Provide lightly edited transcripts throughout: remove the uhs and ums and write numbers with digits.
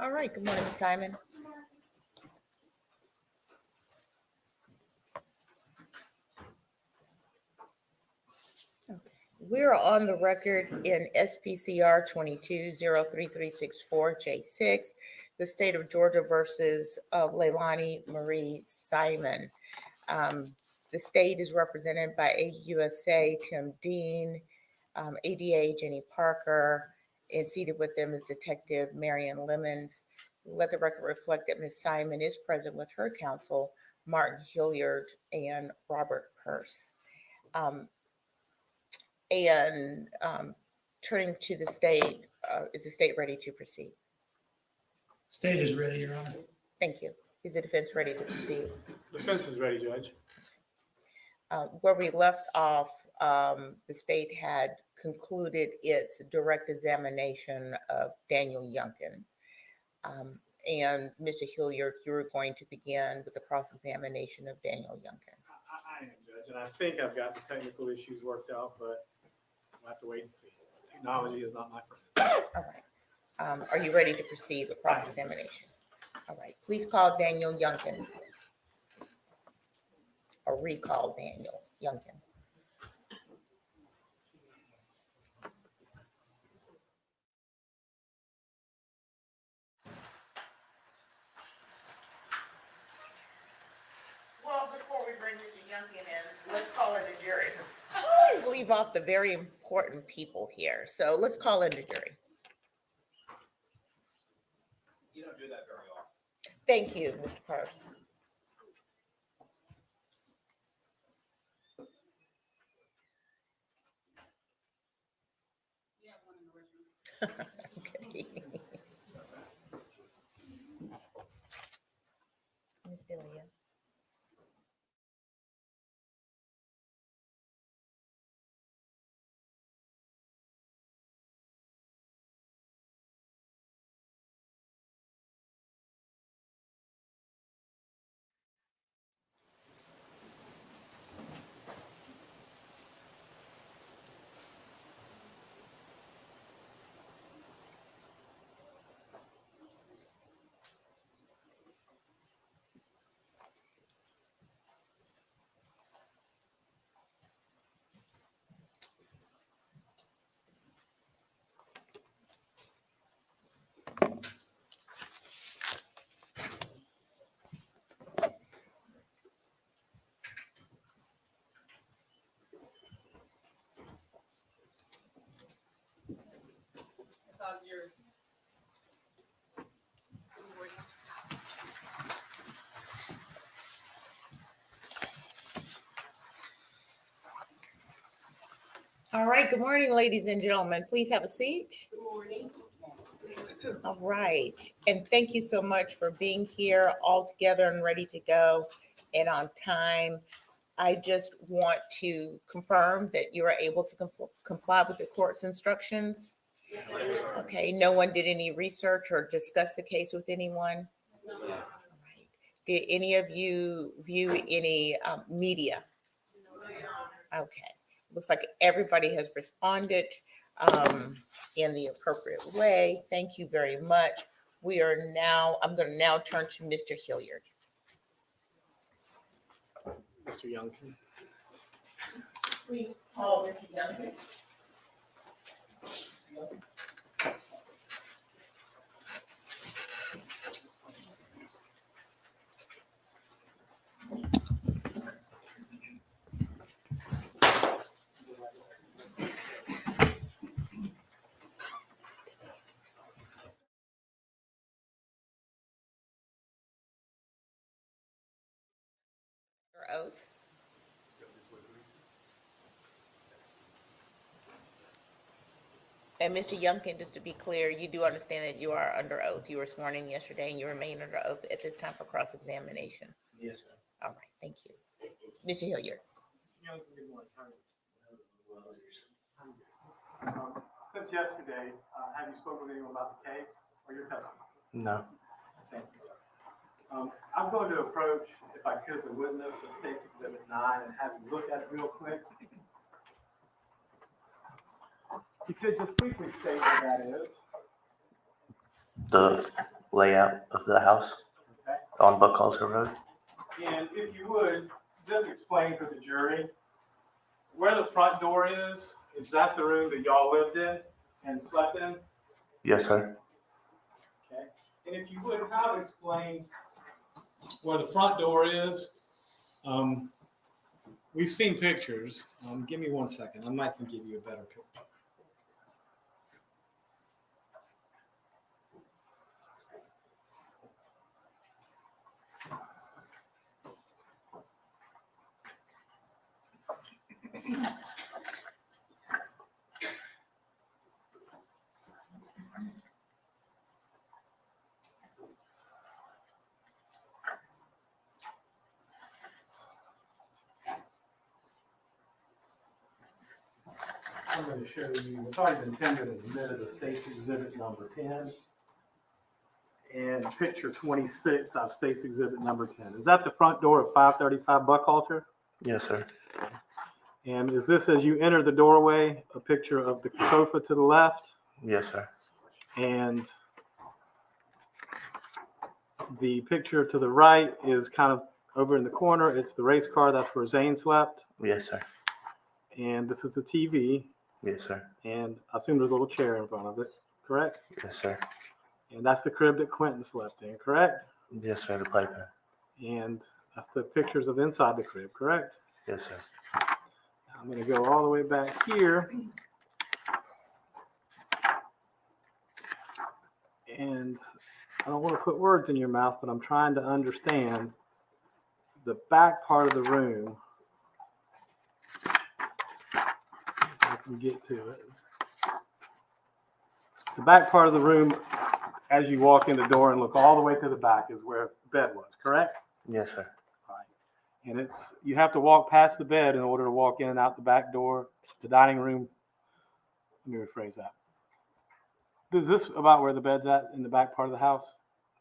All right, good morning, Ms. Simon. Okay. We're on the record in SPCR 22-03364J6, the state of Georgia versus Leilani Marie Simon. The state is represented by AUSA Tim Dean, ADA Jenny Parker, and seated with them is Detective Marion Lemons. Let the record reflect that Ms. Simon is present with her counsel, Martin Hilliard and Robert Purse. Turning to the state, is the state ready to proceed? State is ready, Your Honor. Thank you. Is the defense ready to proceed? Defense is ready, Judge. Where we left off, the state had concluded its direct examination of Daniel Youngkin. And Mr. Hilliard, you were going to begin with the cross-examination of Daniel Youngkin. I am, Judge, and I think I've got the technical issues worked out, but we'll have to wait and see. Technology is not my friend. All right. Are you ready to proceed with cross-examination? All right. Please call Daniel Youngkin. Or recall Daniel Youngkin. Well, before we bring Mr. Youngkin in, let's call in the jury. I always leave off the very important people here, so let's call in the jury. You don't do that very often. Thank you, Mr. Purse. Okay. Ms. Delia. All right, good morning, ladies and gentlemen. Please have a seat. Good morning. All right, and thank you so much for being here all together and ready to go and on time. I just want to confirm that you are able to comply with the court's instructions. Okay, no one did any research or discuss the case with anyone? No. All right. Did any of you view any media? Okay, looks like everybody has responded in the appropriate way. Thank you very much. I'm going to now turn to Mr. Hilliard. Mr. Youngkin. Please call Mr. Youngkin. Oath. And Mr. Youngkin, just to be clear, you do understand that you are under oath. You were sworn in yesterday and you remain under oath at this time for cross-examination. Yes, ma'am. All right, thank you. Mr. Hilliard. Since yesterday, have you spoken with anyone about the case or your testimony? No. Thank you, sir. I'm going to approach, if I could, the witness of State's Exhibit 9 and have you look at it real quick. You could just briefly state what that is. The layout of the house Okay. on Buckhalter Road. And if you would, just explain for the jury, where the front door is that the room that y'all lived in and slept in? Yes, sir. Okay. And if you would, how to explain where the front door is? We've seen pictures. Give me 1 second. I might can give you a better picture. I'm going to show you, it's already been tendered and admitted as State's Exhibit number 10. And picture 26 of State's Exhibit number 10. Is that the front door of 535 Buckhalter? Yes, sir. And is this, as you enter the doorway, a picture of the sofa to the left? Yes, sir. And the picture to the right is kind of over in the corner. It's the race car. That's where Zane slept. Yes, sir. And this is the TV. Yes, sir. And I assume there's a little chair in front of it, correct? Yes, sir. And that's the crib that Quinton slept in, correct? Yes, sir. The playpen. And that's the pictures of inside the crib, correct? Yes, sir. I'm going to go all the way back here. And I don't want to put words in your mouth, but I'm trying to understand the back part of the room. If I can get to it. The back part of the room, as you walk in the door and look all the way to the back, is where the bed was, correct? Yes, sir. Right. And it's, you have to walk past the bed in order to walk in and out the back door, the dining room. Let me rephrase that. Is this about where the bed's at in the back part of the house?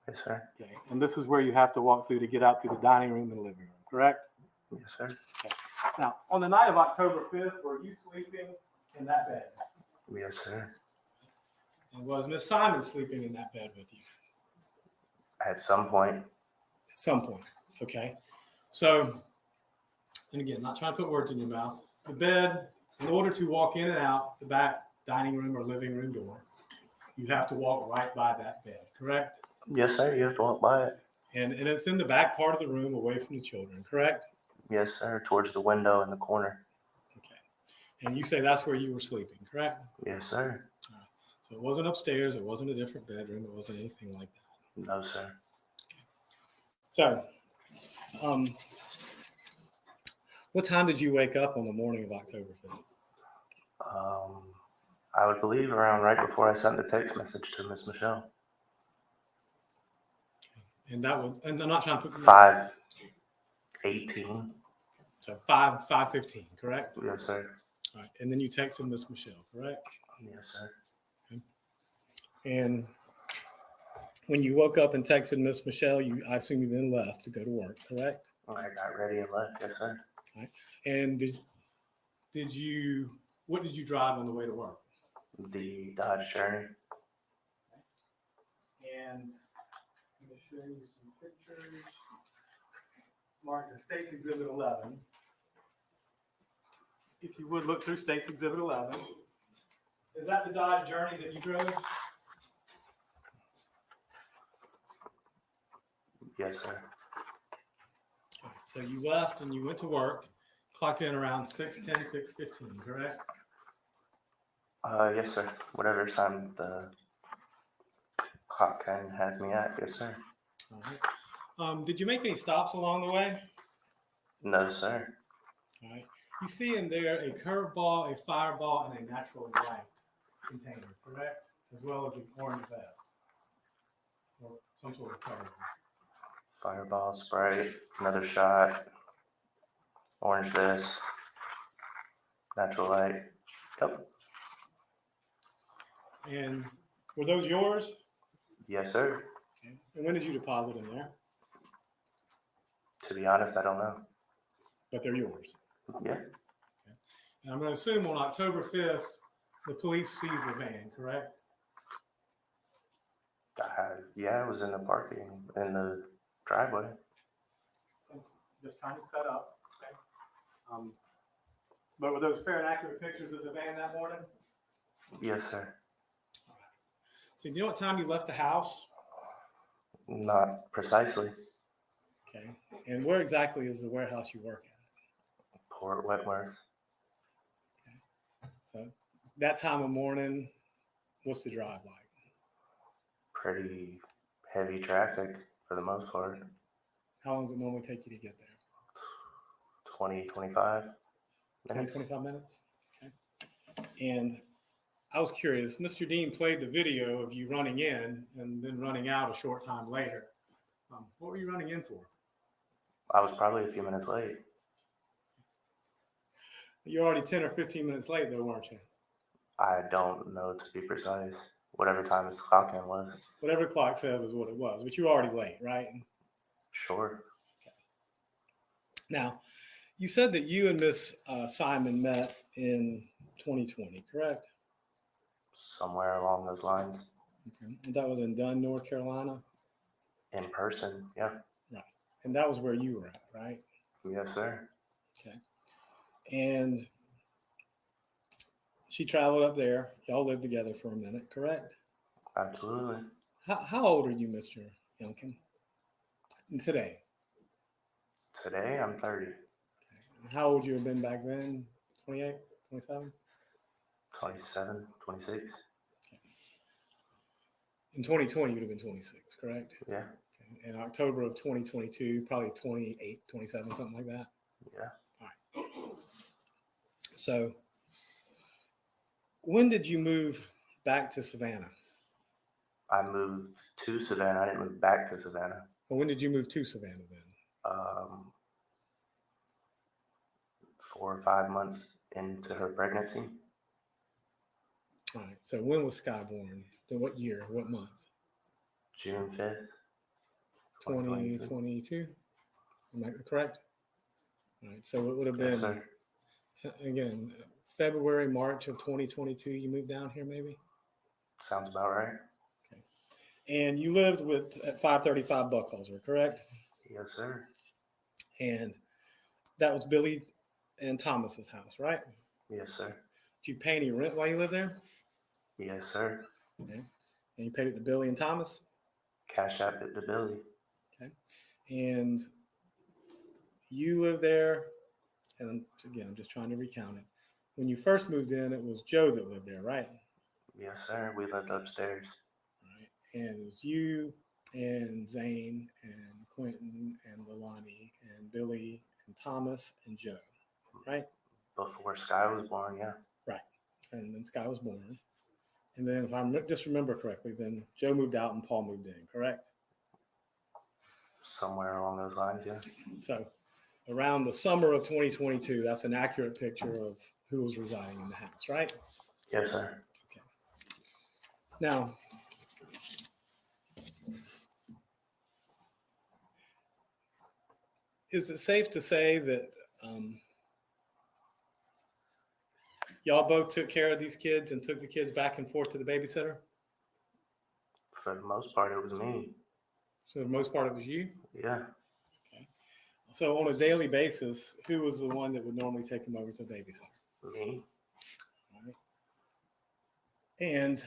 Yes, sir. Okay. And this is where you have to walk through to get out through the dining room and living room, correct? Yes, sir. Now, on the night of October 5th, were you sleeping in that bed? Yes, sir. And was Miss Simon sleeping in that bed with you? At some point. At some point, okay. So, and again, not trying to put words in your mouth. The bed, in order to walk in and out the back dining room or living room door, you have to walk right by that bed, correct? Yes, sir. You have to walk by it. And it's in the back part of the room away from the children, correct? Yes, sir. Towards the window in the corner. Okay. And you say that's where you were sleeping, correct? Yes, sir. All right. So it wasn't upstairs. It wasn't a different bedroom. It wasn't anything like that. No, sir. So, what time did you wake up on the morning of October 5th? I would believe around right before I sent the text message to Miss Michelle. And that was, and I'm not trying to put 5:18. So 5:15, correct? Yes, sir. All right. And then you texted Miss Michelle, correct? Yes, sir. Okay. And when you woke up and texted Miss Michelle, I assume you then left to go to work, correct? I got ready and left. Yes, sir. All right. And what did you drive on the way to work? The Dodge Journey. And I'm going to show you some pictures. Mark the State's Exhibit 11. If you would look through State's Exhibit 11. Is that the Dodge Journey that you drove? Yes, sir. All right, so you left and you went to work, clocked in around 6:10, 6:15, correct? Yes, sir. Whatever time the clock kind of has me at. Yes, sir. All right. Did you make any stops along the way? No, sir. All right. You see in there a curveball, a fireball, and a natural light container, correct? As well as an orange vest or some sort of cover. Fireball, Sprite, another shot, orange vest, natural light. Yep. And were those yours? Yes, sir. Okay. And when did you deposit them there? To be honest, I don't know. But they're yours. Yeah. Okay. And I'm going to assume on October 5th, the police seized the van, correct? Yeah, it was in the parking, in the driveway. Just kind of set up. Okay. But were those fair and accurate pictures of the van that morning? Yes, sir. So do you know what time you left the house? Not precisely. Okay. And where exactly is the warehouse you work at? Port Wentworth. So that time of morning, what's the drive like? Pretty heavy traffic for the most part. How long does it normally take you to get there? 20, 25 20, minutes. 25 minutes? Okay. And I was curious, Mr. Dean played the video of you running in and then running out a short time later. What were you running in for? I was probably a few minutes late. You're already 10 or 15 minutes late though, weren't you? I don't know to be precise. Whatever time his clock in was. Whatever the clock says is what it was, but you're already late, right? Sure. Now, you said that you and Miss Simon met in 2020, correct? Somewhere along those lines. Okay. And that was in Dunn, North Carolina? In person. Yeah. Right. And that was where you were at, right? Yes, sir. Okay. And she traveled up there. Y'all lived together for a minute, correct? Absolutely. How old are you, Mr. Youngkin? Today? Today, I'm 30. How old you have been back then? 28, 27? 27, 26. In 2020, you'd have been 26, correct? Yeah. Okay. In October of 2022, probably 28, 27, something like that. Yeah. All right. So, when did you move back to Savannah? I moved to Savannah. I didn't move back to Savannah. Or when did you move to Savannah then? 4 or 5 months into her pregnancy. All right. So when was Sky born? Then what year? What month? June 5th. 2022. Am I correct? All right. So it would have Yes, been, sir. again, February, March of 2022. You moved down here maybe? Sounds about right. Okay. And you lived at 535 Buckhalter, correct? Yes, sir. And that was Billy and Thomas's house, right? Yes, sir. Did you pay any rent while you lived there? Yes, sir. Okay. And you paid it to Billy and Thomas? Cash App it to Billy. Okay. And you lived there, and again, I'm just trying to recount it. When you first moved in, it was Joe that lived there, right? Yes, sir. We lived upstairs. Right. And it was you and Zane and Quinton and Leilani and Billy and Thomas and Joe, right? Before Sky was born, yeah. Right. And then Sky was born. And then if I just remember correctly, then Joe moved out and Paul moved in, correct? Somewhere along those lines, yeah. So around the summer of 2022, that's an accurate picture of who was residing in the house, right? Yes, sir. Okay. Now, is it safe to say that y'all both took care of these kids and took the kids back and forth to the babysitter? For the most part, it was me. So the most part it was you? Yeah. Okay. So on a daily basis, who was the one that would normally take them over to the babysitter? Me. All right. And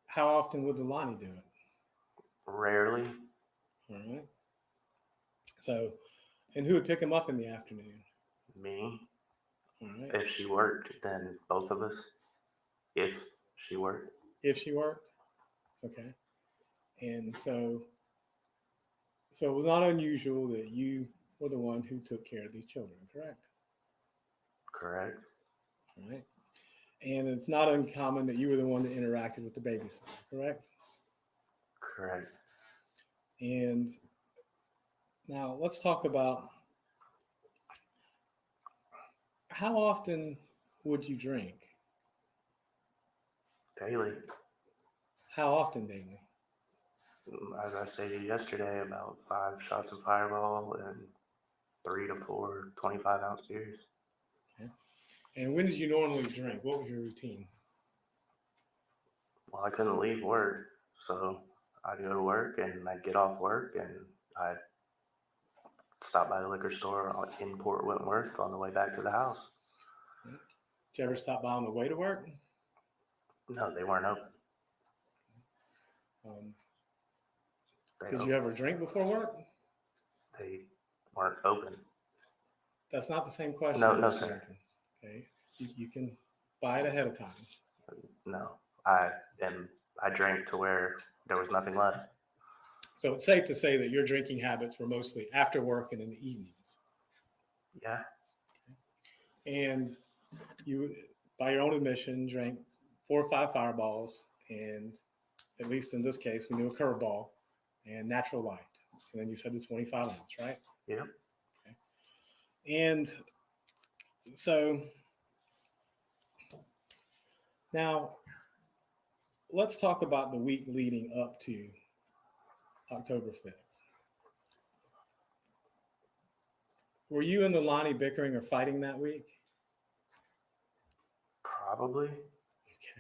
how often would Leilani do it? Rarely. All right. So, and who would pick them up in the afternoon? Me. All right. If she worked, then both of us. If she worked. If she worked? Okay. And so it was not unusual that you were the one who took care of these children, correct? Correct. All right. And it's not uncommon that you were the one that interacted with the babysitter, correct? Correct. And now let's talk about how often would you drink? Daily. How often daily? As I stated yesterday, about 5 shots of Fireball and 3 to 4 25-ounce beers. Okay. And when did you normally drink? What was your routine? Well, I couldn't leave work, So I'd go to work and I'd get off work and I'd stop by the liquor store in Port Wentworth on the way back to the house. Did you ever stop by on the way to work? No, they weren't open. Um, They, did you ever drink before work? they weren't open. That's not the same question. No, Mr. sir. Lincoln. Okay, you can buy it ahead of time. No, I drank to where there was nothing left. So it's safe to say that your drinking habits were mostly after work and in the evenings. Yeah, And you, by your own admission, drank 4 or 5 Fireballs, and at least in this case, we knew a Curveball and Natural Light. And then you said the 25 ounce, right? yep. And so now let's talk about the week leading up to October 5th. Were you and Leilani bickering or fighting that week? Probably.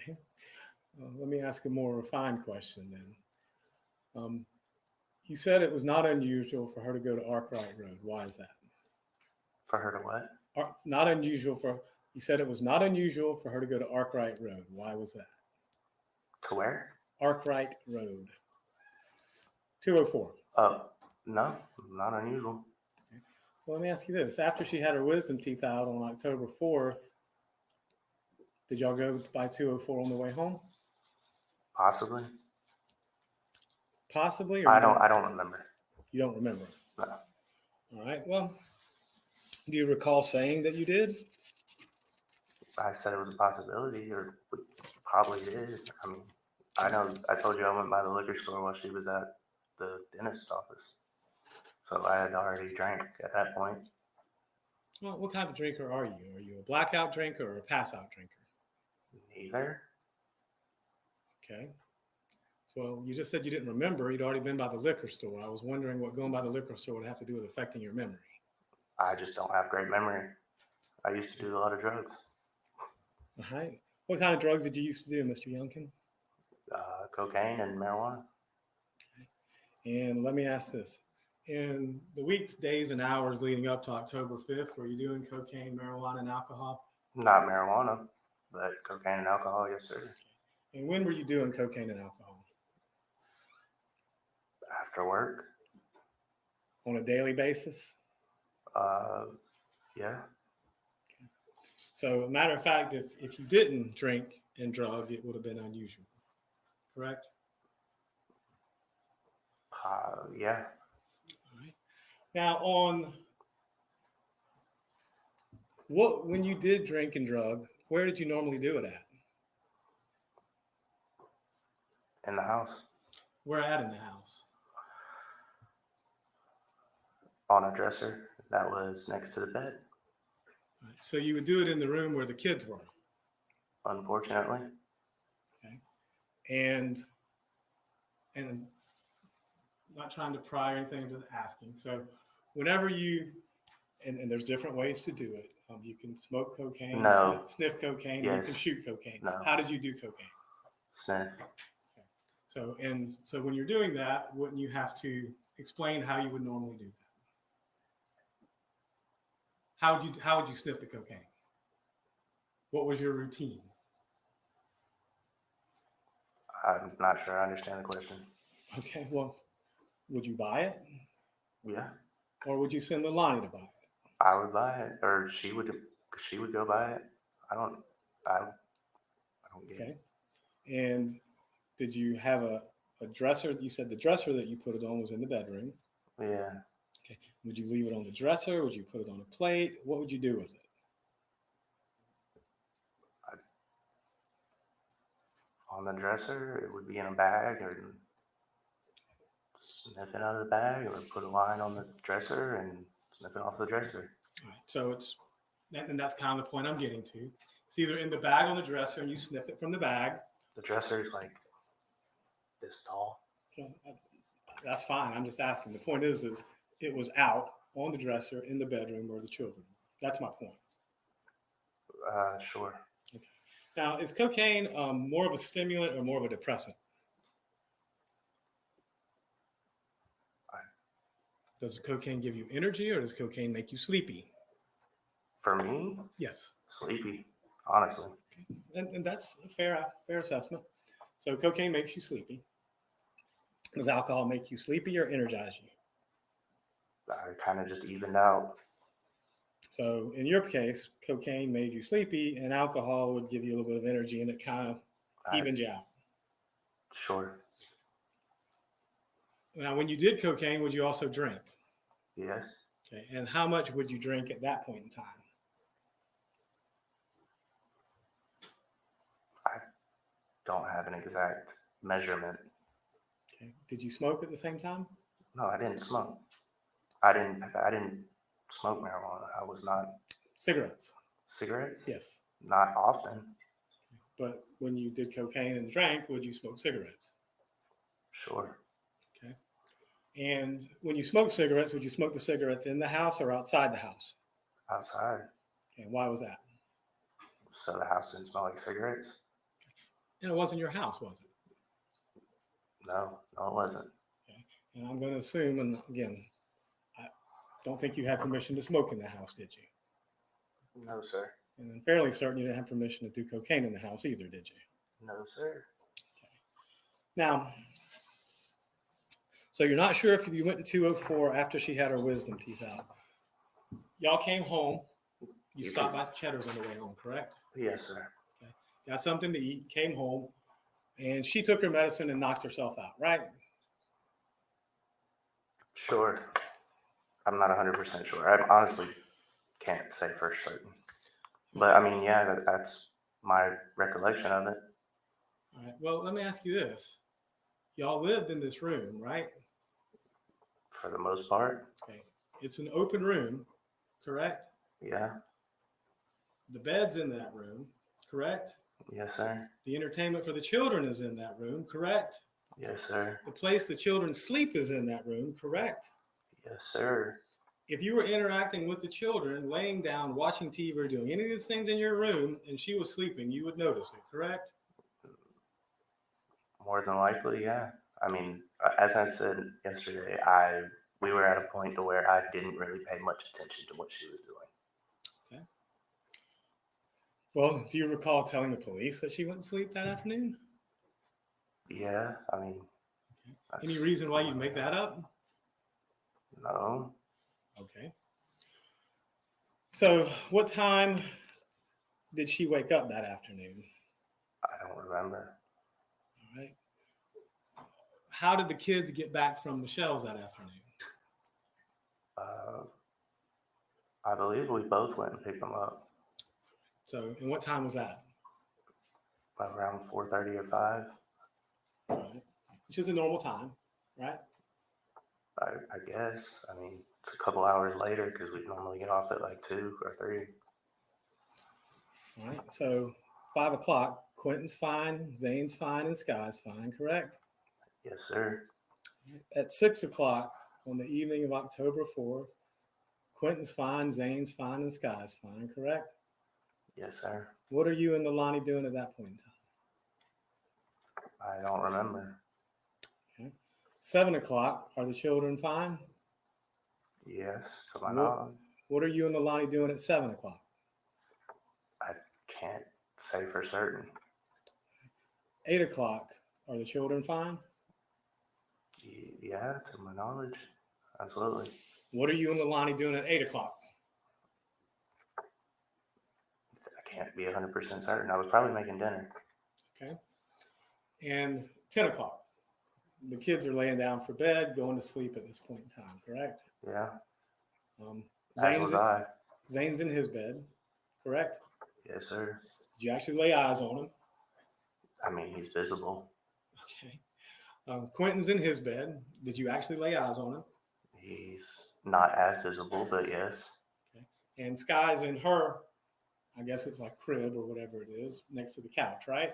Okay. Let me ask a more refined question then. You said it was not unusual for her to go to Arkwright Road. Why is that? For her to what? Not unusual for, you said it was not unusual for her to go to Arkwright Road. Why was that? To where? Arkwright Road. 204. Oh, no, not unusual. Well, let me ask you this. After she had her wisdom teeth out on October 4th, did y'all go by 204 on the way home? Possibly. Possibly? Or I don't remember. You don't remember? No. All right. Well, do you recall saying that you did? I said it was a possibility, or probably did. I mean, I know I told you I went by the liquor store while she was at the dentist's office. So I had already drank at that point. Well, what kind of drinker are you? Are you a blackout drinker or a pass out drinker? Neither. Okay. So you just said you didn't remember. You'd already been by the liquor store. I was wondering what going by the liquor store would have to do with affecting your memory. I just don't have great memory. I used to do a lot of drugs. All right. What kind of drugs did you used to do, Mr. Youngkin? Cocaine and marijuana. And let me ask this. In the weeks, days, and hours leading up to October 5th, were you doing cocaine, marijuana, and alcohol? Not marijuana, but cocaine and alcohol, yes, sir. And when were you doing cocaine and alcohol? After work. On a daily basis? Yeah. So, a matter of fact, if you didn't drink and drug, it would have been unusual, correct? Yeah. All right. Now, when you did drink and drug, where did you normally do it at? In the house. Where at in the house? On a dresser that was next to the bed. All right. So you would do it in the room where the kids were. Unfortunately. Okay. And not trying to pry or anything, I'm just asking. So whenever you, and there's different ways to do it. You can smoke cocaine, No. sniff cocaine, and you can Yes. shoot cocaine. No. How did you do cocaine? Sniff. So when you're doing that, wouldn't you have to explain how you would normally do that? How would you sniff the cocaine? What was your routine? I'm not sure I understand the question. Okay, well, would you buy it? Yeah. Or would you send Leilani to buy it? I would buy it, or she would go buy it. I don't get Okay. it. And did you have a dresser? You said the dresser that you put it on was in the bedroom. Yeah. Okay. Would you leave it on the dresser? Would you put it on a plate? What would you do with it? On the dresser, it would be in a bag, or sniff it out of the bag, or put a line on the dresser and sniff it off the dresser. All right. So and that's kind of the point I'm getting to. It's either in the bag on the dresser and you sniff it from the bag. The dresser is like this tall. That's fine. I'm just asking. The point is it was out on the dresser in the bedroom where the children were. That's my point. Sure. Okay. Now, is cocaine more of a stimulant or more of a depressant? Does cocaine give you energy or does cocaine make you sleepy? For me, Yes. sleepy, honestly. And that's a fair assessment. So cocaine makes you sleepy. Does alcohol make you sleepy or energize you? I kind of just evened out. So in your case, cocaine made you sleepy and alcohol would give you a little bit of energy and it kind of I, evened you out. sure. Now, when you did cocaine, would you also drink? Yes. Okay. And how much would you drink at that point in time? I don't have an exact measurement. Okay. Did you smoke at the same time? No, I didn't smoke. I didn't smoke marijuana. I was not. Cigarettes? Cigarettes? Yes. Not often. But when you did cocaine and drank, would you smoke cigarettes? Sure. Okay. And when you smoke cigarettes, would you smoke the cigarettes in the house or outside the house? Outside. Okay. And why was that? So the house didn't smell like cigarettes? And it wasn't your house, was it? No, it wasn't. Okay. And I'm going to assume, and again, I don't think you had permission to smoke in the house, did you? No, sir. And I'm fairly certain you didn't have permission to do cocaine in the house either, did you? No, sir. Now, so you're not sure if you went to 204 after she had her wisdom teeth out. Y'all came home. You stopped by Cheddar's on the way home, correct? Yes, sir. Okay. Got something to eat, came home, and she took her medicine and knocked herself out, right? Sure. I'm not 100% sure. I honestly can't say for certain. But I mean, yeah, that's my recollection of it. All right. Well, let me ask you this. Y'all lived in this room, right? For the most part, Okay. It's an open room, correct? yeah. The bed's in that room, correct? Yes, sir. The entertainment for the children is in that room, correct? Yes, sir. The place the children sleep is in that room, correct? Yes, sir. If you were interacting with the children, laying down, watching TV, or doing any of these things in your room, and she was sleeping, you would notice it, correct? More than likely, yeah. I mean, as I said yesterday, we were at a point to where I didn't really pay much attention to what she was doing. Well, do you recall telling the police that she went to sleep that afternoon? Yeah, I mean, Any reason why you'd make that up? no. Okay. So, what time did she wake up that afternoon? I don't remember. All right. How did the kids get back from Michelle's that afternoon? I believe we both went and picked them up So, and what time was that? around 4:30 or 5. All right. Which is a normal time, right? I guess. I mean, it's a couple hours later because we normally get off at like 2 or 3. All right. So, 5 o'clock, Quinton's fine, Zane's fine, and Sky's fine, correct? Yes, sir. At 6 o'clock on the evening of October 4th, Quinton's fine, Zane's fine, and Sky's fine, correct? Yes, sir. What are you and Leilani doing at that point in time? I don't remember. Okay. 7 o'clock, are the children fine? Yes, to my knowledge. What are you and Leilani doing at 7 o'clock? I can't say for certain. 8 o'clock, are the children fine? Yeah, to my knowledge. Absolutely. What are you and Leilani doing at 8 o'clock? I can't be 100% certain. I was probably making dinner. Okay. And 10 o'clock, the kids are laying down for bed, going to sleep at this point in time, correct? Yeah. As Zane's, was I. Zane's in his bed, correct? Yes, sir. Did you actually lay eyes on him? I mean, he's visible. Okay. Quinton's in his bed. Did you actually lay eyes on him? He's not as visible, but yes. Okay. And Sky's in her, I guess it's like crib or whatever it is, next to the couch, right?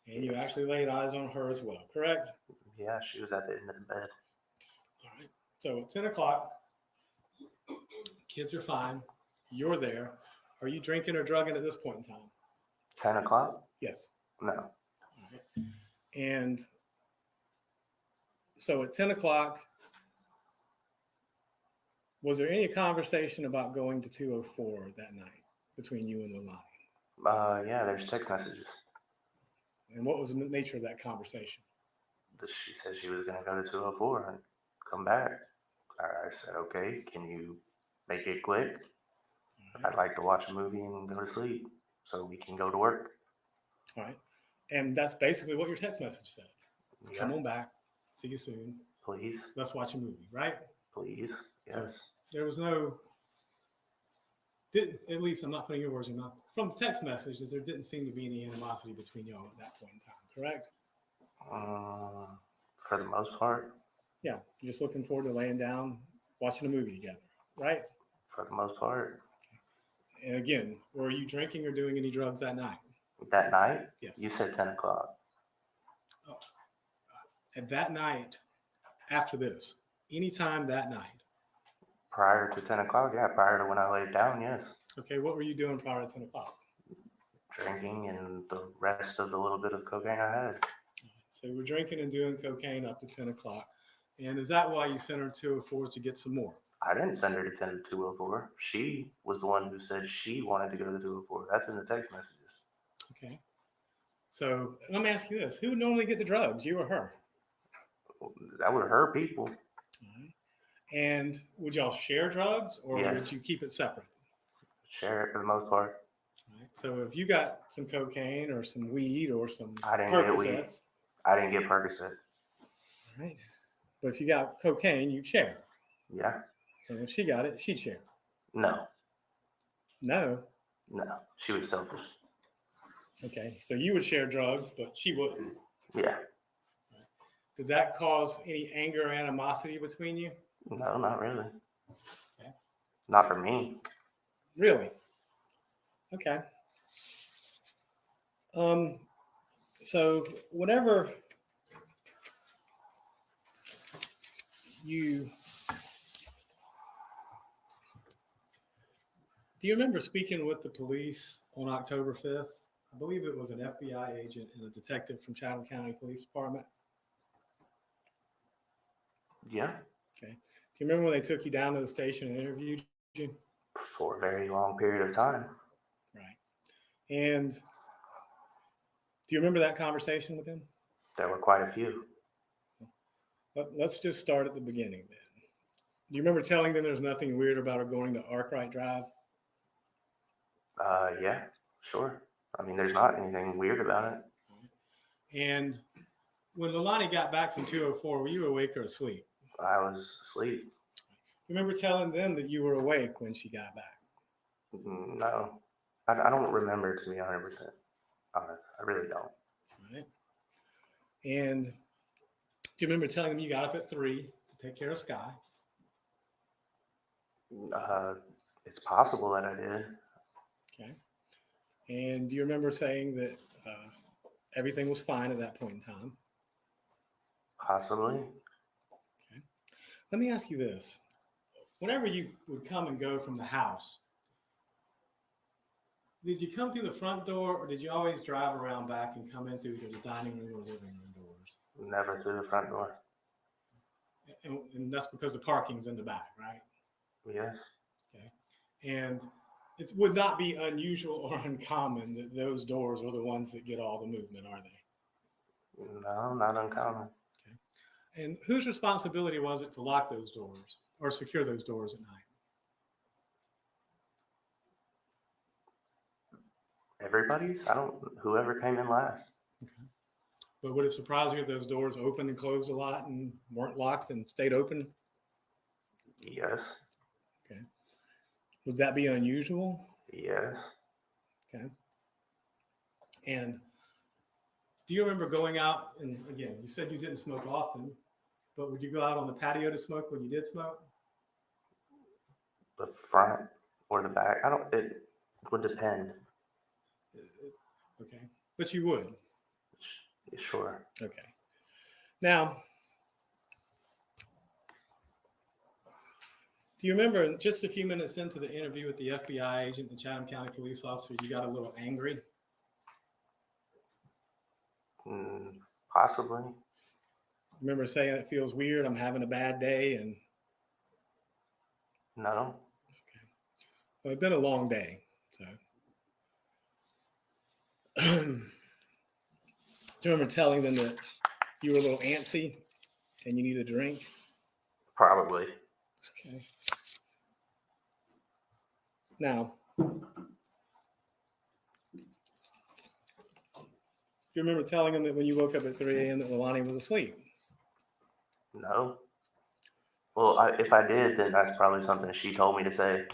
And you actually laid eyes on her as well, correct? Yeah, she was at the end of the bed. All right. So at 10 o'clock, kids are fine. You're there. Are you drinking or drugging at this point in time? 10 o'clock? Yes. No. All right. And so at 10 o'clock, Was there any conversation about going to 204 that night between you and Leilani? Yeah, there's text messages. And what was the nature of that conversation? She said she was gonna go to 204 and come back. I said, okay, can you make it quick? I'd like to watch a movie and go to sleep so we can go to work. All right. And that's basically what your text message said. Yeah, Come on back. See you soon. please, Let's watch a movie, right? please, yes. So there was no, at least I'm not putting your words in my mouth. From the text messages, there didn't seem to be any animosity between y'all at that point in time, correct? For the most part, Yeah. You're just looking forward to laying down, watching a movie together, right? for the most part. And again, were you drinking or doing any drugs that night? That night, Yes. you said 10 o'clock. And that night, after this, anytime that night. Prior to 10 o'clock, yeah, prior to when I laid down, yes. Okay, what were you doing prior to 10 o'clock? Drinking and the rest of the little bit of cocaine I had. So you were drinking and doing cocaine up to 10 o'clock. And is that why you sent her to 204 to get some more? I didn't send her to 10 to 204. She was the one who said she wanted to go to 204. That's in the text messages. Okay. So let me ask you this. Who would normally get the drugs, you or her? That would hurt people. All right. And would y'all share drugs or Yes. would you keep it separate? Share it for the most part. All right. So if you got some cocaine or some weed or some I didn't get weed. Percocets, I didn't get Percocet. all right. But if you got cocaine, you'd share. Yeah. And if she got it, she'd share. No. No. No. She was selfish. Okay. So you would share drugs, but she wouldn't. Yeah. Did that cause any anger or animosity between you? No, not really. Okay. Not for me. Really? Okay. So whenever do you remember speaking with the police on October 5th? I believe it was an FBI agent and a detective from Chatham County Police Department. Yeah. Okay. Do you remember when they took you down to the station and interviewed you? For a very long period of time. Right. And do you remember that conversation with him? There were quite a few. Let's just start at the beginning then. Do you remember telling them there's nothing weird about her going to Arkwright Drive? Yeah, sure. I mean, there's not anything weird about it. And when Leilani got back from 204, were you awake or asleep? I was asleep. You remember telling them that you were awake when she got back? No, I don't remember, to be 100% honest. I really don't. All right. And do you remember telling them you got up at 3 to take care of Sky? It's possible that I did. Okay. And do you remember saying that everything was fine at that point in time? Possibly. Okay. Let me ask you this. Whenever you would come and go from the house, did you come through the front door or did you always drive around back and come in through either the dining room or living room doors? Never through the front door. And that's because the parking's in the back, right? Yes. Okay. And it would not be unusual or uncommon that those doors are the ones that get all the movement, are they? No, not uncommon. Okay. And whose responsibility was it to lock those doors or secure those doors at night? Everybody's? Whoever came in last. Okay. But would it surprise you if those doors opened and closed a lot and weren't locked and stayed open? Yes. Okay. Would that be unusual? Yes. Okay. And do you remember going out, and again, you said you didn't smoke often, but would you go out on the patio to smoke when you did smoke? The front or the back? It would depend. Okay. But you would? Sure. Okay. Now, do you remember just a few minutes into the interview with the FBI agent, the Chatham County police officer, you got a little angry? Possibly. Remember saying it feels weird, I'm having a bad day, and No, Well, it's been a long day, so. Do you remember telling them that you were a little antsy and you needed a drink? probably. Okay. Now, do you remember telling them that when you woke up at 3 a.m. that Leilani was asleep? No. Well, if I did, then that's probably something she told me to say.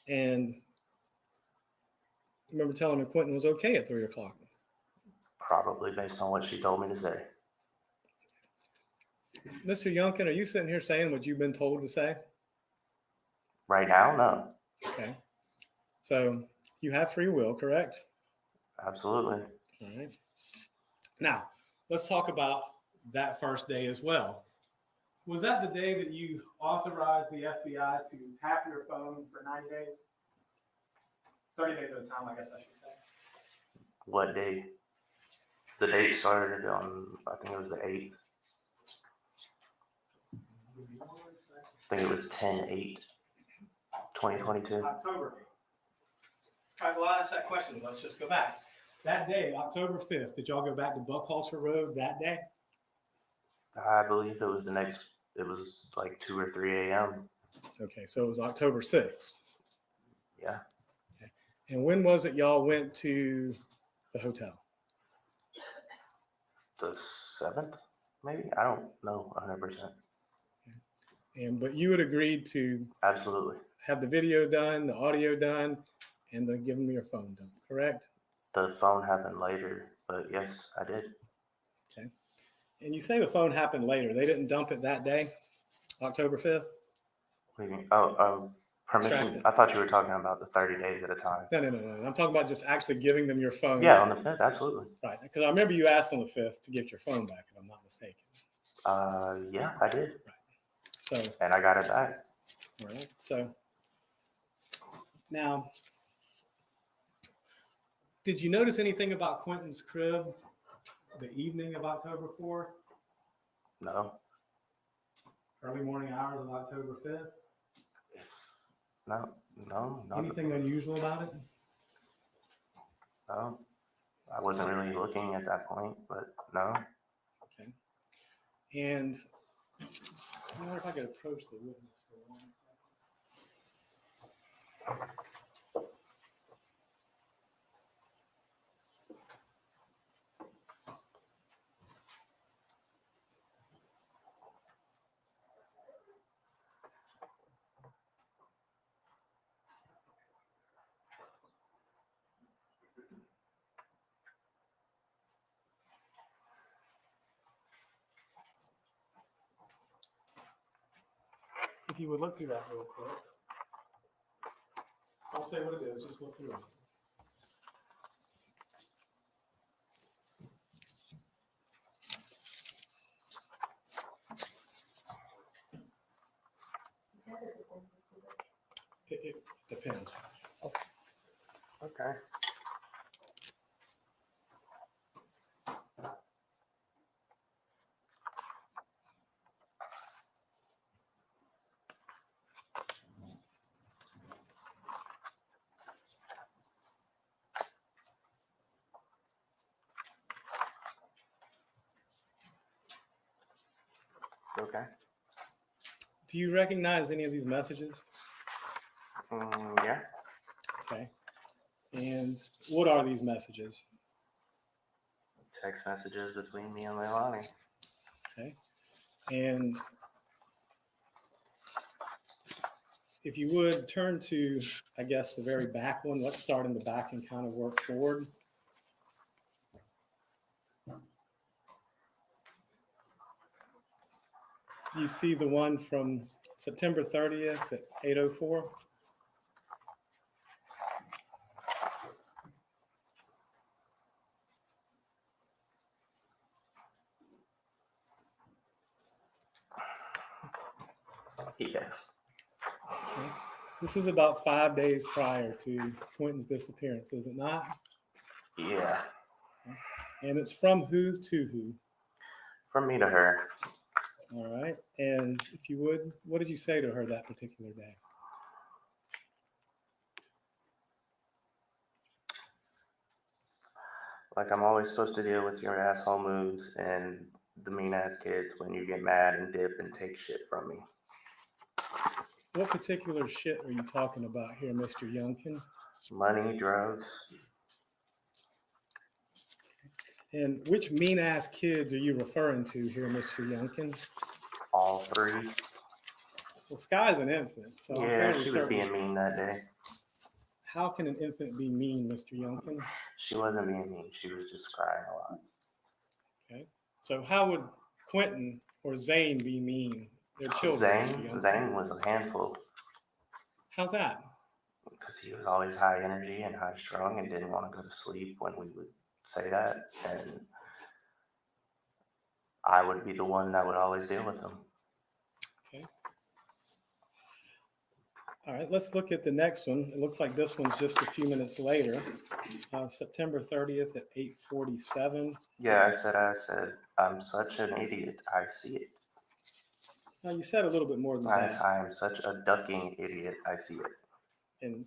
And remember telling them Quinton was okay at 3 o'clock? Probably based on what she told me to say. Mr. Youngkin, are you sitting here saying what you've been told to say? Right now, no. Okay. So you have free will, correct? Absolutely. All right. Now, let's talk about that first day as well. Was that the day that you authorized the FBI to tap your phone for 90 days? 30 days at a time, I guess I should say. What day? The date started on, I think it was the 8th. I think it was 10/8, 2022. October. All right, well, I'll ask that question. Let's just go back. That day, October 5th, did y'all go back to Buckhalter Road that day? I believe it was it was like 2 or 3 a.m. Okay, so it was October 6th. Yeah. Okay. And when was it y'all went to the hotel? The 7th, maybe? I don't know 100%. But you had agreed to Absolutely. have the video done, the audio done, and then give them your phone done, correct? The phone happened later, but yes, I did. Okay. And you say the phone happened later. They didn't dump it that day, October 5th? What do you mean? Oh, permission. Extracted. I thought you were talking about the 30 days at a time. No. I'm talking about just actually giving them your phone. Yeah, on the 5th, absolutely. Right, because I remember you asked on the 5th to get your phone back, if I'm not mistaken. Yeah, I did. So, And I got it back. all right. So now, did you notice anything about Quinton's crib the evening of October 4th, No. early morning hours of October 5th? No. Anything unusual about it? No. I wasn't really looking at that point, but no. Okay. And I wonder if I could approach the witness for 1 second. If you would look through that real quick. Don't say what it is, just look through it. It depends. Okay. Okay. Do you recognize any of these messages? Yeah. Okay. And what are these messages? Text messages between me and Leilani. Okay. And if you would turn to, I guess, the very back one. Let's start in the back and kind of work forward. You see the one from September 30th at 8:04? Yes. Okay. This is about 5 days prior to Quinton's disappearance, is it not? Yeah. And it's from who to who? From me to her. All right. And if you would, what did you say to her that particular day? Like, I'm always supposed to deal with your asshole moves and the mean ass kids when you get mad and dip and take shit from me. What particular shit are you talking about here, Mr. Youngkin? Money, drugs, And which mean ass kids are you referring to here, Mr. Youngkin? all three. Well, Sky's an infant, so I'm Yeah, fairly she was certain. being mean that day. How can an infant be mean, Mr. Youngkin? She wasn't being mean. She was just crying a lot. Okay. So how would Quinton or Zane be mean? They're children, Mr. Youngkin. Zane was a handful How's that? because he was always high energy and high strung and didn't want to go to sleep when we would say that. And I would be the one that would always deal with him. Okay. All right, let's look at the next one. It looks like this one's just a few minutes later, September 30th at 8:47. Yeah, I said, I'm such an idiot. I see it. Now, you said a little bit more than that, I am such a ducking idiot. I see it.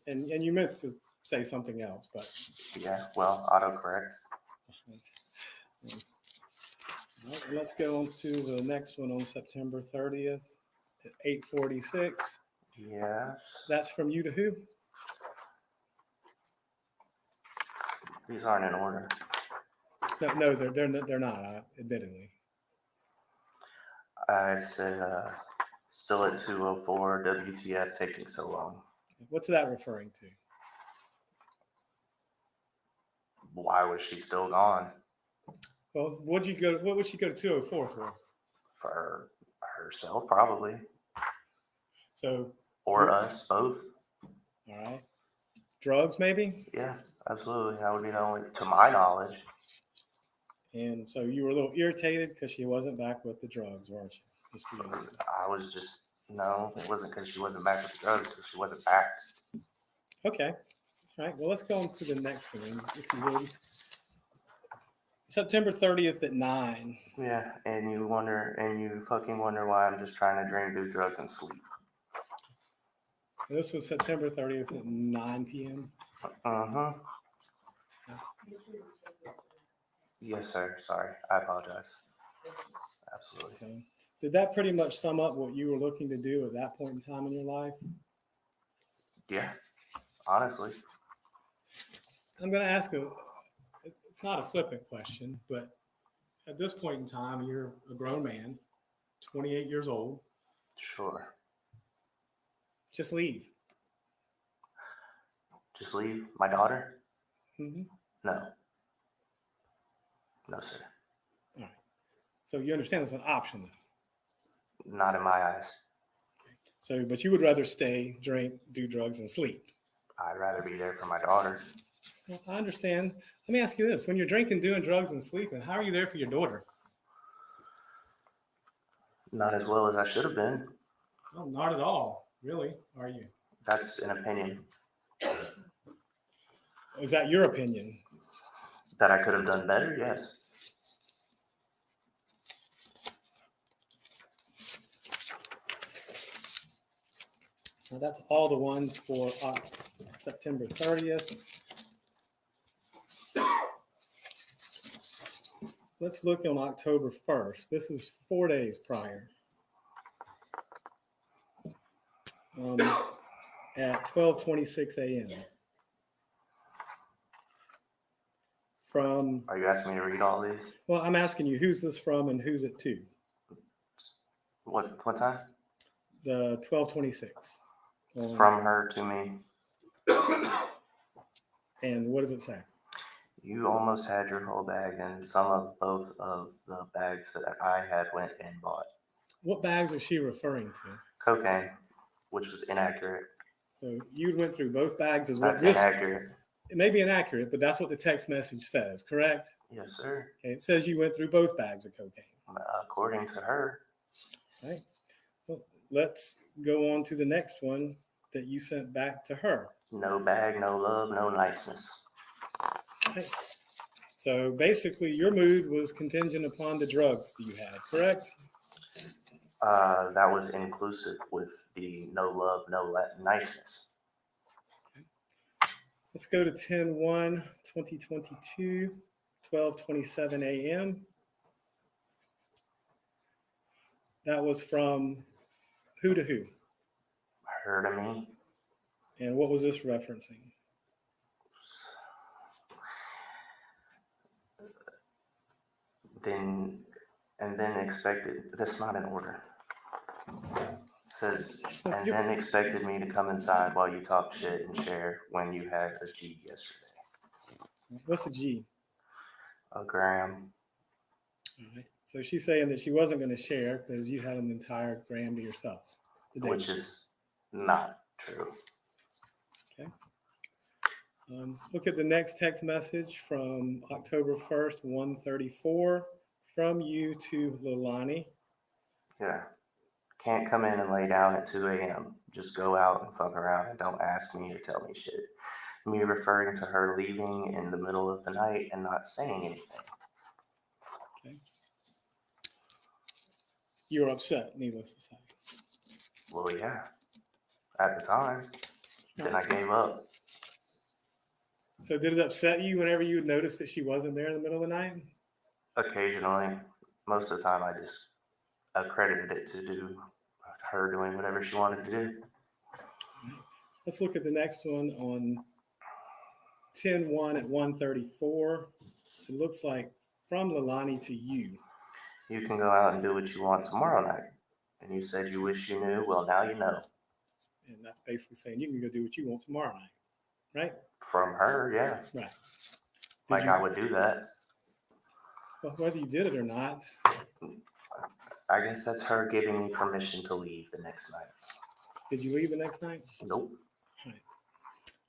and you meant to say something else, but Yeah, well, autocorrect. all right, let's go on to the next one on September 30th at 8:46. Yes. That's from you to who? These aren't in order. No, they're not, admittedly. I said, still at 2:04, WTF taking so long? What's that referring to? Why was she still gone? Well, what would she go to 204 for? For herself, probably. So, Or us, both. all right. Drugs, maybe? Yeah, absolutely. That would be the only, to my knowledge. And so you were a little irritated because she wasn't back with the drugs, weren't you, Mr. Youngkin? I was just, no, it wasn't because she wasn't back with the drugs, because she wasn't back. Okay. All right. Well, let's go on to the next one, if you would. September 30th at 9. Yeah, and you fucking wonder why I'm just trying to drink, do drugs, and sleep. And this was September 30th at 9 p.m. Uh-huh. Yes, sir. Sorry. I apologize. Absolutely. So, did that pretty much sum up what you were looking to do at that point in time in your life? Yeah, honestly. I'm going to ask it's not a flippant question, but at this point in time, you're a grown man, 28 years old. Sure. Just leave. Just leave my daughter? Mm-hmm. No. No, sir. All right. So you understand it's an option, though. Not in my eyes. So, but you would rather stay, drink, do drugs, and sleep. I'd rather be there for my daughter. Well, I understand. Let me ask you this. When you're drinking, doing drugs, and sleeping, how are you there for your daughter? Not as well as I should have been. Well, not at all, really, are you? That's an opinion. Is that your opinion? That I could have done better? Yes. Now, that's all the ones for September 30th. Let's look on October 1st. This is 4 days prior. At 12:26 a.m. From, Are you asking me to read all these? well, I'm asking you, who's this from and who's it to? What time? The 12:26. It's from her to me. And what does it say? You almost had your whole bag, and some of both of the bags that I had went and bought. What bags is she referring to? Cocaine, which was inaccurate. So you went through both bags is what That's this, inaccurate. it may be inaccurate, but that's what the text message says, correct? Yes, sir. Okay, it says you went through both bags of cocaine. According to her. Right. Well, let's go on to the next one that you sent back to her. No bag, no love, no niceness. Right. So basically, your mood was contingent upon the drugs that you had, correct? That was inclusive with the no love, no niceness. Let's go to 10/1/2022, 12:27 a.m. That was from who to who? Her to me. And what was this referencing? Then expected, that's not in order. Says, and then expected me to come inside while you talk shit and share when you had a G yesterday. What's a G? A gram. All right. So she's saying that she wasn't going to share because you had an entire gram to yourself. Which is not true. Okay. Look at the next text message from October 1st, 1:34, from you to Leilani. Yeah. Can't come in and lay down at 2 a.m. Just go out and fuck around and don't ask me or tell me shit. Me referring to her leaving in the middle of the night and not saying anything. Okay. You're upset, needless to say. Well, yeah. At the time. Then I gave up. So did it upset you whenever you noticed that she wasn't there in the middle of the night? Occasionally. Most of the time I just accredited it to her doing whatever she wanted to do. Let's look at the next one on 10/1 at 1:34. It looks like from Leilani to you. You can go out and do what you want tomorrow night. And you said you wish you knew. Well, now you know. And that's basically saying you can go do what you want tomorrow night, right? From her, yeah. Right. Like I would do that. Well, whether you did it or not, I guess that's her giving me permission to leave the next night. did you leave the next night? Nope. Right.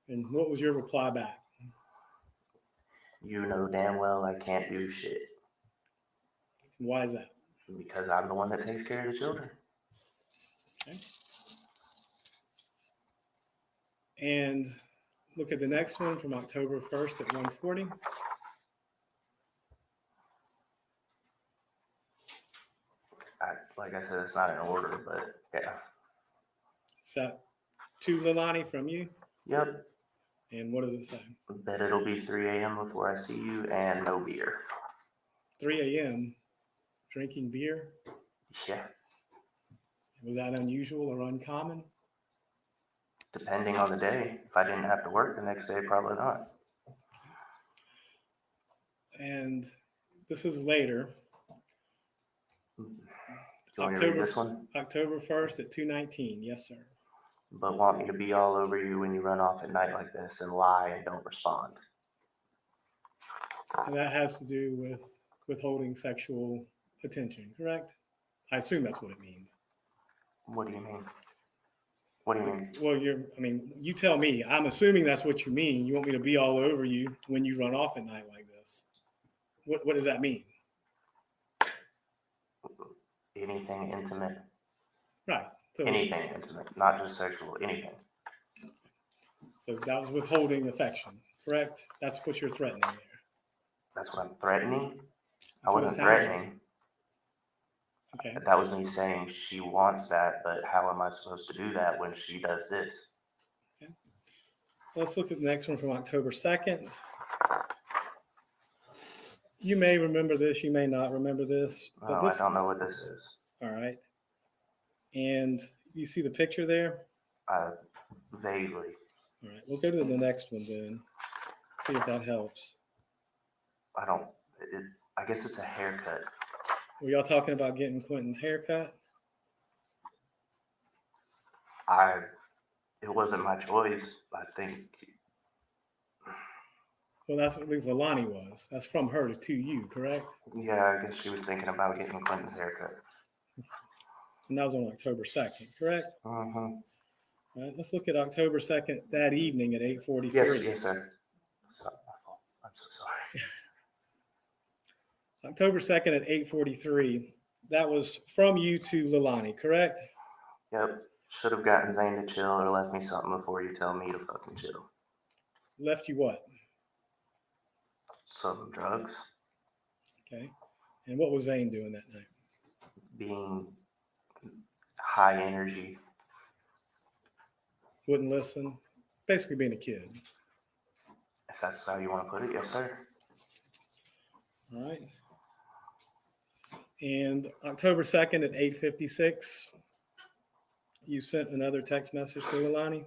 And what was your reply back? You know damn well I can't do shit. Why is that? Because I'm the one that takes care of the children. Okay. And look at the next one from October 1st at 1:40. Like I said, it's not in order, but yeah. Is that to Leilani from you? Yep. And what does it say? Bet it'll be 3 a.m. before I see you and no beer. 3 a.m. drinking beer? Yeah. Was that unusual or uncommon? Depending on the day. If I didn't have to work the next day, probably not. And this is later. You want me to read this one? October 1st at 2:19. Yes, sir. But want me to be all over you when you run off at night like this and lie and don't respond. And that has to do with withholding sexual attention, correct? I assume that's what it means. What do you mean? What do you mean? Well, you tell me. I'm assuming that's what you mean. You want me to be all over you when you run off at night like this. What does that mean? Anything intimate. Right. So, Anything intimate, not just sexual, anything. so that was withholding affection, correct? That's what you're threatening there. That's what I'm threatening. I That's what it wasn't sounds like. threatening. Okay. That was me saying she wants that, but how am I supposed to do that when she does this? Let's look at the next one from October 2nd. You may remember this, you may not remember this. But Oh, I don't know what this is. All right. And you see the picture there? Vaguely. All right, we'll go to the next one then. See if that helps. I guess it's a haircut. Were y'all talking about getting Quinton's haircut? It wasn't my choice. I think. Well, that's what at least Leilani was. That's from her to you, correct? Yeah, I guess she was thinking about getting Quinton's haircut. And that was on October 2nd, correct? Mm-hmm. All right, let's look at October 2nd, that evening at 8:43. Yes, sir. Sorry, my fault. I'm so sorry. October 2nd at 8:43. That was from you to Leilani, correct? Yep. Should have gotten Zane to chill or left me something before you tell me to fucking chill. Left you what? Some drugs. Okay. And what was Zane doing that night? Being high energy. Wouldn't listen. Basically being a kid. If that's how you want to put it, yes, sir. All right. And October 2nd at 8:56, you sent another text message to Leilani.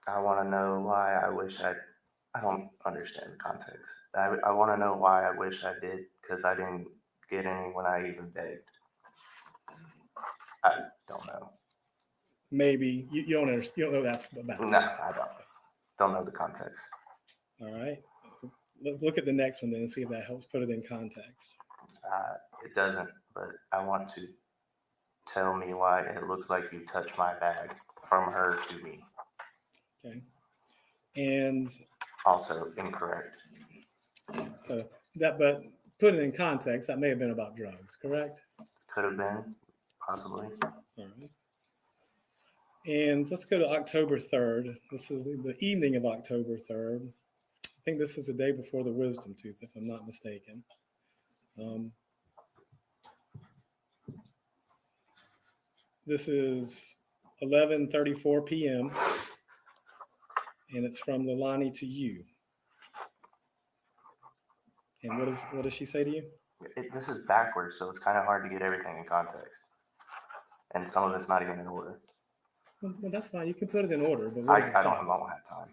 I want to know why I don't understand the context. I want to know why I wish I did, because I didn't get any when I even begged. I don't know. Maybe you don't understand. You don't know what that's about. No, I don't know the context. All right. Let's look at the next one then and see if that helps put it in context. It doesn't, but I want to tell me why it looks like you touched my bag from her to me. Okay. And Also incorrect. so but put it in context, that may have been about drugs, correct? Could have been, possibly. All right. And let's go to October 3rd. This is the evening of October 3rd. I think this is the day before the wisdom tooth, if I'm not mistaken. This is 11:34 p.m. and it's from Leilani to you. And what does she say to you? This is backwards, so it's kind of hard to get everything in context. And some of it's not even in order. Well, that's fine. You can put it in order, but I what does it say? don't have time.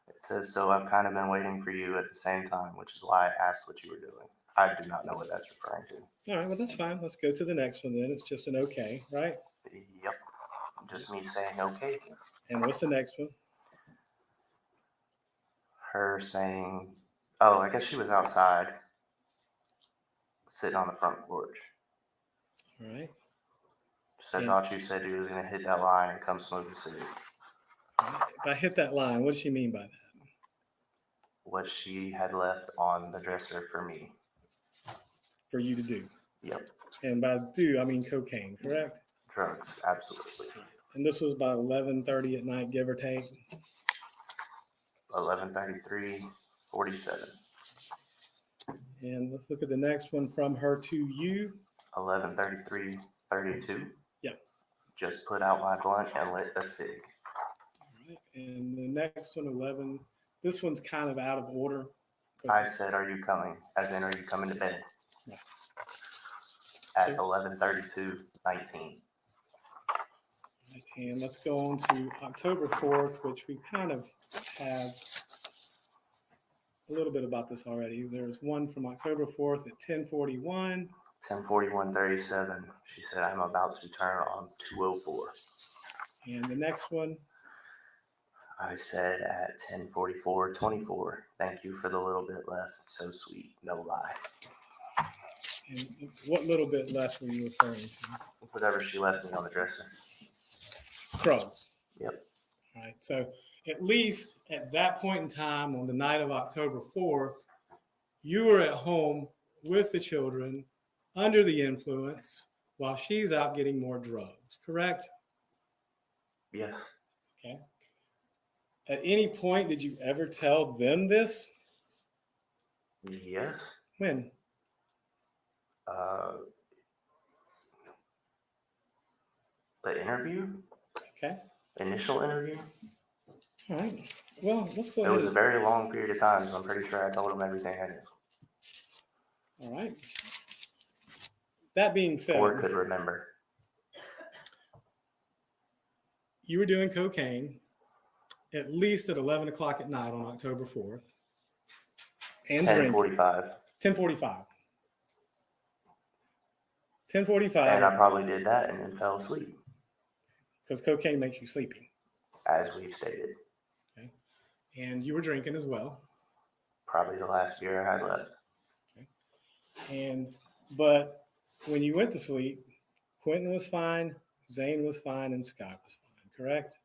It says, so I've kind of been waiting for you at the same time, which is why I asked what you were doing. I do not know what that's referring to. All right, well, that's fine. Let's go to the next one then. It's just an okay, right? Yep. Just me saying okay. And what's the next one? Her saying, oh, I guess she was outside sitting on the front porch. All right. So I thought you said you was going to hit that line and come smoke a cig. All right. If I hit that line, what does she mean by that? What she had left on the dresser for me. For you to do. Yep. And by do, I mean cocaine, correct? Drugs, absolutely. And this was about 11:30 at night, give or take. 11:33:47. And let's look at the next one from her to you. 11:33:32. Yeah. Just put out my blunt and lit a cig. All right. And the next one, 11. This one's kind of out of order. I said, are you coming? As in, are you coming to bed? Yeah. At 11:32:19. And let's go on to October 4th, which we kind of have a little bit about this already. There's one from October 4th at 10:41. 10:41:37. She said, I'm about to turn on 204. And the next one, I said at 10:44:24. Thank you for the little bit left. So sweet, no lie. and what little bit left were you referring to? Whatever she left me on the dresser. Drugs. Yep. All right. So at least at that point in time, on the night of October 4th, you were at home with the children under the influence while she's out getting more drugs, correct? Yes. Okay. At any point, did you ever tell them this? Yes. When? The interview? Okay. Initial interview? All right. Well, let's go It ahead. was a very long period of time, so I'm pretty sure I told him everything I knew. All right. That being said, Or could remember. you were doing cocaine at least at 11 o'clock at night on October 4th. And drinking. 10:45. 10:45. 10:45. And I probably did that and then fell asleep, Because cocaine makes you sleepy. as we've stated. Okay. And you were drinking as well. Probably the last beer I had left. But when you went to sleep, Quinton was fine, Zane was fine, and Scott was fine, correct?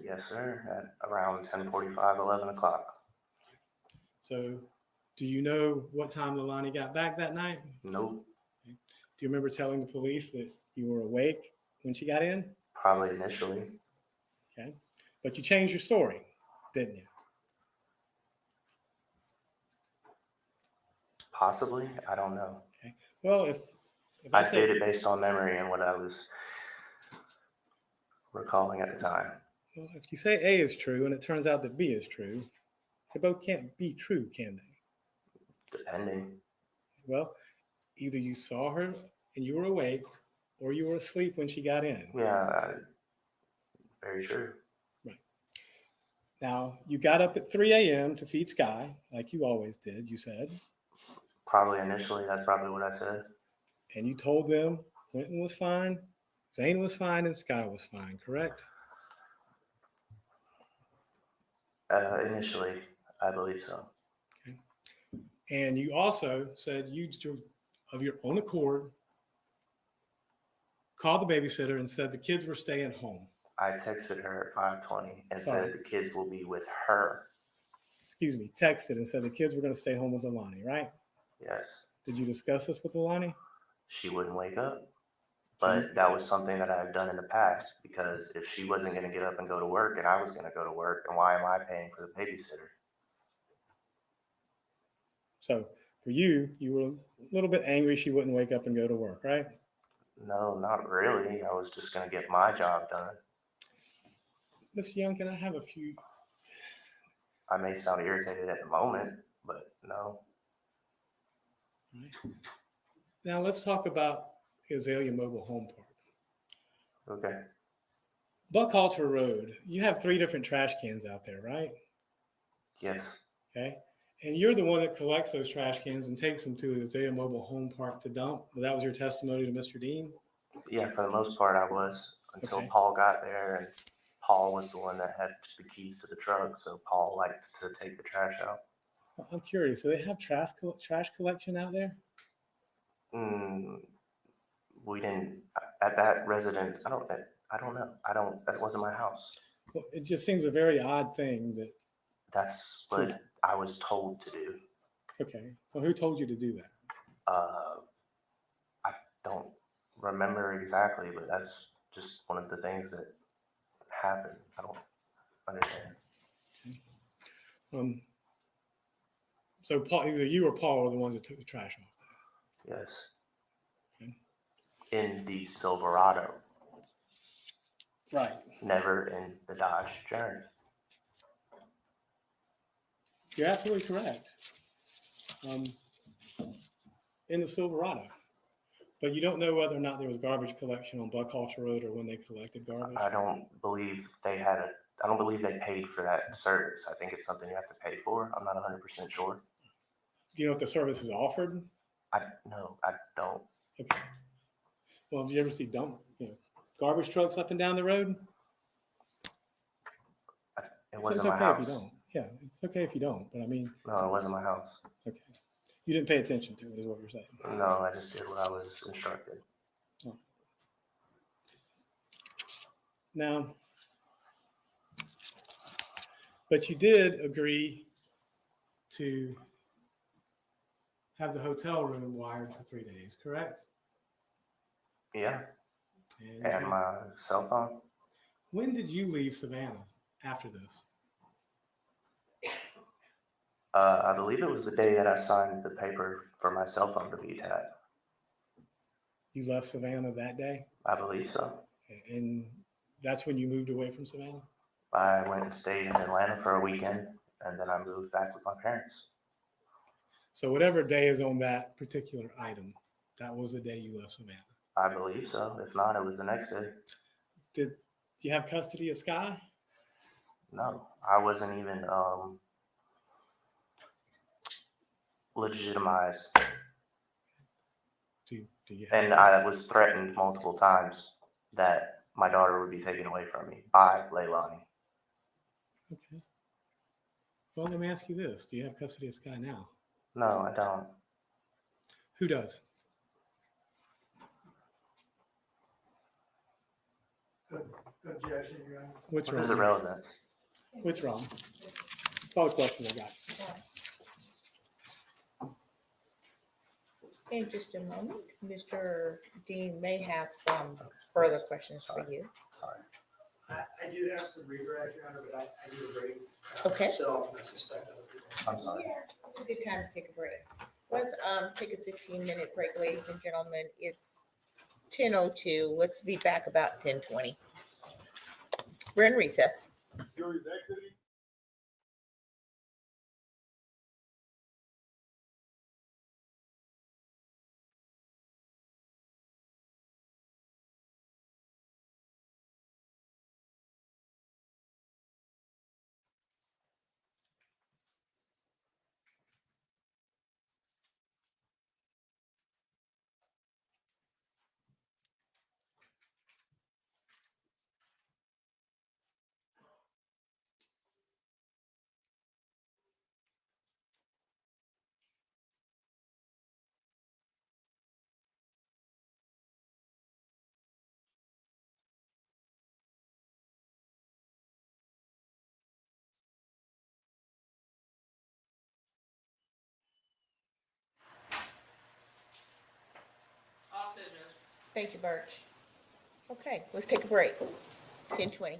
Yes, sir. At around 10:45, 11 o'clock. So do you know what time Leilani got back that night? Nope. Do you remember telling the police that you were awake when she got in? Probably initially. Okay. But you changed your story, didn't you? Possibly. I don't know. Well, if I say stated based on memory and what I was recalling at the time. Well, if you say A is true and it turns out that B is true, they both can't be true, can they? Depending. Well, either you saw her and you were awake, or you were asleep when she got in. Yeah, very true. Right. Now, you got up at 3 a.m. to feed Sky, like you always did, you said, Probably initially, that's probably what I said. and you told them Quinton was fine, Zane was fine, and Sky was fine, correct? Initially, I believe so. And you also said you, of your own accord, called the babysitter and said the kids were staying home. I texted her at 5:20 and Sorry. said the kids will be with her. Excuse me, texted and said the kids were going to stay home with Leilani, right? Yes. Did you discuss this with Leilani? She wouldn't wake up. But that was something that I had done in the past, because if she wasn't going to get up and go to work and I was going to go to work, and why am I paying for the babysitter? So for you, you were a little bit angry she wouldn't wake up and go to work, right? No, not really. I was just going to get my job done. Mr. Young, can I have a few? I may sound irritated at the moment, but no. Right. Now let's talk about Azalea Mobile Home Park. Okay. Buckhalter Road, you have 3 different trash cans out there, right? Yes. Okay. And you're the one that collects those trash cans and takes them to the Azalea Mobile Home Park to dump. Well, that was your testimony to Mr. Dean? Yeah, for the most part, I was, until Okay. Paul got there, and Paul was the one that had the keys to the truck, so Paul liked to take the trash out. Well, I'm curious. Do they have trash collection out there? We didn't at that residence. I don't know. That wasn't my house. Well, it just seems a very odd thing that. That's what I was told to do. Okay. Well, who told you to do that? I don't remember exactly, but that's just one of the things that happened. I don't understand. So Paul, either you or Paul are the ones that took the trash off there. Yes. Okay. In the Silverado, Right. never in the Dodge Journey. You're absolutely correct. In the Silverado. But you don't know whether or not there was garbage collection on Buckhalter Road or when they collected garbage? I don't believe they paid for that service. I think it's something you have to pay for. I'm not 100% sure. Do you know if the service is offered? No, I don't. Okay. Well, have you ever seen garbage trucks up and down the road? It So wasn't it's my okay house. if you don't. Yeah, it's okay if you don't. But I mean, No, it wasn't my house. okay. You didn't pay attention to it, is what you're saying. No, I just did what I was instructed. Now, but you did agree to have the hotel room wired for 3 days, correct? Yeah, And and my cell phone. when did you leave Savannah after this? I believe it was the day that I signed the paper for my cell phone to be tapped. You left Savannah that day? I believe so. And that's when you moved away from Savannah? I went and stayed in Atlanta for a weekend, and then I moved back with my parents. So whatever day is on that particular item, that was the day you left Savannah. I believe so. If not, it was the next day. Do you have custody of Sky? No, I wasn't even legitimized, Do you have? and I was threatened multiple times that my daughter would be taken away from me by Leilani. Okay. Well, let me ask you this. Do you have custody of Sky now? No, I don't. Who does? Objection, Your Honor. What's What is the wrong? relevance? What's wrong? That's all the questions I got. In just a moment, Mr. Dean may have some further questions for you. Sorry. I do have some redirect, Your Honor, but I need a break. Okay. So I suspect I was going I'm sorry. It's a good time to take a break. Let's take a 15-minute break, ladies and gentlemen. It's 10:02. Let's be back about 10:20. We're in recess. Jury's exiting. Thank you, Birch. Okay, let's take a break. 10:20.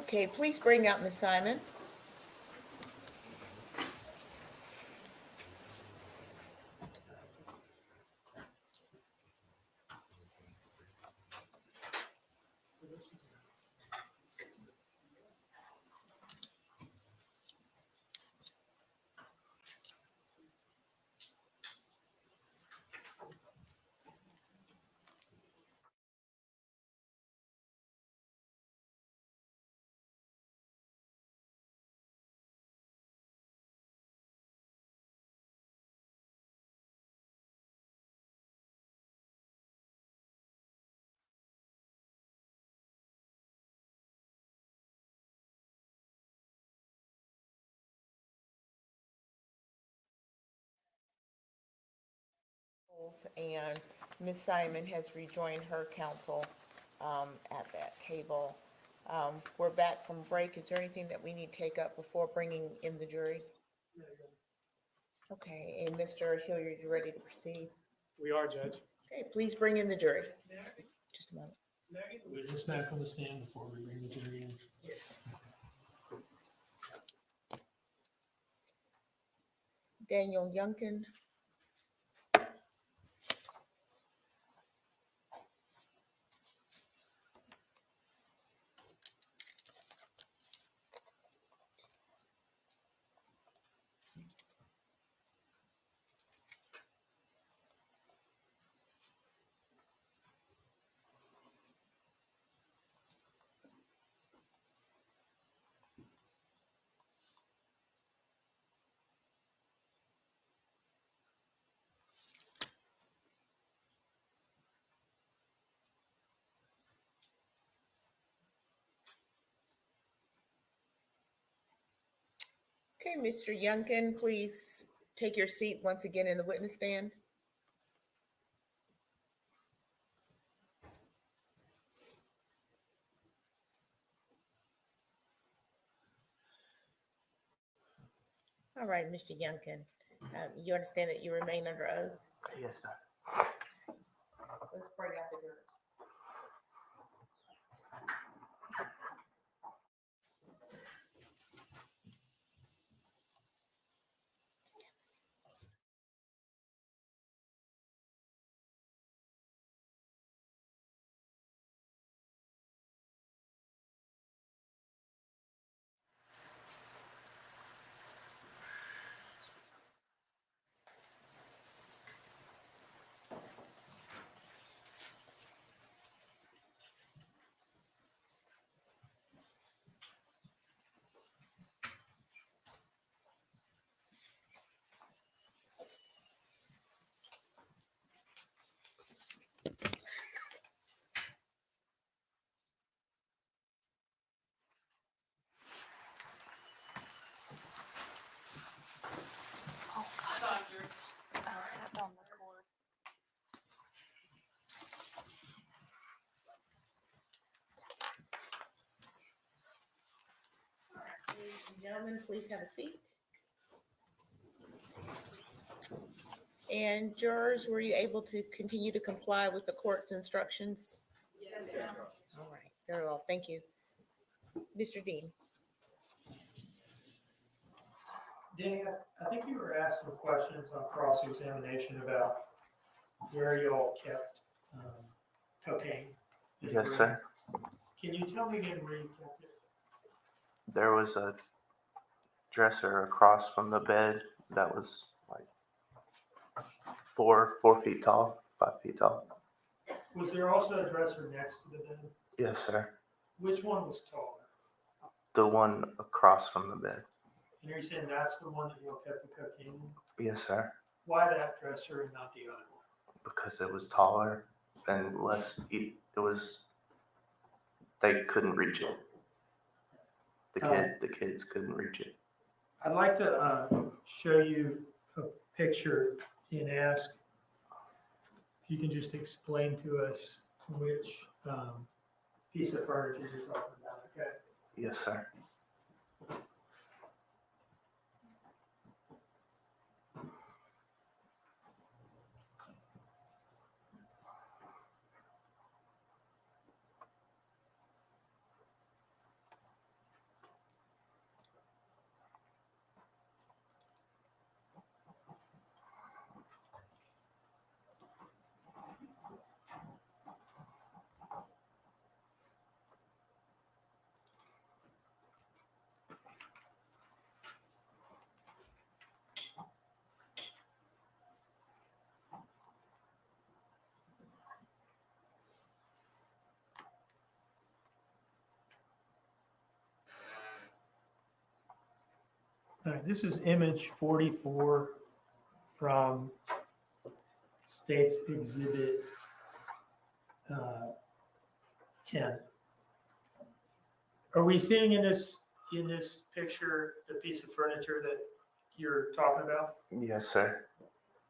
Okay, please bring out Ms. Simon. And Ms. Simon has rejoined her counsel at that table. We're back from break. Is there anything that we need to take up before bringing in the jury? Okay, and Mr. Hilliard, you ready to proceed? We are, Judge. Okay, please bring in the jury. Just a moment. Witness back on the stand before we bring the jury in. Yes. Daniel Youngkin. Okay, Mr. Youngkin, please take your seat once again in the witness stand. All right, Mr. Youngkin, you understand that you remain under oath? Yes, sir. Let's bring out the jurors. I stepped on the cord. Ladies and gentlemen, please have a seat. And jurors, were you able to continue to comply with the court's instructions? Yes, ma'am. All right, very well, thank you. Mr. Dean. Danny, I think you were asked some questions on cross-examination about where you all kept cocaine. Yes, sir. Can you tell me again where you kept it? There was a dresser across from the bed that was like 4 feet tall, 5 feet tall. Was there also a dresser next to the bed? Yes, sir. Which one was taller? The one across from the bed. And you're saying that's the one that you all kept the cocaine in? Yes, sir. Why that dresser and not the other one? Because it was taller and less. It was. They couldn't reach it. The kids couldn't reach it. I'd like to show you a picture and ask if you can just explain to us which piece of furniture you're talking about, okay? Yes, sir. All right, this is image 44 from State's Exhibit 10. Are we seeing in this picture the piece of furniture that you're talking about? Yes, sir.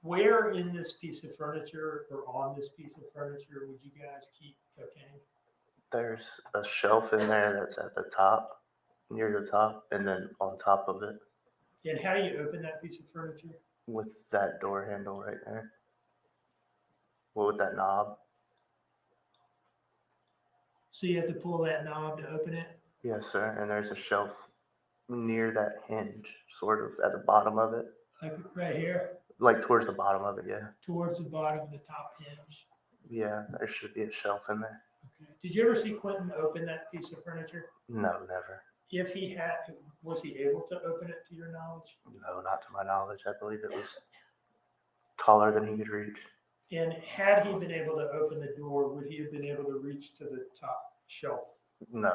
Where in this piece of furniture or on this piece of furniture would you guys keep cocaine? There's a shelf in there that's at the top, near the top, and then on top of it And how do you open that piece of furniture? with that door handle right there. Well, with that knob. So you have to pull that knob to open it? Yes, sir. And there's a shelf near that hinge, sort of at the bottom of it. Like right here, Like towards the bottom of it, yeah. towards the bottom of the top hinge. Yeah, there should be a shelf in there. Okay. Did you ever see Quinton open that piece of furniture? No, never. If he had, was he able to open it to your knowledge? No, not to my knowledge. I believe it was taller than he could reach. And had he been able to open the door, would he have been able to reach to the top shelf? No.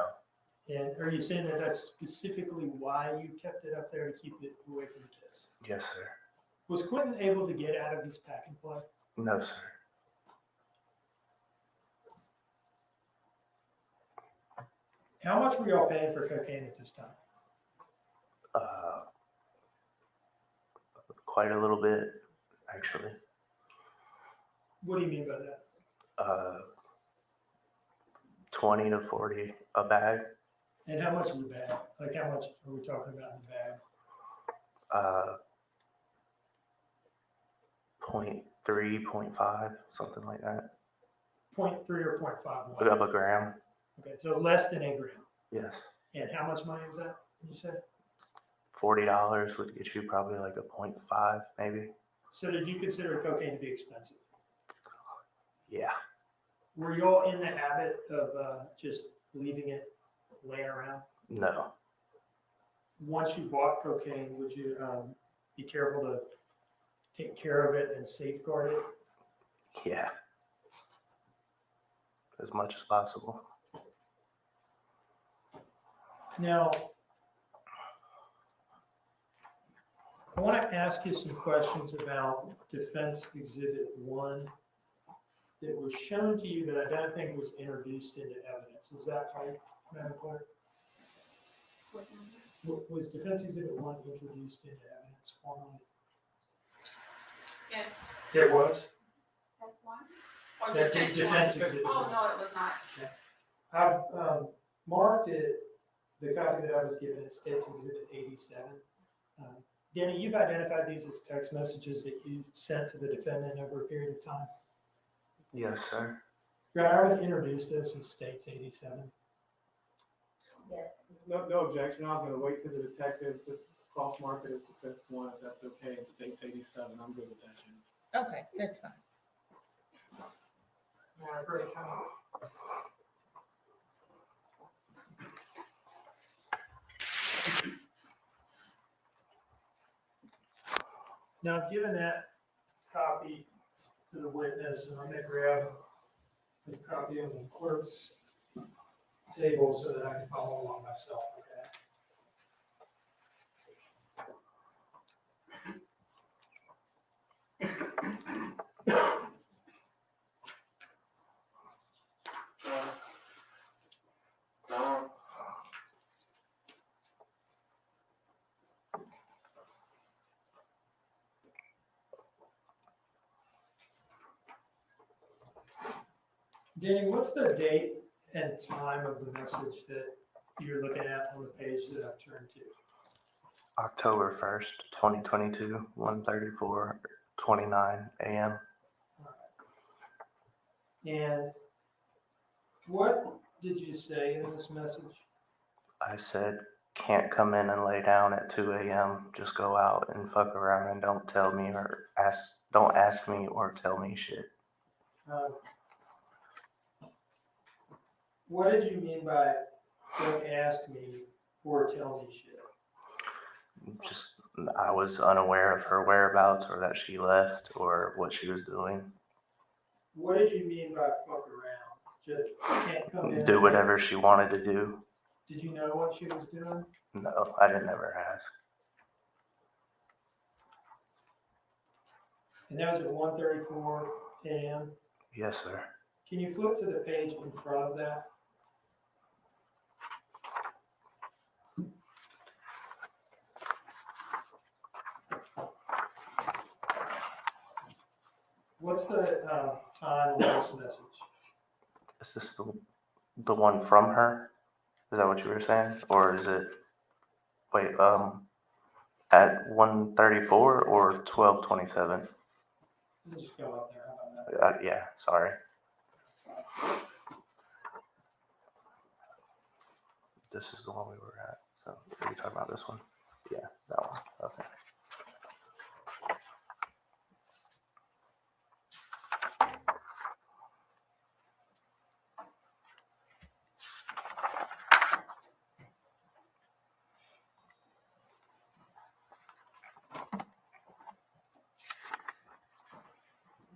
And are you saying that that's specifically why you kept it up there to keep it away from the kids? Yes, sir. Was Quinton able to get out of his pack and play? No, sir. How much were y'all paying for cocaine at this time? Quite a little bit, actually. What do you mean by that? 20 to 40 a bag. And how much is a bag? Like how much are we talking about in the bag? 0.3, 0.5, something like that. 0.3 or 0.5? Put up a gram. Okay, so less than a gram. Yes. And how much money is that, you said? $40 would get you probably like a 0.5, maybe. So did you consider cocaine to be expensive? Yeah. Were y'all in the habit of just leaving it laying around? No. Once you bought cocaine, would you be careful to take care of it and safeguard it? Yeah. As much as possible. Now, I want to ask you some questions about Defense Exhibit 1 that was shown to you that I don't think was introduced into evidence. Is that right, Madam Clerk? Was Defense Exhibit 1 introduced into evidence formally? Yes, It was. that's one. Or That's defense defense one. exhibit. Oh, no, it was not. I've marked it, the copy that I was given, it states Exhibit 87. Danny, you've identified these as text messages that you sent to the defendant over a period of time. Yes, sir. Right, I would introduce this as states 87. No objection. I was gonna wait till the detective just cross-mark it as defense 1, if that's okay, and states 87. I'm good with that, Jim. Okay, that's fine. Now, I've given that copy to the witness, and I'm going to grab a copy on the clerk's table so that I can follow along myself. Okay. Danny, what's the date and time of the message that you're looking at on the page that I've turned to? October 1st, 2022, 1:34:29 a.m. And what did you say in this message? I said, can't come in and lay down at 2 a.m. Just go out and fuck around and don't tell me or don't ask me or tell me shit. What did you mean by don't ask me or tell me shit? Just, I was unaware of her whereabouts or that she left or what she was doing. What did you mean by fuck around? Just can't come in. Do whatever she wanted to do. Did you know what she was doing? No, I didn't ever ask. And that was at 1:34 a.m. Yes, sir. Can you flip to the page in front of that? What's the time of this message? Is this the one from her? Is that what you were saying? Or is it, wait, at 1:34 or 12:27? Let's just go up there. How about that? Yeah, sorry. This is the one we were at. So, are you talking about this one? Yeah, that one. Okay.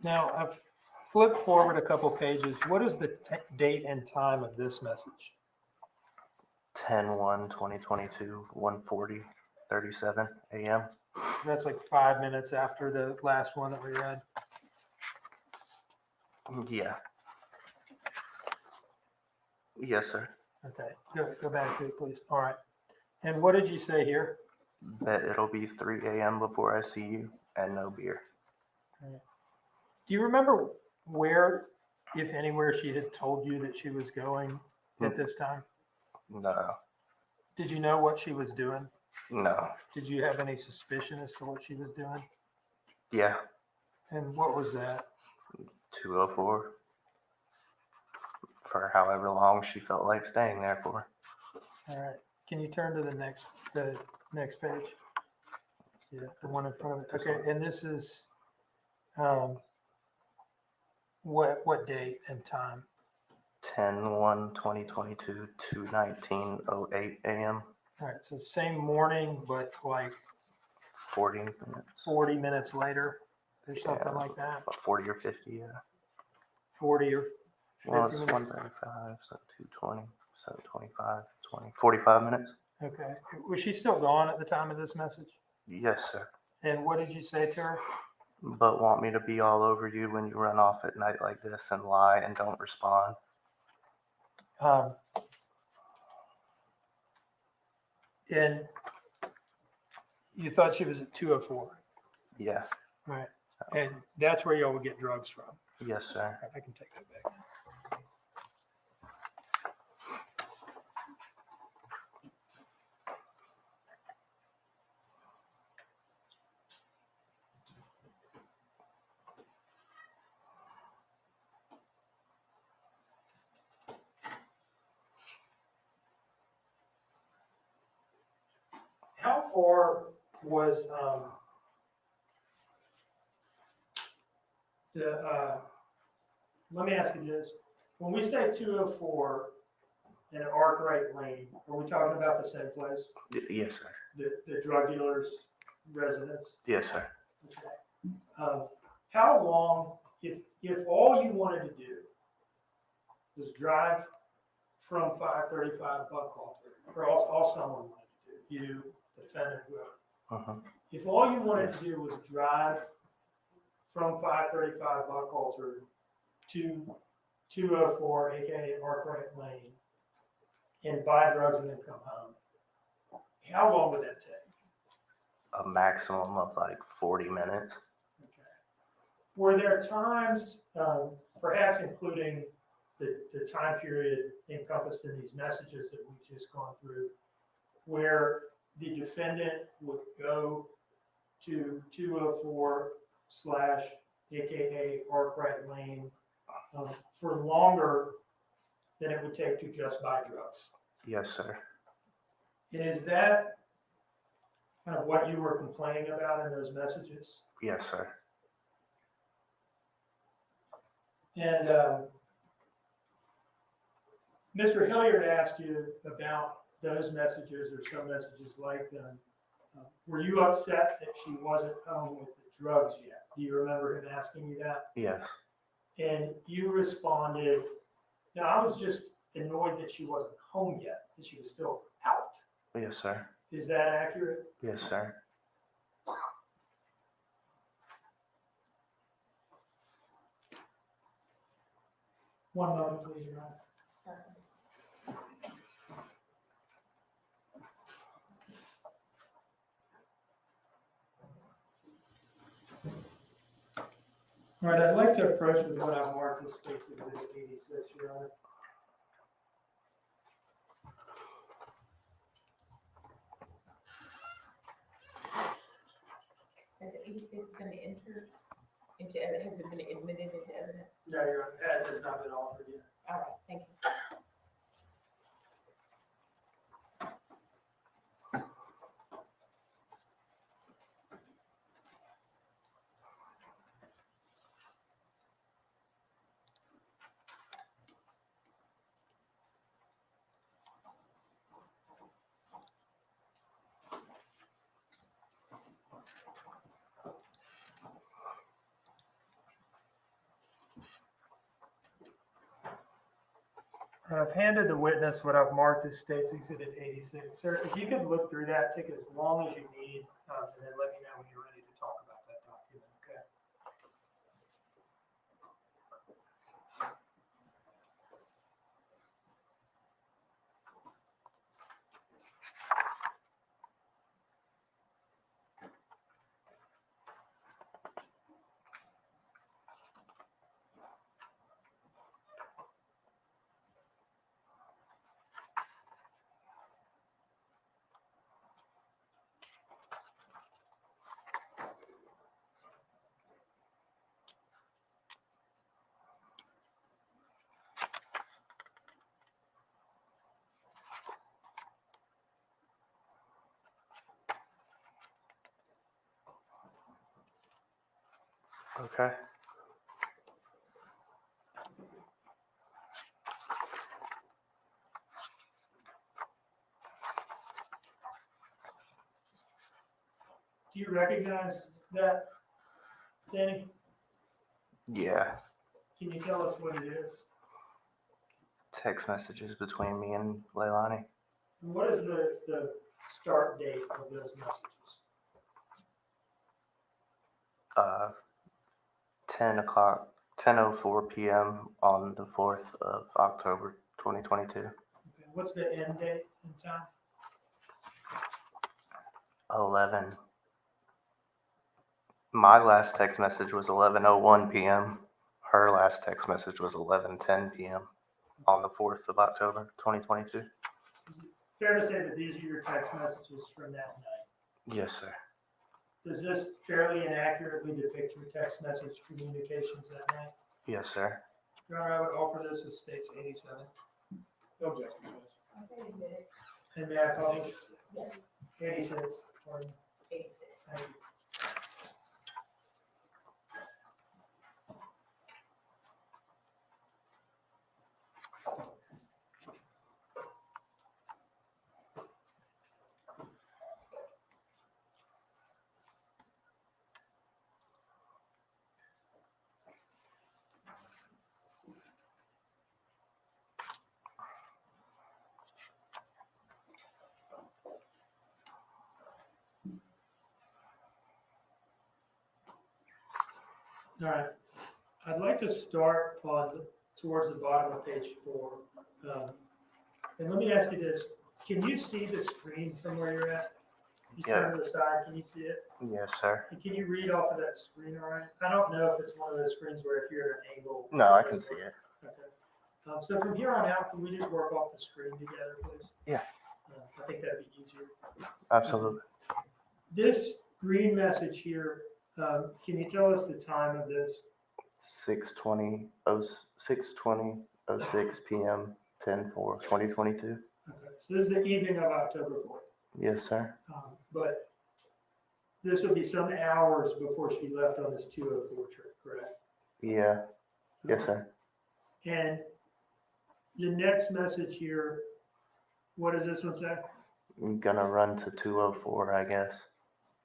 Now, I've flipped forward a couple pages. What is the date and time of this message? 10/1/2022, 1:40:37 a.m. That's like 5 minutes after the last one that we read. Yeah. Yes, sir. Okay, go back to it, please. All right. And what did you say here? That it'll be 3 a.m. before I see you and no beer. Do you remember where, if anywhere, she had told you that she was going at this time? No. Did you know what she was doing? No. Did you have any suspicion as to what she was doing? Yeah. And what was that? 2:04. For however long she felt like staying there for. All right. Can you turn to the next page? Yeah, the one in front of it. This Okay, one. and this is what date and time? 10/1/2022, 2:19:08 a.m. All right, so same morning, but like 40 minutes. 40 minutes later or something Yeah. like that. About 40 or 50, yeah. 40 or 50 Well, it's minutes. 1:35, so 2:20, so 25, 20, 45 minutes. Okay. Was she still gone at the time of this message? Yes, sir. And what did you say to her? But want me to be all over you when you run off at night like this and lie and don't respond? And you thought she was at 2:04, Yeah. right? And that's where y'all would get drugs from. Yes, sir. I can take that back. How far was let me ask you this. When we say 204 in an arc right lane, are we talking about the same place? Yes, sir. The drug dealer's residence? Yes, sir. Okay. How long, if all you wanted to do was drive from 535 Buckhalter, or all someone wanted to do, you, the defendant, whoever. If all you wanted to do was drive from 535 Buckhalter to 204, aka Arkwright Lane, and buy drugs and then come home, how long would that take? A maximum of like 40 minutes. Okay. Were there times, perhaps including the time period encompassed in these messages that we've just gone through, where the defendant would go to 204 / aka Arkwright Lane for longer than it would take to just buy drugs? Yes, sir. And is that kind of what you were complaining about in those messages? Yes, sir. And Mr. Hilliard asked you about those messages or some messages like them. Were you upset that she wasn't home with the drugs yet? Do you remember him asking you that? Yes. And you responded, no, I was just annoyed that she wasn't home yet, that she was still out. Yes, sir. Is that accurate? Yes, sir. One moment, please, Your Honor. All right, I'd like to approach with what I've marked as State's Exhibit 86, Your Honor. Has 86 been entered into, has it been admitted into evidence? No, Your Honor, that has not been offered yet. All right, thank you. I've handed the witness what I've marked as State's Exhibit 86. Sir, if you could look through that, take it as long as you need, and then let me know when you're ready to talk about that document, okay? Okay. Do you recognize that, Danny? Yeah. Can you tell us what it is? Text messages between me and Leilani. And what is the start date of those messages? 10 o'clock, 10:04 p.m. on the 4th of October, 2022. Okay, what's the end date and time? 11. My last text message was 11:01 p.m. Her last text message was 11:10 p.m. on the 4th of October, 2022. Is it fair to say that these are your text messages from that night? Yes, sir. Does this fairly inaccurately depict your text message communications that night? Yes, sir. Your Honor, I would offer this as State's 87. No objection, Judge. Okay, admitted. And may I call it Yes, 86? Pardon. 86. Thank you. All right. I'd like to start towards the bottom of page 4. And let me ask you this. Can you see the screen from where you're at? You turn to the side, can you see it? Yes, sir. And can you read off of that screen all right? I don't know if it's one of those screens where if you're at an angle. No, I can see it. Okay. So from here on out, can we just work off the screen together, please? Yeah. I think that'd be easier. Absolutely. This green message here, can you tell us the time of this? 6:20, 6:06 p.m. 10/4/2022. Okay, so this is the evening of October 4th. Yes, sir. But this would be some hours before she left on this 204 trip, correct? Yeah. Yes, sir. And the next message here, what does this one say? I'm gonna run to 204, I guess,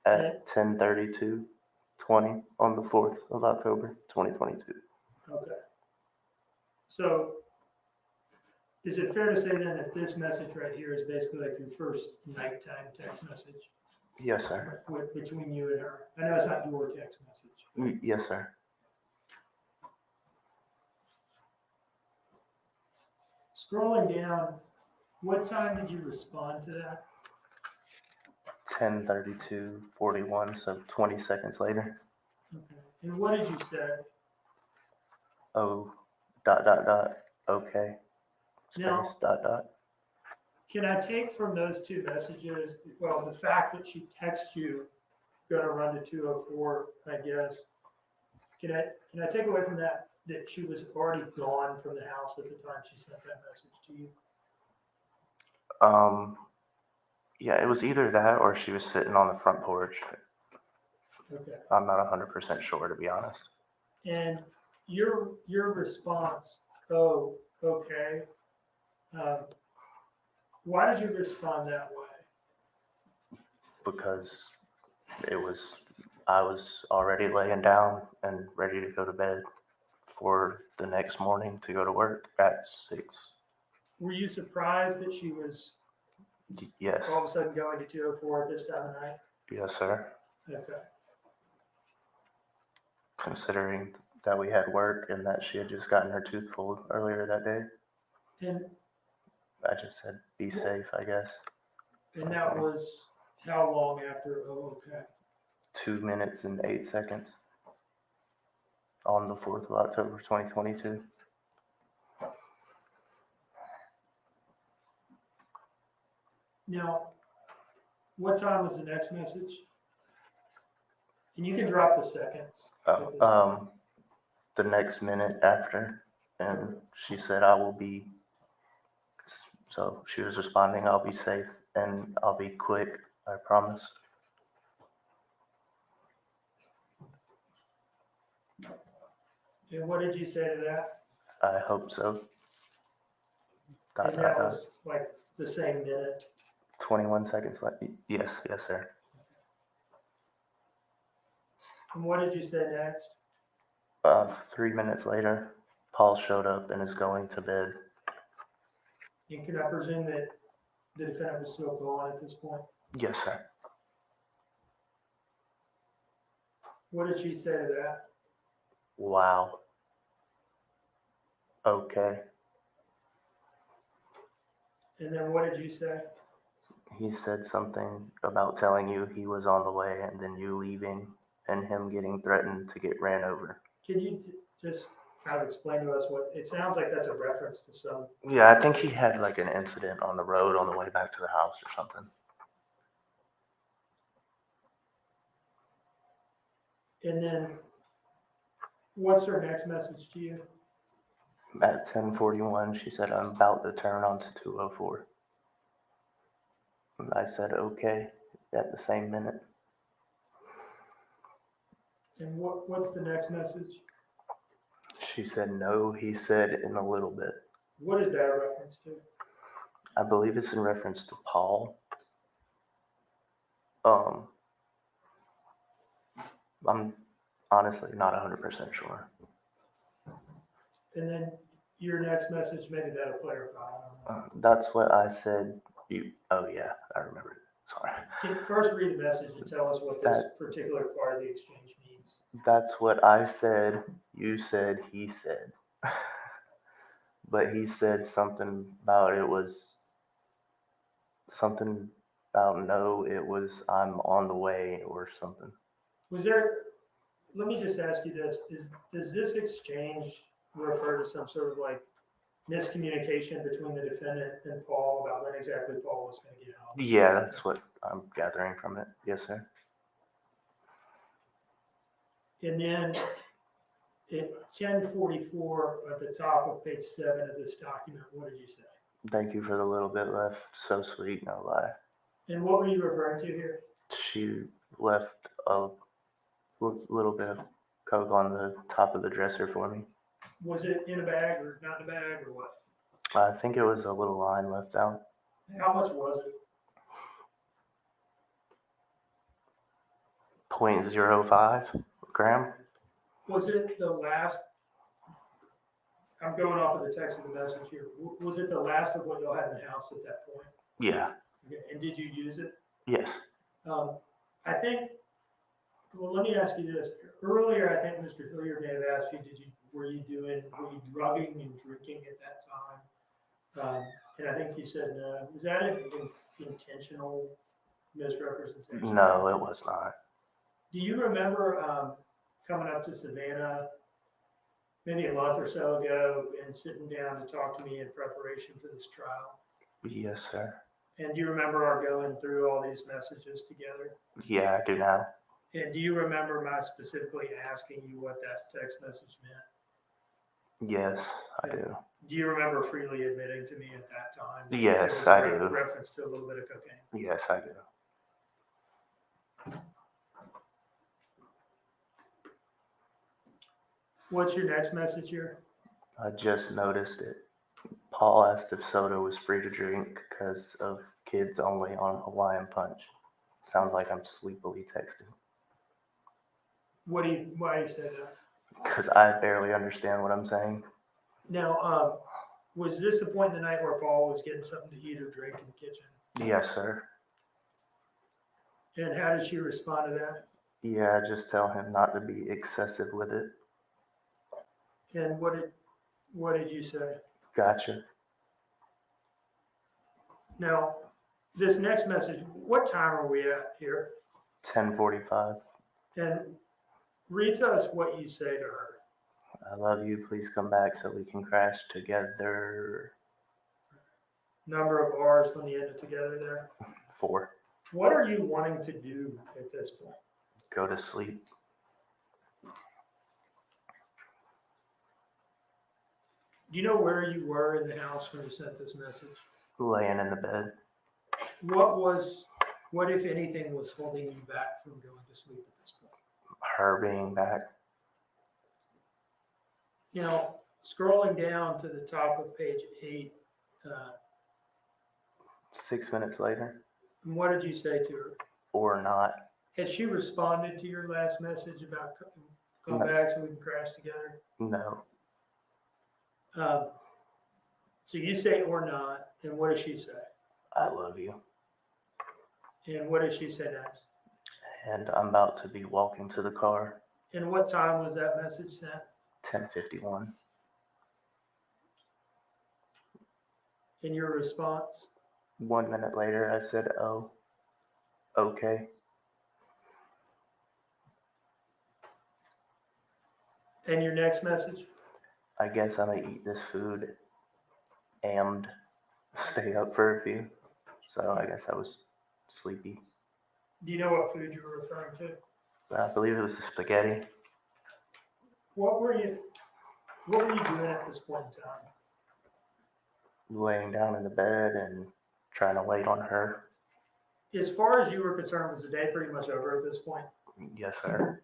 at 10:32:20 on the 4th of October, 2022. Okay. So is it fair to say then that this message right here is basically like your first nighttime text message Yes, sir. between you and her? I know it's not your text message. Yes, sir. Scrolling down, what time did you respond to that? 10:32:41, so 20 seconds later. Okay. And what did you say? Oh, ... okay, Now- space ... Can I take from those two messages, well, the fact that she texts you, gonna run to 204, I guess. Can I take away from that she was already gone from the house at the time she sent that message to you? Yeah, it was either that or she was sitting on the front porch. Okay. I'm not 100% sure, to be honest. And your response, oh, okay. Why did you respond that way? Because I was already laying down and ready to go to bed for the next morning to go to work at 6. Were you surprised that she was Yes, all of a sudden going to 204 at this time of night? yes, sir. Okay. Considering that we had work and that she had just gotten her tooth pulled earlier that day, And I just said, be safe, I guess. that was how long after, oh, okay. 2 minutes and 8 seconds on the 4th of October, 2022. Now, what time was the next message? And you can drop the seconds. at this point. The next minute after, and she said, I will be, so she was responding, I'll be safe and I'll be quick, I promise. And what did you say to that? I hope so. ... And that was like the same minute. 21 seconds left. Yes, yes, sir. And what did you say next? 3 minutes later, Paul showed up and is going to bed. And can I presume that the defendant was still gone at this point? Yes, sir. What did she say to that? Wow. Okay. And then what did you say? He said something about telling you he was on the way and then you leaving and him getting threatened to get ran over. Can you just kind of explain to us what, it sounds like that's a reference to some, Yeah, I think he had like an incident on the road on the way back to the house or something. and then what's her next message to you? At 10:41, she said, I'm about to turn onto 204. And I said, okay, at the same minute. And what's the next message? She said, no, he said in a little bit. What is that a reference to? I believe it's in reference to Paul. I'm honestly not 100% sure. And then your next message, maybe that'll clarify. I don't know. That's what I said. Oh yeah, I remember it. Sorry. Can you first read the message and tell us what this particular part of the exchange means? That's what I said. You said, he said. But he said something about it was something about no, it was I'm on the way or something. Was there, let me just ask you this, does this exchange refer to some sort of like miscommunication between the defendant and Paul about when exactly Paul was going to get out? Yeah, that's what I'm gathering from it. Yes, sir. And then at 10:44 at the top of page 7 of this document, what did you say? Thank you for the little bit left. So sweet, no lie. And what were you referring to here? She left a little bit of Coke on the top of the dresser for me. Was it in a bag or not in a bag or what? I think it was a little line left out. How much was it? 0.05 gram. Was it the last, I'm going off of the text of the message here. Was it the last of what y'all had in the house at that point? Yeah. Okay, and did you use it? Yes. I think, well, let me ask you this. Earlier, I think Mr. Hilliard may have asked you, were you drugging and drinking at that time? And I think you said no. Was that an intentional misrepresentation? No, it was not. Do you remember coming up to Savannah maybe a month or so ago and sitting down to talk to me in preparation for this trial? Yes, sir. And do you remember our going through all these messages together? Yeah, I do now. And do you remember my specifically asking you what that text message meant? Yes, I do. Do you remember freely admitting to me at that time? that Yes, there was I a do. Reference to a little bit of cocaine. Yes, I do. What's your next message here? I just noticed it. Paul asked if soda was free to drink because of kids only on Hawaiian Punch. Sounds like I'm sleepily texting. Why do you say that? Because I barely understand what I'm saying. Now, was this the point in the night where Paul was getting something to eat or drink in the kitchen? Yes, sir. And how did she respond to that? Yeah, just tell him not to be excessive with it. And what did you say? Gotcha. Now, this next message, what time are we at here? 10:45. And read to us what you say to her. I love you. Please come back so we can crash together. Number of R's on the end of together there. 4. What are you wanting to do at this point? Go to sleep. Do you know where you were in the house when you sent this message? Laying in the bed. What if anything was holding you back from going to sleep at this point? Her being back. Now, scrolling down to the top of page 8, 6 minutes later. what did you say to her? Or not. Has she responded to your last message about come No. back so we can crash together? No. So you say or not, and what does she say? I love you. And what does she say next? And I'm about to be walking to the car. And what time was that message sent? 10:51. In your response? 1 minute later, I said, oh, okay. And your next message? I guess I'm gonna eat this food and stay up for a few. So I guess I was sleepy. Do you know what food you were referring to? I believe it was the spaghetti. What were you doing at this point in time? Laying down in the bed and trying to wait on her. As far as you were concerned, was the day pretty much over at this point? Yes, sir.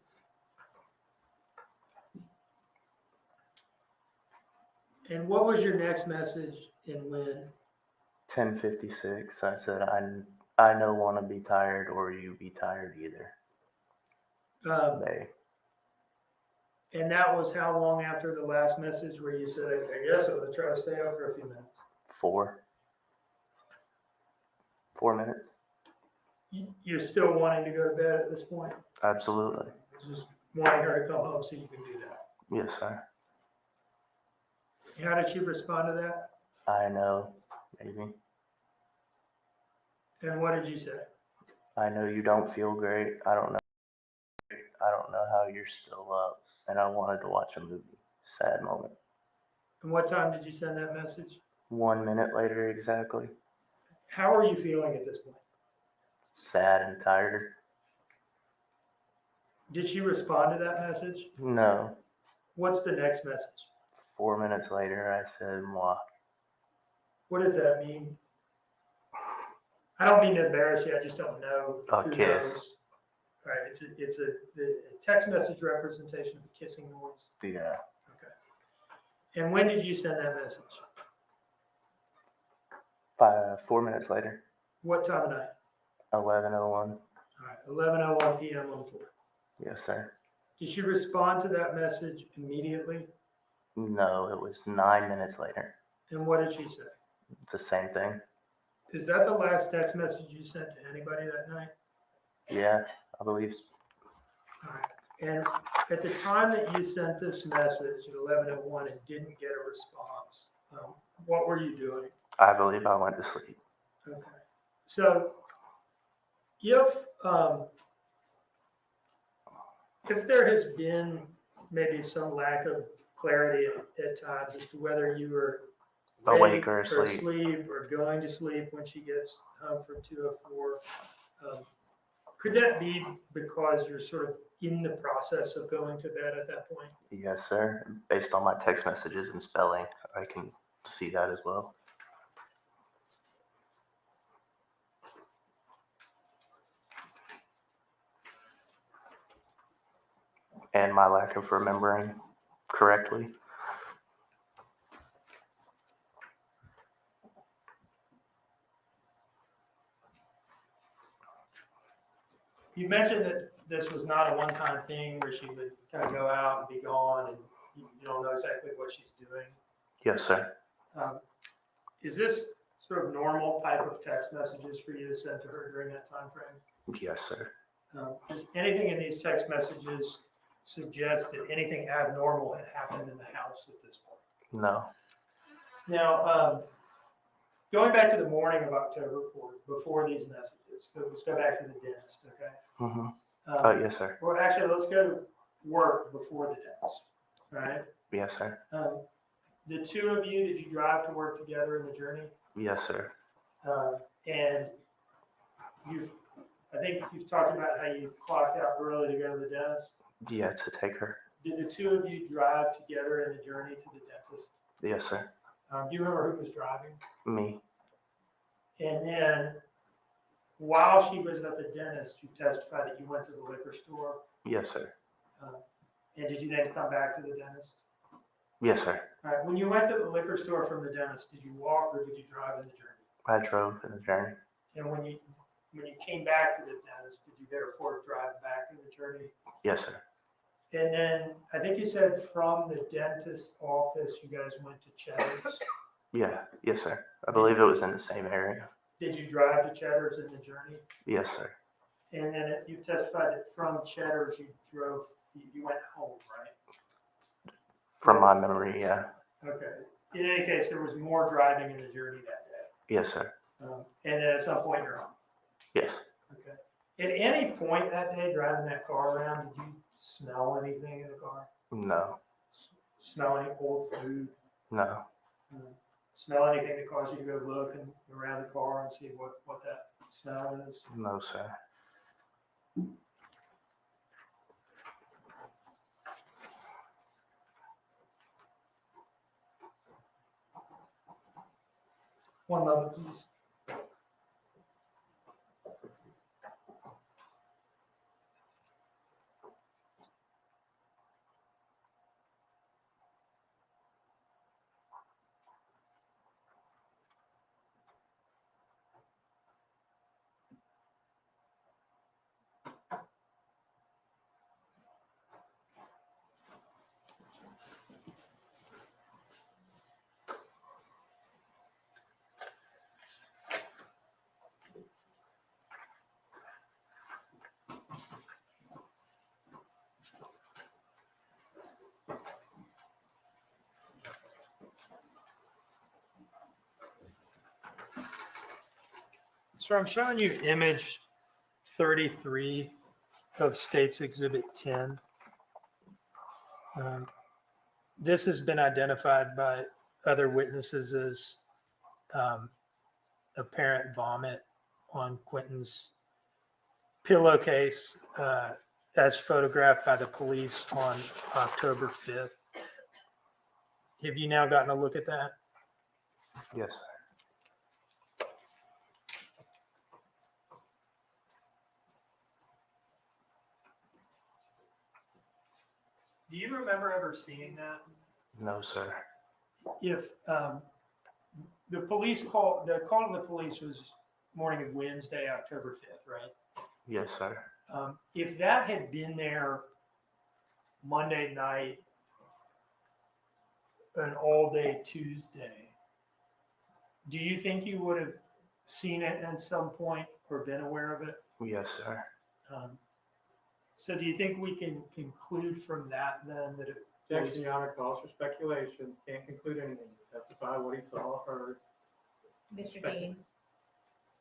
And what was your next message and when? 10:56. I said, I don't want to be tired or you be tired either. They. And that was how long after the last message where you said, I guess I'm going to try to stay up for a few minutes? 4 minutes. You're still wanting to go to bed at this point? Absolutely. Just wanting her to come home so you can do that. Yes, sir. How did she respond to that? I know, maybe. And what did you say? I know you don't feel great. I don't know how you're still up. And I wanted to watch a movie. Sad moment. And what time did you send that message? 1 minute later, exactly. How are you feeling at this point? Sad and tired. Did she respond to that message? No. What's the next message? 4 minutes later, I said, moi. What does that mean? I don't mean to embarrass you. I just don't know. A who kiss. knows. All right. It's a text message representation of a kissing noise. Yeah. Okay. And when did you send that message? 4 minutes later, What time of night? 11:01. All right. 11:01 p.m. on 4. Yes, sir. Did she respond to that message immediately? No, it was 9 minutes later. And what did she say? The same thing. Is that the last text message you sent to anybody that night? Yeah, I believe so. All right. And at the time that you sent this message at 11:01 and didn't get a response, What were you doing? I believe I went to sleep. Okay. So if there has been maybe some lack of clarity at times as to whether you were Awake or asleep. asleep or going to sleep when she gets home from 204, could that be because you're sort of in the process of going to bed at that point? Yes, sir. Based on my text messages and spelling, I can see that as well. And my lack of remembering correctly. You mentioned that this was not a one-time thing where she would kind of go out and be gone and you don't know exactly what she's doing. Yes, sir. Is this sort of normal type of text messages for you to send to her during that time frame? Yes, sir. Does anything in these text messages suggest that anything abnormal had happened in the house at this point? No. Now, going back to the morning of October 4th, before these messages, so let's go back to the dentist, okay? Mm-hmm. Yes, sir. Well, actually, let's go to work before the dentist, all right? Yes, sir. The two of you, did you drive to work together in the journey? Yes, sir. And I think you've talked about how you clocked out early to go to the dentist. Yeah, to take her. Did the two of you drive together in the journey to the dentist? Yes, sir. Do you remember who was driving? Me. And then while she was at the dentist, you testified that you went to the liquor store. Yes, sir. And did you then come back to the dentist? Yes, sir. All right. When you went to the liquor store from the dentist, did you walk or did you drive in the journey? I drove in the journey. And when you came back to the dentist, did you therefore drive back in the journey? Yes, sir. And then I think you said from the dentist's office, you guys went to Cheddar's. Yeah. Yes, sir. I believe it was in the same area. Did you drive to Cheddar's in the journey? Yes, sir. And then you testified that from Cheddar's you went home, right? From my memory, yeah. Okay. In any case, there was more driving in the journey that day. Yes, sir. And then at some point you're home. Yes. Okay. At any point that day driving that car around, did you smell anything in the car? No. Smell any old food? No. Smell anything that caused you to go look around the car and see what that smell is? No, sir. One moment, please. So I'm showing you image 33 of State's Exhibit 10. This has been identified by other witnesses as apparent vomit on Quinton's pillowcase as photographed by the police on October 5th. Have you now gotten a look at that? Yes, sir. Do you remember ever seeing that? No, sir. If the call to the police was morning of Wednesday, October 5th, right? Yes, sir. If that had been there Monday night, an all-day Tuesday, do you think you would have seen it at some point or been aware of it? Yes, sir. So do you think we can conclude from that then that Objection, Your Honor, calls for speculation, can't conclude anything, testify what he saw or heard. Mr. Second. Dean,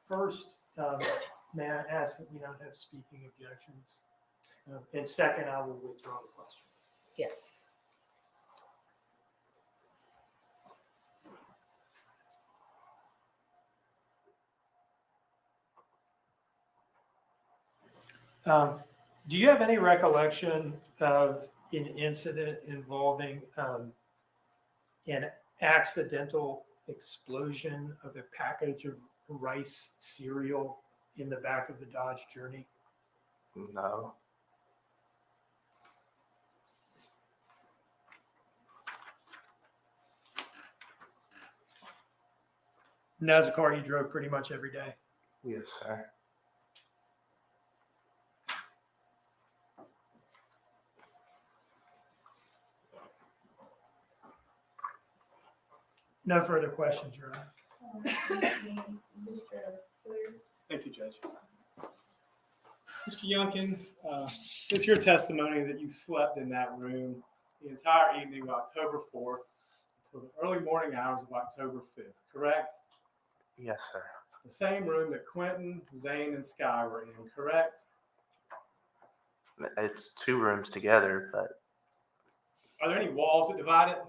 First, may I ask that you don't have speaking objections? And second, I will withdraw the question. yes. Do you have any recollection of an incident involving an accidental explosion of a package of rice cereal in the back of the Dodge Journey? No. And that was a car you drove pretty much every day. Yes, sir. No further questions, Your Honor. Mr. Clear? Thank you, Judge. Mr. Youngkin, it's your testimony that you slept in that room the entire evening of October 4th until the early morning hours of October 5th, correct? Yes, sir. The same room that Quinton, Zane, and Sky were in, correct? It's 2 rooms together, but Are there any walls that divide it?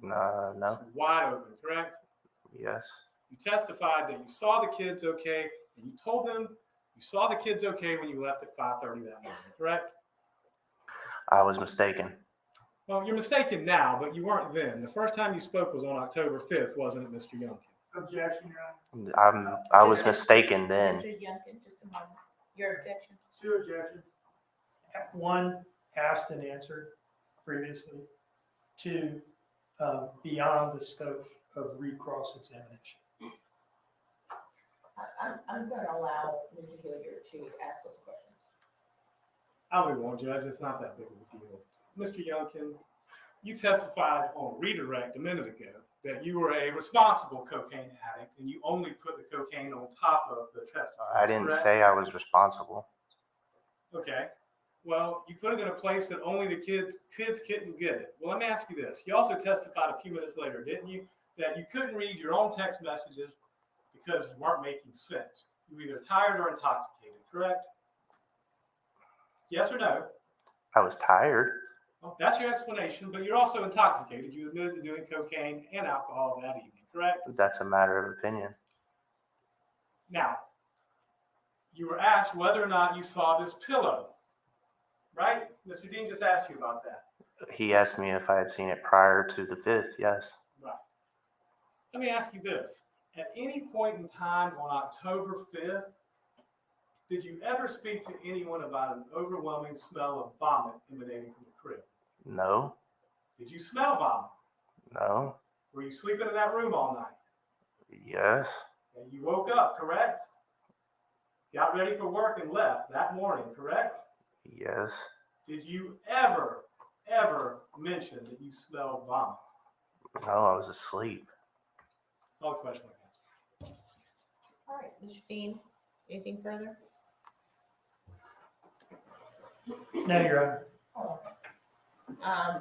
no. It's wide open, correct? Yes. You testified that you saw the kids okay, and you told them you saw the kids okay when you left at 5:30 that morning, correct? I was mistaken. Well, you're mistaken now, but you weren't then. The first time you spoke was on October 5th, wasn't it, Mr. Youngkin? Objection, Your Honor. I was mistaken then. Mr. Youngkin, just a moment. Your objection? 2 objections. 1, asked and answered previously. 2, beyond the scope of recross examination. I'm going to allow Mr. Hilliard to ask those questions. I really won't, Judge. It's not that big of a deal. Mr. Youngkin, you testified on redirect a minute ago that you were a responsible cocaine addict and you only put the cocaine on top of the testifier. I didn't correct? say I was responsible. Okay. Well, you put it in a place that only the kids couldn't get it. Well, let me ask you this. You also testified a few minutes later, didn't you, that you couldn't read your own text messages because you weren't making sense. You were either tired or intoxicated, correct? Yes or no? I was tired. Well, that's your explanation, but you're also intoxicated. You admitted to doing cocaine and alcohol that evening, correct? That's a matter of opinion. Now, you were asked whether or not you saw this pillow, right? Mr. Dean just asked you about that. He asked me if I had seen it prior to the 5th. Yes. Right. Let me ask you this. At any point in time on October 5th, did you ever speak to anyone about an overwhelming smell of vomit emanating from the crib? No. Did you smell vomit? No. Were you sleeping in that room all night? Yes. And you woke up, correct? Got ready for work and left that morning, correct? Yes. Did you ever mention that you smelled vomit? No, I was asleep. All the question like that. All right, Mr. Dean, anything further? No, Your Honor.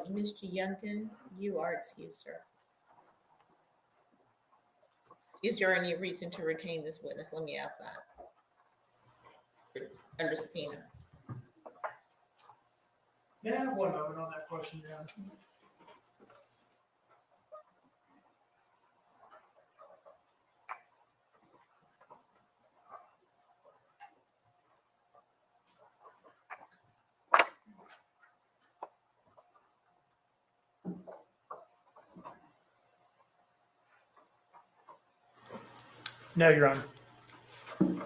Mr. Youngkin, you are excused, sir. Is there any reason to retain this witness? Let me ask that. Under subpoena. May I have 1 moment on that question, Your Honor? No, Your Honor. No.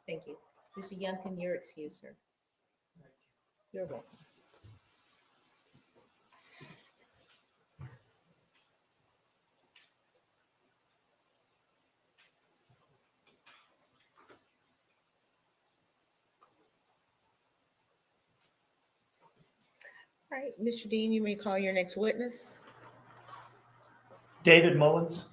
Thank you. Mr. Youngkin, you're excused, sir. You're welcome. All right, Mr. Dean, you may call your next witness. David Mullins.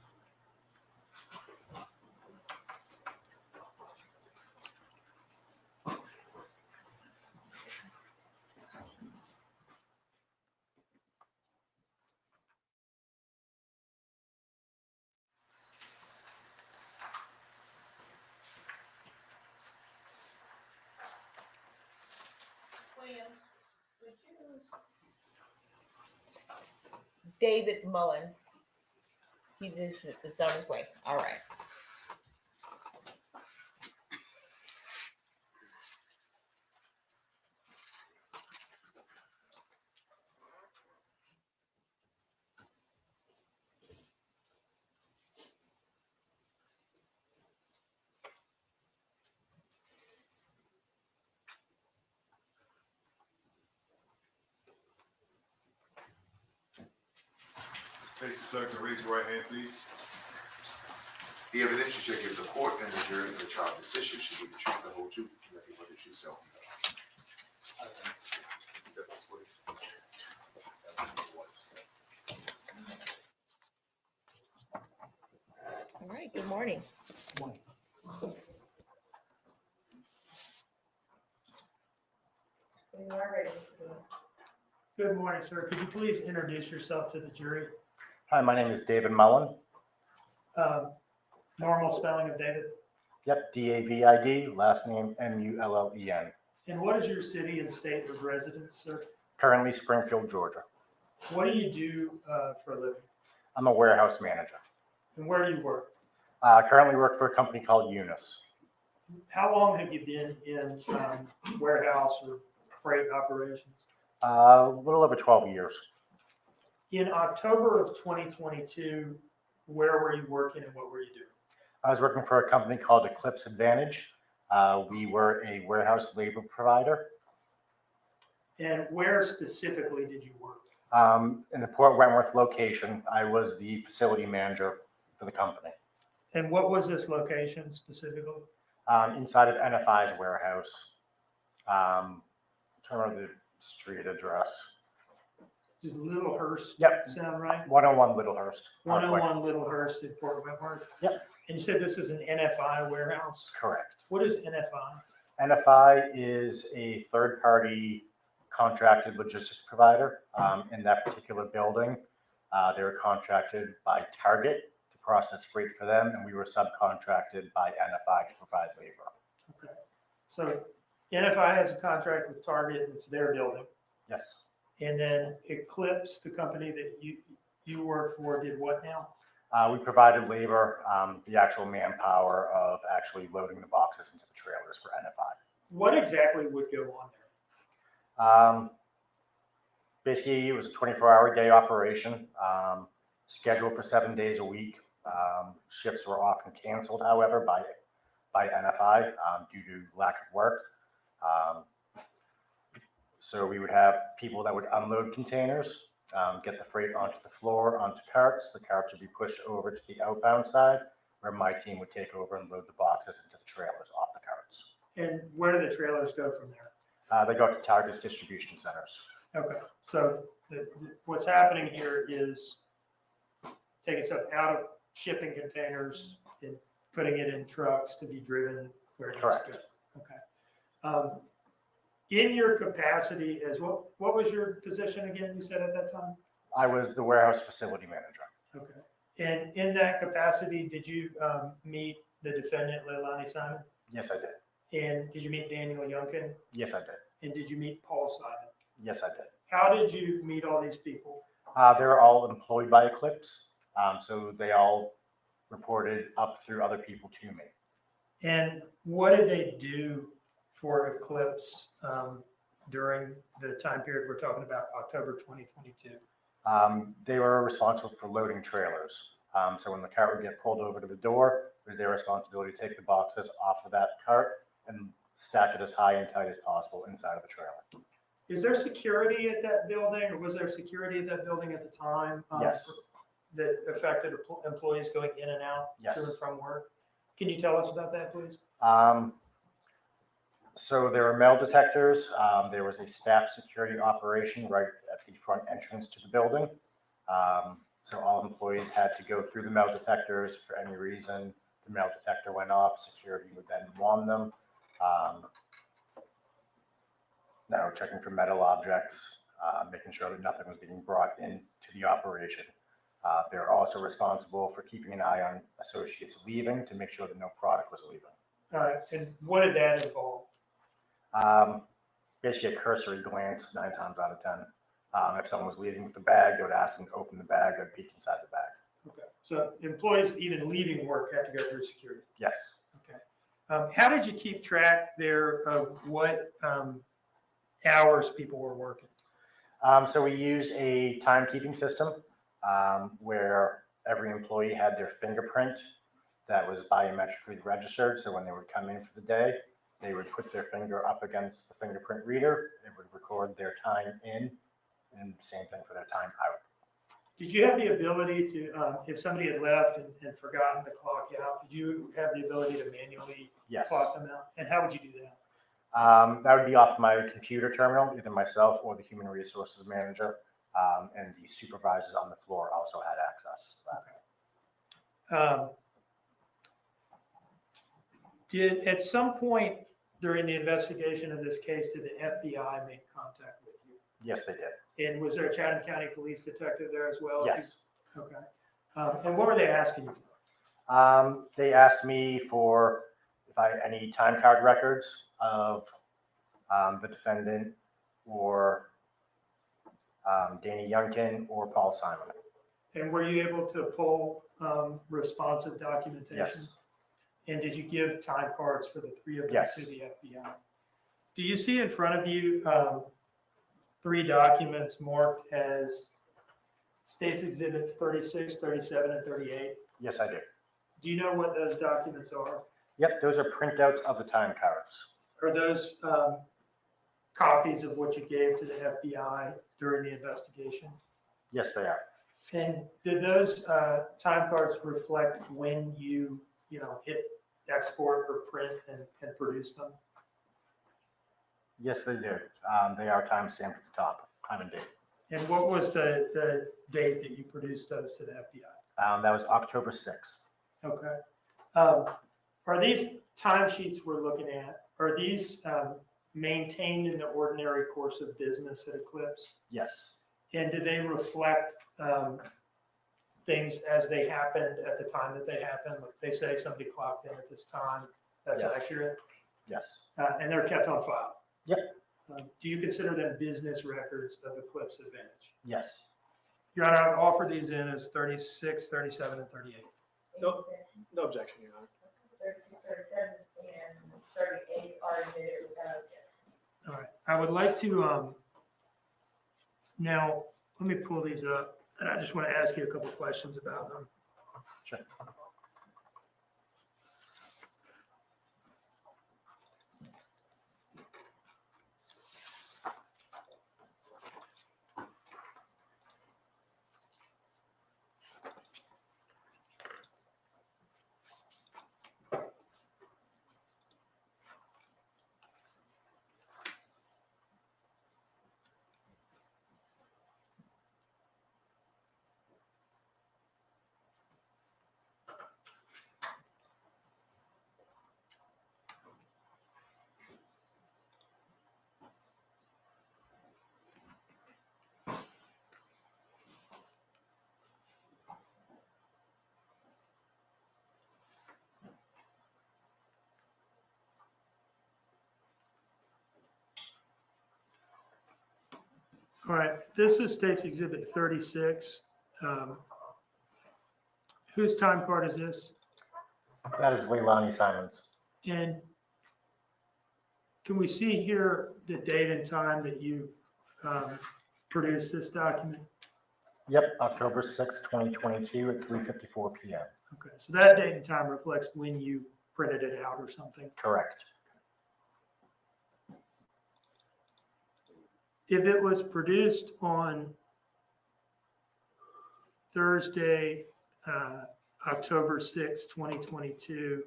David Mullins. He's on his way. All right. Thank you, sir. Can you raise your right hand, please? The evidence you shall give the court and the jury the trial this issue should be the truth, the whole truth, and nothing but the truth, so help you All right. Good morning. Good morning, sir. Could you please introduce yourself to the jury? Hi, my name is David Mullen. Normal spelling of David. Yep, D-A-V-I-D, last name M-U-L-L-E-N. And what is your city and state of residence, sir? Currently Springfield, Georgia. What do you do for a living? I'm a warehouse manager. And where do you work? Currently work for a company called Eunice. How long have you been in warehouse or freight operations? A little over 12 years. In October of 2022, where were you working and what were you doing? I was working for a company called Eclipse Advantage. We were a warehouse labor provider. And where specifically did you work? In the Port Wentworth location, I was the facility manager for the company. And what was this location specifically? Inside of NFI's warehouse. Trying to remember the street address. Does Littlehurst Yep. sound right? 101 Littlehurst. 101 Littlehurst in Port Wentworth? Yep. And you said this is an NFI warehouse? Correct. What is NFI? NFI is a third-party contracted logistics provider in that particular building. They were contracted by Target to process freight for them, and we were subcontracted by NFI to provide labor. Okay. So NFI has a contract with Target, it's their building. Yes. And then Eclipse, the company that you work for, did what now? We provided labor, the actual manpower of actually loading the boxes into the trailers for NFI. What exactly would go on there? Basically, it was a 24-hour day operation, scheduled for 7 days a week. Shifts were often canceled, however, by NFI due to lack of work. So we would have people that would unload containers, get the freight onto the floor, onto carts. The carts would be pushed over to the outbound side, where my team would take over and load the boxes into the trailers off the carts. And where do the trailers go from there? They go to Target's distribution centers. Okay, so what's happening here is taking stuff out of shipping containers and putting it in trucks to be driven where it needs to Correct. go. Okay. In your capacity as what was your position again, you said at that time? I was the warehouse facility manager. Okay. And in that capacity, did you meet the defendant, Leilani Simon? Yes, I did. And did you meet Daniel Youngkin? Yes, I did. And did you meet Paul Simon? Yes, I did. How did you meet all these people? They're all employed by Eclipse, so they all reported up through other people to me. And what did they do for Eclipse during the time period we're talking about, October 2022? They were responsible for loading trailers. So when the cart would get pulled over to the door, it was their responsibility to take the boxes off of that cart and stack it as high and tight as possible inside of the trailer. Is there security at that building, or was there security at that building at the time? Yes. That affected employees going in and out Yes. to and from work? Can you tell us about that, please? So there were metal detectors. There was a staff security operation right at the front entrance to the building. So all employees had to go through the metal detectors. For any reason the metal detector went off, security would then wand them. Now checking for metal objects, making sure that nothing was being brought into the operation. They're also responsible for keeping an eye on associates leaving to make sure that no product was leaving. All right, and what did that involve? basically a cursory glance 9 times out of 10. If someone was leaving with the bag, they would ask them to open the bag or peek inside the bag. Okay, so employees even leaving work have to go through security. Yes. Okay. How did you keep track there of what hours people were working? So we used a timekeeping system where every employee had their fingerprint that was biometrically registered. So when they would come in for the day, they would put their finger up against the fingerprint reader. It would record their time in, and same thing for their time out. Did you have the ability to, if somebody had left and forgotten to clock out, did you have the ability to manually Yes. clock them out? And how would you do that? That would be off my computer terminal, either myself or the human resources manager, and the supervisors on the floor also had access to that. Did, at some point during the investigation of this case, did the FBI make contact with you? Yes, they did. And was there a Chatham County Police detective there as well? Yes. Okay. And what were they asking you for? They asked me for if I any time card records of the defendant or Danny Youngkin or Paul Simon. And were you able to pull responsive documentation? Yes. And did you give time cards for the 3 of them Yes. to the FBI? Do you see in front of you 3 documents marked as States Exhibits 36, 37, and 38? Yes, I do. Do you know what those documents are? Yep, those are printouts of the time cards. Are those copies of what you gave to the FBI during the investigation? Yes, they are. And did those time cards reflect when you hit export or print and produce them? Yes, they do. They are time stamped at the top, time and date. And what was the date that you produced those to the FBI? That was October 6th. Okay. Are these timesheets we're looking at, are these maintained in the ordinary course of business at Eclipse? Yes. And do they reflect things as they happened at the time that they happened? Like they say somebody clocked in at this time, that's Yes. accurate? Yes. And they're kept on file? Yep. Do you consider them business records of Eclipse Advantage? Yes. Your Honor, I would offer these in as 36, 37, and 38. No objection, Your Honor. 36, 37, and 38 are admitted without objection. All right, I would like to, now, let me pull these up, and I just want to ask you a couple questions about them. Sure. All right, this is State's Exhibit 36. Whose time card is this? That is Leilani Simon's. And can we see here the date and time that you produced this document? Yep, October 6th, 2022 at 3:54 p.m. Okay, so that date and time reflects when you printed it out or something. Correct. If it was produced on Thursday, October 6, 2022,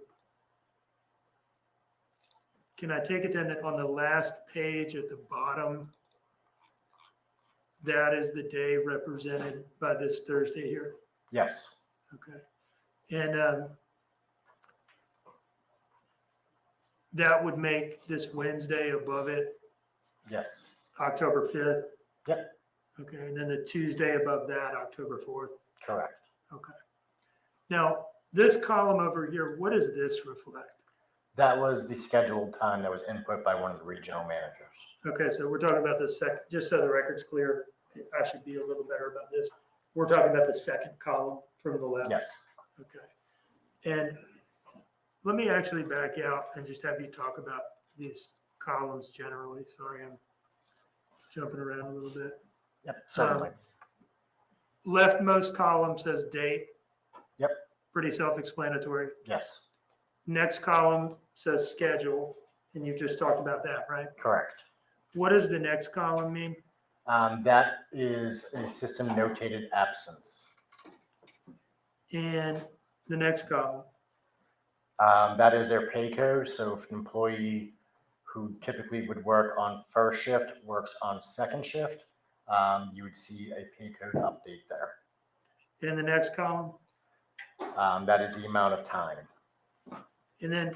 can I take it then that on the last page at the bottom, that is the day represented by this Thursday here? Yes. Okay. And that would make this Wednesday above it Yes. October 5th? Yep. Okay, and then the Tuesday above that, October 4th? Correct. Okay. Now, this column over here, what does this reflect? That was the scheduled time that was input by one of the regional managers. Okay, so we're talking about the second, just so the record's clear, I should be a little better about this. We're talking about the second column from the left. Yes. Okay. And let me actually back out and just have you talk about these columns generally. Sorry, I'm jumping around a little bit. Yep, certainly. Leftmost column says date. Yep. Pretty self-explanatory. Yes, Next column says schedule, and you just talked about that, right? correct. What does the next column mean? That is a system notated absence. And the next column? That is their pay code. So if an employee who typically would work on first shift works on second shift, you would see a pay code update there. And the next column? That is the amount of time. And then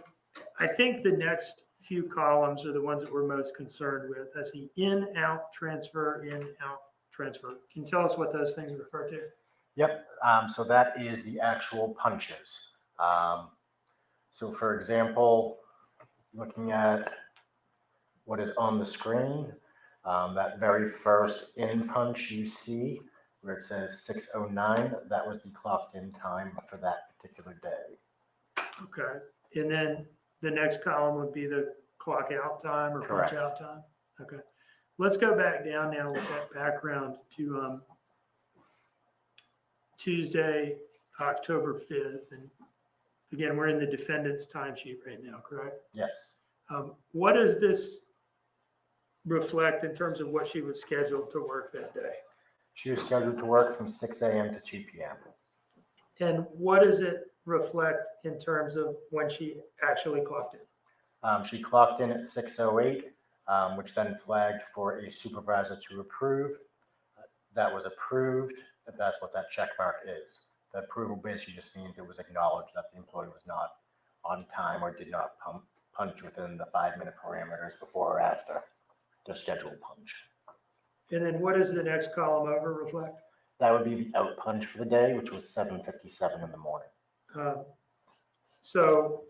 I think the next few columns are the ones that we're most concerned with. That's the in, out, transfer, in, out, transfer. Can you tell us what those things refer to? Yep, so that is the actual punches. So for example, looking at what is on the screen, that very first in punch you see where it says 6:09, that was the clocked in time for that particular day. Okay. And then the next column would be the clock out time or punch Correct. out time. Okay. Let's go back down now with that background to Tuesday, October 5th. And again, we're in the defendant's timesheet right now, correct? Yes. What does this reflect in terms of what she was scheduled to work that day? She was scheduled to work from 6 a.m. to 2 p.m. And what does it reflect in terms of when she actually clocked in? She clocked in at 6:08, which then flagged for a supervisor to approve. That was approved. That's what that check mark is. The approval basically just means it was acknowledged that the employee was not on time or did not punch within the 5-minute parameters before or after the scheduled punch. And then what does the next column over reflect? That would be the out punch for the day, which was 7:57 in the morning. So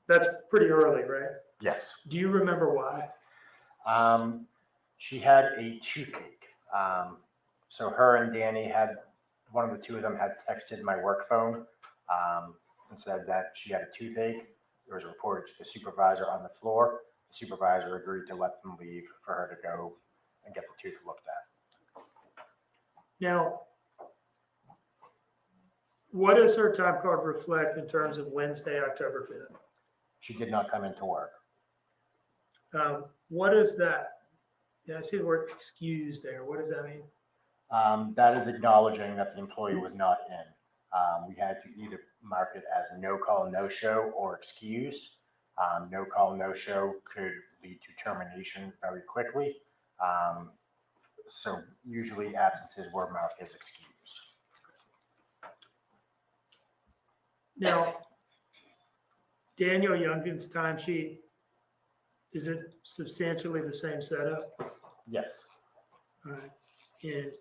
that's pretty early, right? Yes. Do you remember why? She had a toothache. So her and Danny had, one of the two of them had texted my work phone and said that she had a toothache. It was reported to the supervisor on the floor. The supervisor agreed to let them leave for her to go and get the tooth looked at. Now, what does her time card reflect in terms of Wednesday, October 5th? She did not come into work. What is that? Yeah, I see the word excused there. What does that mean? That is acknowledging that the employee was not in. We had to either mark it as no call, no show or excused. No call, no show could lead to termination very quickly. So usually absences were marked as excused. Now, Daniel Youngkin's timesheet, is it substantially the same setup? Yes, All right. And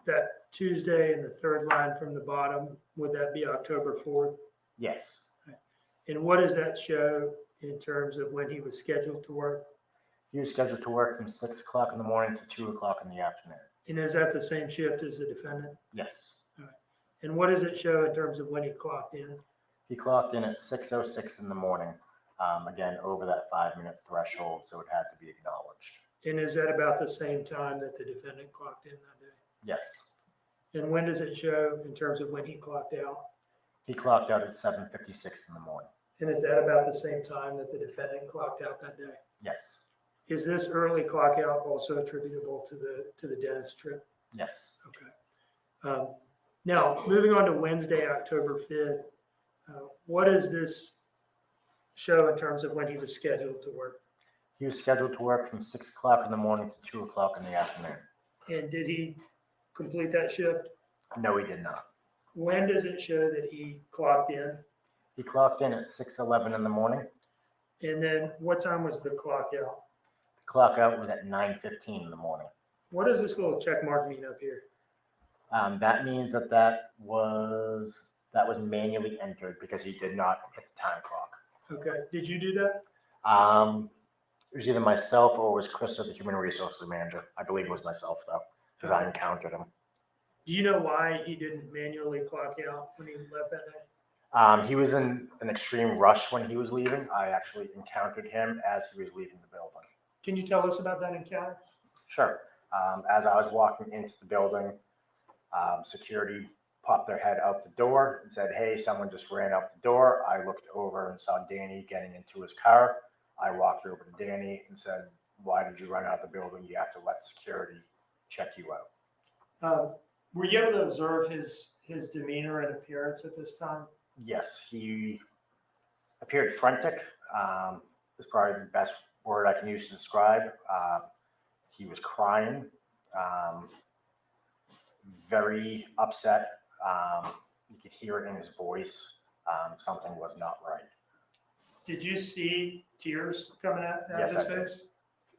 that Tuesday and the third line from the bottom, would that be October 4th? yes. And what does that show in terms of when he was scheduled to work? He was scheduled to work from 6 o'clock in the morning to 2 o'clock in the afternoon. And is that the same shift as the defendant? Yes. And what does it show in terms of when he clocked in? He clocked in at 6:06 in the morning, again, over that 5-minute threshold, so it had to be acknowledged. And is that about the same time that the defendant clocked in that day? Yes. And when does it show in terms of when he clocked out? He clocked out at 7:56 in the morning. And is that about the same time that the defendant clocked out that day? Yes. Is this early clock out also attributable to the dentist trip? Yes. Okay. Now, moving on to Wednesday, October 5th, what does this show in terms of when he was scheduled to work? He was scheduled to work from 6 o'clock in the morning to 2 o'clock in the afternoon. And did he complete that shift? No, he did not. When does it show that he clocked in? He clocked in at 6:11 in the morning. And then what time was the clock out? The clock out was at 9:15 in the morning. What does this little check mark mean up here? That means that was manually entered because he did not hit the time clock. Okay, did you do that? It was either myself or it was Krista, the human resources manager. I believe it was myself though, because I encountered him. Do you know why he didn't manually clock out when he left that day? He was in an extreme rush when he was leaving. I actually encountered him as he was leaving the building. Can you tell us about that encounter? Sure. As I was walking into the building, security popped their head out the door and said, "Hey, someone just ran out the door." I looked over and saw Danny getting into his car. I walked over to Danny and said, "Why did you run out the building? You have to let security check you out." Were you able to observe his demeanor and appearance at this time? Yes, he appeared frantic. Is probably the best word I can use to describe. He was crying, very upset. You could hear it in his voice. Something was not right. Did you see tears coming out Yes, of I his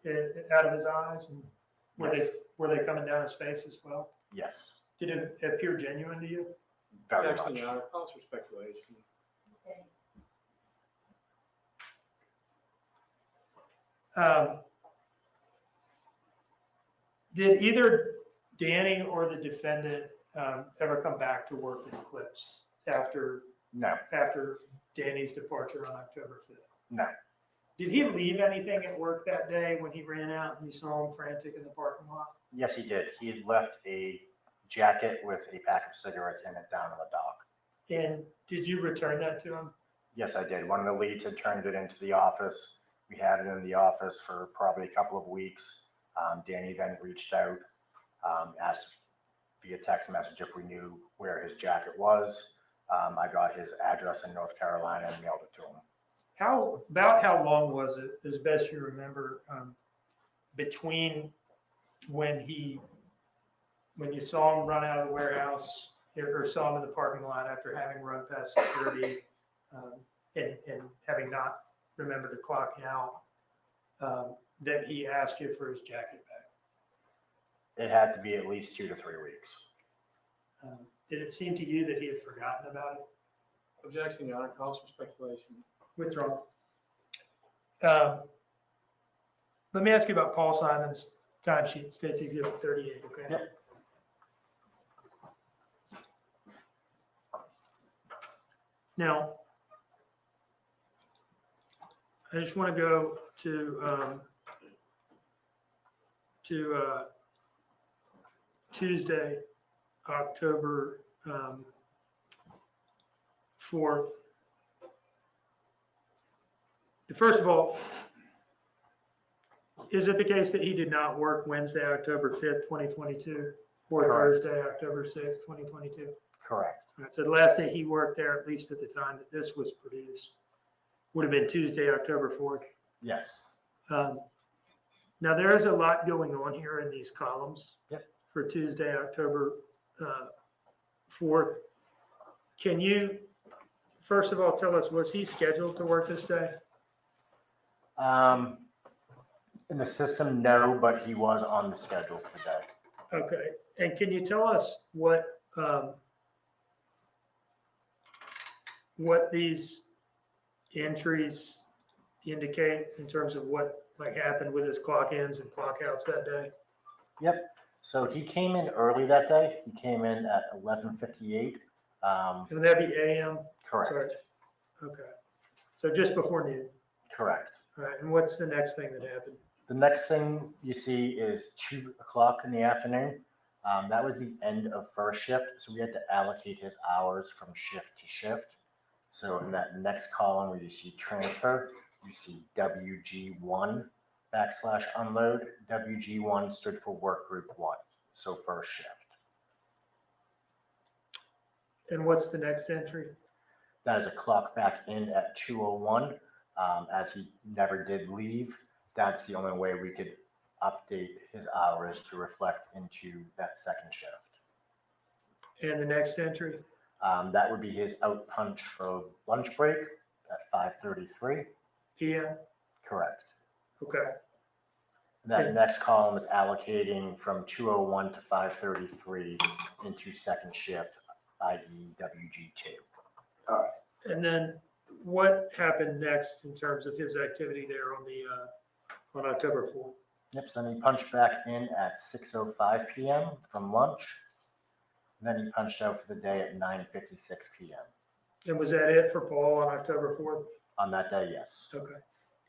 did. face, out of his eyes, and Yes. were they coming down his face as well? Yes, Did it appear genuine to you? very Objection, much. Your Honor, calls for speculation. Did either Danny or the defendant ever come back to work in Eclipse after No, Danny's departure on October 5th? no. Did he leave anything at work that day when he ran out and you saw him frantic in the parking lot? Yes, he did. He had left a jacket with a pack of cigarettes in it down on the dock. And did you return that to him? Yes, I did. One of the leads had turned it into the office. We had it in the office for probably a couple of weeks. Danny then reached out, asked via text message if we knew where his jacket was. I got his address in North Carolina and mailed it to him. How long was it, as best you remember, between when you saw him run out of the warehouse or saw him in the parking lot after having run past security and having not remembered to clock out, that he asked you for his jacket back? It had to be at least 2 to 3 weeks. Did it seem to you that he had forgotten about it? Objection, Your Honor, calls for speculation. Withdrawn. Let me ask you about Paul Simon's timesheet, States Exhibit 38, okay? Yep. Now, I just want to go to Tuesday, October 4th. First of all, is it the case that he did not work Wednesday, October 5th, 2022, or Correct. Thursday, October 6th, 2022? Correct. All right, so the last day he worked there, at least at the time that this was produced, would have been Tuesday, October 4th. Yes. Now, there is a lot going on here in these columns. Yep. For Tuesday, October 4th. Can you, first of all, tell us, was he scheduled to work this day? In the system, no, but he was on the schedule for the day. Okay, and can you tell us what these entries indicate in terms of what happened with his clock ins and clock outs that day? Yep. So he came in early that day. He came in at 11:58. Would that be AM? Correct. Sorry. Okay, so just before noon. Correct. All right, and what's the next thing that happened? The next thing you see is 2 o'clock in the afternoon. That was the end of first shift, so we had to allocate his hours from shift to shift. So in that next column where you see transfer, you see WG1 / unload. WG1 stood for work group 1, so first shift. And what's the next entry? That is a clock back in at 2:01. As he never did leave, that's the only way we could update his hours to reflect into that second shift. And the next entry? That would be his out punch for lunch break at 5:33. PM? Correct. Okay. That next column is allocating from 2:01 to 5:33 into second shift, i.e. WG2. And then what happened next in terms of his activity there on on October 4th? Yep, so then he punched back in at 6:05 PM from lunch. And then he punched out for the day at 9:56 PM. And was that it for Paul on October 4th? On that day, yes. Okay.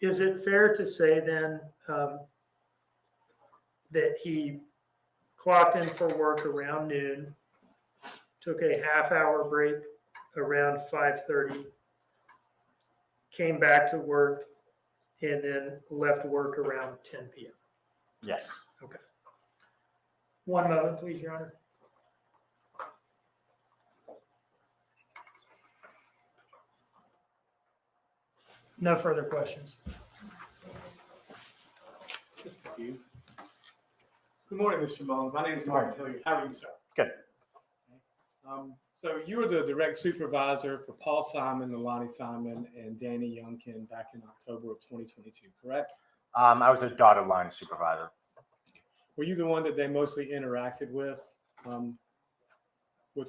Is it fair to say then that he clocked in for work around noon, took a half-hour break around 5:30, came back to work, and then left work around 10 PM? Yes. Okay. One moment, please, Your Honor. No further questions. Just a few. Good morning, Mr. Mullins. My name is Mark Hilliard. How are you, sir? Good. So you were the direct supervisor for Paul Simon, Leilani Simon, and Danny Youngkin back in October of 2022, correct? I was the dotted line supervisor. Were you the one that they mostly interacted with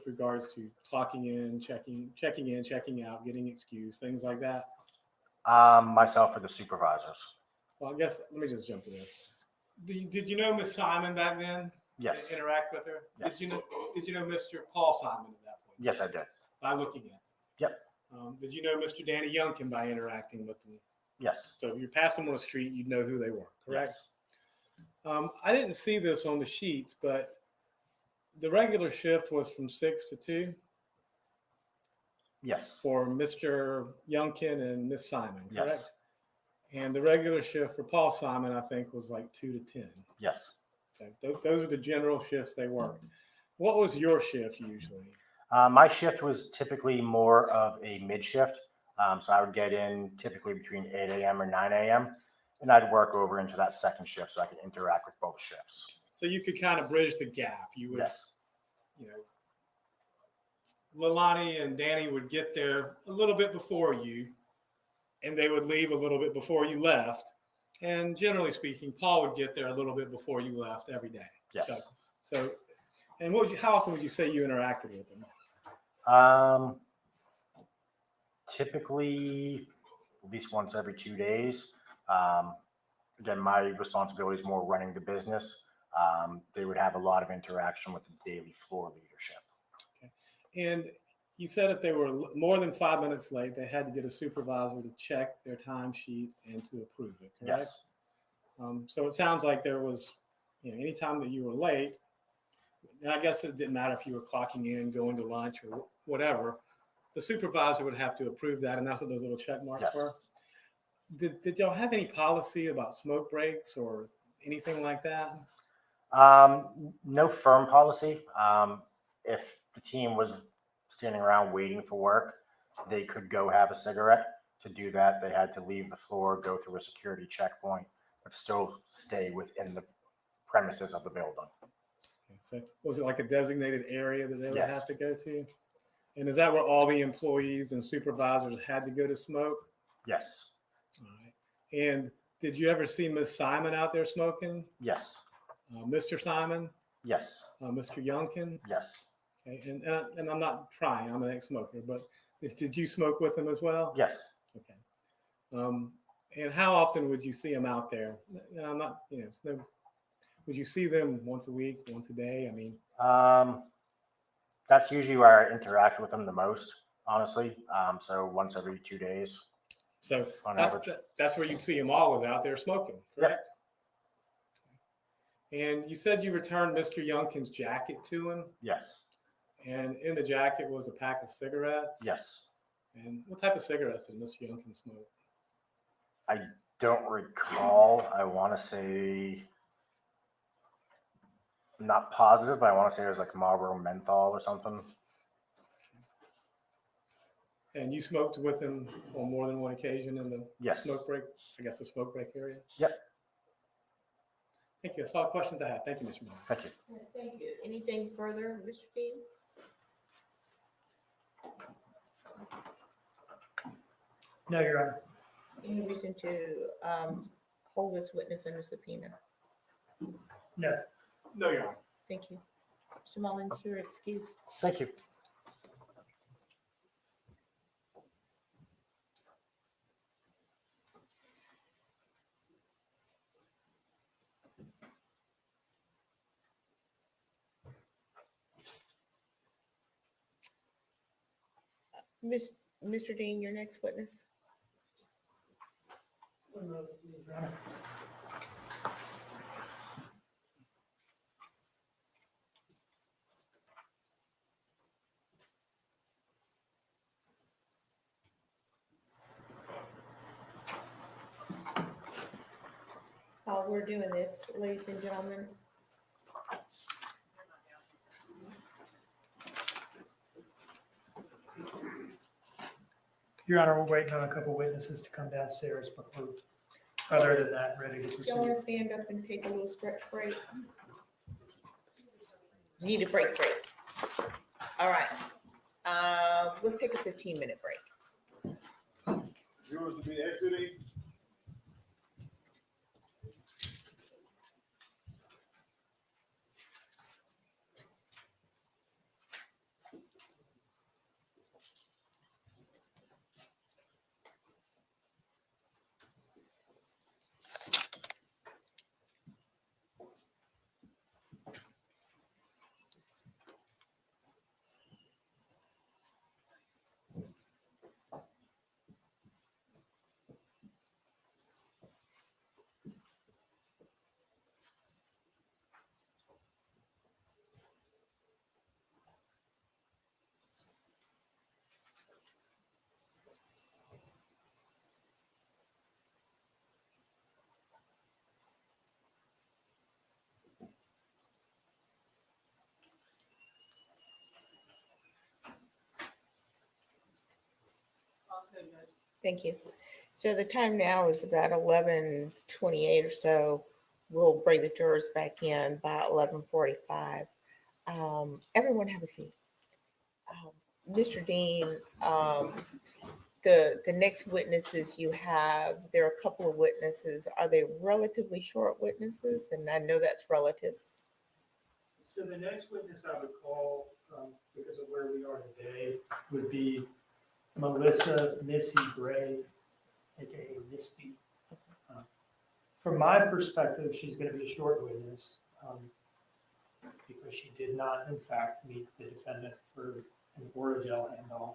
regards to clocking in, checking out, getting excused, things like that? Myself or the supervisors. Well, I guess, let me just jump to this. Did you know Miss Simon back then? Yes. Interact with her? Yes. Did you know Mr. Paul Simon at that point? Yes, I did. By looking at them? Yep. Did you know Mr. Danny Youngkin by interacting with them? Yes. So if you passed them on the street, you'd know who they were, correct? Yes. I didn't see this on the sheets, but the regular shift was from 6 to 2 Yes. for Mr. Youngkin and Miss Simon, correct? Yes. And the regular shift for Paul Simon, I think, was like 2 to 10. Yes. Okay. Those are the general shifts they worked. What was your shift usually? My shift was typically more of a mid shift. So I would get in typically between 8 a.m. or 9 a.m. and I'd work over into that second shift so I could interact with both shifts. So you could kind of bridge the gap. You would, Yes. you know, Leilani and Danny would get there a little bit before you, and they would leave a little bit before you left. And generally speaking, Paul would get there a little bit before you left every day. Yes. So and how often would you say you interacted with them? Typically at least once every 2 days. Again, my responsibility is more running the business. They would have a lot of interaction with the daily floor leadership. Okay. And you said if they were more than 5 minutes late, they had to get a supervisor to check their timesheet and to approve it, correct? Yes. So it sounds like there was, any time that you were late, and I guess it didn't matter if you were clocking in, going to lunch or whatever, the supervisor would have to approve that, and that's what those little check marks Yes. were. Did y'all have any policy about smoke breaks or anything like that? No firm policy. If the team was standing around waiting for work, they could go have a cigarette. To do that, they had to leave the floor, go through a security checkpoint, but still stay within the premises of the building. Okay, so was it like a designated area that they would Yes. have to go to? And is that where all the employees and supervisors had to go to smoke? Yes. All right. And did you ever see Miss Simon out there smoking? Yes. Mr. Simon? Yes. Mr. Youngkin? Yes. Okay. And I'm not prying, I'm an ex-smoker, but did you smoke with him as well? Yes. Okay. And how often would you see them out there? I'm not, would you see them once a week, once a day? I mean, That's usually where I interact with them the most, honestly. So once every 2 days. so On that's, average. that's where you'd see them all was out there smoking, correct? And you said you returned Mr. Youngkin's jacket to him, Yes. and in the jacket was a pack of cigarettes? Yes. And what type of cigarettes did Mr. Youngkin smoke? I don't recall. I want to say, I'm not positive, but I want to say it was like Marlboro menthol or something. And you smoked with him on more than one occasion in the Yes. smoke break, I guess the smoke break area? Yep. Thank you. That's all the questions I have. Thank you, Mr. Mullins. Thank you. Thank you. Anything further, Mr. King? No, Your Honor. Any reason to hold this witness under subpoena? No. No, Your Honor. Thank you. Mr. Mullins, you're excused. Thank you. Miss, Mr. Dean, your next witness. While we're doing this, ladies and gentlemen, Your Honor, we're waiting on a couple witnesses to come downstairs, but we're, other than that, ready to do y'all want proceed. to stand up and take a little stretch break? Need a break. All right. Let's take a 15-minute break. Viewers to be exiting. Thank you. So the time now is about 11:28 or so. We'll bring the jurors back in by 11:45. Everyone have a seat. Mr. Dean, the next witnesses you have, there are a couple of witnesses. Are they relatively short witnesses? And I know that's relative. So the next witness I would call, because of where we are today, would be Melissa Missy Gray, aka Misty. From my perspective, she's going to be a short witness because she did not, in fact, meet the defendant for an Oragel handoff.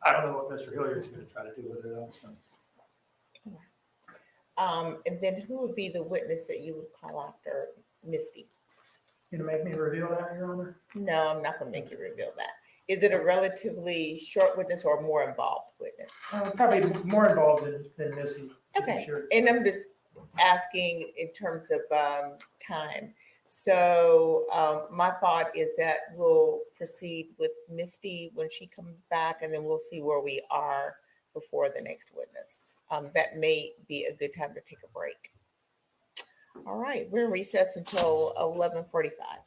I don't know what Mr. Hilliard's going to try to do with her though. So. And then who would be the witness that you would call after Misty? You gonna make me reveal that, Your Honor? No, I'm not gonna make you reveal that. Is it a relatively short witness or a more involved witness? Probably more involved than Missy. to be Okay, sure. and I'm just asking in terms of time. So my thought is that we'll proceed with Misty when she comes back, and then we'll see where we are before the next witness. That may be a good time to take a break. All right, we're in recess until 11:45.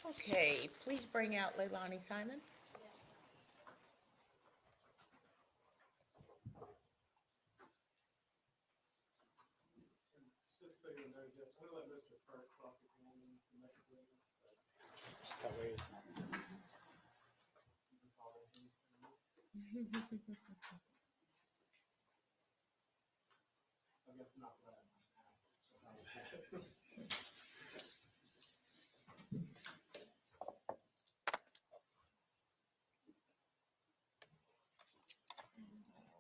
Okay, please bring out Leilani Simon. Just so you know, Jeff, I'm gonna let Mr. First talk to you in the next witness. That way. you can follow him. I guess not that.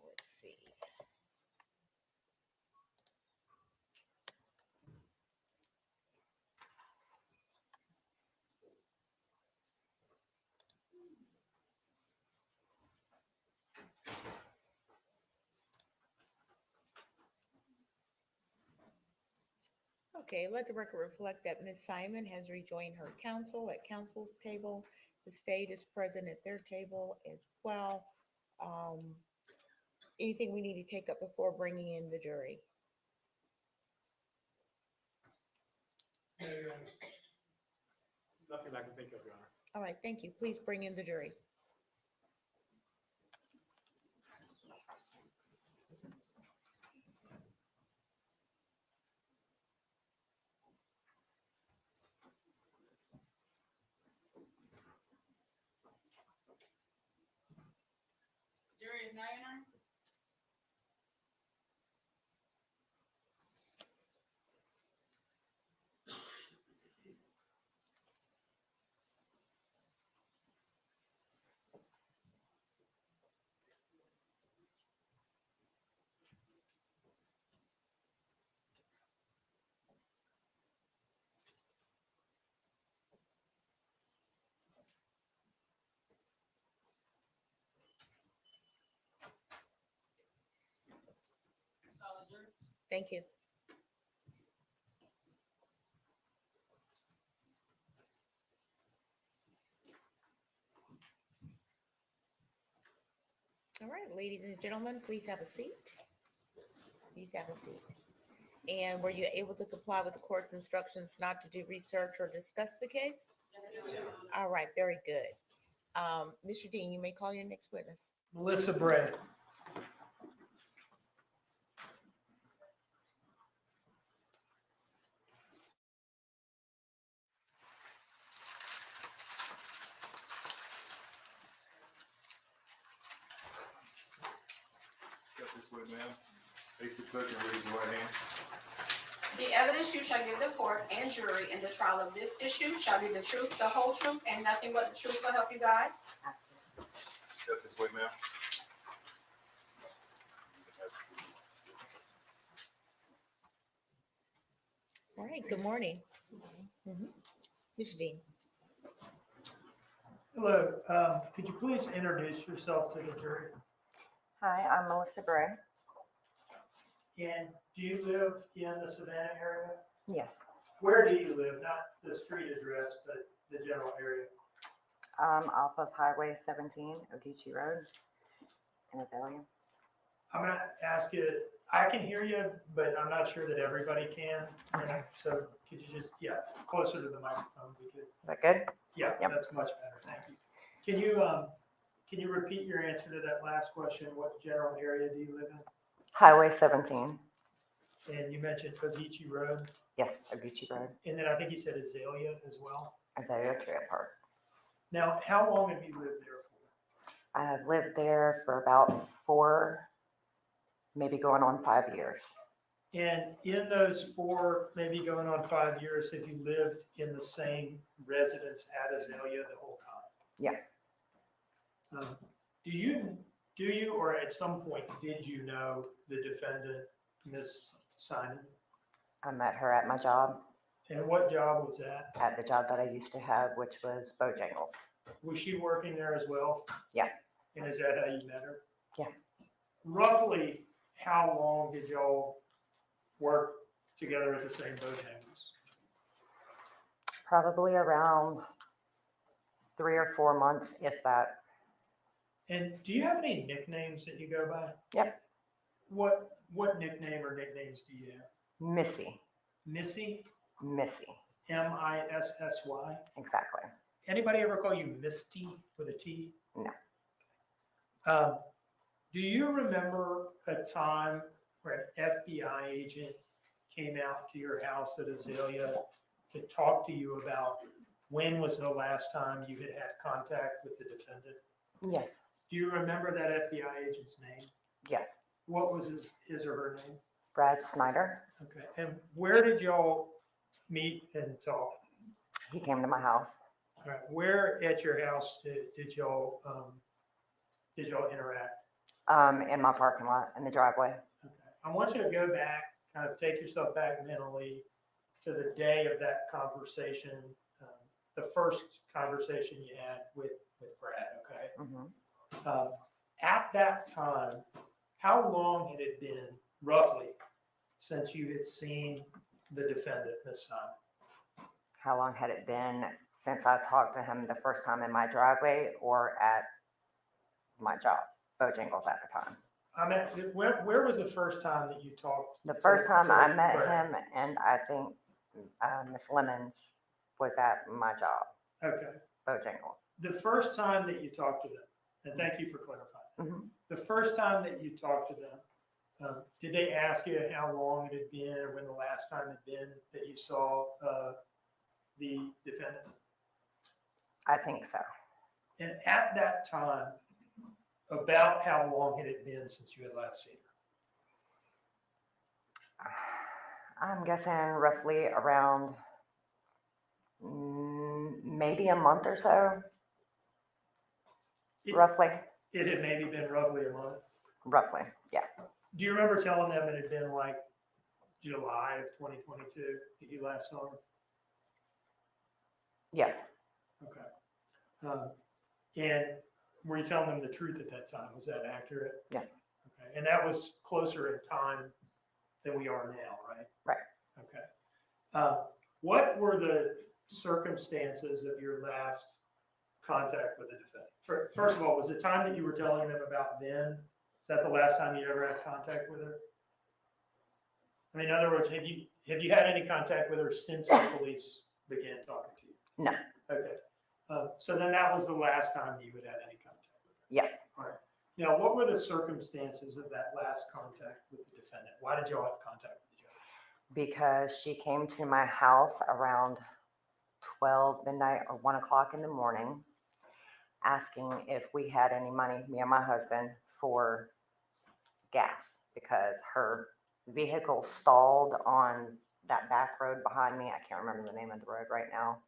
Let's see. Okay, let the record reflect that Ms. Simon has rejoined her counsel at counsel's table. The state is present at their table as well. Anything we need to take up before bringing in the jury? Nothing I can think of, Your Honor. All right, thank you. Please bring in the jury. Jury is now in order. Solid jury. Thank you. All right, ladies and gentlemen, please have a seat. Please have a seat. And were you able to comply with the court's instructions not to do research or discuss the case? All right, very good. Mr. Dean, you may call your next witness. Melissa Bray. Step this way, ma'am. Face the clerk and raise your right hand. The evidence you shall give the court and jury in the trial of this issue shall be the truth, the whole truth, and nothing but the truth, so help you God. Step this way, ma'am. All right, good morning. Mr. Dean. Hello, could you please introduce yourself to the jury? Hi, I'm Melissa Bray. And do you live in the Savannah area? Yes, Where do you live? Not the street address, but the general area. off of Highway 17, Ogeechee Road in Azalea. I'm gonna ask you, I can hear you, but I'm not sure that everybody can. Okay. So could you just, closer to the microphone would be good. Is that good? Yeah, Yep. that's much better, thank you. Can you repeat your answer to that last question? What general area do you live in? Highway 17. And you mentioned Ogeechee Road, Yes, Ogeechee Road, and then I think you said Azalea as well. Azalea Trail Park. Now, how long have you lived there for? I have lived there for about 4, maybe going on 5 years. And in those 4, maybe going on 5 years, have you lived in the same residence at Azalea the whole time? Yes, Do you, or at some point, did you know the defendant, Miss Simon? I met her at my job, And what job was that? at the job that I used to have, which was Bojangles. Was she working there as well? Yes, And is that how you met her? yes. Roughly, how long did y'all work together at the same Bojangles? Probably around 3 or 4 months, if that. And do you have any nicknames that you go by? Yep. What nickname or nicknames do you have? Missy. Missy? Missy. Missy? Exactly. Anybody ever call you Misty with a T? No. Do you remember a time where an FBI agent came out to your house at Azalea to talk to you about when was the last time you had had contact with the defendant? Yes. Do you remember that FBI agent's name? Yes. What was his or her name? Brad Snyder. Okay, and where did y'all meet and talk? He came to my house. All right, where at your house did y'all interact? In my parking lot in the driveway. Okay, I want you to go back, kind of take yourself back mentally to the day of that conversation, the first conversation you had with Brad, okay? Hmm. At that time, how long had it been, roughly, since you had seen the defendant, Ms. Simon? How long had it been since I talked to him the first time in my driveway or at my job, Bojangles at the time? I mean, where was the first time that you talked? The first time I met Brad? him, and I think Miss Lemons was at my job, Okay, Bojangles. the first time that you talked to them, and thank you for clarifying. Hmm. The first time that you talked to them, did they ask you how long it had been or when the last time had been that you saw the defendant? I think so. And at that time, about how long had it been since you had last seen her? I'm guessing roughly around maybe a month or so. Roughly. It had maybe been roughly a month. Roughly, yeah. Do you remember telling them it had been like July of 2022 that you last saw her? Yes. Okay. And were you telling them the truth at that time? Was that accurate? Yes. Okay. And that was closer in time than we are now, right? Right. Okay. What were the circumstances of your last contact with the defendant? First of all, was the time that you were telling them about then, is that the last time you ever had contact with her? I mean, in other words, have you had any contact with her since the police began talking to you? No. Okay. So then that was the last time you would have any contact with her? Yes. All right. Now, what were the circumstances of that last contact with the defendant? Why did y'all have contact with each other? Because she came to my house around 12 midnight or 1 o'clock in the morning, asking if we had any money, me and my husband, for gas because her vehicle stalled on that back road behind me. I can't remember the name of the road right now.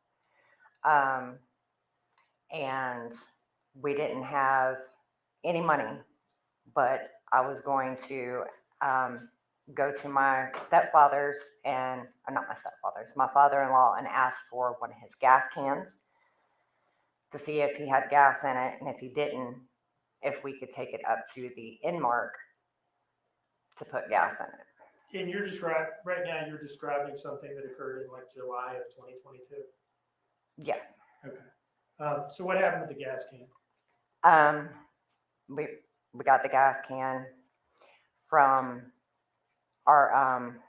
And we didn't have any money, but I was going to go to my stepfather's and, not my stepfather's, my father-in-law, and ask for one of his gas cans to see if he had gas in it, and if he didn't, if we could take it up to the Inmark to put gas in it. And right now you're describing something that occurred in like July of 2022? Yes. Okay. So what happened with the gas can? We got the gas can from our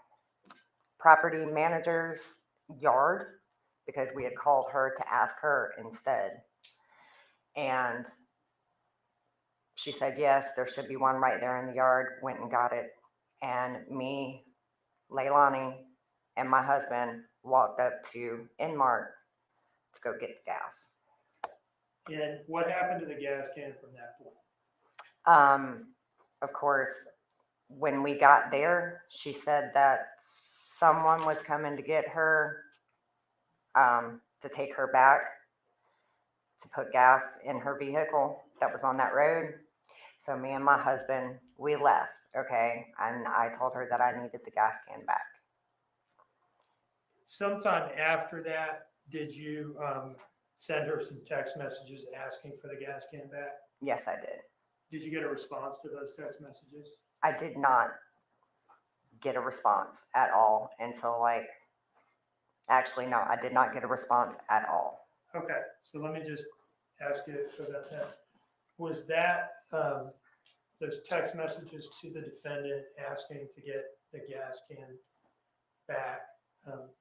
property manager's yard because we had called her to ask her instead. And she said, yes, there should be one right there in the yard, went and got it. And me, Leilani, and my husband walked up to Inmark to go get the gas. And what happened to the gas can from that point? Of course, when we got there, she said that someone was coming to get her, to take her back to put gas in her vehicle that was on that road. So me and my husband, we left, okay? And I told her that I needed the gas can back. Sometime after that, did you send her some text messages asking for the gas can back? Yes, I did. Did you get a response to those text messages? I did not get a response at all until actually, no, I did not get a response at all. Okay, so let me just ask you about that. Was that, those text messages to the defendant asking to get the gas can back,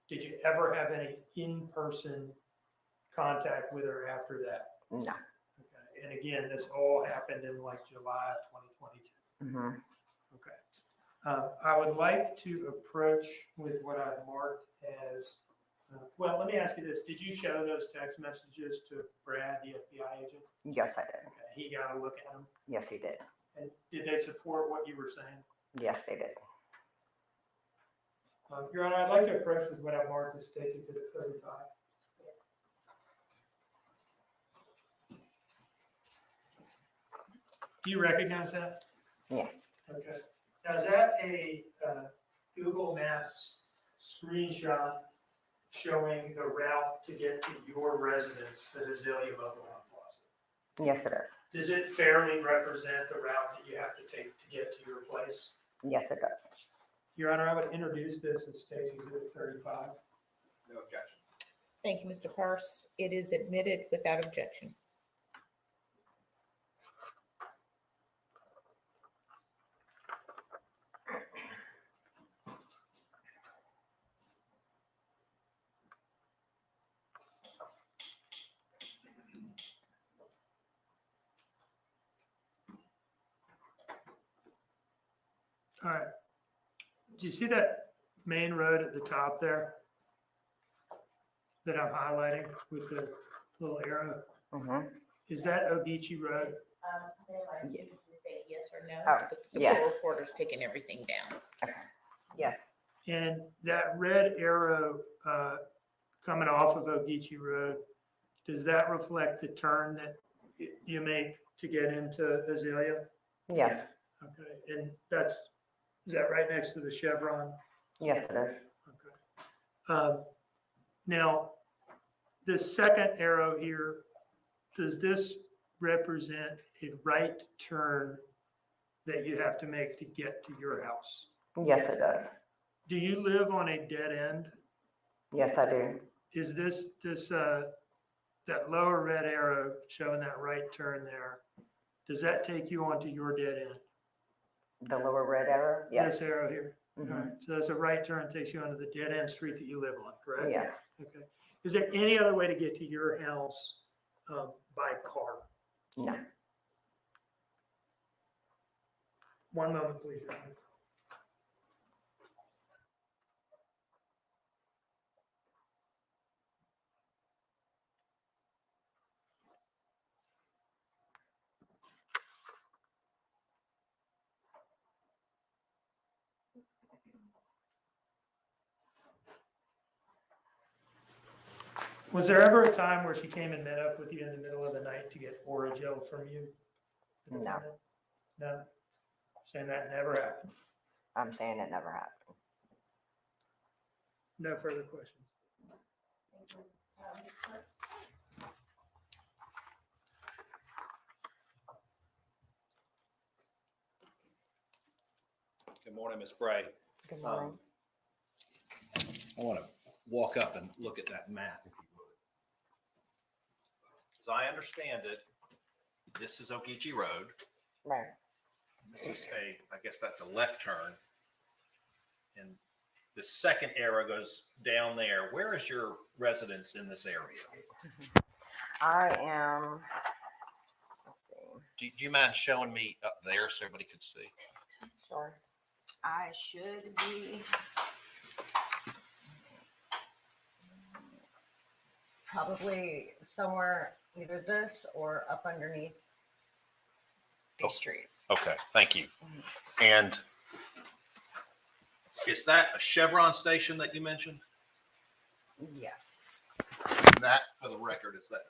Did you ever have any in-person contact with her after that? No. Okay. And again, this all happened in like July of 2022. Mm-hmm. Okay. I would like to approach with what I've marked as, well, let me ask you this. Did you show those text messages to Brad, the FBI agent? Yes, I did. Okay, he got a look at them. Yes, he did. And did they support what you were saying? Yes, they did. Your Honor, I'd like to approach with what I've marked as State's Exhibit 35. Do you recognize that? Yes. Okay. Now, is that a Google Maps screenshot showing the route to get to your residence at Azalea Mobile Home Park? Yes, it is. Does it fairly represent the route that you have to take to get to your place? Yes, it does. Your Honor, I would introduce this as State's Exhibit 35. No objection. Thank you, Mr. Parse. It is admitted without objection. All right. Do you see that main road at the top there that I'm highlighting with the little arrow? Mm-hmm. Is that Ogeechee Road? They like you to say yes or no. Oh, The yes. court reporter's taking everything down. Yes. And that red arrow coming off of Ogeechee Road, does that reflect the turn that you make to get into Azalea? Yes. Okay, and is that right next to the Chevron? Yes, it is. Okay. Now, the second arrow here, does this represent a right turn that you have to make to get to your house? Yes, it does. Do you live on a dead end? Yes, I do. Is that lower red arrow showing that right turn there, does that take you onto your dead end? The lower red arrow? Yes. This arrow here? All Mhm. right, so that's a right turn, takes you onto the dead end street that you live on, correct? Yes. Okay. Is there any other way to get to your house by car? No. One moment, please, Your Honor. Was there ever a time where she came and met up with you in the middle of the night to get Orajel from you? No. No? Saying that never happened? I'm saying it never happened. No further questions? Good morning, Ms. Bray. Good morning. I want to walk up and look at that map, if you would. As I understand it, this is Ogeechee Road. Right. This is I guess that's a left turn. And the second arrow goes down there. Where is your residence in this area? I am, let's see, Do you mind showing me up there so everybody could see? sure. I should be probably somewhere either this or up underneath these trees. Okay, thank you. And is that a Chevron station that you mentioned? Yes. And that, for the record, is that?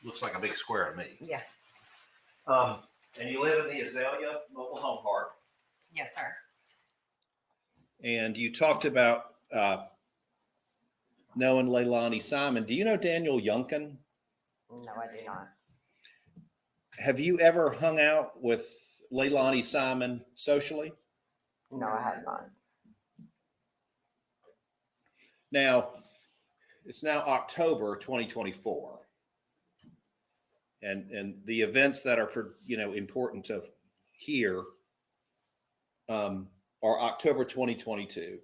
Looks like a big square to me. Yes. And you live in the Azalea Mobile Home Park. Yes, sir. And you talked about knowing Leilani Simon. Do you know Daniel Youngkin? No, I do not. Have you ever hung out with Leilani Simon socially? No, I have not. Now, it's now October 2024. And the events that are, important to hear are October 2022.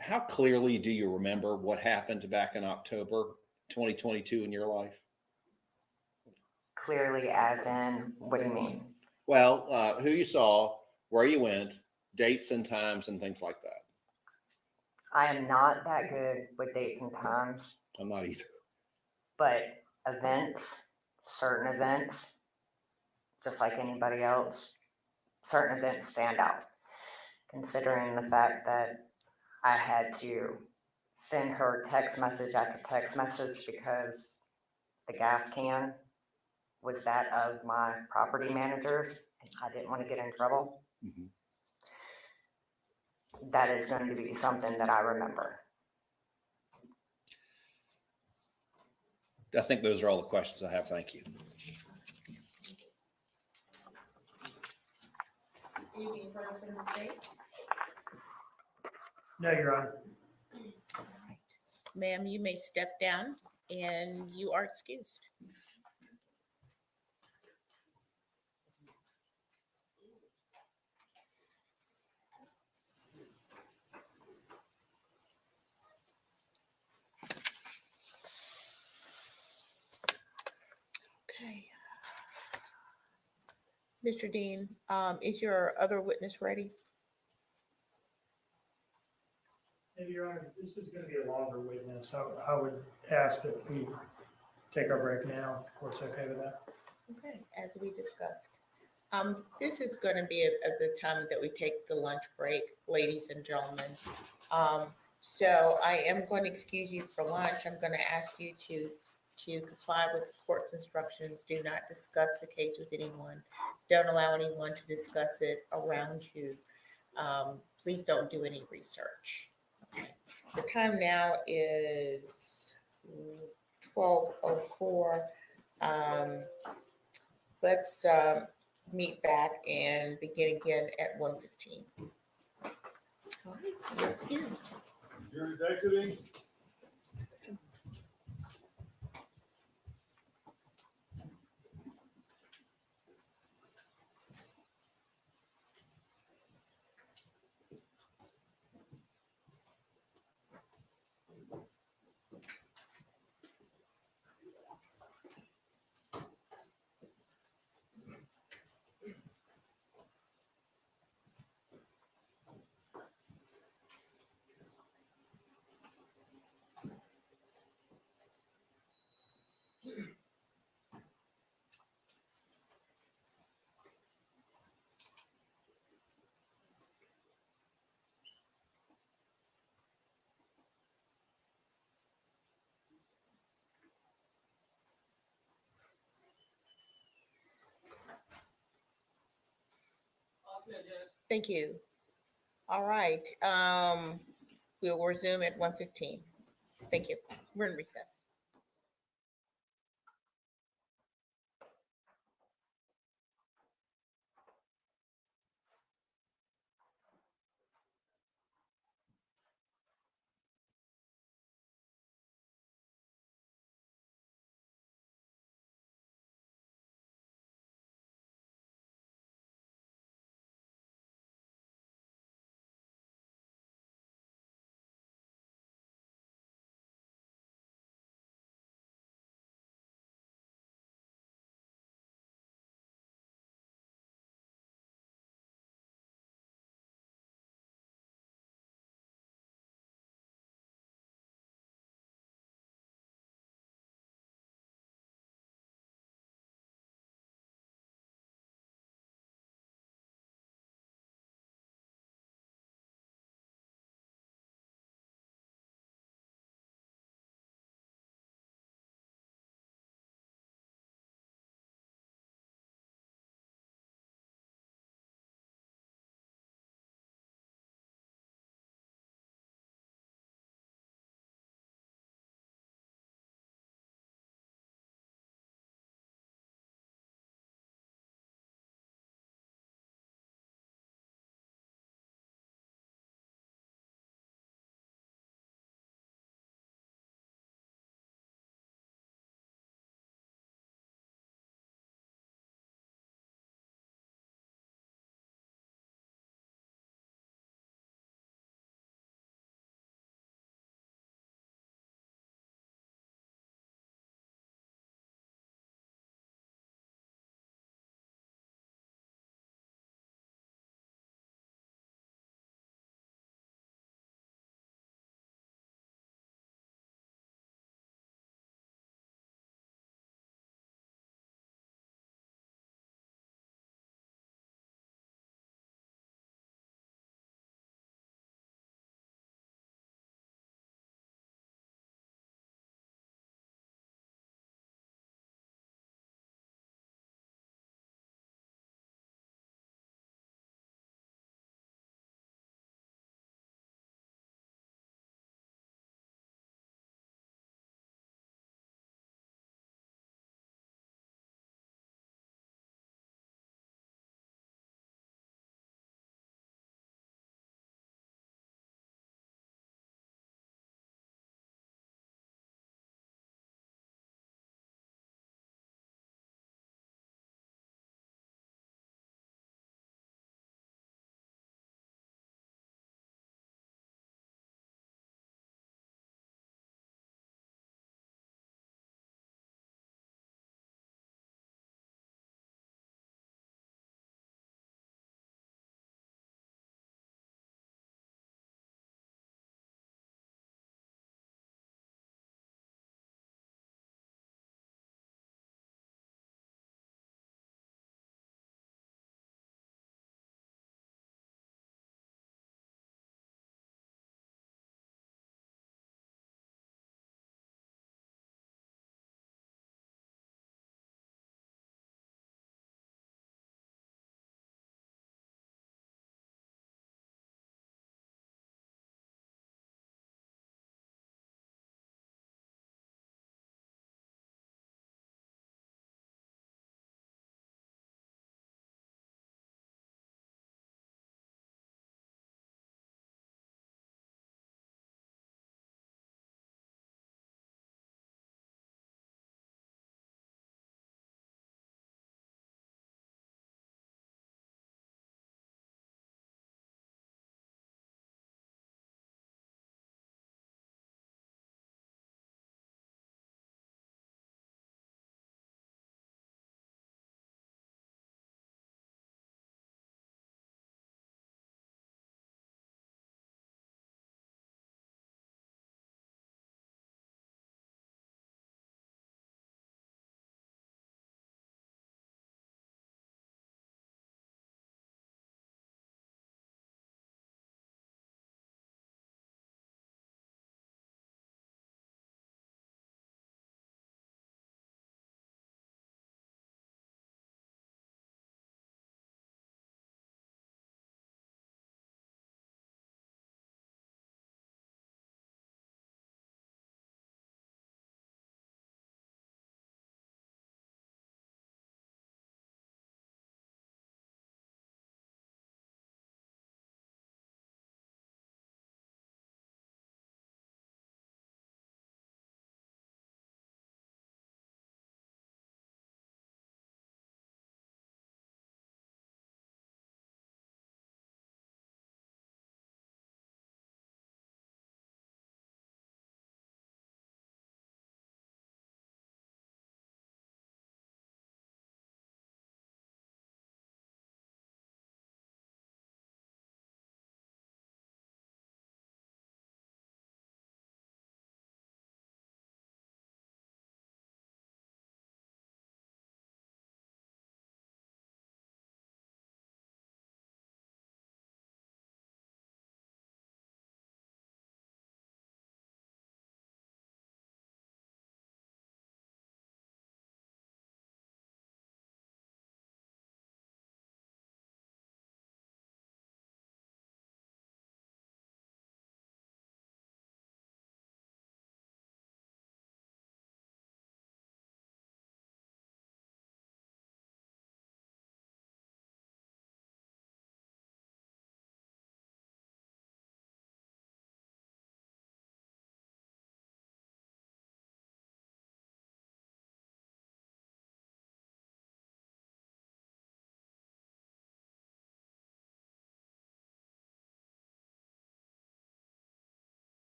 how clearly do you remember what happened back in October 2022 in your life? Clearly, as in, what do you mean? Well, who you saw, where you went, dates and times, and things like that. I am not that good with dates and times, I'm not either. but events, certain events, just like anybody else, certain events stand out. Considering the fact that I had to send her text message after text message because the gas can was that of my property managers, and I didn't want to get in trouble. Mhm. That is going to be something that I remember. I think those are all the questions I have. Thank you. Anything further from the state? No, Your Honor. Ma'am, you may step down and you are excused. Okay. Mr. Dean, is your other witness ready? Hey, Your Honor, this is going to be a longer witness. I would ask that we take our break now. Of course, okay with that? Okay, as we discussed. This is going to be at the time that we take the lunch break, ladies and gentlemen. So I am going to excuse you for lunch. I'm going to ask you to comply with the court's instructions. Do not discuss the case with anyone. Don't allow anyone to discuss it around you. Please don't do any research. Okay. The time now is 12:04. Let's meet back and begin again at 1:15. All right, you're excused. Jury's exiting. Thank you. All right, we'll resume at 1:15. Thank you. We're in recess.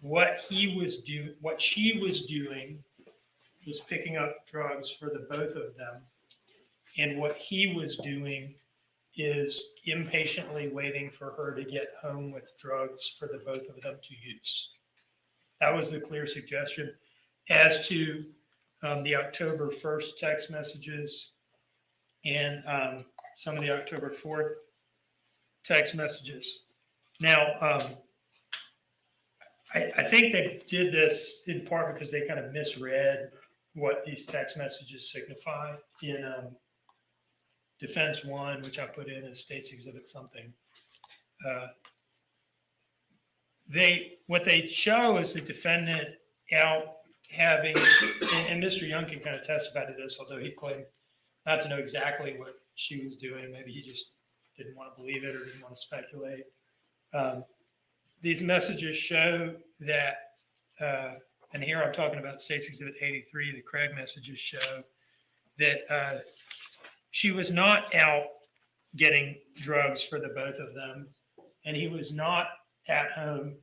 what she was doing was picking up drugs for the both of them. And what he was doing is impatiently waiting for her to get home with drugs for the both of them to use. That was the clear suggestion. As to the October 1st text messages and some of the October 4th text messages. Now, I think they did this in part because they kind of misread what these text messages signify in Defense 1, which I put in as States Exhibit something. What they show is the defendant out having, and Mr. Young can kind of testify to this, although he claimed not to know exactly what she was doing. Maybe he just didn't want to believe it or didn't want to speculate. These messages show that, and here I'm talking about States Exhibit 83, the Craig messages show that she was not out getting drugs for the both of them, and he was not at home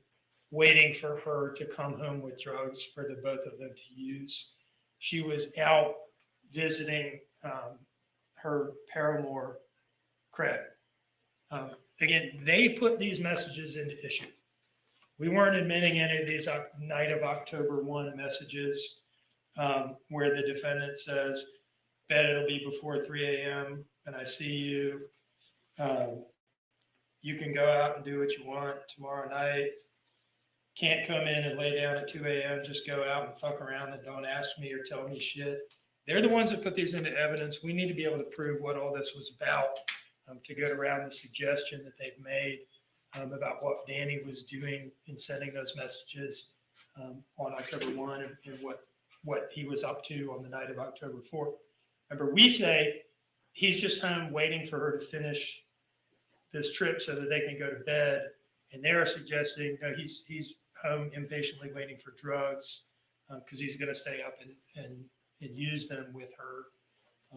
waiting for her to come home with drugs for the both of them to use. She was out visiting her paramour, Craig. Again, they put these messages into issue. We weren't admitting any of these night of October 1 messages where the defendant says, bet it'll be before 3 a.m. and I see you. You can go out and do what you want tomorrow night. Can't come in and lay down at 2 a.m. Just go out and fuck around and don't ask me or tell me shit. They're the ones that put these into evidence. We need to be able to prove what all this was about to get around the suggestion that they've made about what Danny was doing in sending those messages on October 1 and what he was up to on the night of October 4th. Remember, we say he's just home waiting for her to finish this trip so that they can go to bed. And they're suggesting, no, he's home impatiently waiting for drugs because he's going to stay up and use them with her.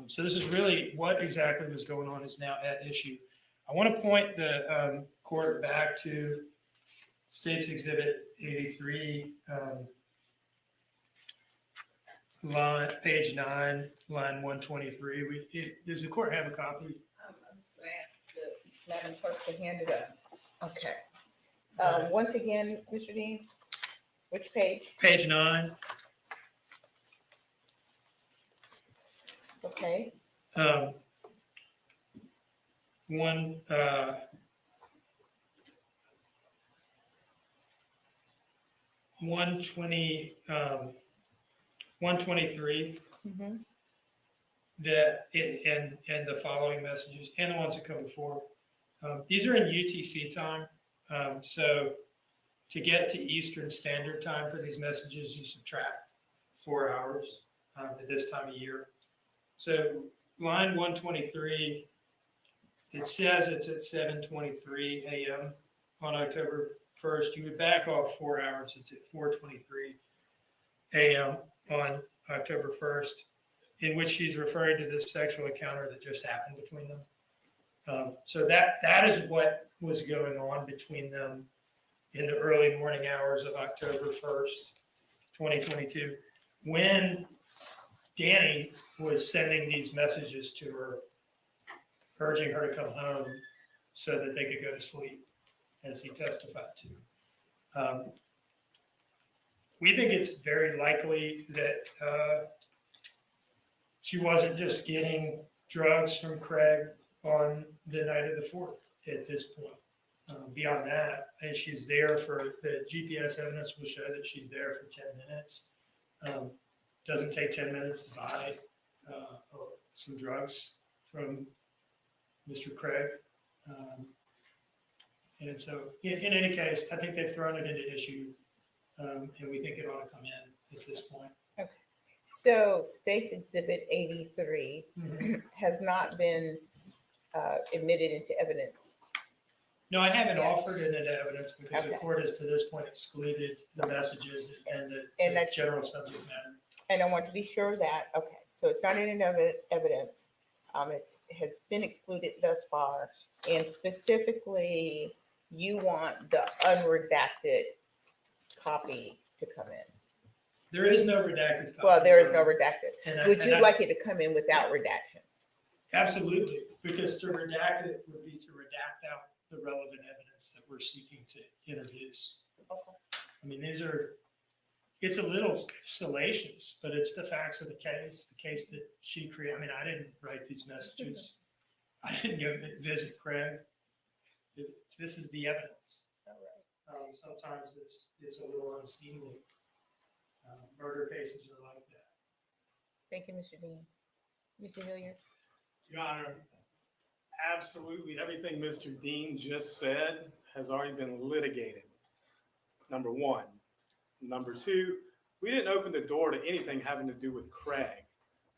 So this is really what exactly was going on is now at issue. I want to point the court back to States Exhibit 83, page 9, line 123. Does the court have a copy? Madam Clerk to hand it up. Okay. Once again, Mr. Dean, which page? Page 9. Okay. 123. Mm-hmm. And the following messages and the ones that come before. These are in UTC time. So to get to Eastern Standard Time for these messages, you subtract 4 hours at this time of year. So line 123, it says it's at 7:23 a.m. on October 1st. You would back off 4 hours. It's at 4:23 a.m. on October 1st, in which she's referring to this sexual encounter that just happened between them. So that is what was going on between them in the early morning hours of October 1st, 2022, when Danny was sending these messages to her, urging her to come home so that they could go to sleep, as he testified to. We think it's very likely that she wasn't just getting drugs from Craig on the night of the 4th at this point. Beyond that, and she's there for the GPS evidence will show that she's there for 10 minutes. Doesn't take 10 minutes to buy some drugs from Mr. Craig. And so in any case, I think they've thrown it into issue and we think it ought to come in at this point. Okay. So State's Exhibit 83 has not been admitted into evidence. No, I haven't Yes. offered it into evidence because the Okay. court has to this point excluded the messages and the that- general subject matter. And I want to be sure that, okay, so it's not in evidence. It has been excluded thus far. And specifically, you want the unredacted copy to come in? There is no redacted copy. Well, there is no redacted. And I- Would and you I- like it to come in without redaction? Absolutely, because to redact it would be to redact out the relevant evidence that we're seeking to introduce. Okay. I mean, it's a little salacious, but it's the facts of the case that she created. I mean, I didn't write these messages. I didn't go visit Craig. This is the evidence. All right. Sometimes it's a little unseemly. Murder cases are like that. Thank you, Mr. Dean. Mr. Hilliard? Your Honor, absolutely everything Mr. Dean just said has already been litigated. Number one. Number two, we didn't open the door to anything having to do with Craig.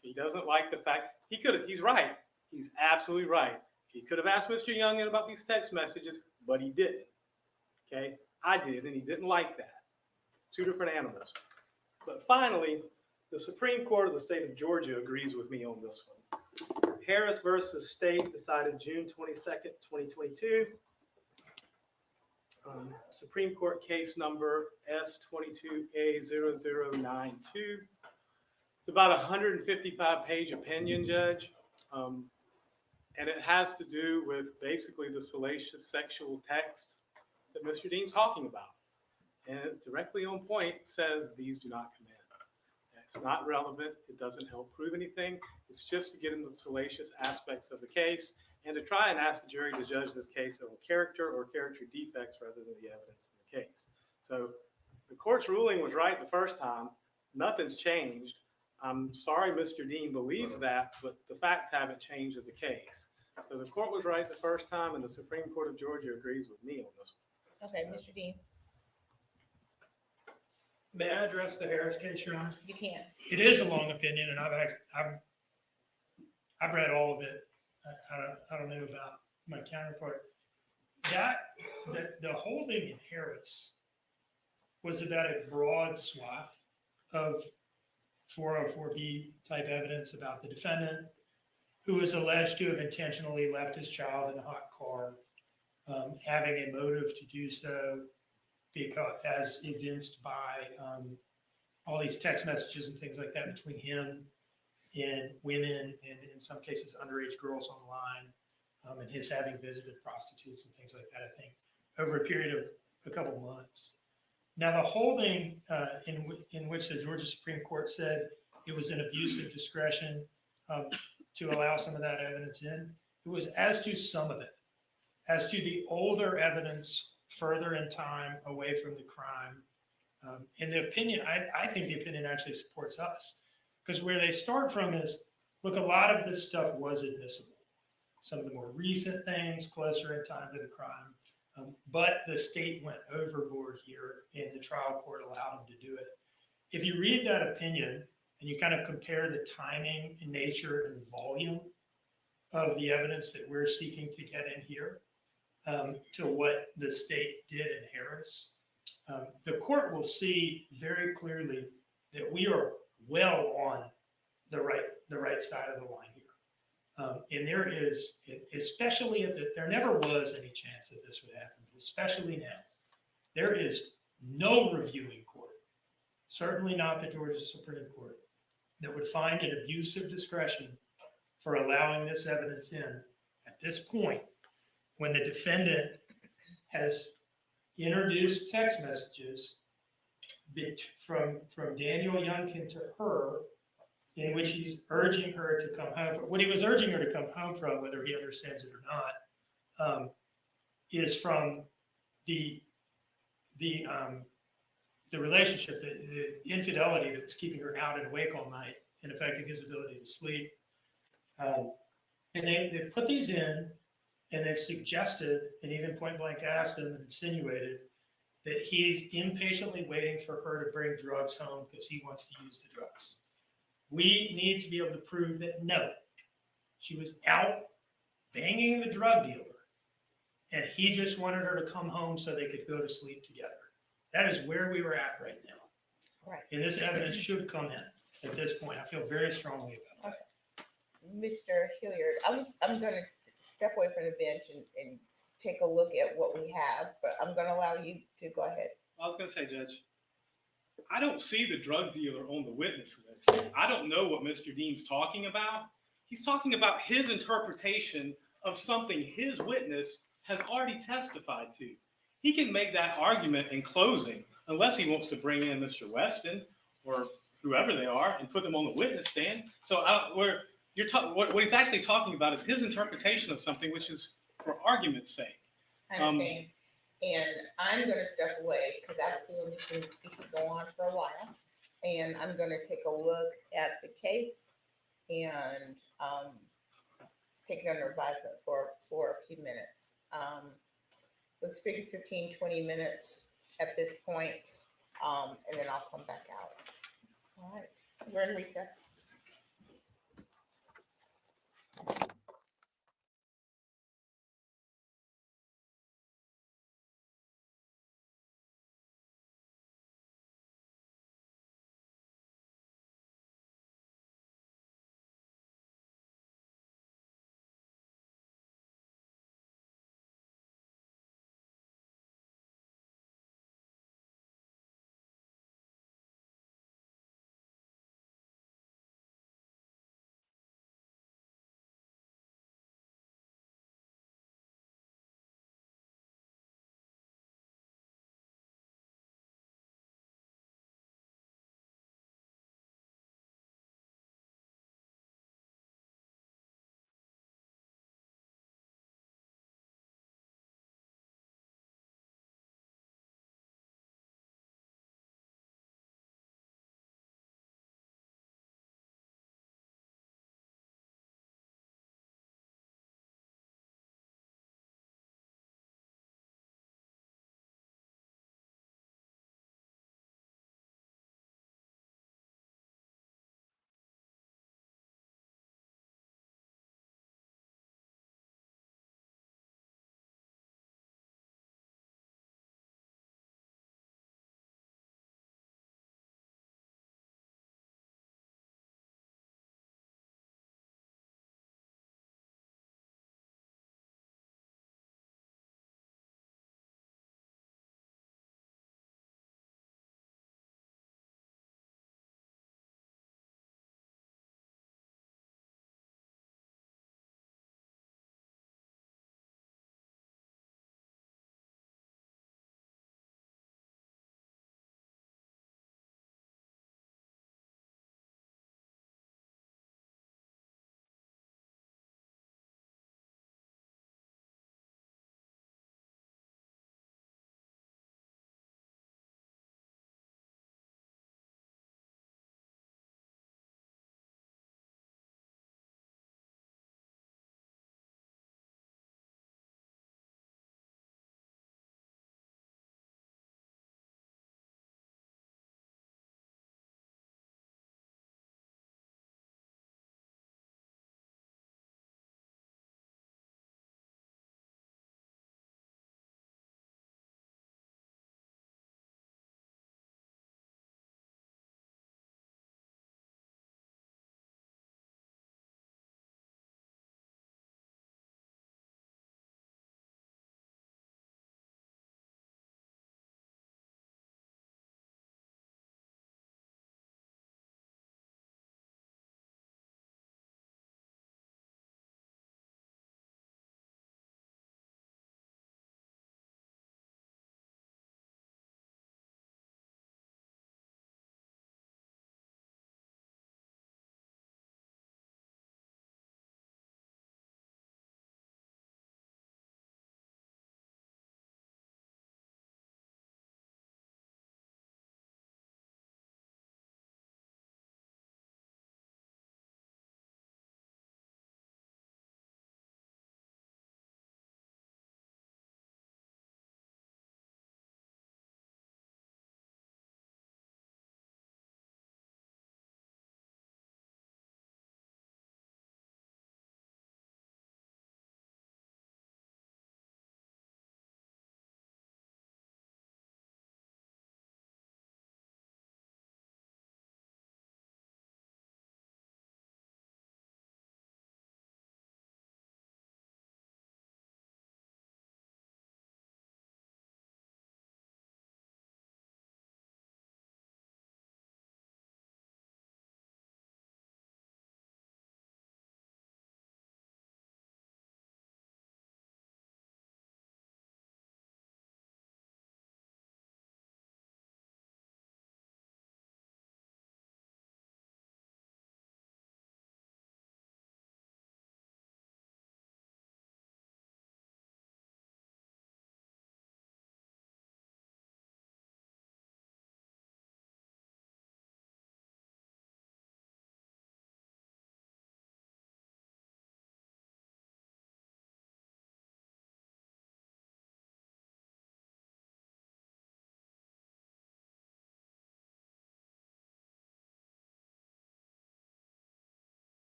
He doesn't like the fact, he's right. He's absolutely right. He could have asked Mr. Youngin about these text messages, but he didn't. Okay, I did, and he didn't like that. Two different animals. But finally, the Supreme Court of the state of Georgia agrees with me on this one. Harris versus State decided June 22nd, 2022. Supreme Court case number S22A0092. It's about a 155-page opinion, Judge. And it has to do with basically the salacious sexual text that Mr. Dean's talking about. And it directly on point says these do not come in. It's not relevant. It doesn't help prove anything. It's just to get into the salacious aspects of the case and to try and ask the jury to judge this case on character or character defects rather than the evidence in the case. So the court's ruling was right the first time. Nothing's changed. I'm sorry Mr. Dean believes that, but the facts haven't changed of the case. So the court was right the first time, and the Supreme Court of Georgia agrees with me on this one. Okay, Mr. Dean, May I address the Harris case, Your Honor? you can. It is a long opinion, and I've read all of it. I don't know about my counterpart. The holding in Harris was about a broad swath of 404B type evidence about the defendant, who was alleged to have intentionally left his child in a hot car, having a motive to do so, because as evinced by all these text messages and things like that between him and women, and in some cases underage girls online, and his having visited prostitutes and things like that, I think, over a period of a couple of months. Now, the holding in which the Georgia Supreme Court said it was an abuse of discretion to allow some of that evidence in, it was as to some of it. As to the older evidence further in time away from the crime, in the opinion, I think the opinion actually supports us. Because where they start from is, look, a lot of this stuff was admissible. Some of the more recent things closer in time to the crime. But the state went overboard here, and the trial court allowed them to do it. If you read that opinion and you kind of compare the timing, nature, and volume of the evidence that we're seeking to get in here to what the state did in Harris, the court will see very clearly that we are well on the right side of the line here. And there is, especially there never was any chance that this would happen, especially now. There is no reviewing court, certainly not the Georgia Supreme Court, that would find an abuse of discretion for allowing this evidence in at this point, when the defendant has introduced text messages from Daniel Youngkin to her, in which he's urging her to come home. What he was urging her to come home from, whether he understands it or not, is from the relationship, the infidelity that was keeping her out and awake all night and affecting his ability to sleep. And they put these in, and they've suggested, and even point blank asked him and insinuated, that he's impatiently waiting for her to bring drugs home because he wants to use the drugs. We need to be able to prove that no, she was out banging the drug dealer, and he just wanted her to come home so they could go to sleep together. That is where we were at right now. Right. And this evidence should come in at this point. I feel very strongly about that. Mr. Hilliard, I'm going to step away from the bench and take a look at what we have, but I'm going to allow you to go ahead. I was going to say, Judge, I don't see the drug dealer on the witness list. I don't know what Mr. Dean's talking about. He's talking about his interpretation of something his witness has already testified to. He can make that argument in closing, unless he wants to bring in Mr. Weston or whoever they are and put them on the witness stand. So what he's actually talking about is his interpretation of something, which is for argument's sake. I understand. And I'm gonna step away because I have a feeling we can go on for a while. And I'm gonna take a look at the case and take it under advisement for a few minutes. Let's figure 15, 20 minutes at this point, and then I'll come back out. All right, we're in recess.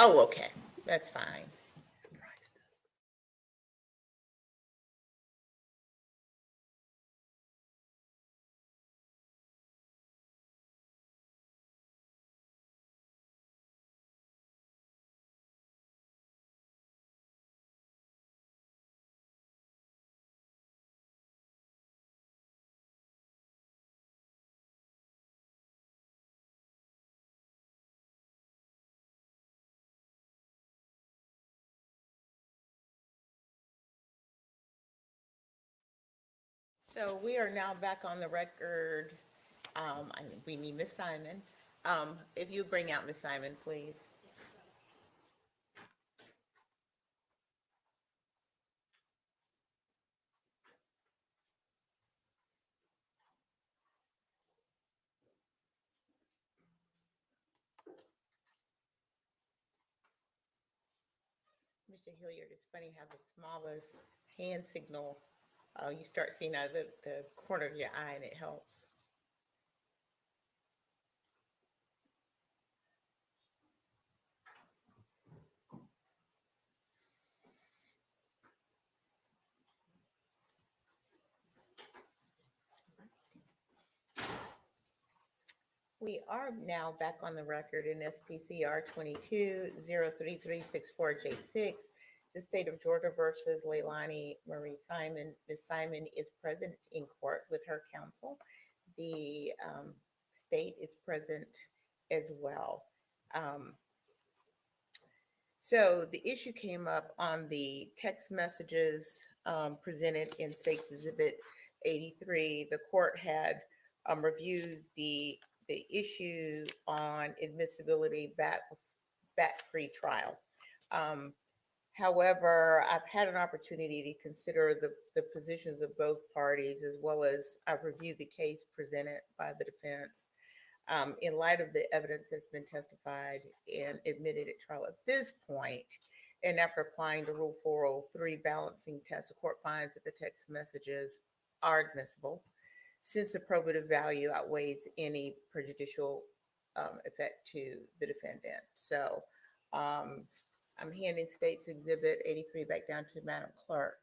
Oh, okay, that's fine. So we are now back on the record. We need Miss Simon. If you bring out Miss Simon, please. Mr. Hilliard, it's funny how the smallest hand signal, you start seeing out of the corner of your eye and it helps. We are now back on the record in SPCR 22-03364J6, the state of Georgia versus Leilani Marie Simon. Ms. Simon is present in court with her counsel. The state is present as well. So the issue came up on the text messages presented in State's Exhibit 83. The court had reviewed the issue on admissibility back pre-trial. However, I've had an opportunity to consider the positions of both parties, as well as I've reviewed the case presented by the defense. In light of the evidence that's been testified and admitted at trial at this point, and after applying the Rule 403 balancing test, the court finds that the text messages are admissible, since the probative value outweighs any prejudicial effect to the defendant. So I'm handing State's Exhibit 83 back down to Madam Clerk.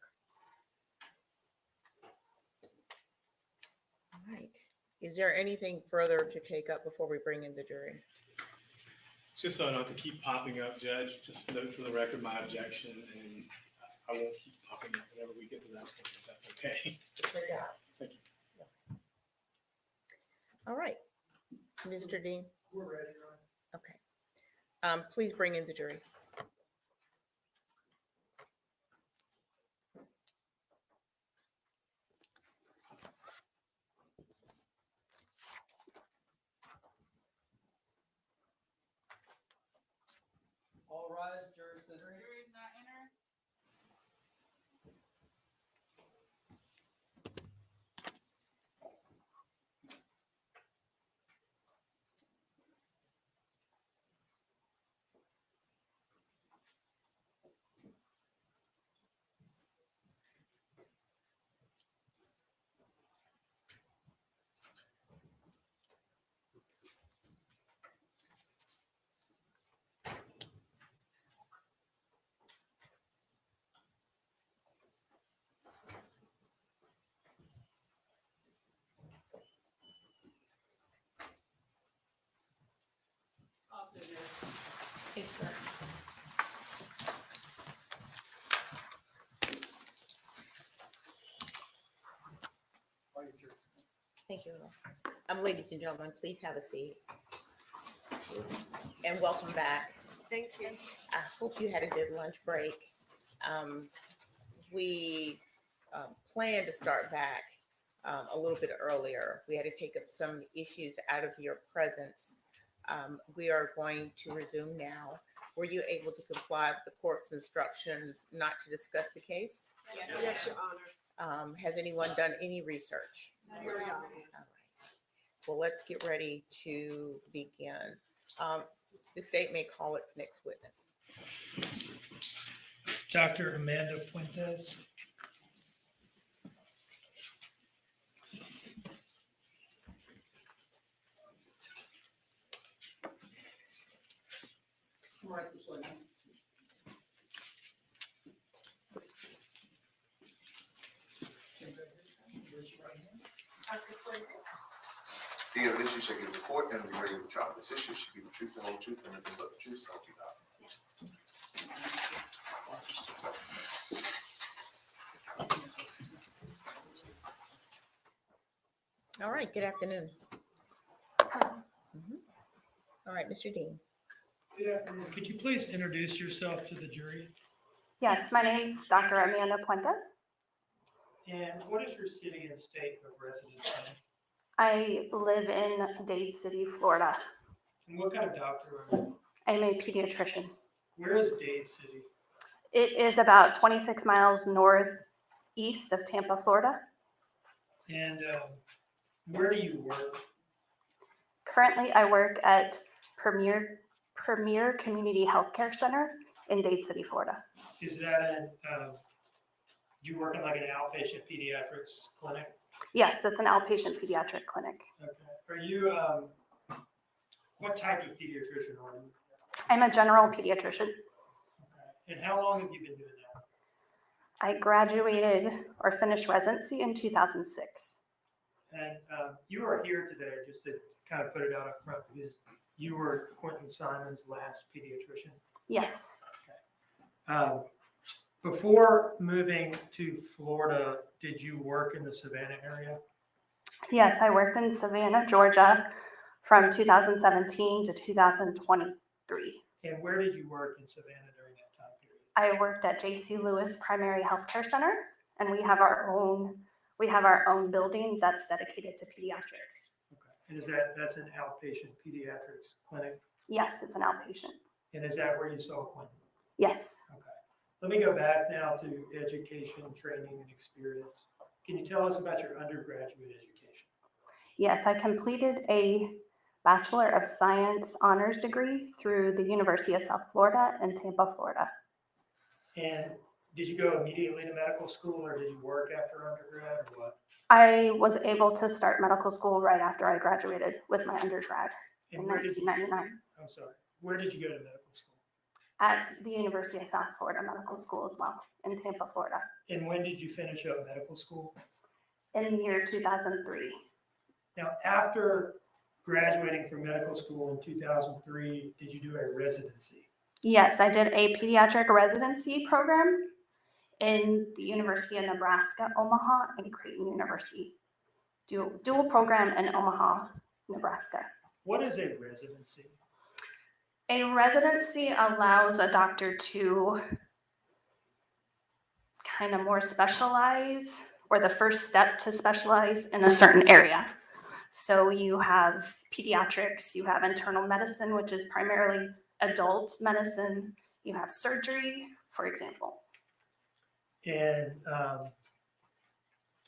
All right. Is there anything further to take up before we bring in the jury? Just so I don't have to keep popping up, Judge, just note for the record my objection, and I won't keep popping up whenever we get to that point, if that's okay. Thank you. All right. Mr. Dean? We're ready, Ron. Okay. Please bring in the jury. All rise, jury is entering. Jury is not entered. Thank you. Ladies and gentlemen, please have a seat. And welcome back. Thank you. I hope you had a good lunch break. We planned to start back a little bit earlier. We had to take up some issues out of your presence. We are going to resume now. Were you able to comply with the court's instructions not to discuss the case? Yes, Your Honor. Has anyone done any research? Your Honor. All right. Well, let's get ready to begin. The state may call its next witness. Dr. Amanda Fuentes. Come right this way. Stand right here. Raise your right hand. The evidence you shall give the court and the jury of the trial of this issue shall be the truth, the whole truth, and nothing but the truth, so help you God. All right, good afternoon. Mhm. All right, Mr. Dean. Good afternoon. Could you please introduce yourself to the jury? Yes, my name's Dr. Amanda Puentes. And what is your city and state of residence? I live in Dade City, Florida. And what kind of doctor are you? I'm a pediatrician. Where is Dade City? It is about 26 miles northeast of Tampa, Florida. And where do you work? Currently, I work at Premier Community Healthcare Center in Dade City, Florida. Is that do you work in like an outpatient pediatrics clinic? Yes, it's an outpatient pediatric clinic. Okay. Are you, what type of pediatrician are you? I'm a general pediatrician. Okay. And how long have you been doing that? I graduated or finished residency in 2006. And you are here today, just to kind of put it out up front, because you were Quinton Simon's last pediatrician. Yes. Before moving to Florida, did you work in the Savannah area? Yes, I worked in Savannah, Georgia from 2017 to 2023. And where did you work in Savannah during that time period? I worked at J.C. Lewis Primary Healthcare Center, and we have our own building that's dedicated to pediatrics. Okay. And that's an outpatient pediatrics clinic? Yes, it's an outpatient. And is that where you saw Quinton? Yes. Okay. Let me go back now to education, training, and experience. Can you tell us about your undergraduate education? Yes, I completed a Bachelor of Science honors degree through the University of South Florida in Tampa, Florida. And did you go immediately to medical school, or did you work after undergrad, or what? I was able to start medical school right after I graduated with my undergrad in And where did you, 1999 I'm sorry, where did you go to medical school? at the University of South Florida Medical School as well in Tampa, Florida And when did you finish up medical school? in the year 2003. Now, after graduating from medical school in 2003, did you do a residency? Yes, I did a pediatric residency program in the University of Nebraska, Omaha, and Creighton University. Dual program in Omaha, Nebraska. What is a residency? A residency allows a doctor to kind of more specialize, or the first step to specialize in a certain area. So you have pediatrics, you have internal medicine, which is primarily adult medicine, you have surgery, for example. And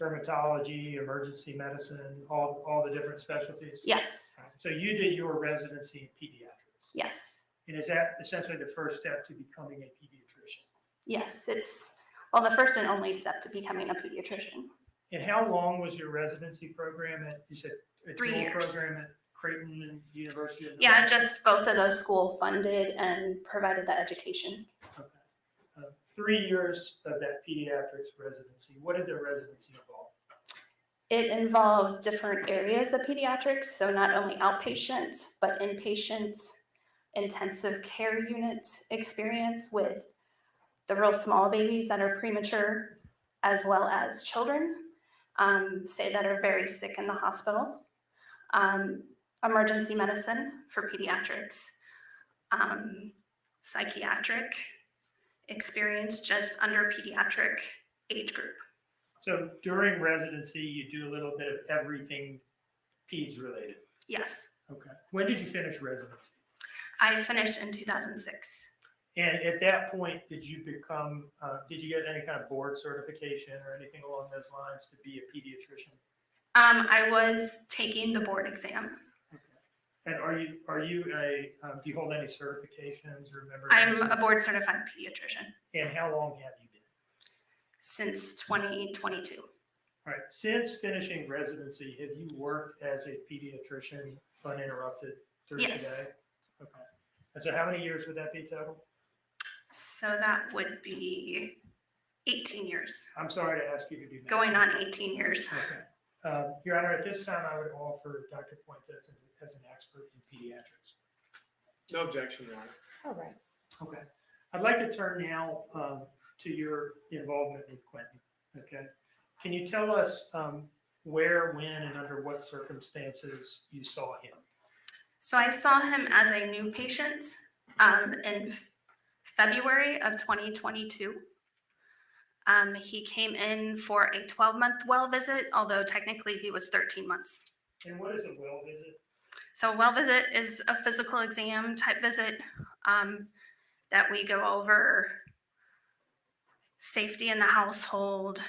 dermatology, emergency medicine, all the different specialties? Yes, So you did your residency in pediatrics? yes, And is that essentially the first step to becoming a pediatrician? yes. It's, well, the first and only step to becoming a pediatrician. And how long was your residency program at, you said, a 3 dual years. program at Creighton and University of Yeah, Nebraska? just both of those school funded and provided the education. Okay. 3 years of that pediatrics residency. What did the residency involve? It involved different areas of pediatrics, so not only outpatient, but inpatient, intensive care unit experience with the real small babies that are premature, as well as children, say that are very sick in the hospital, emergency medicine for pediatrics, psychiatric experience just under pediatric age group. So during residency, you do a little bit of everything PEDS related. Yes, Okay. When did you finish residency? I finished in 2006. And at that point, did you get any kind of board certification or anything along those lines to be a pediatrician? I was taking the board exam. And do you hold any certifications or remember? I'm a board certified pediatrician And how long have you been? since 2022. All right, since finishing residency, have you worked as a pediatrician uninterrupted through Yes. today? Okay. And so how many years would that be total? So that would be 18 years, I'm sorry to ask you to do that. going on 18 years. Okay. Your Honor, at this time, I would offer Dr. Quinton as an expert in pediatrics. No objection, Your Honor. All right. Okay. I'd like to turn now to your involvement with Quinton. Okay. Can you tell us where, when, and under what circumstances you saw him? So I saw him as a new patient in February of 2022. He came in for a 12-month well visit, although technically he was 13 months. And what is a well visit? So a well visit is a physical exam type visit that we go over safety in the household,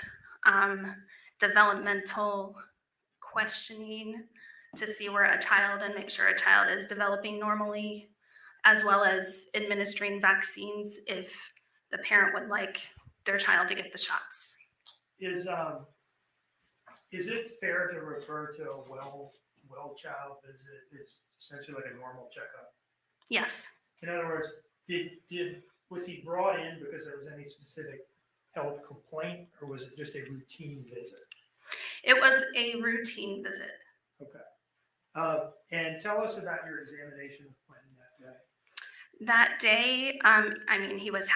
developmental questioning to see where a child and make sure a child is developing normally, as well as administering vaccines if the parent would like their child to get the shots. Is it fair to refer to a well child visit as essentially like a normal checkup? Yes. In other words, was he brought in because there was any specific health complaint, or was it just a routine visit? It was a routine visit. Okay. And tell us about your examination of Quinton that day. That day, I mean, he was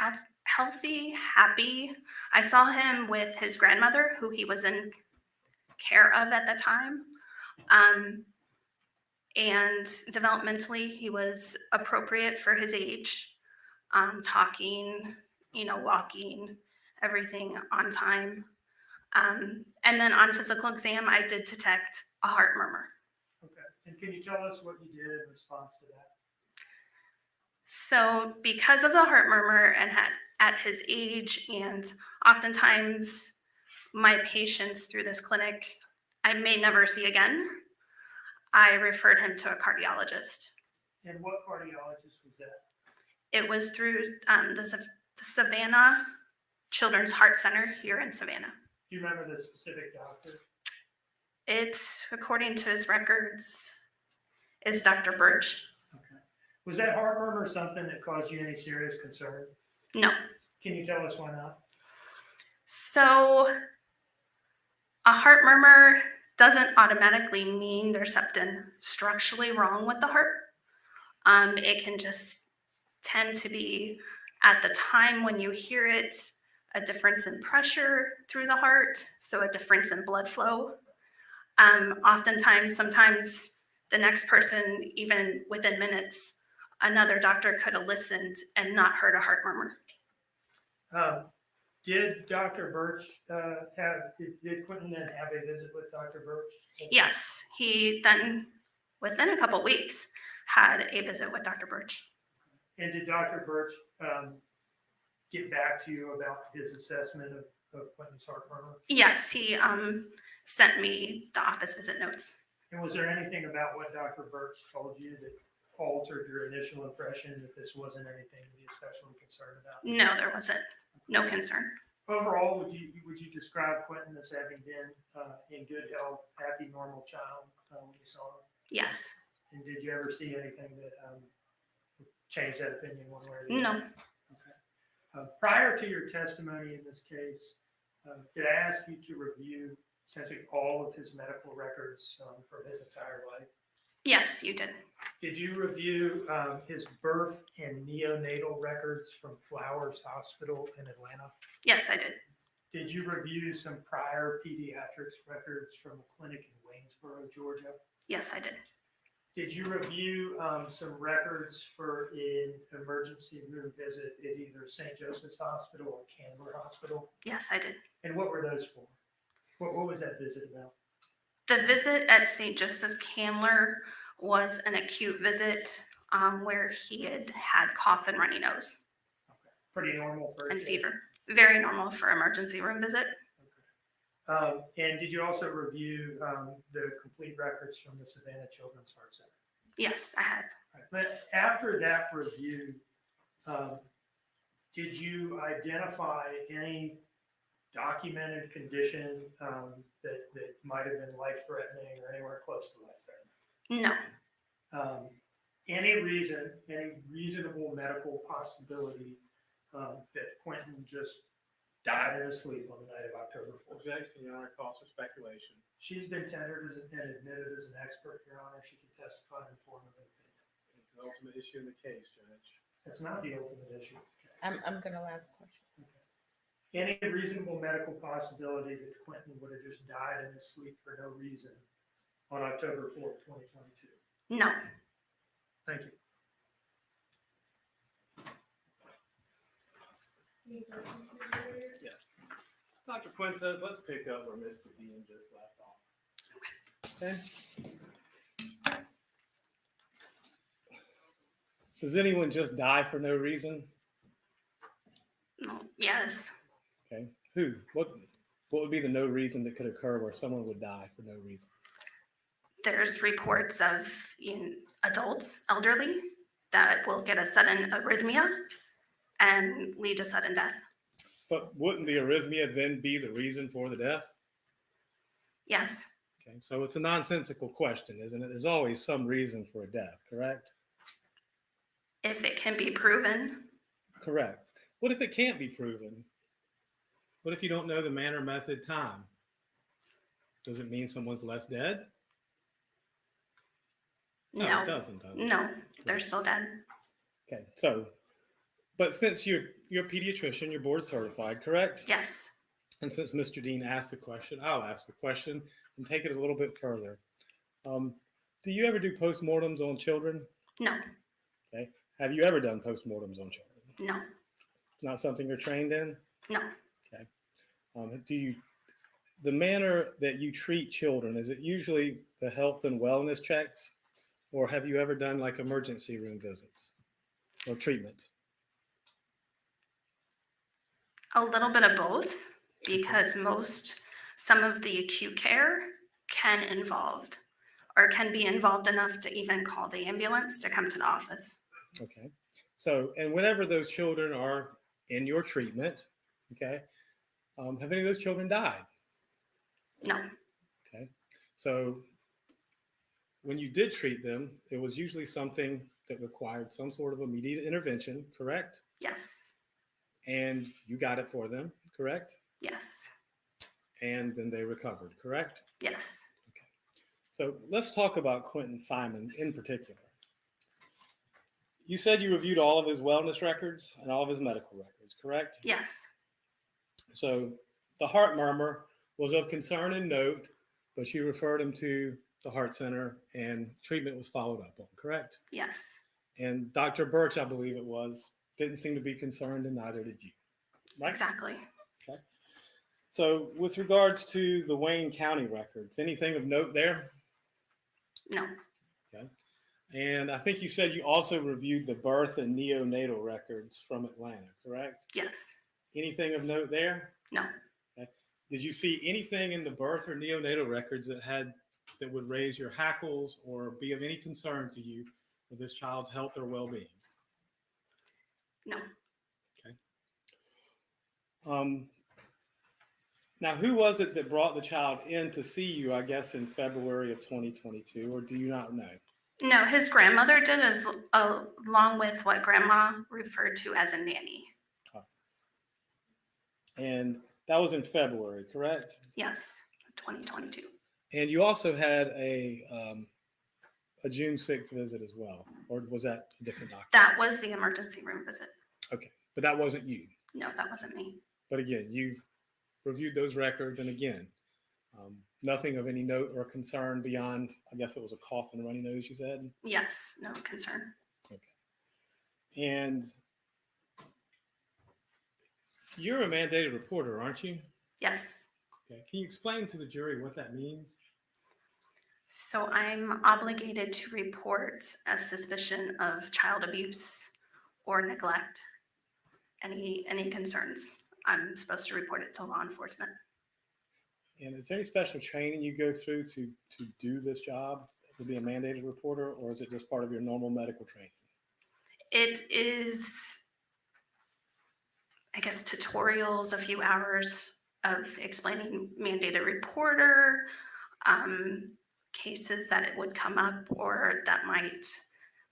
healthy, happy. I saw him with his grandmother, who he was in care of at the time. And developmentally, he was appropriate for his age, talking, walking, everything on time. And then on physical exam, I did detect a heart murmur. Okay. And can you tell us what you did in response to that? So because of the heart murmur and at his age, and oftentimes my patients through this clinic, I may never see again, I referred him to a cardiologist. And what cardiologist was that? It was through the Savannah Children's Heart Center here in Savannah. Do you remember the specific doctor? It's, according to his records, is Dr. Birch. Okay. Was that heart murmur something that caused you any serious concern? No. Can you tell us why not? So a heart murmur doesn't automatically mean there's something structurally wrong with the heart. It can just tend to be, at the time when you hear it, a difference in pressure through the heart, so a difference in blood flow. Oftentimes, sometimes the next person, even within minutes, another doctor could have listened and not heard a heart murmur. Did Dr. Birch did Quinton then have a visit with Dr. Birch? Yes, he then, within a couple weeks, had a visit with Dr. Birch. And did Dr. Birch get back to you about his assessment of Quinton's heart murmur? Yes, he sent me the office visit notes. And was there anything about what Dr. Birch told you that altered your initial impression that this wasn't anything to be especially concerned about? No, there wasn't. No concern. Overall, would you describe Quinton as having been in good health, happy, normal child when you saw him? Yes. And did you ever see anything that changed that opinion one way or the No. other? Okay. Prior to your testimony in this case, did I ask you to review essentially all of his medical records for his entire life? Yes, you did. Did you review his birth and neonatal records from Flowers Hospital in Atlanta? Yes, I did. Did you review some prior pediatrics records from a clinic in Waynesboro, Georgia? Yes, I did. Did you review some records for an emergency room visit at either St. Joseph's Hospital or Candler Hospital? Yes, I did. And what were those for? What was that visit about? The visit at St. Joseph's Candler was an acute visit where he had cough and runny nose. Okay. Pretty normal for and fever. Very normal for emergency room visit. And did you also review the complete records from the Savannah Children's Heart Center? Yes, I have. Right. But after that review, did you identify any documented condition that might have been life-threatening or anywhere close to life-threatening? No. any reasonable medical possibility that Quinton just died in his sleep on the night of October 4th. Objection, Your Honor, calls for speculation. She's been tendered and admitted as an expert, Your Honor. She can testify in form of an opinion. It's the ultimate issue in the case, Judge. That's not the ultimate issue. I'm gonna allow the question. Any reasonable medical possibility that Quinton would have just died in his sleep for no reason on October 4th, 2022? No. Thank you. Dr. Quinton, let's pick up where Mr. Dean just left off. Okay. Does anyone just die for no reason? No. Yes. Okay. Who? What would be the no reason that could occur where someone would die for no reason? There's reports of adults, elderly, that will get a sudden arrhythmia and lead to sudden death. But wouldn't the arrhythmia then be the reason for the death? Yes. Okay, so it's a nonsensical question, isn't it? There's always some reason for a death, correct? If it can be proven. Correct. What if it can't be proven? What if you don't know the manner, method, time? Does it mean someone's less dead? No. It doesn't, does it? No, they're still dead. Okay, so, but since you're a pediatrician, you're board certified, correct? Yes. And since Mr. Dean asked the question, I'll ask the question and take it a little bit further. Do you ever do postmortems on children? No. Okay. Have you ever done postmortems on children? No. It's not something you're trained in? No. Okay. The manner that you treat children, is it usually the health and wellness checks? Or have you ever done like emergency room visits or treatments? A little bit of both, because some of the acute care can be involved enough to even call the ambulance to come to the office. Okay. So, and whenever those children are in your treatment, okay, have any of those children died? No. Okay. So when you did treat them, it was usually something that required some sort of immediate intervention, correct? Yes. And you got it for them, correct? Yes. And then they recovered, correct? Yes. Okay. So let's talk about Quinton Simon in particular. You said you reviewed all of his wellness records and all of his medical records, correct? Yes. So the heart murmur was of concern and note, but you referred him to the heart center and treatment was followed up on, correct? Yes. And Dr. Birch, I believe it was, didn't seem to be concerned and neither did you, right? Exactly. Okay. So with regards to the Wayne County records, anything of note there? No. Okay. And I think you said you also reviewed the birth and neonatal records from Atlanta, correct? Yes. Anything of note there? No. Okay. Did you see anything in the birth or neonatal records that would raise your hackles or be of any concern to you for this child's health or well-being? No. Okay. Now, who was it that brought the child in to see you, I guess, in February of 2022, or do you not know? No, his grandmother did, along with what grandma referred to as a nanny. And that was in February, correct? Yes, 2022. And you also had a June 6th visit as well, or was that a different doctor? That was the emergency room visit. Okay, but that wasn't you. No, that wasn't me. But again, you reviewed those records, and again, nothing of any note or concern beyond, I guess it was a cough and runny nose, you said? Yes, no concern. Okay. And you're a mandated reporter, aren't you? Yes. Okay. Can you explain to the jury what that means? So I'm obligated to report a suspicion of child abuse or neglect. Any concerns, I'm supposed to report it to law enforcement. And is there any special training you go through to do this job, to be a mandated reporter, or is it just part of your normal medical training? It is, I guess, tutorials, a few hours of explaining mandated reporter, cases that it would come up or that might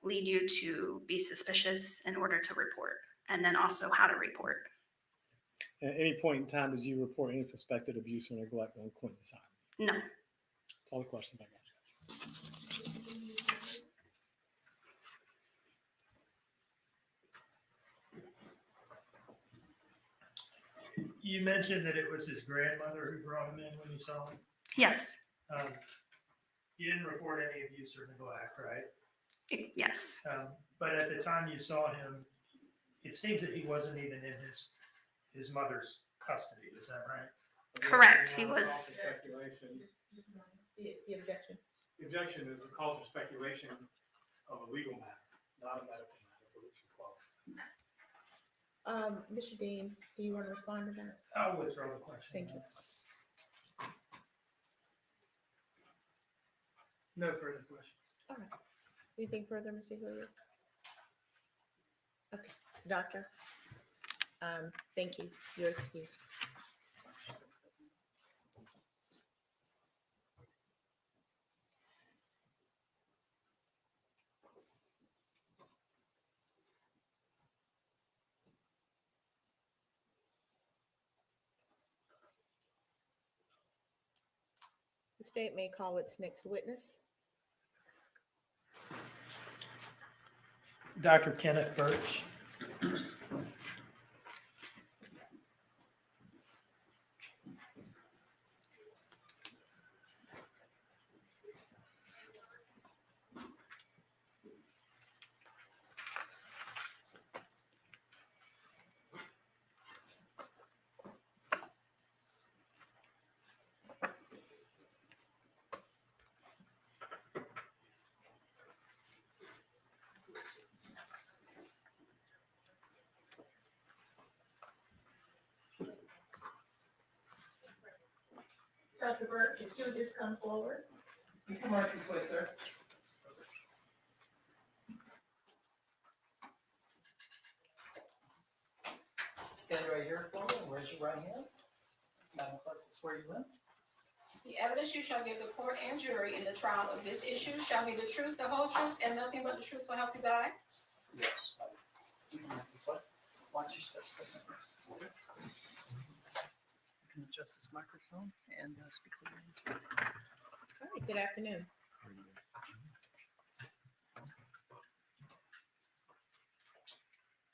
lead you to be suspicious in order to report, and then also how to report. At any point in time, did you report any suspected abuse or neglect on Quinton Simon? No. That's all the questions I got. You mentioned that it was his grandmother who brought him in when you saw him. Yes. You didn't report any abuse or neglect, right? Yes. But at the time you saw him, it seems that he wasn't even in his mother's custody. Is that right? Correct. He was. Speculation. The objection. The objection is the cause of speculation of a legal matter, not a medical matter for which you qualify. Mr. Dean, do you want to respond to that? I'll withdraw the question. Thank you. No further questions. All right. Anything further, Mr. Hilliard? Okay, doctor. Thank you. You're excused. The state may call its next witness. Dr. Kenneth Birch. Dr. Burke, if you would just come forward. You come right this way, sir. Stand right here for me and raise your right hand. Madam Clerk, swear you in. The evidence you shall give the court and jury in the trial of this issue shall be the truth, the whole truth, and nothing but the truth, so help you God. Yes. You come right this way. Watch your steps. Okay. You can adjust this microphone and speak clearly. All right, good afternoon.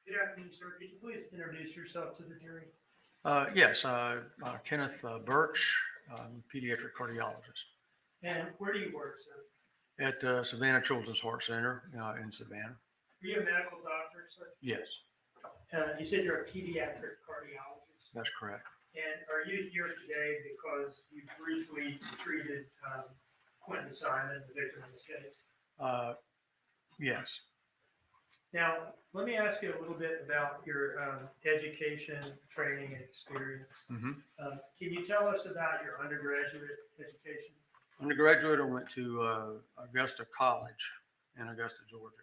Good afternoon, sir. Could you please introduce yourself to the jury? Yes, Kenneth Birch, pediatric cardiologist And where do you work, sir? at Savannah Children's Heart Center in Savannah. Are you a medical doctor, sir? Yes, You said you're a pediatric cardiologist. that's correct. And are you here today because you briefly treated Quinton Simon, the victim in this case? Yes. Now, let me ask you a little bit about your education, training, and experience. Mm-hmm. Can you tell us about your undergraduate education? Undergraduate, I went to Augusta College in Augusta, Georgia.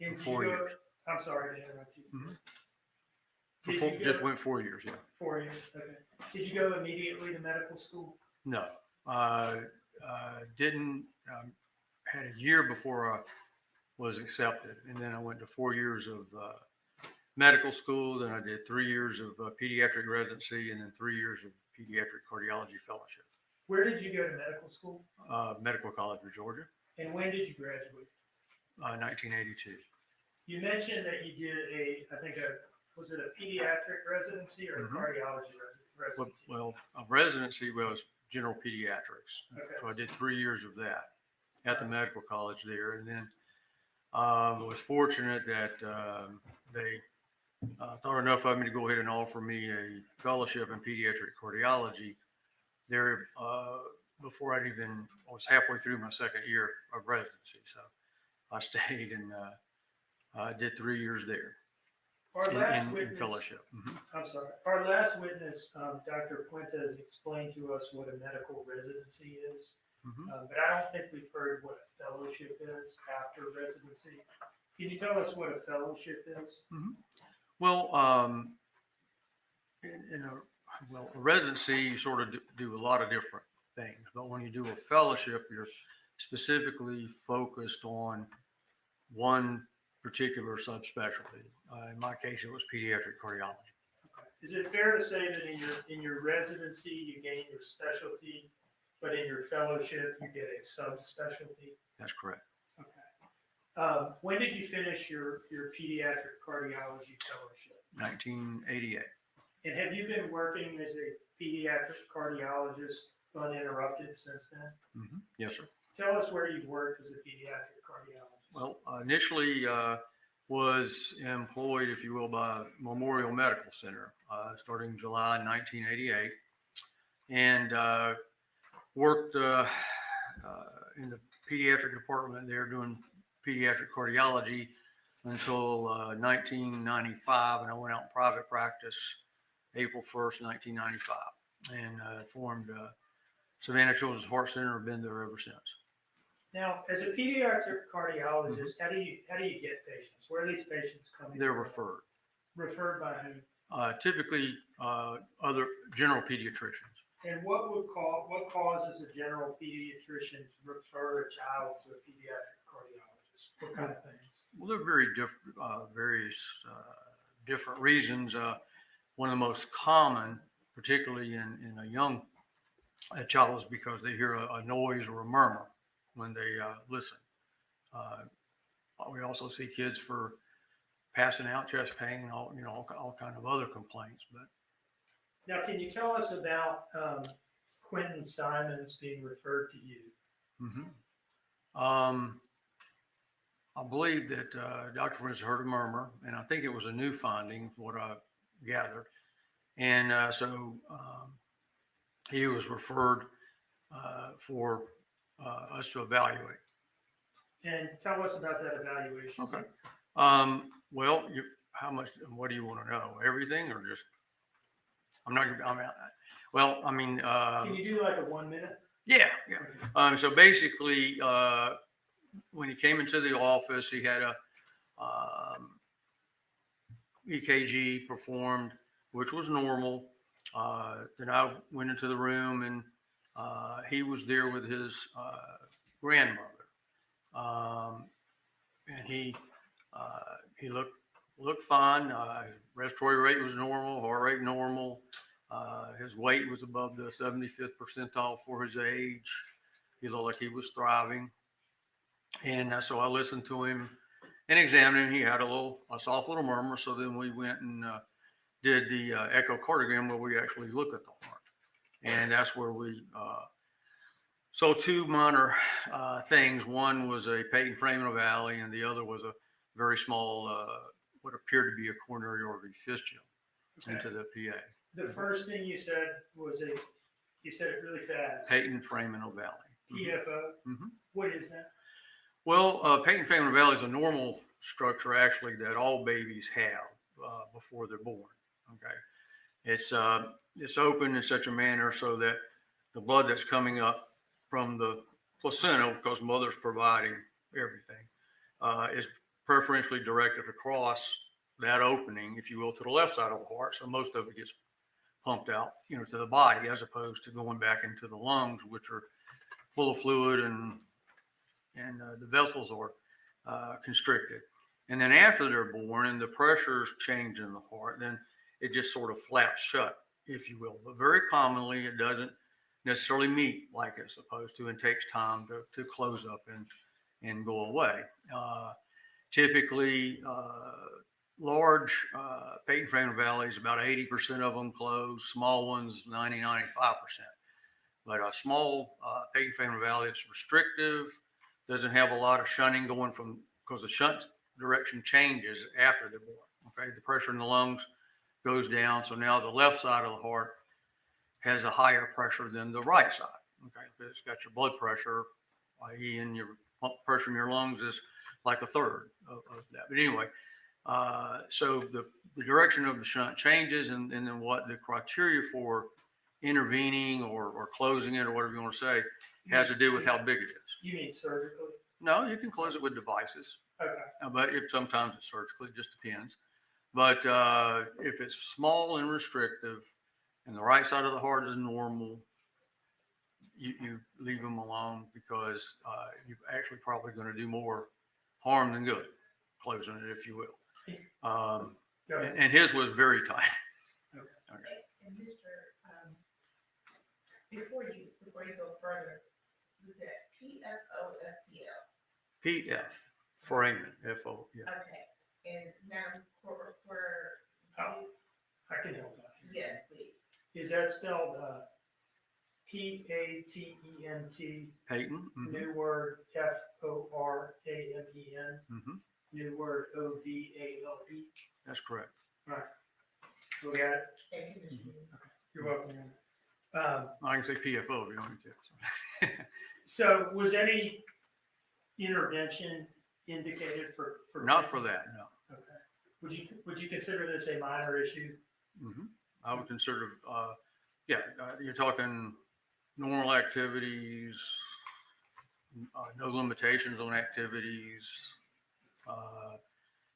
And For 4 years. I'm sorry to interrupt you. Mhm. Did you Went 4 years, yeah. 4 years, okay. Did you go immediately to medical school? No, didn't, had a year before I was accepted. And then I went to 4 years of medical school. Then I did 3 years of pediatric residency and then 3 years of pediatric cardiology fellowship. Where did you go to medical school? Medical College of Georgia, And when did you graduate? 1982. You mentioned that you did was it a pediatric residency or a Mhm. cardiology residency? Well, a residency was general pediatrics. Okay. So I did 3 years of that at the medical college there. And then was fortunate that they thought enough of me to go ahead and offer me a fellowship in pediatric cardiology there before I was halfway through my second year of residency. So I stayed and did 3 years there Our last in witness, fellowship. Mhm. I'm sorry, our last witness, Dr. Quinton, explained to us what a medical residency is. Mhm. But I don't think we've heard what a fellowship is after residency. Can you tell us what a fellowship is? Well, a residency, you sort of do a lot of different things. But when you do a fellowship, you're specifically focused on one particular subspecialty. In my case, it was pediatric cardiology. Is it fair to say that in your residency, you gain your specialty, but in your fellowship, you get a subspecialty? That's correct. Okay. When did you finish your pediatric cardiology fellowship? 1988. And have you been working as a pediatric cardiologist uninterrupted since then? Yes, sir. Tell us where you worked as a pediatric cardiologist. Well, initially was employed, if you will, by Memorial Medical Center starting July 1988, and worked in the pediatric department there doing pediatric cardiology until 1995, and I went out in private practice April 1st, 1995, and formed Savannah Children's Heart Center. I've been there ever since. Now, as a pediatric cardiologist, how do you get patients? Where are these patients coming They're from? referred. Referred by who? Typically, other general pediatricians. And what causes a general pediatrician to refer a child to a pediatric cardiologist? What kind of things? Well, they're very different, various different reasons. One of the most common, particularly in a young child, is because they hear a noise or a murmur when they listen. We also see kids for passing out, chest pain, all kind of other complaints. But Now, can you tell us about Quinton Simons being referred to you? I believe that Dr. Prince heard a murmur, and I think it was a new finding, from what I gathered. And so he was referred for us to evaluate. And tell us about that evaluation. Okay. Well, what do you want to know? Everything, or just, Can you do like a 1 minute? Yeah. So basically, when he came into the office, he had a EKG performed, which was normal. Then I went into the room, and he was there with his grandmother, and he looked fine. Respiratory rate was normal, heart rate normal. His weight was above the 75th percentile for his age. He looked like he was thriving. And so I listened to him and examined him. He had a soft little murmur. So then we went and did the echocardiogram, where we actually look at the heart. And that's where we so two minor things. One was a patent foramen ovale, and the other was a very small, what appeared to be a coronary artery fistula into the PA. The first thing you said was you said it really fast. Patent foramen ovale. PFO? What is that? Well, patent foramen ovale is a normal structure, actually, that all babies have before they're born. Okay, it's open in such a manner so that the blood that's coming up from the placenta, because mother's providing everything, is preferentially directed across that opening, if you will, to the left side of the heart. So most of it gets pumped out, to the body, as opposed to going back into the lungs, which are full of fluid, and the vessels are constricted. And then after they're born and the pressures change in the heart, then it just sort of flaps shut, if you will. But very commonly, it doesn't necessarily meet like it's supposed to, and takes time to close up and go away. Typically, large patent foramen ovales, about 80% of them close. Small ones, 95%. But a small patent foramen ovale is restrictive, doesn't have a lot of shunting going from, because the shunt direction changes after they're born. Okay, the pressure in the lungs goes down, so now the left side of the heart has a higher pressure than the right side. Okay, it's got your blood pressure, i.e., and your pressure in your lungs is like a third of that. But anyway, so the direction of the shunt changes, and then what the criteria for intervening or closing it, or whatever you want to say, has to do with how big it is. You mean surgically? No, you can close it with devices. Okay. But sometimes it's surgically, it just depends. But if it's small and restrictive, and the right side of the heart is normal, you leave them alone, because you're actually probably going to do more harm than good, closing it, if you will. Go ahead. And his was very tight. Okay. And Mr. Before you go further, was that PFOFPL? PF, foramen, F-O, yeah. Okay, and Madam Court Reporter. Oh, I can help out. Yes, please. Is that spelled P-A-T-E-N-T, Peyton? new word F-O-R-A-M-E-N, Mhm. new word O-V-A-L-E? That's correct. All right. We got it? Thank you, Mr. You're welcome. I can say PFO if you don't need to. So was any intervention indicated for? Not for that, no. Okay. Would you consider this a minor issue? Mhm. I would consider, you're talking normal activities, no limitations on activities,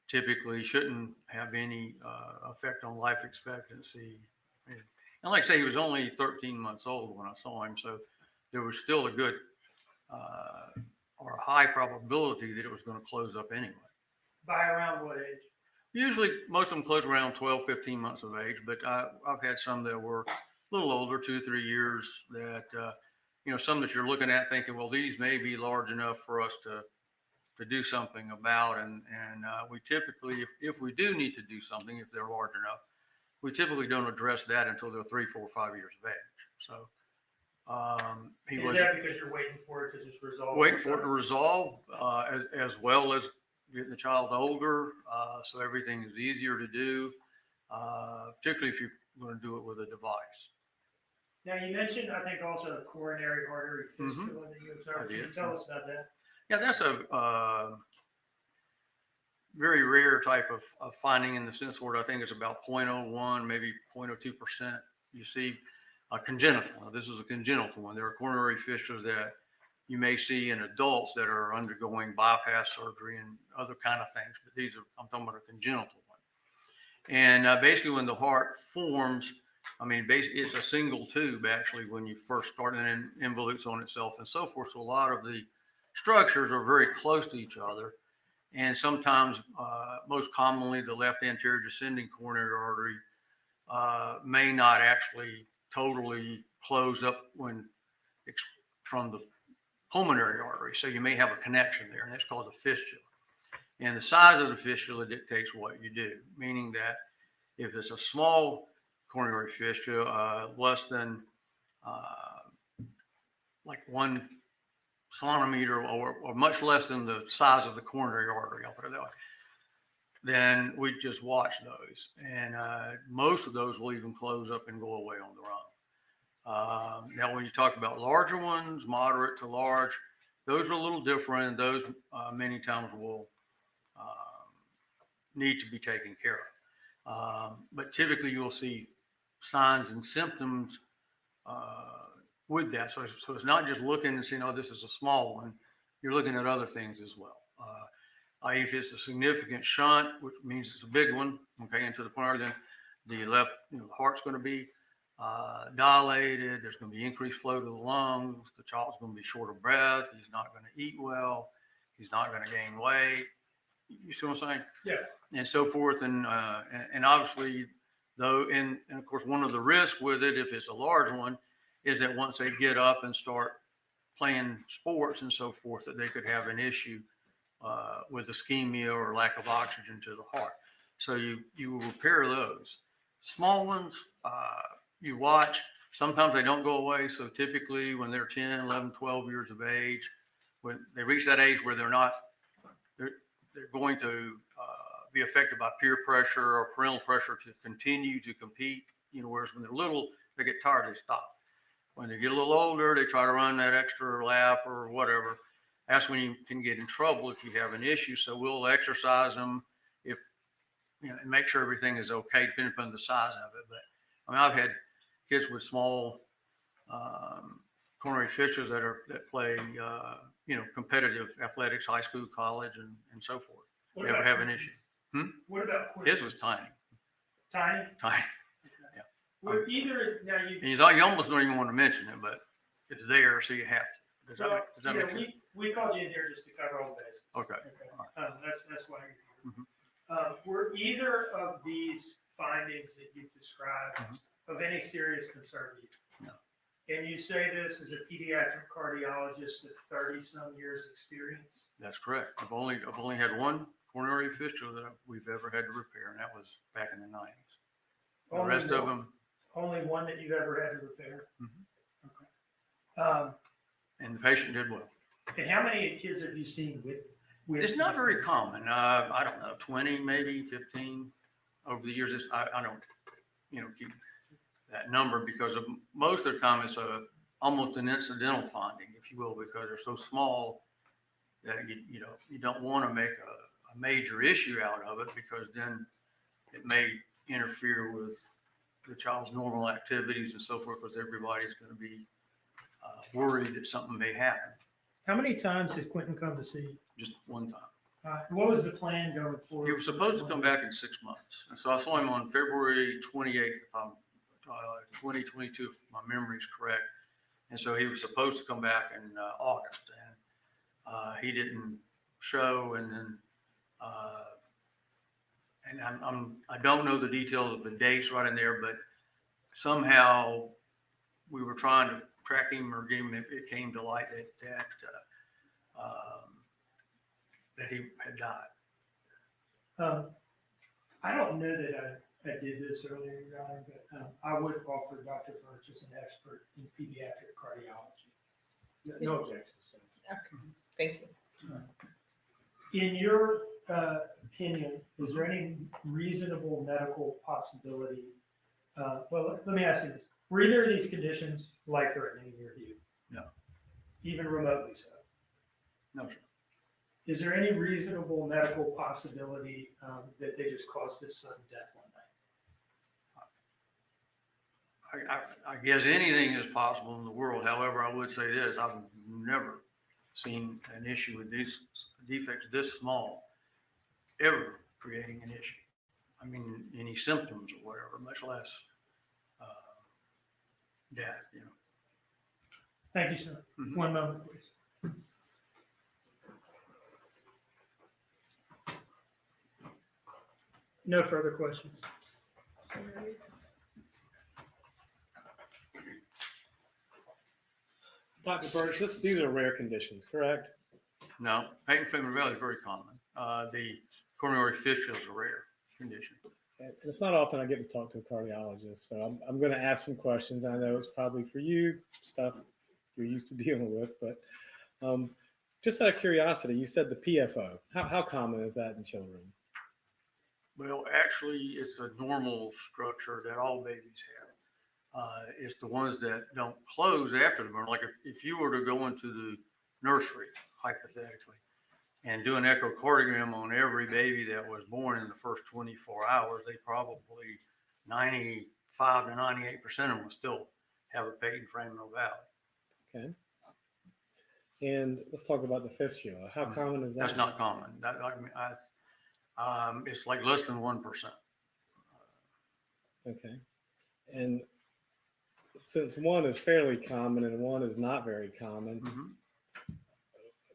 typically shouldn't have any effect on life expectancy. And like I say, he was only 13 months old when I saw him, so there was still a good or a high probability that it was going to close up anyway. By around what age? Usually, most of them close around 12, 15 months of age, but I've had some that were a little older, 2, 3 years, that, some that you're looking at thinking, well, these may be large enough for us to do something about. And we typically, if we do need to do something, if they're large enough, we typically don't address that until they're 3, 4, 5 years of age. So Is that because you're waiting for it to just resolve? waiting for it to resolve, as well as getting the child older, so everything is easier to do, particularly if you're going to do it with a device. Now, you mentioned, I think, also a coronary artery fistula that you observed. Can you tell us about that? Yeah, that's a very rare type of finding, in the sense where I think it's about 0.01, maybe 0.02%. You see a congenital. Now, this is a congenital one. There are coronary fistulas that you may see in adults that are undergoing bypass surgery and other kind of things, but I'm talking about a congenital one. And basically, when the heart forms, basically it's a single tube actually when you first start, and then involutes on itself and so forth. So a lot of the structures are very close to each other, and sometimes, most commonly, the left anterior descending coronary artery may not actually totally close up from the pulmonary artery. So you may have a connection there, and that's called a fistula. And the size of the fistula dictates what you do, meaning that if it's a small coronary fistula, less than like 1 centimeter, or much less than the size of the coronary artery, I'll put it that way, then we just watch those. And most of those will even close up and go away on their own. Now, when you talk about larger ones, moderate to large, those are a little different. Those many times will need to be taken care of. But typically, you'll see signs and symptoms with that. So it's not just looking and saying, oh, this is a small one. You're looking at other things as well. If it's a significant shunt, which means it's a big one, okay, into the coronary, then the left, the heart's going to be dilated. There's going to be increased flow to the lungs. The child's going to be short of breath. He's not going to eat well. He's not going to gain weight. You see what I'm saying? Yeah. And so forth. And obviously, though, and of course, one of the risks with it, if it's a large one, is that once they get up and start playing sports and so forth, that they could have an issue with ischemia or lack of oxygen to the heart. So you will repair those. Small ones, you watch. Sometimes they don't go away. So typically when they're 10, 11, 12 years of age, when they reach that age where they're going to be affected by peer pressure or parental pressure to continue to compete, whereas when they're little, they get tired, they stop. When they get a little older, they try to run that extra lap or whatever. That's when you can get in trouble if you have an issue. So we'll exercise them and make sure everything is okay, depending upon the size of it. But I've had kids with small coronary fistulas that play, competitive athletics, high school, college, and so forth. What Never about have an issue. What about His was tiny. Tiny? Tiny. Yeah. Well, either now And you almost don't even want to mention it, but it's there, so you have to. Does that make sense? we called you in here just to cover all the bases. Okay. that's why you're here. Were either of these findings that you've described of any serious concern to you? No. And you say this as a pediatric cardiologist with 30-some years experience? That's correct. I've only had one coronary fistula that we've ever had to repair, and that was back in the 90s. The Only rest of one? them. Only one that you've ever had to repair? Mhm. Okay. And the patient did well. And how many kids have you seen with? It's not very common. I don't know, 20, maybe 15 over the years. I don't, keep that number because of most of the time it's almost an incidental finding, if you will, because they're so small that you don't want to make a major issue out of it because then it may interfere with the child's normal activities and so forth, because everybody's going to be worried that something may happen. How many times did Quinton come to see you? Just one time. What was the plan going forward? He was supposed to come back in 6 months. And so I saw him on February 28th, 2022, if my memory is correct. And so he was supposed to come back in August, and he didn't show. And then, I don't know the details of the dates right in there, but somehow we were trying to track him or get him. It came to light that he had died. I don't know that I did this earlier, Your Honor, but I would offer Dr. Birch as an expert in pediatric cardiology. No objections. Okay, thank you. In your opinion, is there any reasonable medical possibility? Well, let me ask you this. Were either of these conditions life-threatening in your view? No. Even remotely so? No, sir. Is there any reasonable medical possibility that they just caused his sudden death one night? I guess anything is possible in the world. However, I would say this: I've never seen an issue with these defects this small ever creating an issue. I mean, any symptoms or whatever, much less death. Thank you, sir. Mhm. One moment, please. No further questions. Dr. Birch, these are rare conditions, correct? No, patent family valley is very common. The coronary fistula is a rare condition. And it's not often I get to talk to a cardiologist, so I'm going to ask some questions. I know it's probably for you, stuff you're used to dealing with, but just out of curiosity, you said the PFO. How common is that in children? Well, actually, it's a normal structure that all babies have. It's the ones that don't close after the burn. Like if you were to go into the nursery, hypothetically, and do an echocardiogram on every baby that was born in the first 24 hours, they probably 95 to 98% of them will still have a patent foraminal valley. Okay. And let's talk about the fistula. How common is that? That's not common. It's like less than 1%. Okay. And since one is fairly common and one is not very common,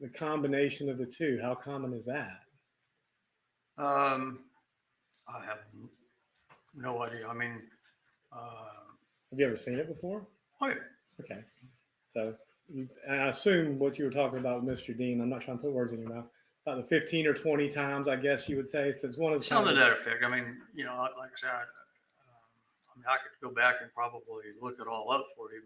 the combination of the two, how common is that? I have no idea. I mean, have you ever seen it before? Oh, yeah. Okay. So I assume what you were talking about with Mr. Dean, I'm not trying to put words in your mouth, about the 15 or 20 times, I guess you would say, since one is something to that effect. I mean, like I said, I could go back and probably look it all up for you,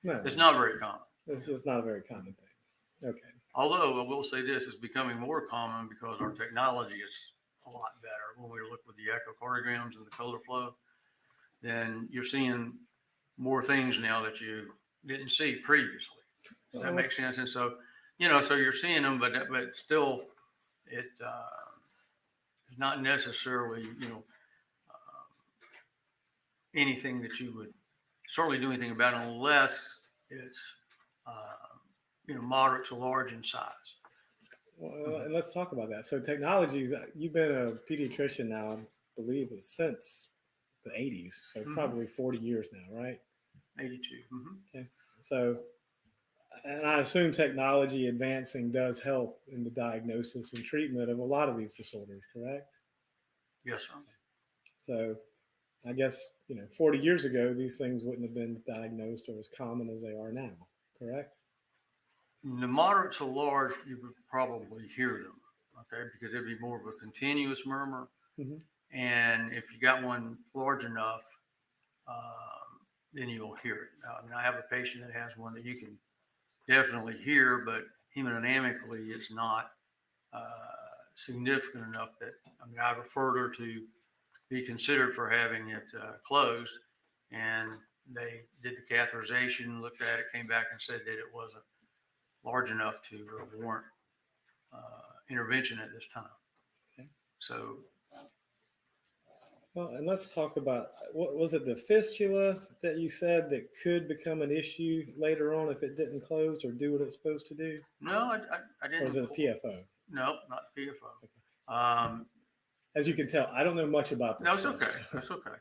but it's not very common. It's just not a very common thing. Okay. Although I will say this, it's becoming more common because our technology is a lot better. When we look with the echocardiograms and the color flow, then you're seeing more things now that you didn't see previously. Does that make sense? And so, so you're seeing them, but still, it's not necessarily, anything that you would certainly do anything about unless it's, moderate to large in size. Well, and let's talk about that. So technologies, you've been a pediatrician now, I believe, since the 80s, so probably 40 years now, right? 82. Okay. So And I assume technology advancing does help in the diagnosis and treatment of a lot of these disorders, correct? Yes, sir. So I guess, 40 years ago, these things wouldn't have been diagnosed or as common as they are now, correct? In the moderate to large, you would probably hear them, okay, because it'd be more of a continuous murmur. Mhm. And if you got one large enough, then you'll hear it. I mean, I have a patient that has one that you can definitely hear, but hemodynamically, it's not significant enough that, I mean, I referred her to be considered for having it closed, and they did the catheterization, looked at it, came back and said that it wasn't large enough to warrant intervention at this time. Okay. So, Well, and let's talk about, what was it, the fistula that you said that could become an issue later on if it didn't close or do what it's supposed to do? no, I didn't. Or is it a PFO? No, not PFO. Okay. As you can tell, I don't know much about this. No, it's okay. That's okay.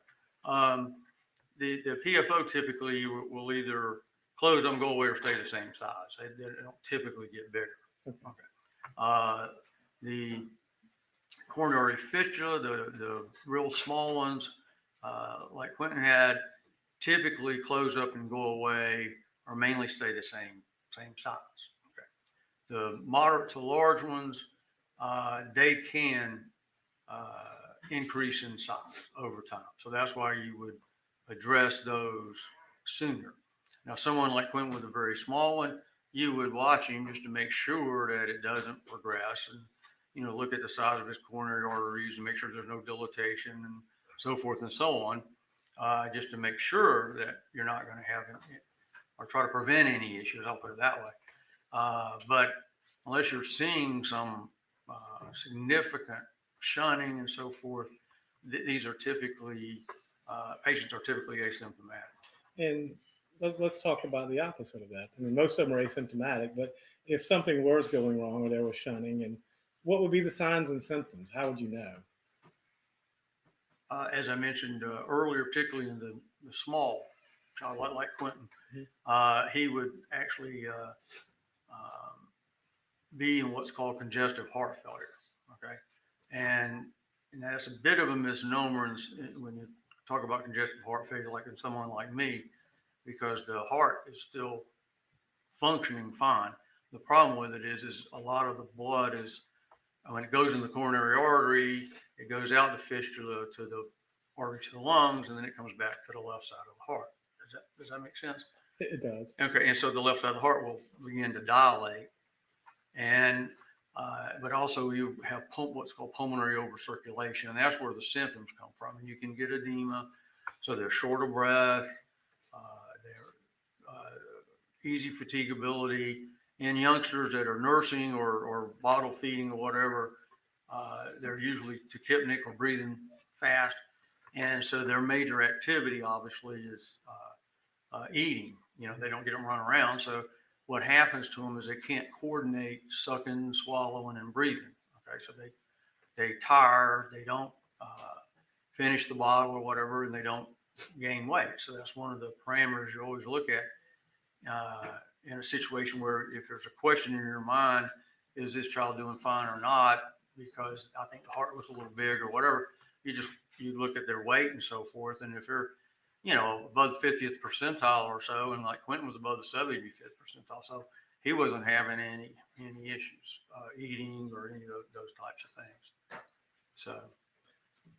The PFO typically will either close them, go away, or stay the same size. They don't typically get bigger. Okay. The coronary fistula, the real small ones, like Quinton had, typically close up and go away, or mainly stay the same size. Okay. The moderate to large ones, they can increase in size over time. So that's why you would address those sooner. Now, someone like Quinton with a very small one, you would watch him just to make sure that it doesn't progress, and look at the size of his coronary arteries and make sure there's no dilatation and so forth and so on, just to make sure that you're not going to have or try to prevent any issues. I'll put it that way. But unless you're seeing some significant shunning and so forth, these are typically patients are typically asymptomatic. And let's talk about the opposite of that. I mean, most of them are asymptomatic, but if something was going wrong or there was shunning, and what would be the signs and symptoms? How would you know? As I mentioned earlier, particularly in the small child like Quinton, he would actually be in what's called congestive heart failure. Okay, and that's a bit of a misnomer when you talk about congestive heart failure, like in someone like me, because the heart is still functioning fine. The problem with it is a lot of the blood is, when it goes in the coronary artery, it goes out the fistula to the artery to the lungs, and then it comes back to the left side of the heart. Does that make sense? It does. Okay, and so the left side of the heart will begin to dilate, and but also you have what's called pulmonary overcirculation, and that's where the symptoms come from. And you can get edema, so they're short of breath, they're easy fatigability. In youngsters that are nursing or bottle feeding or whatever, they're usually tachypnic or breathing fast, and so their major activity obviously is eating. They don't get them run around, so what happens to them is they can't coordinate sucking, swallowing, and breathing. Okay, so they tire, they don't finish the bottle or whatever, and they don't gain weight. So that's one of the parameters you always look at in a situation where if there's a question in your mind, is this child doing fine or not? Because I think the heart was a little big or whatever, you look at their weight and so forth, and if they're above the 50th percentile or so, and like Quinton was above the 75th percentile, so he wasn't having any issues eating or any of those types of things. So,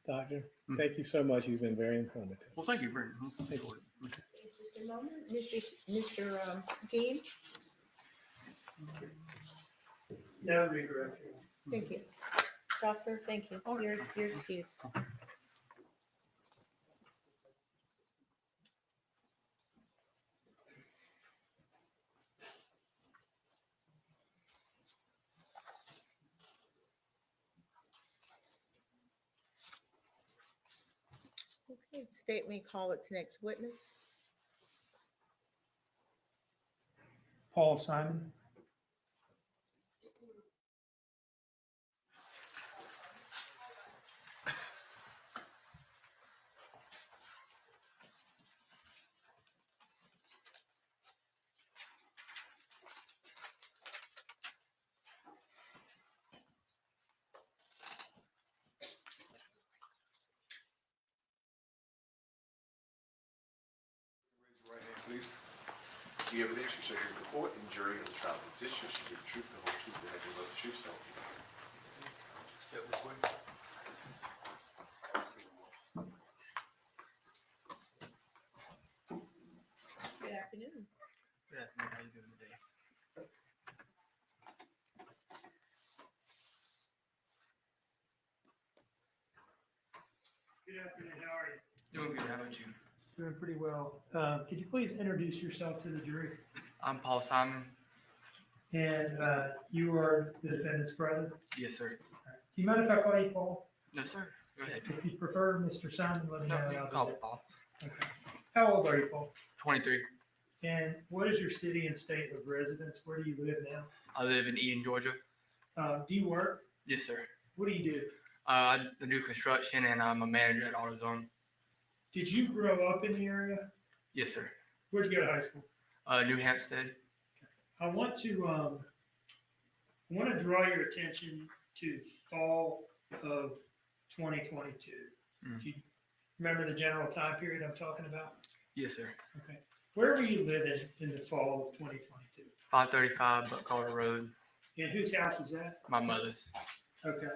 Doctor, thank you so much. You've been very informative. Well, thank you very much. Thank you. Just a moment, Mr. Dean. That would be correct. Thank you. Doctor, thank you. You're excused. Okay, state may call its next witness. Paul Simon. The evidence you shall give the court and jury in the trial of this issue shall be the truth, the whole truth, and nothing but the truth, so help you God. Step this way. Good afternoon. Good afternoon. How you doing today? Good afternoon, how are you? Doing good. How about you? Doing pretty well. Could you please introduce yourself to the jury? I'm Paul Simon. And you are the defendant's brother? Yes, sir. Do you mind if I call you Paul? No, sir. Go ahead. If you prefer Mr. Simon, let me know. No, and you I'll can do call me that. Paul. Okay. How old are you, Paul? 23. And what is your city and state of residence? Where do you live now? I live in Eden, Georgia. Do you work? Yes, sir. What do you do? I do construction and I'm a manager at AutoZone. Did you grow up in the area? Yes, sir. Where'd you go to high school? New Hampstead. I want to draw your attention to fall of 2022. Mm. Do you remember the general time period I'm talking about? Yes, sir. Okay. Where were you living in the fall of 2022? 535 Buck Carter Road. And whose house is that? My mother's. Okay.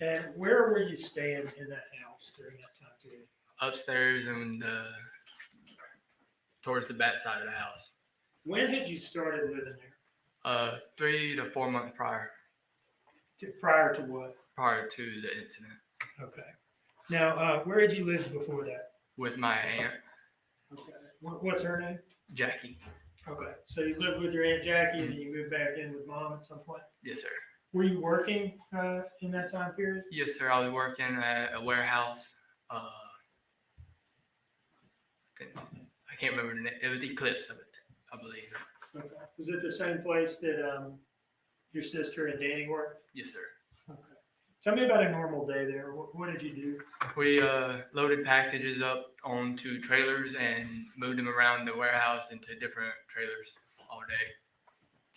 And where were you staying in that house during that time period? Upstairs and towards the back side of the house. When had you started living there? 3 to 4 months prior Prior to what? to the incident Okay. Now, where had you lived before that? with my aunt, Okay. What's her name? Jackie. Okay. So you lived with your Aunt Jackie and then you moved back in with Mom at some point? Yes, sir. Were you working in that time period? Yes, sir. I was working at a warehouse. I can't remember the name. It was Eclipse, I believe. Okay. Was it the same place that your sister and Danny worked? Yes, sir. Okay. Tell me about a normal day there. What did you do? We loaded packages up onto trailers and moved them around the warehouse into different trailers all day.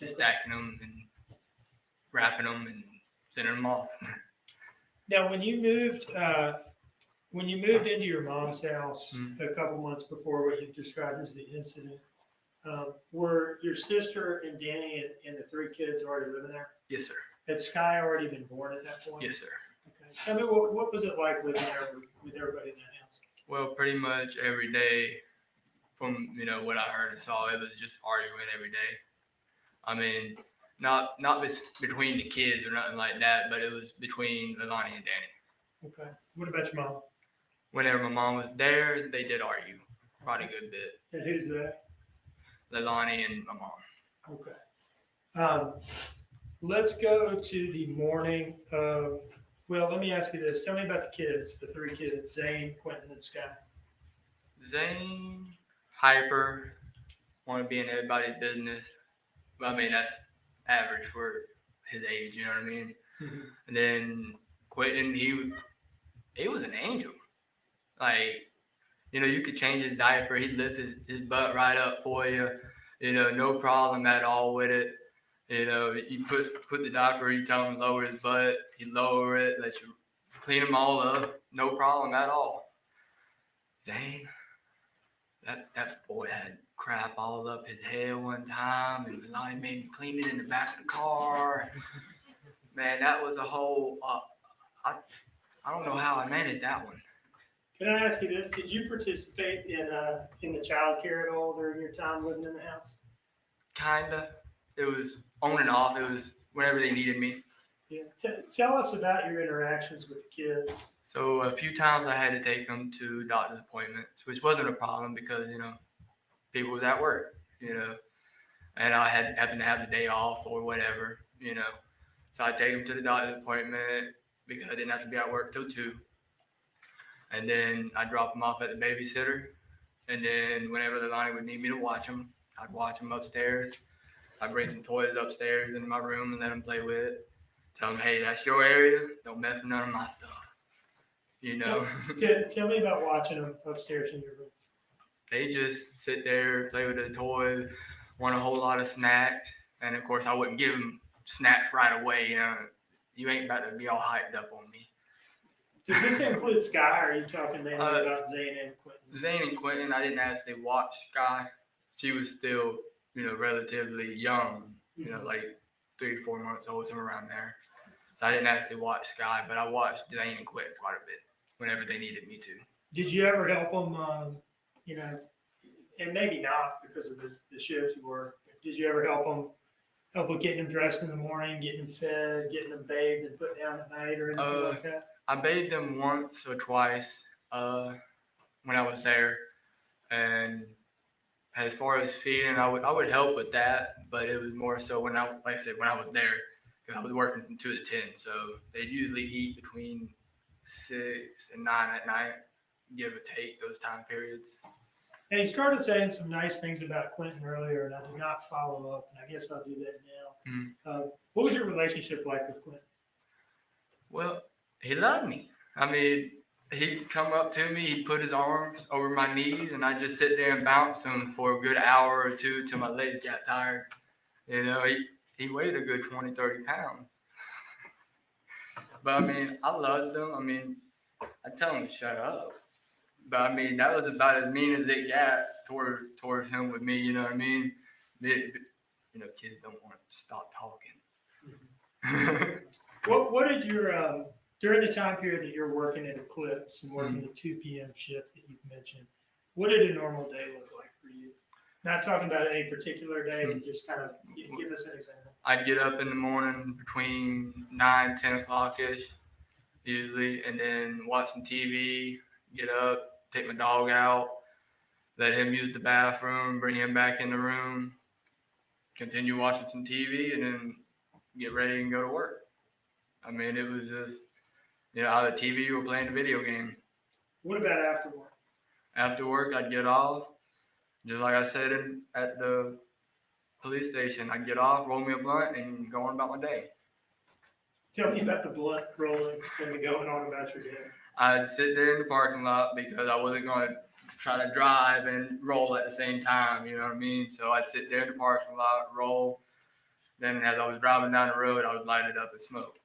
Just stacking them and wrapping them and sending them off. Now, when you moved into your mom's house Mhm. a couple months before what you described as the incident, were your sister and Danny and the 3 kids already living there? Yes, sir. Had Sky already been born at that point? Yes, sir. Okay. Tell me, what was it like living there with everybody in that house? Well, pretty much every day, from what I heard and saw, it was just arguing every day. I mean, not between the kids or nothing like that, but it was between Leilani and Danny. Okay. What about your mom? Whenever my mom was there, they did argue quite a good bit. And who's that? Leilani and my mom. Okay. Let's go to the morning of, well, let me ask you this. Tell me about the kids, the 3 kids, Zane, Quinton, and Sky. Zane, hyper, want to be in everybody's business. Well, I mean, that's average for his age, you know what I mean? Mm-hmm. And then Quentin, he was an angel. Like, you could change his diaper. He'd lift his butt right up for you. No problem at all with it. You put the diaper, you tell him to lower his butt. He'd lower it, let you clean them all up. No problem at all. Zane, that boy had crap all up his head one time, and Lonnie made me clean it in the back of the car. Man, that was a whole. I don't know how I managed that one. Can I ask you this? Did you participate in the child care at all during your time living in the house? Kinda. It was on and off. It was whenever they needed me. Yeah. Tell us about your interactions with the kids. So a few times I had to take them to doctor's appointments, which wasn't a problem because people was at work, and I happened to have the day off or whatever, So I'd take them to the doctor's appointment because I didn't have to be at work till 2. And then I'd drop them off at the babysitter. And then whenever Leilani would need me to watch them, I'd watch them upstairs. I'd bring some toys upstairs into my room and let them play with it. Tell them, hey, that's your area. Don't mess with none of my stuff. Tell me about watching them upstairs in your room. They just sit there, play with the toys, want a whole lot of snacks. And of course, I wouldn't give them snacks right away. You ain't about to be all hyped up on me. Does this include Sky, or are you talking mainly about Zane and Quinton? Zane and Quinton, I didn't actually watch Sky. She was still relatively young, like 3 or 4 months old, somewhere around there. So I didn't actually watch Sky, but I watched Dane and Quick quite a bit whenever they needed me to. Did you ever help them, and maybe not because of the shift you work, but did you ever help with getting them dressed in the morning, getting them fed, getting them bathed and put down at night or anything like that? I bathed them once or twice when I was there, and as far as feeding, I would help with that, but it was more so when I was there, because I was working from 2 to 10, so they'd usually eat between 6 and 9 at night, give or take those time periods. And you started saying some nice things about Quinton earlier, and I did not follow up, and I guess I'll do that now. What was your relationship like with Quinton? Well, he loved me. I mean, he'd come up to me, he'd put his arms over my knees, and I'd just sit there and bounce him for a good hour or two till my legs got tired. He weighed a good 20, 30 pounds. But I mean, I loved him. I mean, I'd tell him to shut up. But I mean, that was about as mean as it got towards him with me, you know what I mean? Kids don't want to stop talking. What did your, during the time period that you're working at Eclipse and working the 2 p.m. shift that you've mentioned, what did a normal day look like for you? Not talking about any particular day, but just kind of give us an example. I'd get up in the morning between 9, 10 o'clock-ish, usually, and then watch some TV, get up, take my dog out, let him use the bathroom, bring him back in the room, continue watching some TV, and then get ready and go to work. I mean, it was just, either TV or playing a video game. What about after work? After work, I'd get off. Just like I said at the police station, I'd get off, roll me a blunt, and go on about my day. Tell me about the blunt rolling and the going on about your day. I'd sit there in the parking lot because I wasn't going to try to drive and roll at the same time, you know what I mean? So I'd sit there in the parking lot, roll. Then as I was driving down the road, I would light it up and smoke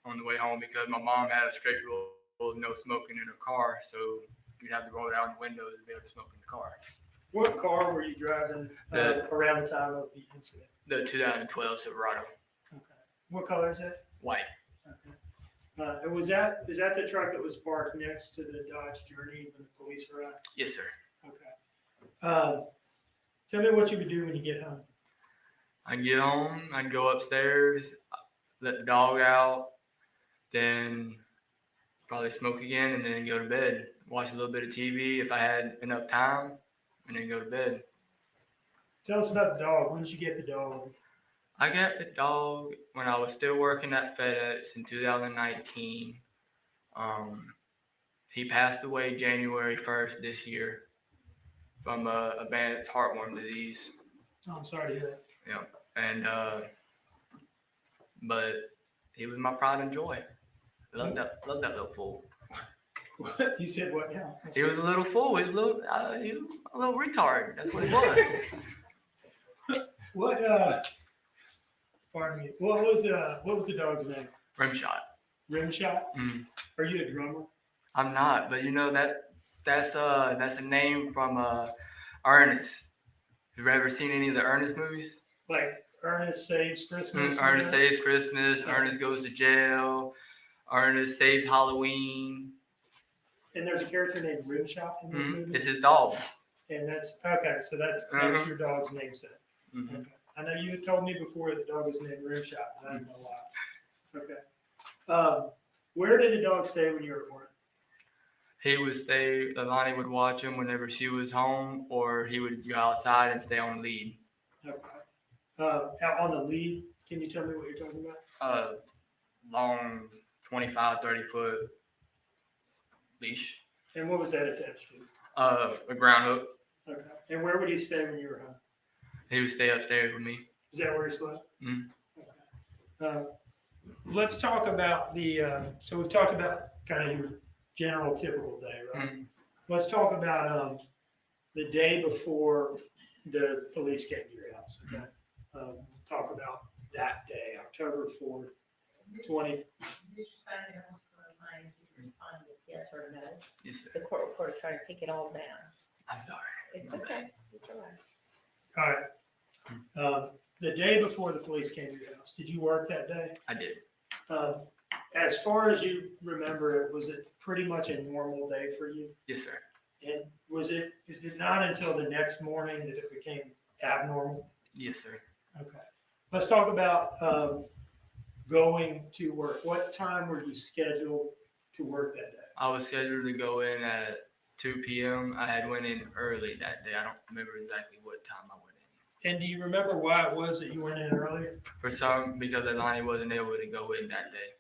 on the way home because my mom had a strict rule of no smoking in her car. So we'd have to roll down the windows to be able to smoke in the car. What car were you driving around the time of the incident? The 2012 Silverado. Okay. What color is it? White. Okay. And is that the truck that was parked next to the Dodge Journey when the police arrived? Yes, sir. Okay. Tell me what you would do when you get home. I'd get home, I'd go upstairs, let the dog out, then probably smoke again, and then go to bed. Watch a little bit of TV if I had enough time, and then go to bed. Tell us about the dog. When did you get the dog? I got the dog when I was still working at FedEx in 2019. He passed away January 1st this year from advanced heartworm disease. Oh, I'm sorry to hear that. Yeah, and but he was my pride and joy. Loved that little fool. What? You said what now? He was a little fool. He was a little retard. That's what he was. Pardon me. What was the dog's name? Rimshot. Rimshot? Mm. Are you a drummer? I'm not, but that's a name from Ernest. Have you ever seen any of the Ernest movies? Like Ernest Saves Christmas? Ernest Saves Christmas, Ernest Goes to Jail, Ernest Saves Halloween. And there's a character named Rimshot in this movie? It's his dog. And that's that's your dog's namesake. Mm-hmm. Okay. I know you had told me before that the dog was named Rimshot, but I don't know why. Okay. Where did the dog stay when you were at work? He would stay, Leilani would watch him whenever she was home, or he would go outside and stay on the lead. Okay. Out on the lead, can you tell me what you're talking about? Long 25, 30 foot leash. And what was that attached to? A ground hook. Okay. And where would he stay when you were home? He would stay upstairs with me. Is that where he slept? Mm-hmm. Okay. Let's talk about so we've talked about kind of your general typical day, right? Mm-hmm. Let's talk about the day before the police came to your house, okay? Talk about that day, October 4th, 20. Did you sign the house for mine? Did you respond with yes or no? Yes, sir. The court reporter is trying to take it all down. I'm sorry. It's okay. It's all right. All right. The day before the police came to your house, did you work that day? I did. As far as you remember it, was it pretty much a normal day for you? Yes, sir. And is it not until the next morning that it became abnormal? Yes, sir. Okay. Let's talk about going to work. What time were you scheduled to work that day? I was scheduled to go in at 2 p.m. I had went in early that day. I don't remember exactly what time I went in. And do you remember why it was that you went in earlier? Because Leilani wasn't able to go in that day.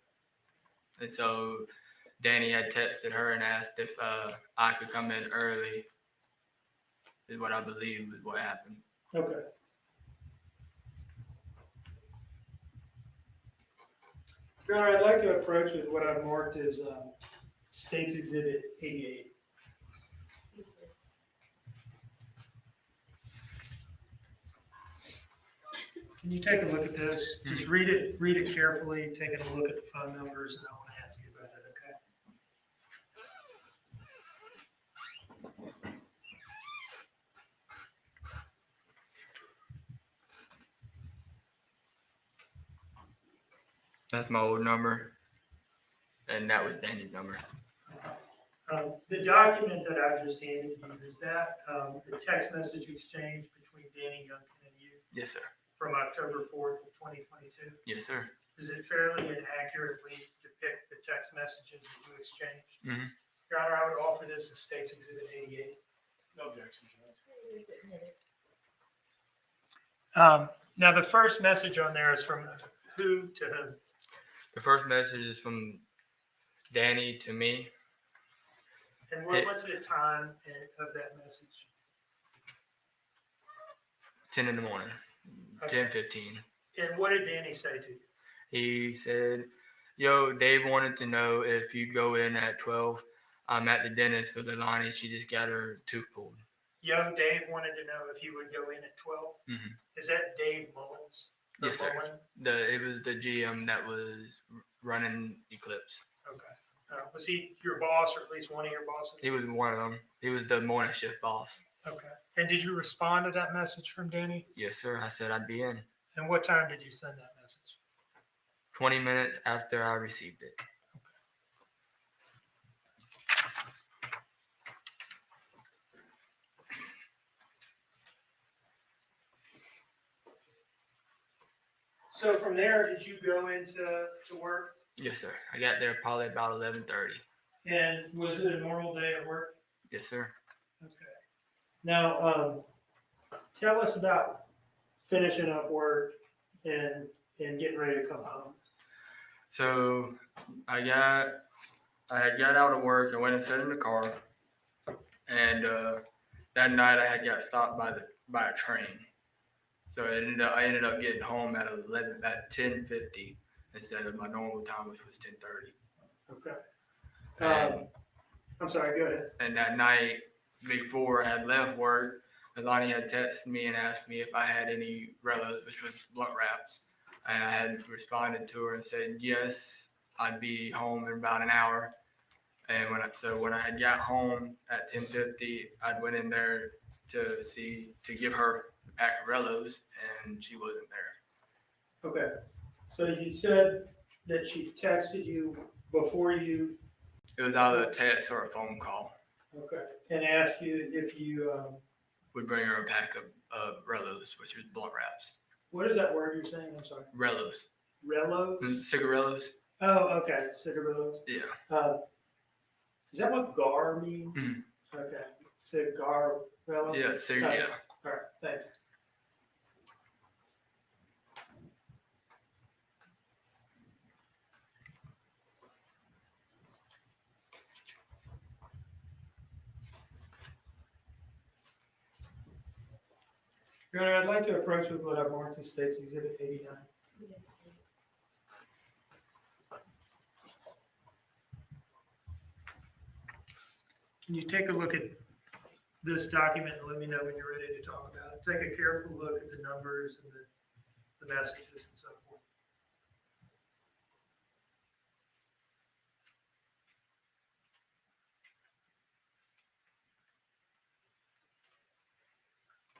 And so Danny had texted her and asked if I could come in early, is what I believe is what happened. Okay. Your Honor, I'd like to approach with what I've marked as State's Exhibit 88. Can you take a look at this? Just read it carefully, taking a look at the phone numbers, and I want to ask you about it, okay? That's my old number, and that was Danny's number. The document that I've just handed you, is that the text message exchange between Danny Youngkin and you Yes, sir. from October 4th of 2022? Yes, sir. Does it fairly and accurately depict the text messages that you exchanged? Mm-hmm. Your Honor, I would offer this as State's Exhibit 88. No objection, Judge. Now, the first message on there is from who to whom? The first message is from Danny to me. And what's the time of that message? 10 in the morning, Okay. 10:15. And what did Danny say to you? He said, "Yo, Dave wanted to know if you'd go in at 12. I'm at the dentist with Leilani. She just got her tooth pulled." Young Dave wanted to know if you would go in at 12. Mm-hmm. Is that Dave Mullins? Or Yes, sir. Mullen? It was the GM that was running Eclipse. Okay. Was he your boss, or at least one of your bosses? He was one of them. He was the morning shift boss. Okay. And did you respond to that message from Danny? Yes, sir. I said I'd be in. And what time did you send that message? 20 minutes after I received it. So from there, did you go into work? Yes, sir. I got there probably about 11:30. And was it a normal day at work? Yes, sir. Okay. Now, tell us about finishing up work and getting ready to come home. So I had got out of work. I went and sat in the car, and that night I had got stopped by a train. So I ended up getting home at 10:50 instead of my normal time, which was 10:30. Okay. I'm sorry. Go ahead. And that night before I had left work, Leilani had texted me and asked me if I had any relos, which was blunt wraps. And I had responded to her and said, yes, I'd be home in about an hour. And when I had got home at 10:50, I went in there to give her a pack of relos, and she wasn't there. Okay. So you said that she texted you before you. It was either a text or a phone call. Okay. And asked you if you. Would bring her a pack of relos, which was blunt wraps. What is that word you're saying? I'm sorry. Relos. Relos? Cigarillos. Oh, okay. Cigarillos. Yeah. Is that what GAR means? Mm-hmm. Okay. Cigarello? Yeah, Okay. yeah. All right. Thank you. Your Honor, I'd like to approach with what I've marked as State's Exhibit 89. Can you take a look at this document and let me know when you're ready to talk about it? Take a careful look at the numbers and the messages and so forth.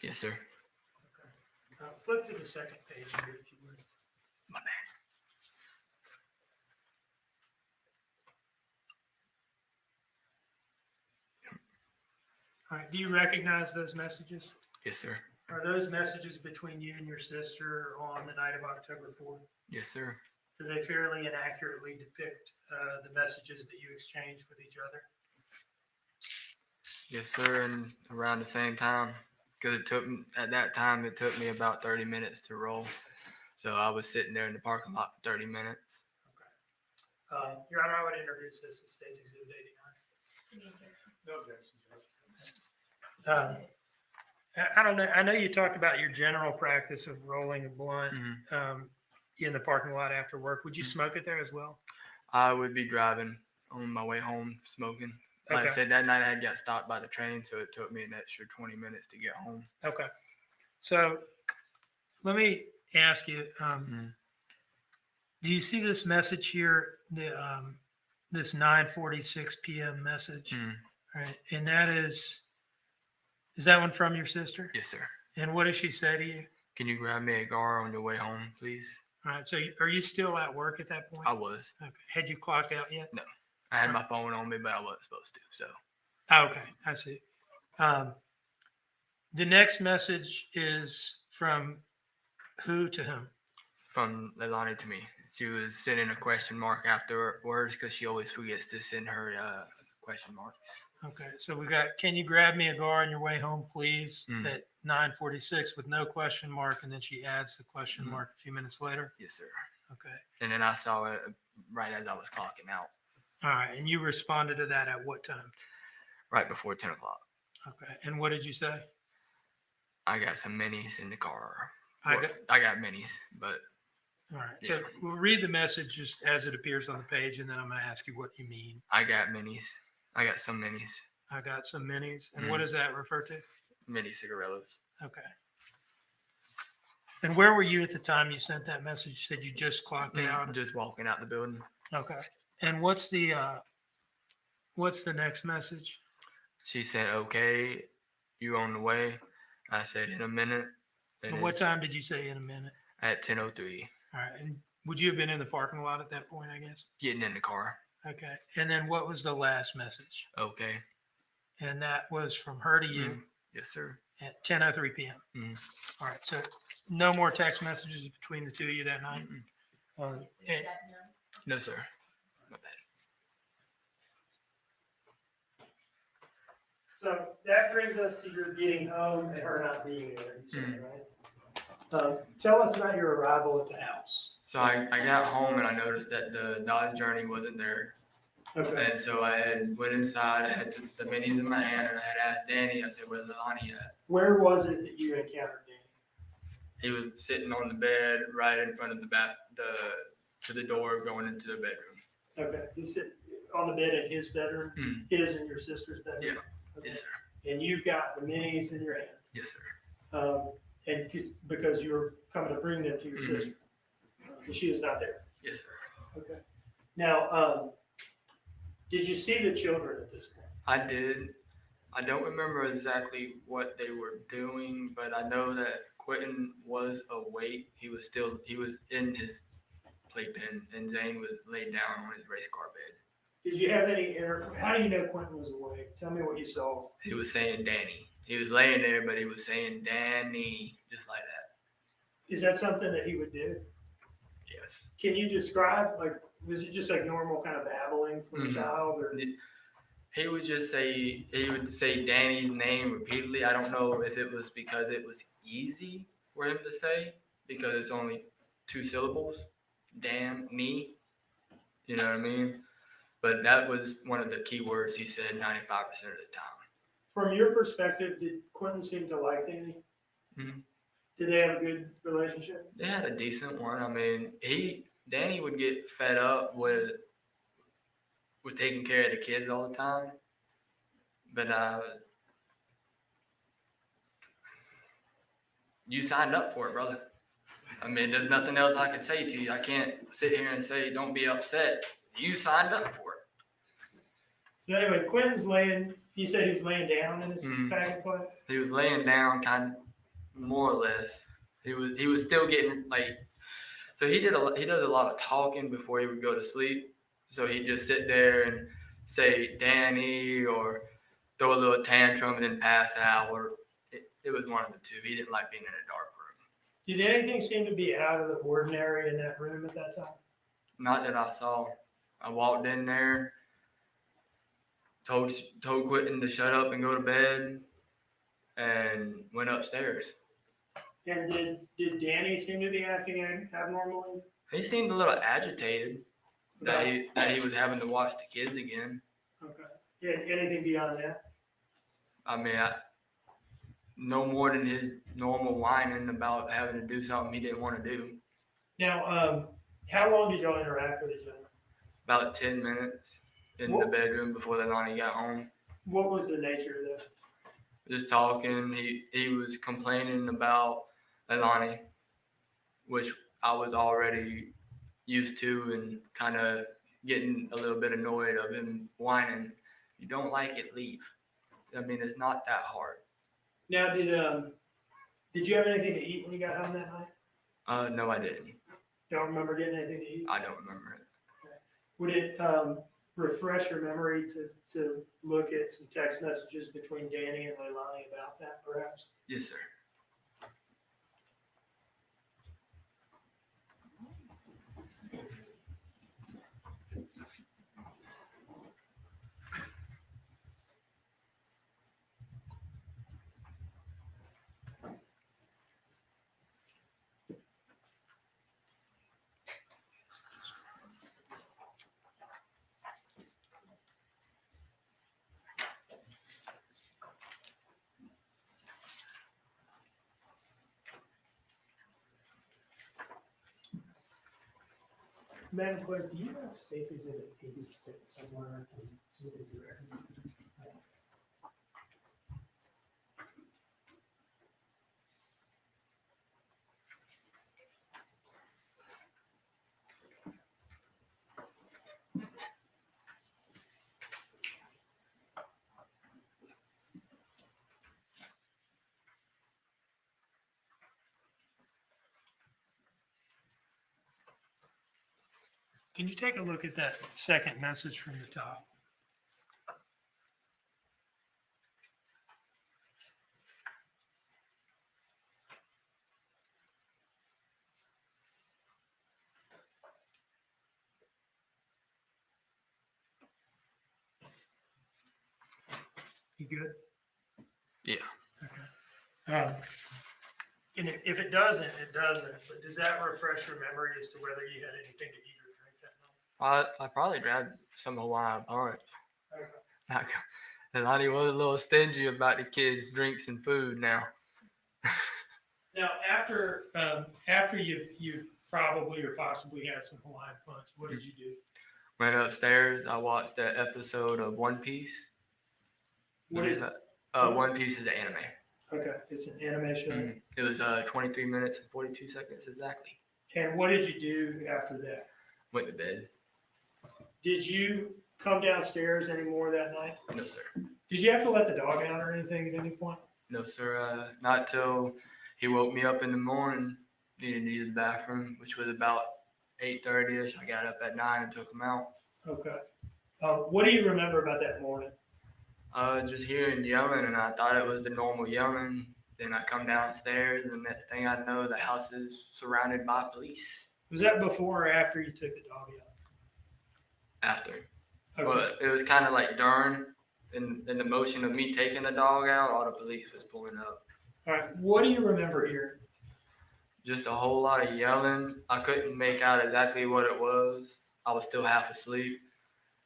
Yes, sir. Flip to the second page here, if you would. My bad. All right, do you recognize those messages? Yes, sir. Are those messages between you and your sister on the night of October 4th? Yes, sir. Do they fairly and accurately depict the messages that you exchanged with each other? Yes, sir. And around the same time, because at that time, it took me about 30 minutes to roll. So I was sitting there in the parking lot for 30 minutes. Your Honor, I would introduce this as State's Exhibit 89. No objection, Judge. I don't know. I know you talked about your general practice of rolling a blunt in the parking lot after work. Would you smoke it there as well? I would be driving on my way home smoking. Like I said, that night I had got stopped by the train, so it took me an extra 20 minutes to get home. Okay. So let me ask you, do you see this message here, this 9:46 p.m. message? All right. And that is that one from your sister? Yes, sir. And what does she say to you? Can you grab me a gar on your way home, please? All right. So are you still at work at that point? I was. Okay. Had you clocked out yet? No. I had my phone on me, but I wasn't supposed to, so. Oh, okay. I see. The next message is from who to whom? From Leilani to me. She was sending a question mark afterwards because she always forgets to send her question marks. Okay. So we got, can you grab me a gar on your way home, please? At 9:46 with no question mark. And then she adds the question mark a few minutes later. Yes, sir. Okay. And then I saw it right as I was clocking out. All right. And you responded to that at what time? Right before 10 o'clock. Okay. And what did you say? I got some minis in the car. I got minis, but. All right. So we'll read the message just as it appears on the page, and then I'm going to ask you what you mean. I got minis. I got some minis. I got some minis. And what does that refer to? Mini cigarillos. Okay. And where were you at the time you sent that message? You said you just clocked out? Just walking out the building. Okay. And what's the next message? She said, okay, you on the way? I said, in a minute. And what time did you say in a minute? At 10:03. All right. And would you have been in the parking lot at that point, I guess? Getting in the car. Okay. And then what was the last message? Okay. And that was from her to you? Yes, sir. At 10:03 p.m. All right. So no more text messages between the two of you that night? No, sir. My bad. So that brings us to your getting home and her not being there, you said, right? Tell us about your arrival at the house. So I got home and I noticed that the Dodge Journey wasn't there. Okay. And so I had went inside, I had the minis in my hand, and I had asked Danny, I said, where's Leilani at? Where was it that you encountered Danny? He was sitting on the bed right in front of the door going into the bedroom. Okay. He's sitting on the bed in his bedroom, his and your sister's bedroom? Yeah. Okay. Yes, sir. And you've got the minis in your hand? Yes, sir. And because you're coming to bring them to your sister? And she is not there? Yes, sir. Okay. Now, did you see the children at this point? I did. I don't remember exactly what they were doing, but I know that Quinton was awake. He was in his playpen, and Zane was laid down on his race car bed. Did you have any how do you know Quinton was awake? Tell me what you saw. He was saying Danny. He was laying there, but he was saying Danny, just like that. Is that something that he would do? Yes. Can you describe, like, was it just like normal kind of babbling from a child? Or? He would say Danny's name repeatedly. I don't know if it was because it was easy for him to say, because it's only 2 syllables. Danny. You know what I mean? But that was one of the key words he said 95% of the time. From your perspective, did Quinton seem to like Danny? Did they have a good relationship? They had a decent one. I mean, Danny would get fed up with taking care of the kids all the time. But you signed up for it, brother. I mean, there's nothing else I can say to you. I can't sit here and say, don't be upset. You signed up for it. So anyway, Quinton's you said he's laying down in his bag of play? He was laying down, kind of more or less. He was still getting like, so he does a lot of talking before he would go to sleep. So he'd just sit there and say Danny or throw a little tantrum and then pass out, or it was one of the two. He didn't like being in a dark room. Did anything seem to be out of the ordinary in that room at that time? Not that I saw. I walked in there, told Quinton to shut up and go to bed, and went upstairs. And did Danny seem to be acting abnormally? He seemed a little agitated that he was having to watch the kids again. Okay. Yeah, anything beyond that? I mean, no more than his normal whining about having to do something he didn't want to do. Now, how long did y'all interact with each other? About 10 minutes in the bedroom before Leilani got home. What was the nature of this? Just talking. He was complaining about Leilani, which I was already used to, and kind of getting a little bit annoyed of him whining. You don't like it, leave. I mean, it's not that hard. Now, did you have anything to eat when you got home that night? No, I didn't. Don't remember getting anything to eat? I don't remember it. Okay. Would it refresh your memory to look at some text messages between Danny and Leilani about that, perhaps? Yes, sir. Madam Clerk, do you have State's Exhibit 86 somewhere? I can zoom it through there. Can you take a look at that second message from the top? You good? Yeah. Okay. And if it doesn't, it doesn't. But does that refresh your memory as to whether you had anything to eat or drink that night? I probably grabbed some Hawaiian punch. Okay. Leilani was a little stingy about the kids' drinks and food now. Now, after you probably or possibly had some Hawaiian punch, what did you do? Went upstairs. I watched that episode of One Piece. What is that? One Piece is an anime. Okay, it's an anime show. Mm-hmm. It was 23 minutes and 42 seconds exactly. And what did you do after that? Went to bed. Did you come downstairs anymore that night? No, sir. Did you have to let the dog out or anything at any point? No, sir. Not till he woke me up in the morning, needed to use the bathroom, which was about 8:30ish. I got up at 9 and took him out. Okay. What do you remember about that morning? Just hearing yelling, and I thought it was the normal yelling. Then I come downstairs, and next thing I know, the house is surrounded by police. Was that before or after you took the dog out? After. Okay. But it was kind of like during, in the motion of me taking the dog out, all the police was pulling up. All right. What do you remember hearing? Just a whole lot of yelling. I couldn't make out exactly what it was. I was still half asleep.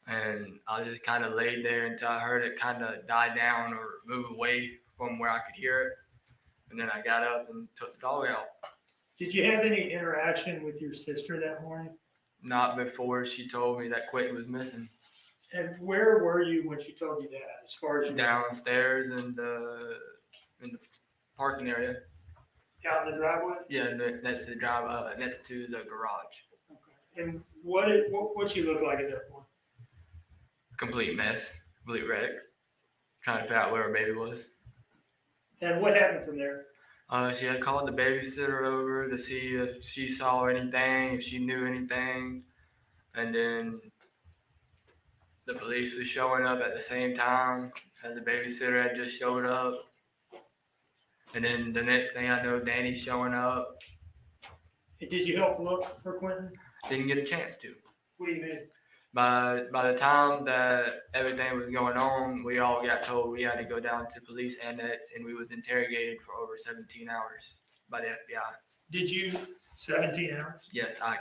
And I just kind of laid there until I heard it kind of die down or move away from where I could hear it. And then I got up and took the dog out. Did you have any interaction with your sister that morning? Not before she told me that Quinton was missing. And where were you when she told you that, as far as you know? Downstairs in the parking area. Out in the driveway? Yeah, next to the drive, next to the garage. Okay. And what she look like at that point? Complete mess, complete wreck. Trying to figure out where her baby was. And what happened from there? She had called the babysitter over to see if she saw anything, if she knew anything, and then the police was showing up at the same time as the babysitter had just showed up. And then the next thing I know, Danny's showing up. Did you help look for Quinton? Didn't get a chance to. What do you mean? By the time that everything was going on, we all got told we had to go down to police annex, and we was interrogated for over 17 hours by the FBI. Did you, 17 hours? Yes, I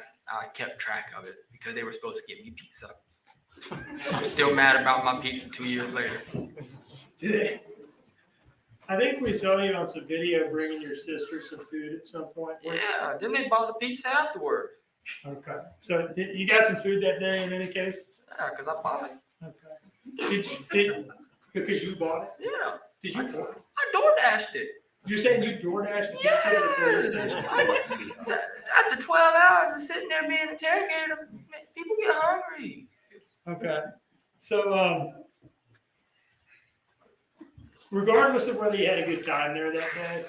kept track of it because they were supposed to get me pizza. I'm still mad about my pizza 2 years later. I think we saw you on some video bringing your sister some food at some point. Yeah, then they bought the pizza afterward. Okay. So you got some food that day in any case? Yeah, because I bought it. Okay. Because you bought it? Yeah. Did you? I DoorDashed it. You're saying you DoorDashed the pizza at the police station? So after 12 hours of sitting there being interrogated, people get hungry. Okay. So, regardless of whether you had a good time there that day,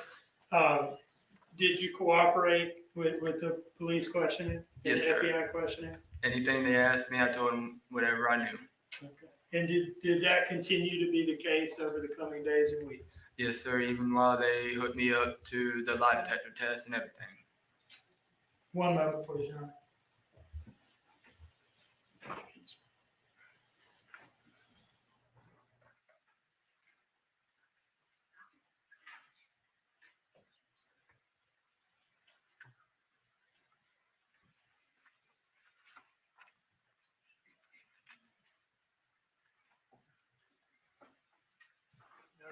did you cooperate with the police questioning? Yes, the sir. FBI questioning? Anything they asked me, I told them whatever I knew. Okay. And did that continue to be the case over the coming days and weeks? Yes, sir. Even while they hooked me up to the lie detector test and everything. One moment, please, John.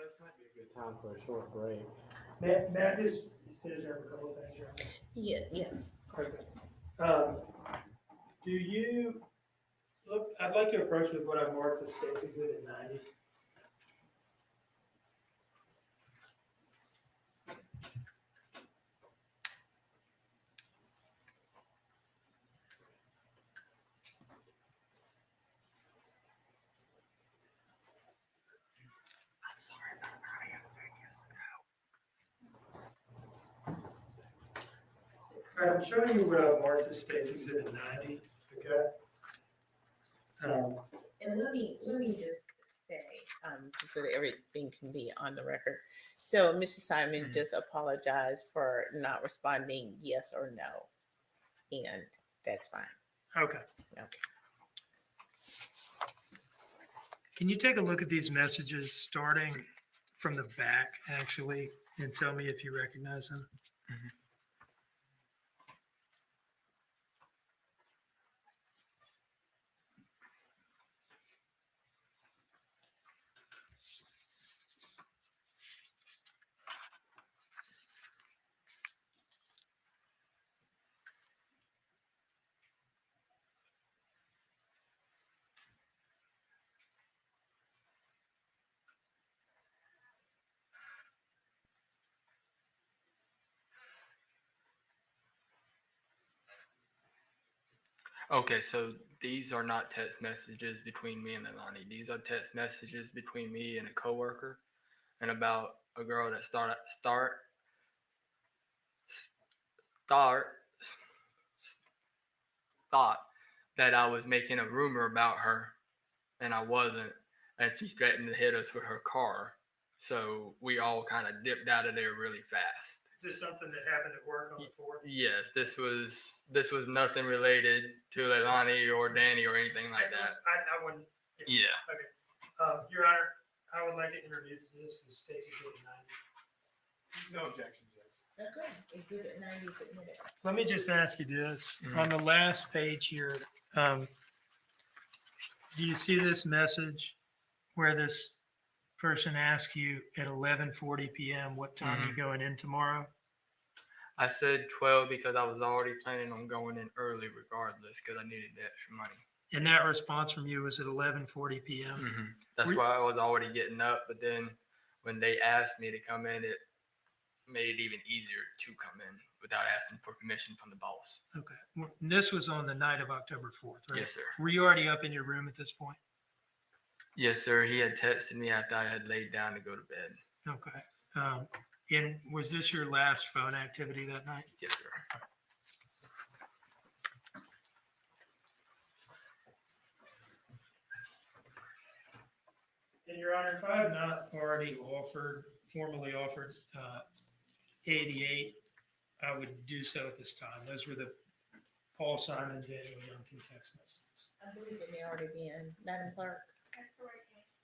This might be a good time for a short break. Matt just finished up a couple of things, right? Yes. Do you look? I'd like to approach with what I've marked as State's Exhibit 90. All right, I'm showing you what I've marked as State's Exhibit 90. Okay. And let me just say, just so that everything can be on the record. So Mrs. Simon just apologized for not responding yes or no. And that's fine. Okay. Okay. Can you take a look at these messages starting from the back, actually, and tell me if you recognize them? Mhm. Okay, so these are not text messages between me and Leilani. These are text messages between me and a coworker, and about a girl that thought that I was making a rumor about her, and I wasn't, and she threatened to hit us with her car. So we all kind of dipped out of there really fast. Is this something that happened at work on the 4th? Yes, this was nothing related to Leilani or Danny or anything like that. I wouldn't. Yeah. Okay. Your Honor, I would like to introduce this as State's Exhibit 90. No objection, Judge. Okay. Exhibit 90 submitted. Let me just ask you this. Mhm. On the last page here, do you see this message where this person asks you at 11:40 p.m. what time you going in tomorrow? I said 12 because I was already planning on going in early regardless because I needed the extra money. And that response from you was at 11:40 p.m. That's why I was already getting up. But then when they asked me to come in, it made it even easier to come in without asking for permission from the boss. Okay. And this was on the night of October 4th, right? Yes, sir. Were you already up in your room at this point? Yes, sir. He had texted me after I had laid down to go to bed. Okay. And was this your last phone activity that night? Yes, sir. And Your Honor, if I have not already formally offered 88, I would do so at this time. Those were the Paul Simon, Daniel Youngkin text messages. I believe it may already be in. Madam Clerk?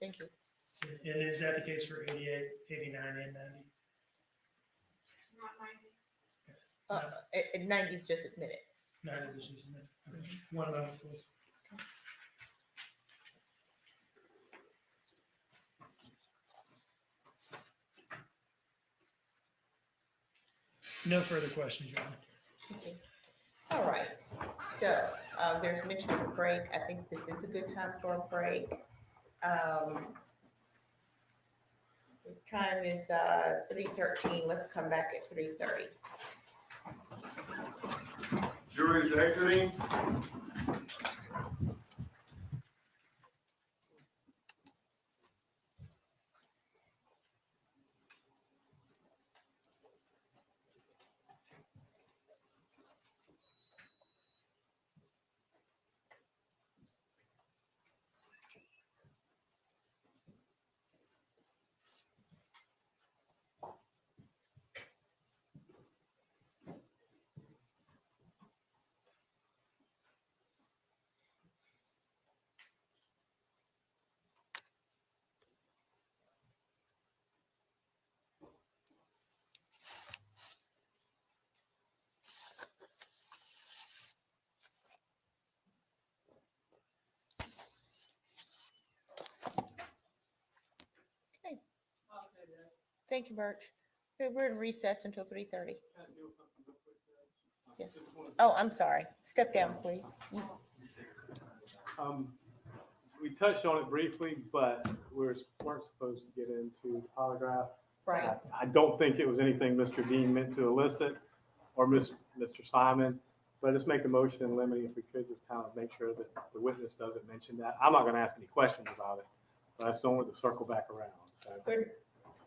Thank you. And is that the case for 88, 89, and 90? Not 90. 90 is just admitted. 90 is just a minute. Okay. One moment, please. No further questions, Your Honor. Okay. All right. So there's mention of a break. I think this is a good time for a break. The time is 3:13. Let's come back at 3:30. Jury's exiting. Thank you, Birch. We're in recess until 3:30. Yes. Oh, I'm sorry. Step down, please. We touched on it briefly, but weren't supposed to get into the polygraph. Right. I don't think it was anything Mr. Dean meant to elicit or Mr. Simon, but just make a motion in limine if we could just kind of make sure that the witness doesn't mention that. I'm not going to ask any questions about it, but I just don't want to circle back around. So,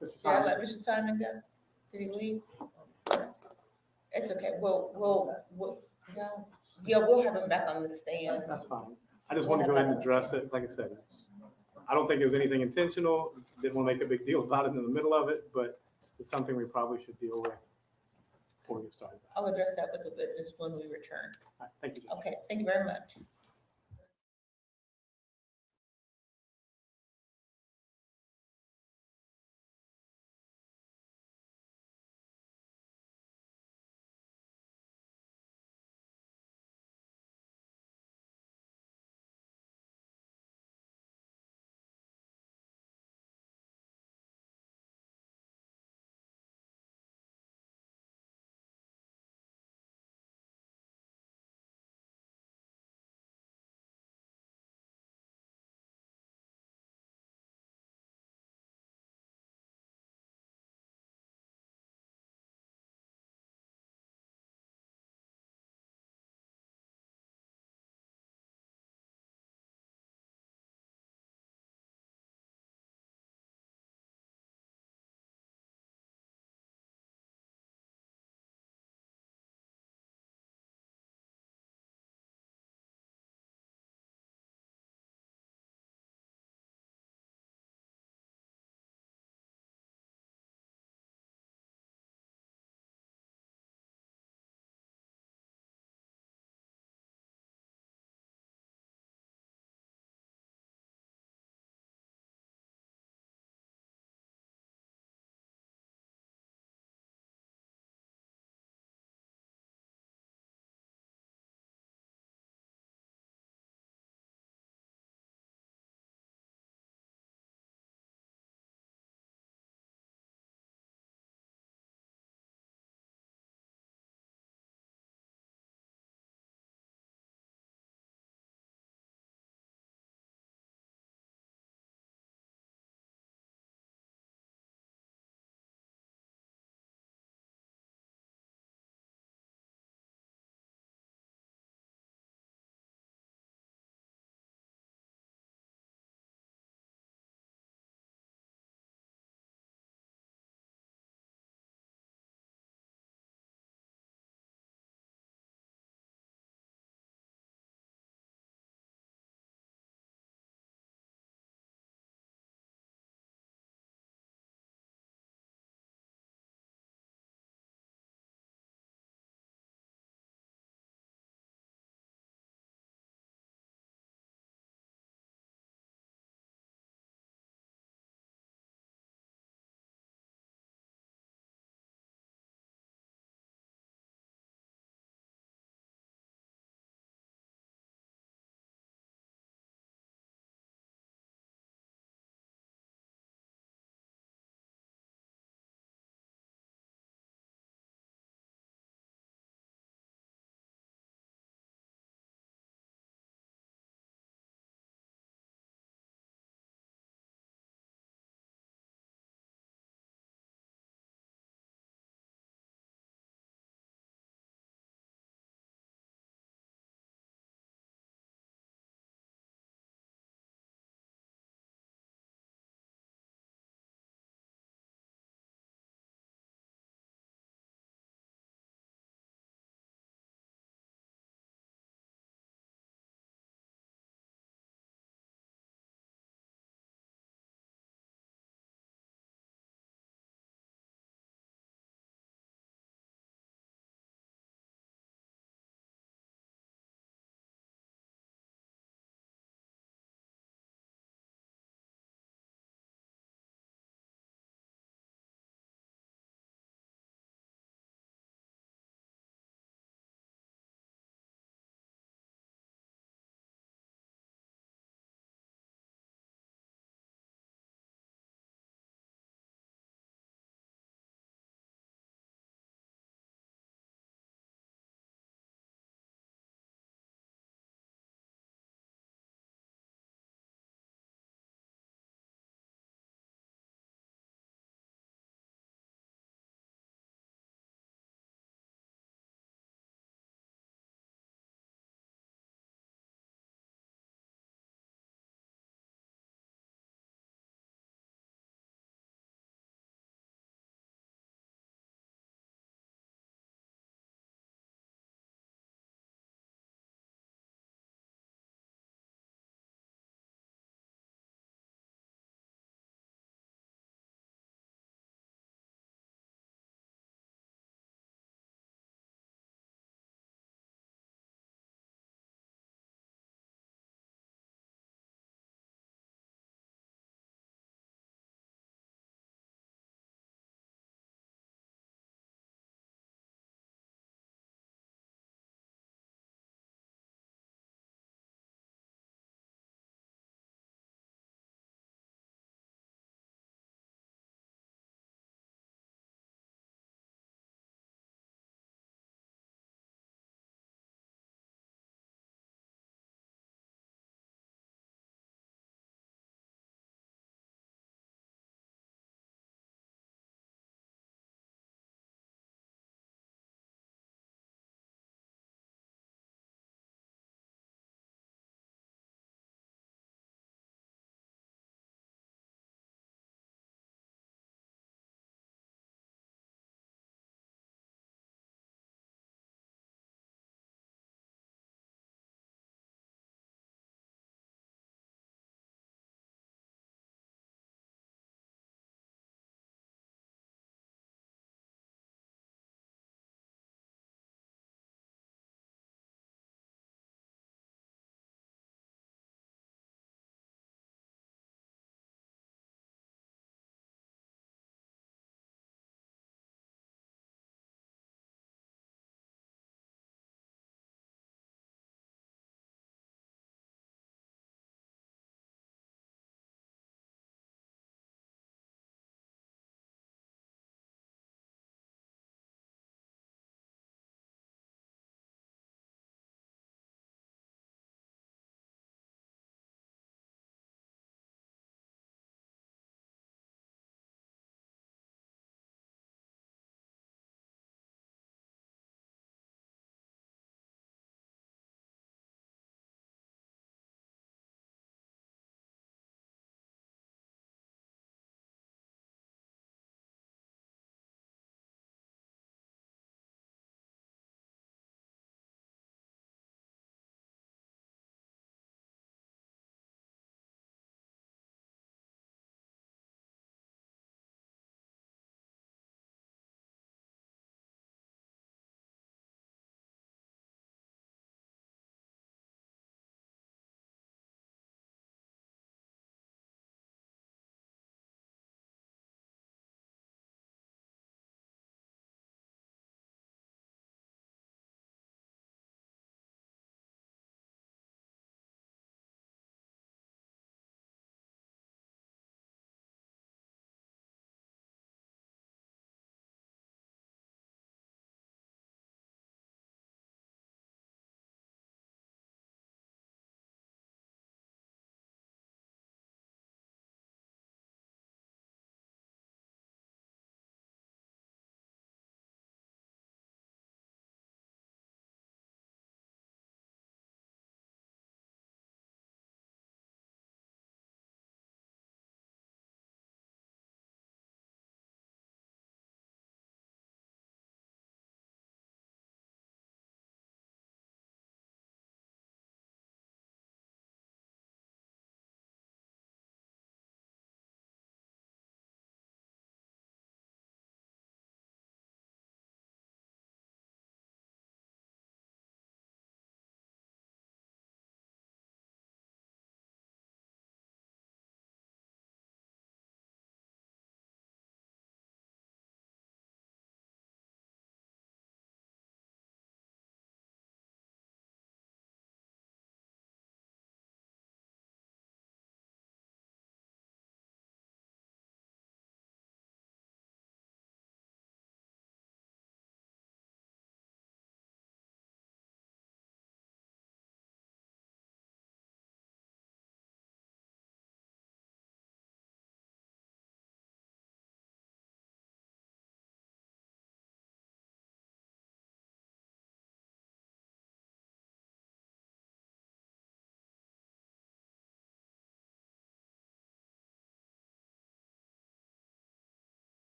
Did I let Mr. Simon go? Did he leave? It's okay. We'll we'll have him back on the stand. That's fine. I just want to go ahead and address it. Like I said, I don't think it was anything intentional. Didn't want to make a big deal about it in the middle of it, but it's something we probably should deal with before we get started. I'll address that with the witness when we return. All right, thank you. Okay, thank you very much.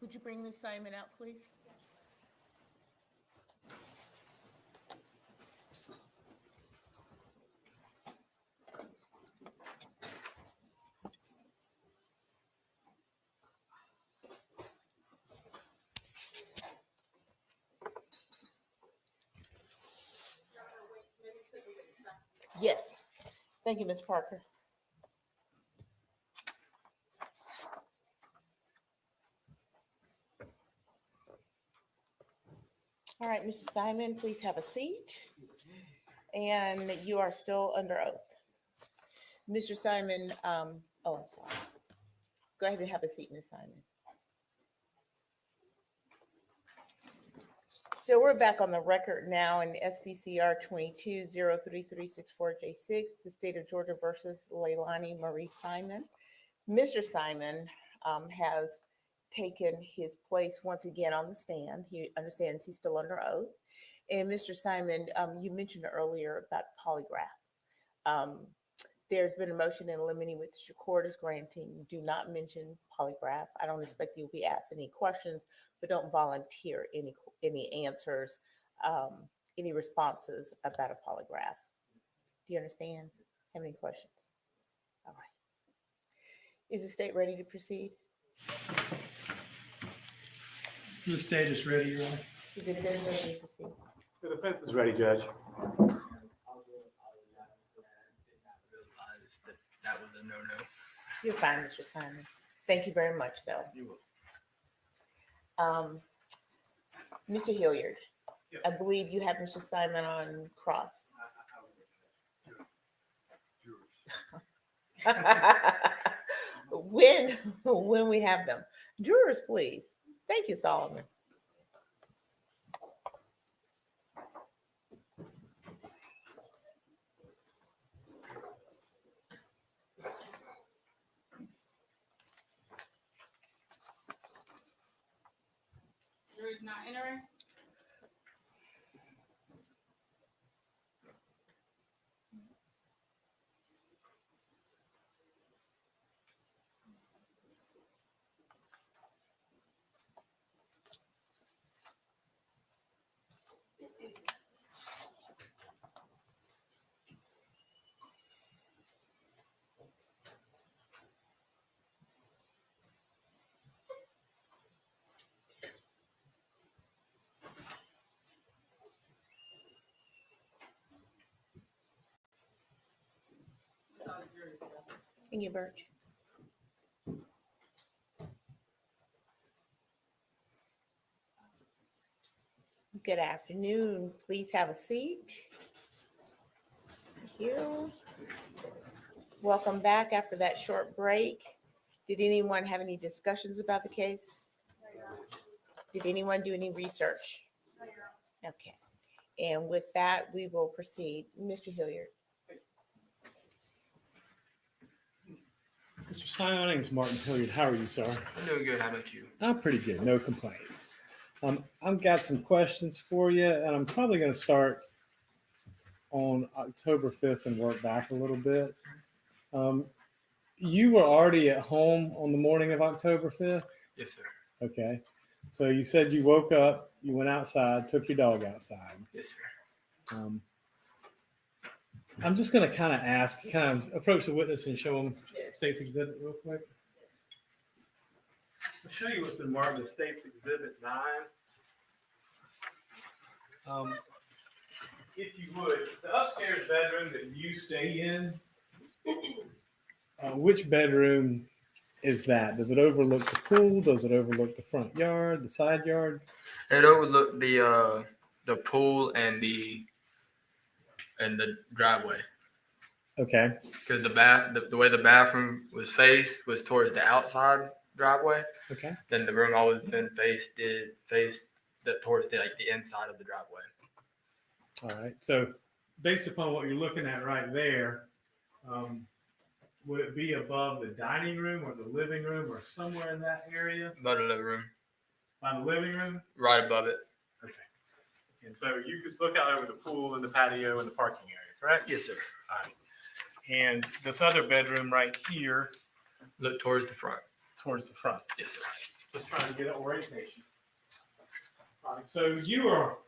Would you bring Ms. Simon out, please? Yes. Thank you, Ms. Parker. All right, Mr. Simon, please have a seat. And you are still under oath. Mr. Simon, I'm sorry. Go ahead and have a seat, Ms. Simon. So we're back on the record now in SPCR 22-03364J6, the state of Georgia versus Leilani Marie Simon. Mr. Simon has taken his place once again on the stand. He understands he's still under oath. And Mr. Simon, you mentioned earlier about polygraph. There's been a motion in limine which the court is granting. Do not mention polygraph. I don't expect you'll be asked any questions, but don't volunteer any answers, any responses about a polygraph. Do you understand? Have any questions? All right. Is the state ready to proceed? The stage is ready, Your Honor. Is the defense ready to proceed? The defense is ready, Judge. That was a no-no. You're fine, Mr. Simon. Thank you very much, though. Mr. Hilliard, I believe you have Mr. Simon on cross. When we have them. Jurors, please. Thank you, Solomon. Jury's not entering. Thank you, Birch. Good afternoon. Please have a seat. Thank you. Welcome back after that short break. Did anyone have any discussions about the case? Did anyone do any research? Okay. And with that, we will proceed. Mr. Hilliard. Mr. Simon, my name is Martin Hilliard. How are you, sir? I'm doing good. How about you? I'm pretty good. No complaints. I've got some questions for you, and I'm probably going to start on October 5th and work back a little bit. You were already at home on the morning of October 5th? Yes, sir. Okay. So you said you woke up, you went outside, took your dog outside. Yes, sir. I'm just going to kind of approach the witness and show them State's Exhibit real quick. I'll show you what's been marked as State's Exhibit 9. If you would, the upstairs bedroom that you stay in, which bedroom is that? Does it overlook the pool? Does it overlook the front yard, the side yard? It overlooked the pool and the driveway. Okay. Because the way the bathroom was faced was towards the outside driveway. Okay. Then the room I was in faced towards the inside of the driveway. All right. So based upon what you're looking at right there, would it be above the dining room or the living room or somewhere in that area? Above the living room. By the living room? Right above it. Okay. And so you could look out over the pool and the patio and the parking area, correct? Yes, sir. All right. And this other bedroom right here? Look towards the front. Towards the front. Yes, sir. Just trying to get an orientation. All right, so you were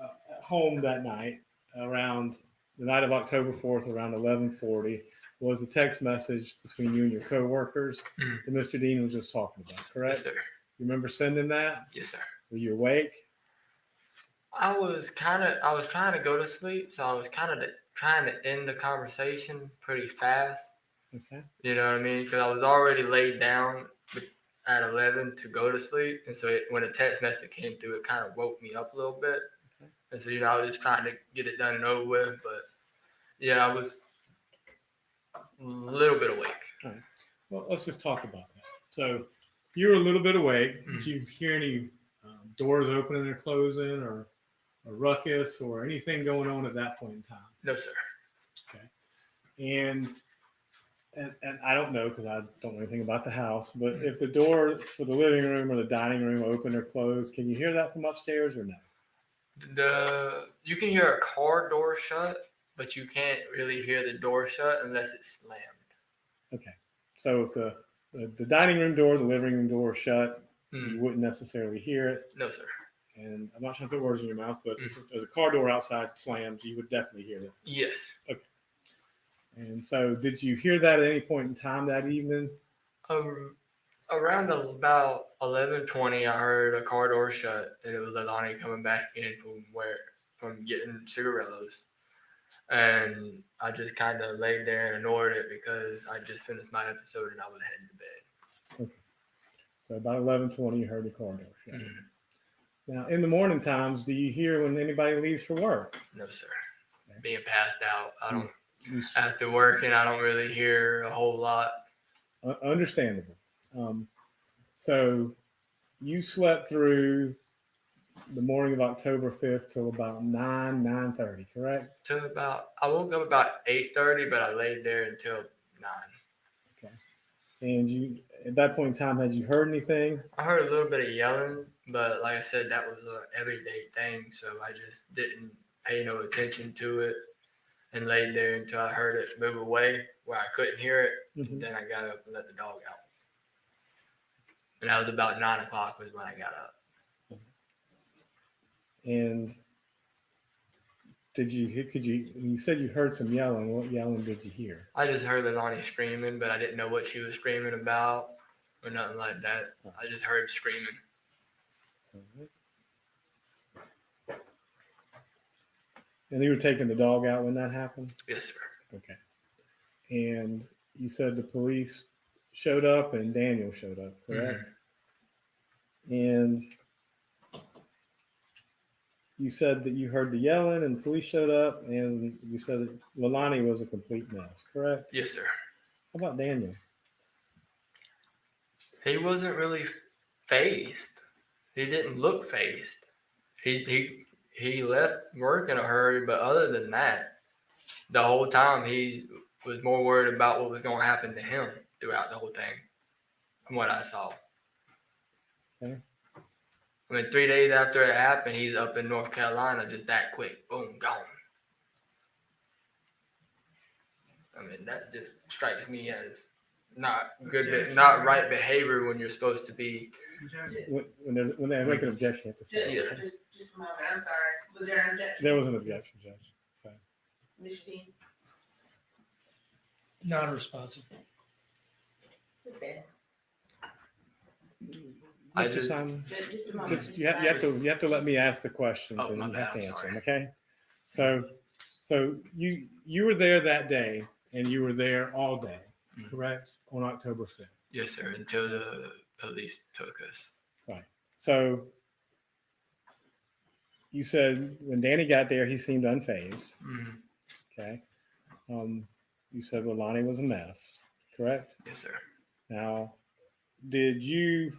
at home that night around the night of October 4th, around 11:40, was a text message between you and your coworkers that Mr. Dean was just talking about, correct? Yes, sir. You remember sending that? Yes, sir. Were you awake? I was trying to go to sleep, so I was trying to end the conversation pretty fast. Okay. You know what I mean? Because I was already laid down at 11 to go to sleep, and so when a text message came through, it kind of woke me up a little bit. Okay. And so I was just trying to get it done and over with, but yeah, I was a little bit awake. All right. Well, let's just talk about that. So you were a little bit awake. Did you hear any doors opening or closing, or a ruckus, or anything going on at that point in time? No, sir. Okay. And I don't know, because I don't know anything about the house, but if the door for the living room or the dining room open or closed, can you hear that from upstairs or no? You can hear a car door shut, but you can't really hear the door shut unless it's slammed. Okay. So if the dining room door, the living room door shut, you wouldn't necessarily hear it. No, sir. And I'm not trying to put words in your mouth, but if there's a car door outside slams, you would definitely hear that. Yes. Okay. And so did you hear that at any point in time that evening? Around about 11:20, I heard a car door shut, and it was Leilani coming back in from getting cigarillos. And I just kind of laid there and ignored it because I just finished my episode and I was heading to bed. Okay. So about 11:20, you heard the car door shut. Now, in the morning times, do you hear when anybody leaves for work? No, sir. Being passed out, I don't. After working, I don't really hear a whole lot. Understandable. So you slept through the morning of October 5th till about 9:30, correct? I woke up about 8:30, but I laid there until 9. Okay. And you, at that point in time, had you heard anything? I heard a little bit of yelling, but like I said, that was an everyday thing, so I just didn't pay no attention to it and laid there until I heard it move away where I couldn't hear it. And then I got up and let the dog out. And that was about 9 o'clock was when I got up. And you said you heard some yelling. What yelling did you hear? I just heard Leilani screaming, but I didn't know what she was screaming about or nothing like that. I just heard screaming. And you were taking the dog out when that happened? Yes, sir. Okay. And you said the police showed up and Daniel showed up, correct? And you said that you heard the yelling and the police showed up, and you said that Leilani was a complete mess, correct? Yes, sir. How about Daniel? He wasn't really phased. He didn't look phased. He left work in a hurry, but other than that, the whole time he was more worried about what was going to happen to him throughout the whole thing, from what I saw. Okay. I mean, 3 days after it happened, he's up in North Carolina just that quick. Boom, gone. I mean, that just strikes me as not good, not right behavior when you're supposed to be. When they make an objection, you have to say. Yeah. Just a moment, I'm sorry. Was there an objection? There was an objection, Judge. So. Mr. Dean? Non-responsive. Suspend. Mr. Simon, Just a moment. you have to let me ask the questions and you have to answer them, okay? So you were there that day and you were there all day, correct? On October 5th. Yes, sir. Until the police took us. Right. So you said when Danny got there, he seemed unfazed. Okay. You said Leilani was a mess, correct? Yes, sir. Now, did you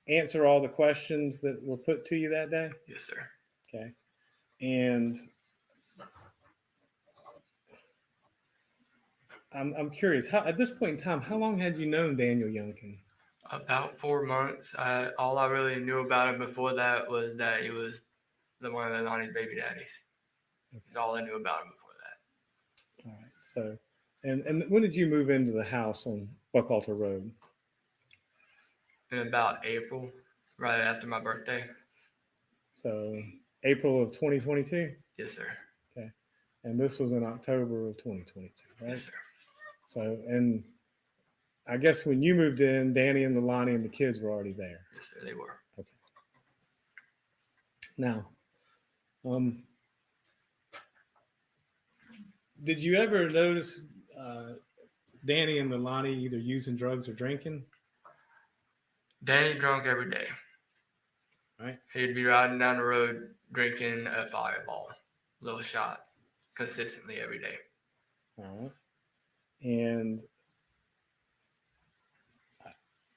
answer all the questions that were put to you that day? Yes, sir. Okay. And I'm curious, how at this point in time, how long had you known Daniel Youngkin? About 4 months. All I really knew about him before that was that he was one of Leilani's baby daddies. That's all I knew about him before that. All right. So, and when did you move into the house on Buckalter Road? in about April, right after my birthday. So April of 2022? Yes, sir. Okay. And this was in October of 2022, right? Yes, sir. So, and I guess when you moved in, Danny and Leilani and the kids were already there. Yes, sir, they were. Okay. Now, did you ever notice Danny and Leilani either using drugs or drinking? Danny drunk every day. Right. He'd be riding down the road drinking a Fireball, little shot, consistently every day. All right. And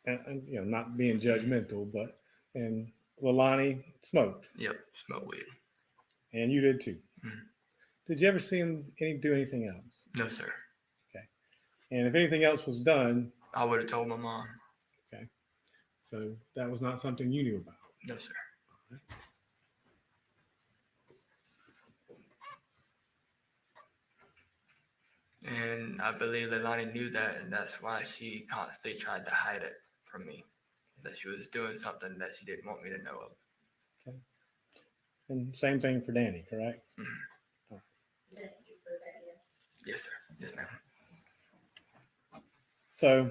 you know, not being judgmental, but and Leilani smoked. Yep, smoke weed. And you did too. Mm. Did you ever see him do anything else? No, sir. Okay. And if anything else was done, I would have told my mom. Okay. So that was not something you knew about. No, sir. All right. And I believe Leilani knew that, and that's why she constantly tried to hide it from me. That she was doing something that she didn't want me to know of. Okay. And same thing for Danny, correct? Mm-hmm. Yes, sir. Yes, ma'am. So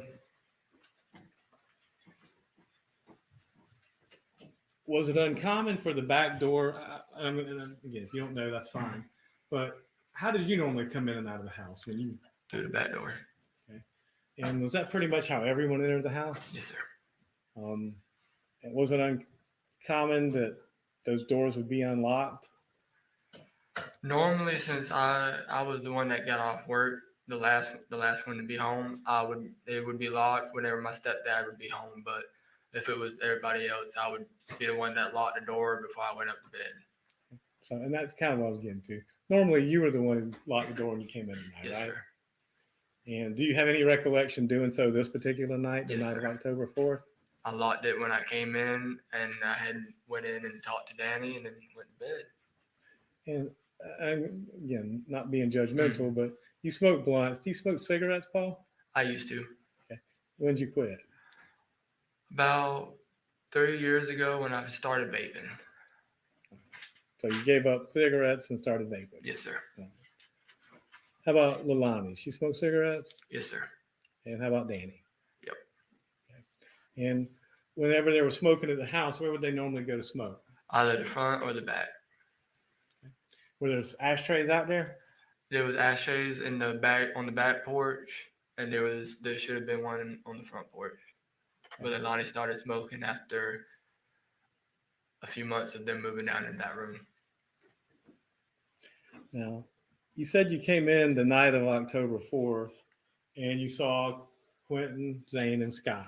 was it uncommon for the back door? I mean, and again, if you don't know, that's fine. But how did you normally come in and out of the house when you? Through the back door. Okay. And was that pretty much how everyone entered the house? Yes, sir. And was it uncommon that those doors would be unlocked? Normally, since I was the one that got off work, the last one to be home, it would be locked whenever my stepdad would be home. But if it was everybody else, I would be the one that locked the door before I went up to bed. So, and that's kind of what I was getting to. Normally, you were the one who locked the door when you came in at night, Yes, right? sir. And do you have any recollection doing so this particular night, the Yes, night of sir. October 4th? I locked it when I came in, and I had went in and talked to Danny, and then went to bed. And again, not being judgmental, but you smoke blunts. Do you smoke cigarettes, Paul? I used to. Okay. When did you quit? About 3 years ago when I started vaping. So you gave up cigarettes and started vaping. Yes, sir. How about Leilani? She smoked cigarettes? Yes, sir. And how about Danny? Yep. Okay. And whenever they were smoking at the house, where would they normally go to smoke? Either the front or the back. Were there ashtrays out there? There was ashtrays in the back on the back porch, and there should have been one on the front porch. But Leilani started smoking after a few months of them moving down in that room. Now, you said you came in the night of October 4th, and you saw Quinton, Zane, and Sky.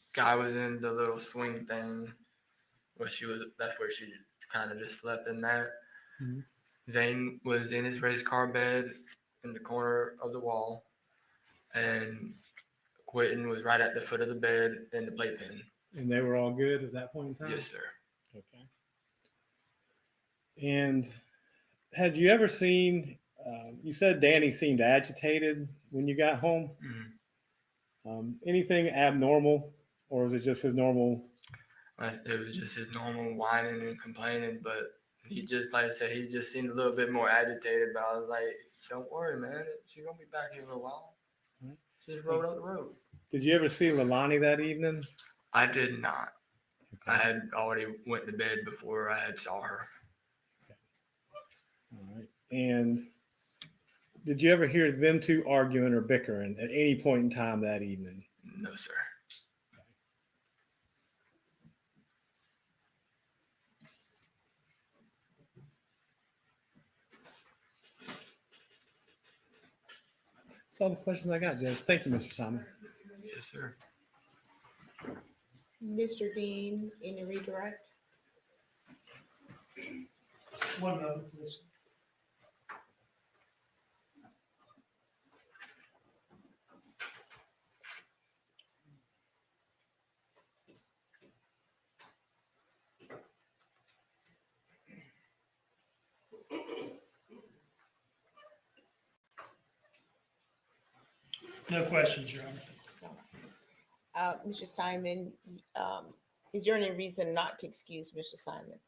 Sky was in the little swing thing where that's where she kind of just slept in that. Mm-hmm. Zane was in his race car bed in the corner of the wall, and Quinton was right at the foot of the bed in the playpen. And they were all good at that point in time? Yes, sir. Okay. And had you ever seen, you said Danny seemed agitated when you got home. Mm-hmm. Anything abnormal, or was it just his normal? It was just his normal whining and complaining, but he just, like I said, he just seemed a little bit more agitated. But I was like, don't worry, man. She's going to be back here in a while. Mm-hmm. She just rode up the road. Did you ever see Leilani that evening? I did not. Okay. I had already went to bed before I had saw her. Okay. All right. And did you ever hear them two arguing or bickering at any point in time that evening? No, sir. That's all the questions I got, Judge. Thank you, Mr. Simon. Yes, sir. Mr. Dean, any redirect? One moment, please. No questions, Your Honor. Mr. Simon, is there any reason not to excuse Mr. Simon?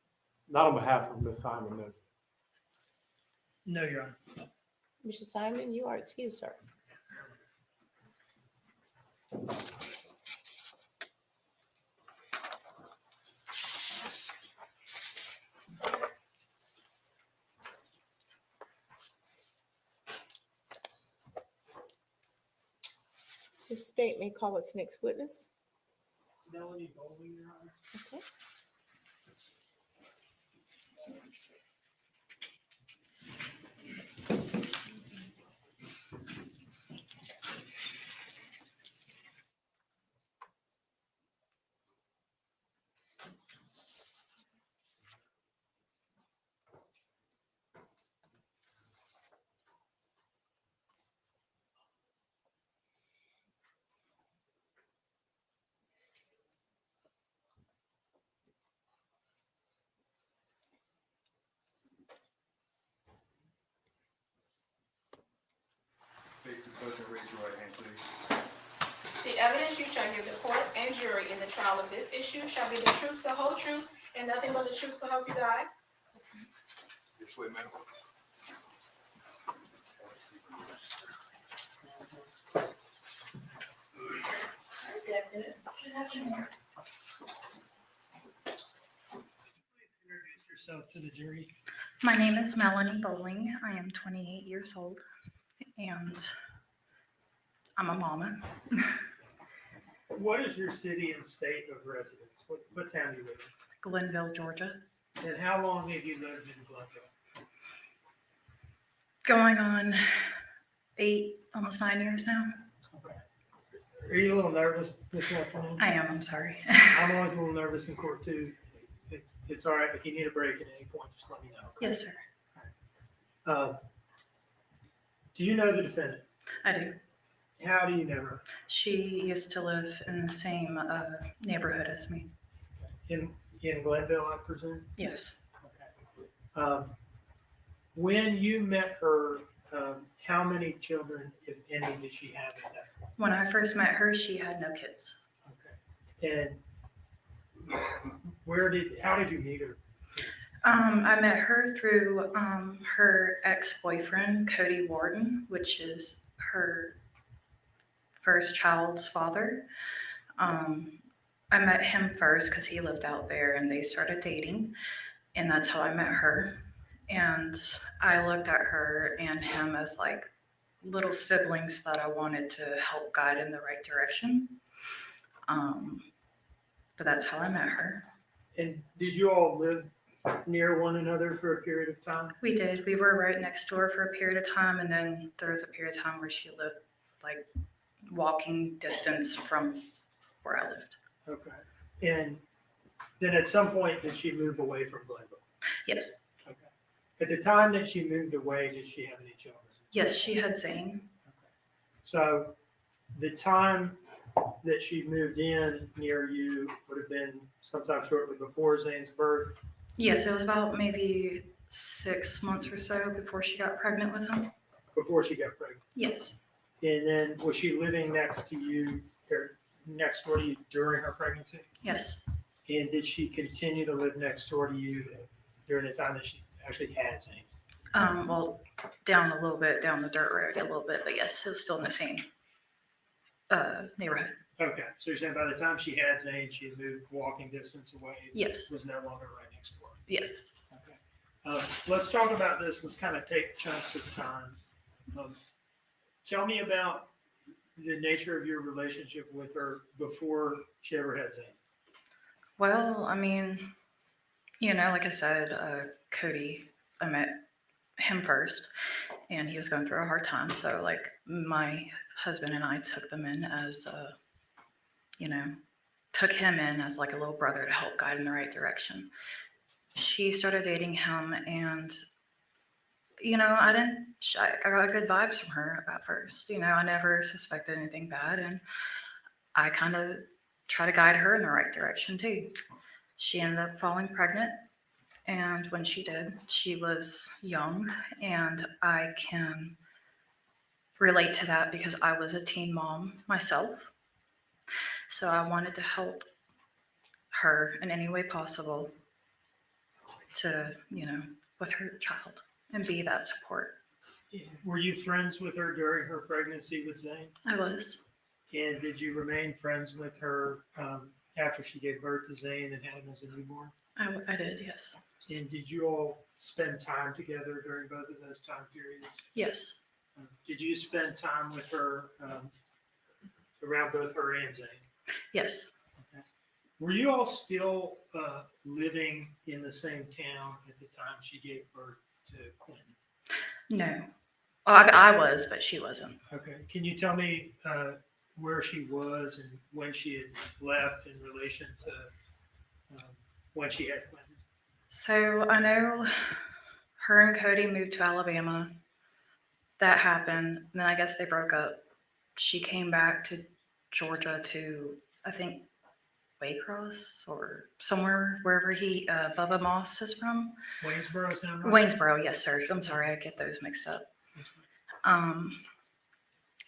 Not on behalf of Ms. Simon, no. No, Your Honor. Mr. Simon, you are excused, sir. The state may call its next witness. Melanie Bowling, Your Honor. Okay. Face to the podium, raise your right hand, please. The evidence you shall give the court and jury in the trial of this issue shall be the truth, the whole truth, and nothing but the truth, so help you God. This way, madam. Introduce yourself to the jury. My name is Melanie Bowling. I am 28 years old and I'm a mama. What is your city and state of residence? What town do you live in? Glenville, Georgia. And how long have you lived in Glenville? Going on 8, almost 9 years now. Okay. Are you a little nervous this afternoon? I am, I'm sorry. I'm always a little nervous in court too. It's all right. If you need a break at any point, just let me know. Yes, sir. Do you know the defendant? I do. How do you know her? She used to live in the same neighborhood as me. In Glenville, I presume? Yes. Okay. When you met her, how many children, if any, did she have at that point? When I first met her, she had no kids. Okay. And how did you meet her? I met her through her ex-boyfriend, Cody Warden, which is her first child's father. I met him first because he lived out there and they started dating, and that's how I met her. And I looked at her and him as like little siblings that I wanted to help guide in the right direction. But that's how I met her. And did you all live near one another for a period of time? We did. We were right next door for a period of time, and then there was a period of time where she lived like walking distance from where I lived. Okay. And then at some point, did she move away from Glenville? Yes. Okay. At the time that she moved away, did she have any children? Yes, she had Zane. So the time that she moved in near you would have been sometime shortly before Zane's birth? Yes, it was about maybe 6 months or so before she got pregnant with him. Before she got pregnant? Yes. And then was she living next to you, or next door to you during her pregnancy? Yes. And did she continue to live next door to you during the time that she actually had Zane? Well, down a little bit, down the dirt road a little bit, but yes, it was still in the same neighborhood. Okay, so you're saying by the time she had Zane, she had moved walking distance away? Yes. Was no longer right next door? Yes. Okay. Let's talk about this. Let's kind of take chunks of time. Tell me about the nature of your relationship with her before she ever had Zane. Well, I mean, you know, like I said, Cody, I met him first and he was going through a hard time. So like my husband and I took them in as, took him in as like a little brother to help guide in the right direction. She started dating him and, I got good vibes from her at first. I never suspected anything bad, and I kind of try to guide her in the right direction too. She ended up falling pregnant, and when she did, she was young, and I can relate to that because I was a teen mom myself. So I wanted to help her in any way possible to, with her child and be that support. Were you friends with her during her pregnancy with Zane? I was. And did you remain friends with her after she gave birth to Zane and had him as a newborn? I did, yes. And did you all spend time together during both of those time periods? Yes. Did you spend time with her around both her and Zane? Yes. Okay. Were you all still living in the same town at the time she gave birth to Quinton? No. Well, I was, but she wasn't. Okay. Can you tell me where she was and when she had left in relation to when she had Quinton? So I know her and Cody moved to Alabama. That happened. And then I guess they broke up. She came back to Georgia to, I think, Waycross or somewhere, wherever Bubba Moss is from. Waynesboro, sound right? Waynesboro, yes, sir. I'm sorry, I get those mixed up.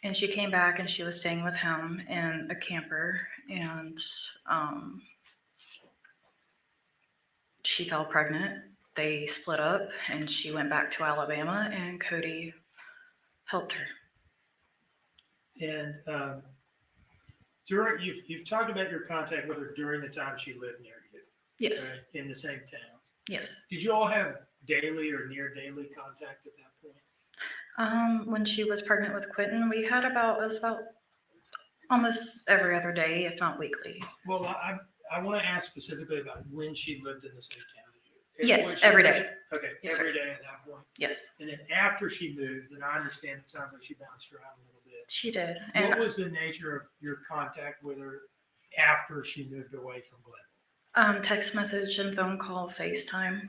And she came back and she was staying with him in a camper, and she fell pregnant. They split up and she went back to Alabama, and Cody helped her. And during you've talked about your contact with her during the time she lived near you. Yes. Right? In the same town. Yes. Did you all have daily or near daily contact at that point? When she was pregnant with Quinton, it was about almost every other day, if not weekly. Well, I want to ask specifically about when she lived in the same town as you. Yes, every day. Okay, Yes, every sir. day at that point. Yes. And then after she moved, and I understand it sounds like she bounced around a little bit. She did. What And was the nature of your contact with her after she moved away from Glen? text message and phone call, FaceTime.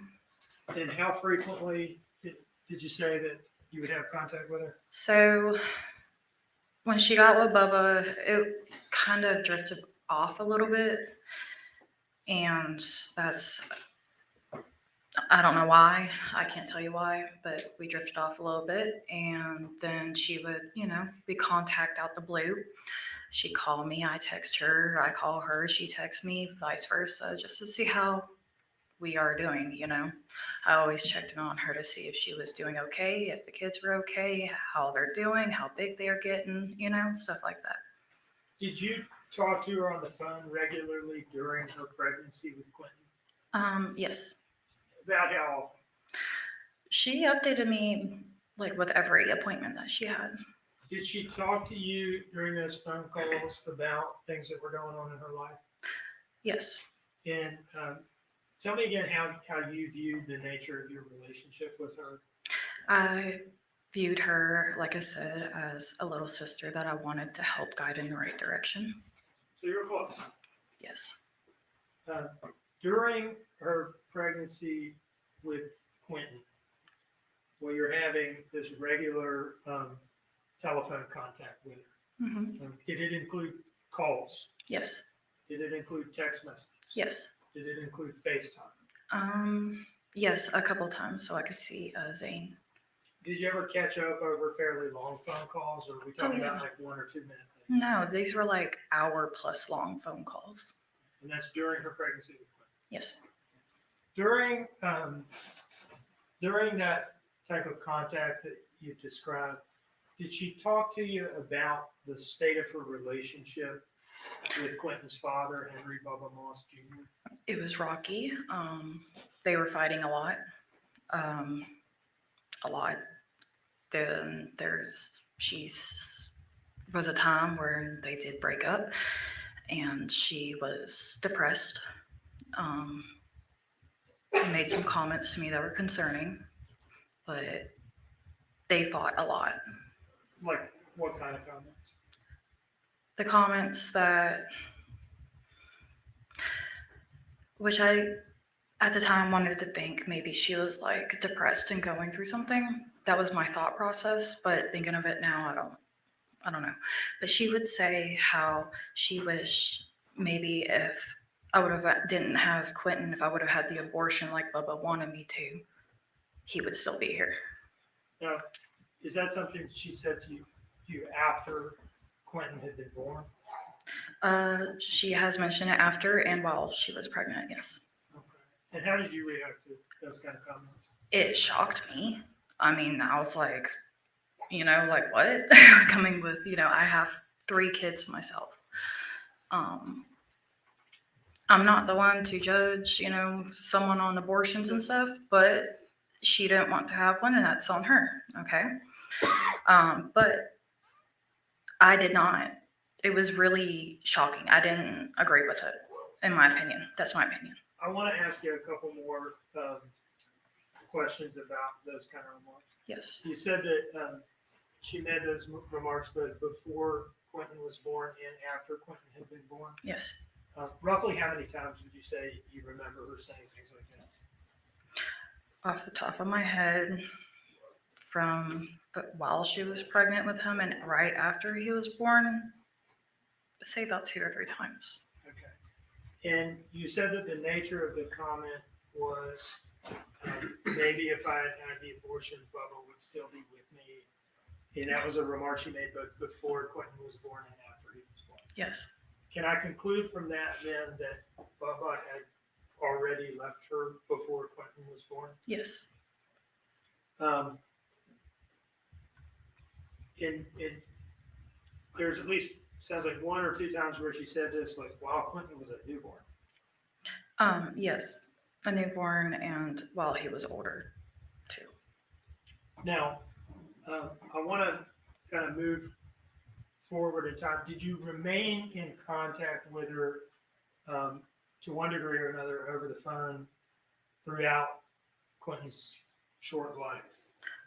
And how frequently did you say that you would have contact with her? So when she got with Bubba, it kind of drifted off a little bit. And I don't know why. I can't tell you why, but we drifted off a little bit. And then she would, be contact out the blue. She'd call me, I text her, I call her, she texts me, vice versa, just to see how we are doing, I always checked in on her to see if she was doing okay, if the kids were okay, how they're doing, how big they're getting, stuff like that. Did you talk to her on the phone regularly during her pregnancy with Quinton? Yes. About how often? She updated me with every appointment that she had. Did she talk to you during those phone calls about things that were going on in her life? Yes. And tell me again how you viewed the nature of your relationship with her. I viewed her, like I said, as a little sister that I wanted to help guide in the right direction. So you were close. Yes. During her pregnancy with Quinton, well, you're having this regular telephone contact with her. Mm-hmm. Did it include calls? Yes. Did it include text messages? Yes. Did it include FaceTime? Yes, a couple times so I could see Zane. Did you ever catch up over fairly long phone calls, or are we talking about like 1 or 2 minutes? No, these were hour-plus long phone calls. And that's during her pregnancy with Quinton? Yes. During that type of contact that you described, did she talk to you about the state of her relationship with Quinton's father, Henry Bubba Moss Jr.? It was rocky. They were fighting a lot. Then was a time where they did break up, and she was depressed. They made some comments to me that were concerning, but they fought a lot. Like what kind of comments? The comments which I, at the time, wanted to think maybe she was depressed and going through something. That was my thought process, but thinking of it now, I don't know. But she would say how she wished maybe if I didn't have Quinton, if I would have had the abortion like Bubba wanted me to, he would still be here. Now, is that something she said to you after Quinton had been born? She has mentioned it after and while she was pregnant, yes. Okay. And how did you react to those kind of comments? It shocked me. I mean, I was like, like what? Coming with, I have 3 kids myself. I'm not the one to judge, someone on abortions and stuff, but she didn't want to have one, and that's on her. Okay. But I did not. It was really shocking. I didn't agree with it, in my opinion. That's my opinion. I want to ask you a couple more questions about those kind of remarks. Yes. You said that she made those remarks both before Quinton was born and after Quinton had been born. Yes. Roughly how many times would you say you remember her saying things like that? Off the top of my head, but while she was pregnant with him and right after he was born, I'd say about 2 or 3 times. Okay. And you said that the nature of the comment was maybe if I had had the abortion, Bubba would still be with me. And that was a remark she made both before Quinton was born and after he was born. Yes. Can I conclude from that then that Bubba had already left her before Quinton was born? Yes. And there's at least, sounds like 1 or 2 times where she said this, like, wow, Quinton was a newborn. Yes, a newborn and while he was older too. Now, I want to kind of move forward in time. Did you remain in contact with her to one degree or another over the phone throughout Quinton's short life?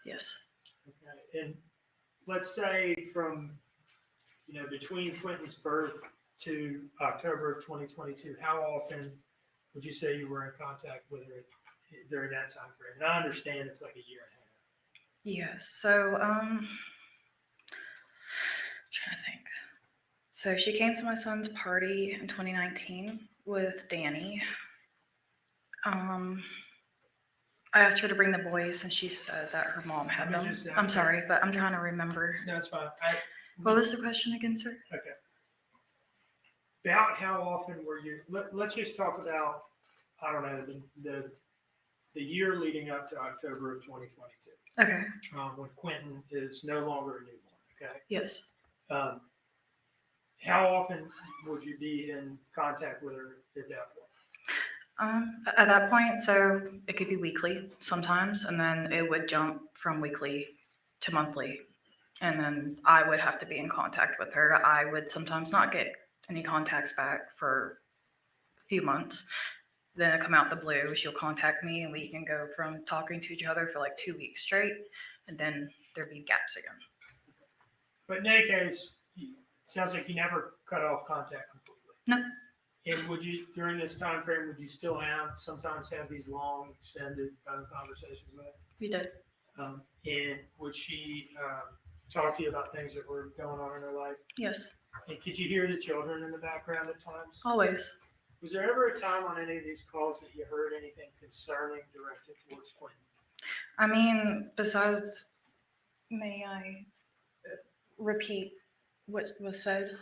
Yes. Okay. And let's say from, between Quinton's birth to October of 2022, how often would you say you were in contact with her during that time frame? And I understand it's like a year and a half. Yes. So, trying to think. So she came to my son's party in 2019 with Danny. I asked her to bring the boys, and she said that her mom had them. I'm sorry, but I'm trying to remember. No, it's fine. What was the question again, sir? Okay. About how often were you? Let's just talk about, I don't know, the year leading up to October of 2022. Okay. When Quinton is no longer a newborn. Okay. Yes. How often would you be in contact with her at that point? At that point, so it could be weekly sometimes, and then it would jump from weekly to monthly. And then I would have to be in contact with her. I would sometimes not get any contacts back for a few months. Then it come out the blue, she'll contact me and we can go from talking to each other for like 2 weeks straight, and then there'd be gaps again. But in any case, it sounds like you never cut off contact completely. No. And would you, during this time frame, would you still sometimes have these long, extended phone conversations with her? We did. And would she talk to you about things that were going on in her life? Yes. And could you hear the children in the background at times? Always. Was there ever a time on any of these calls that you heard anything concerning directed towards Quinton? I mean, besides, may I repeat what was said?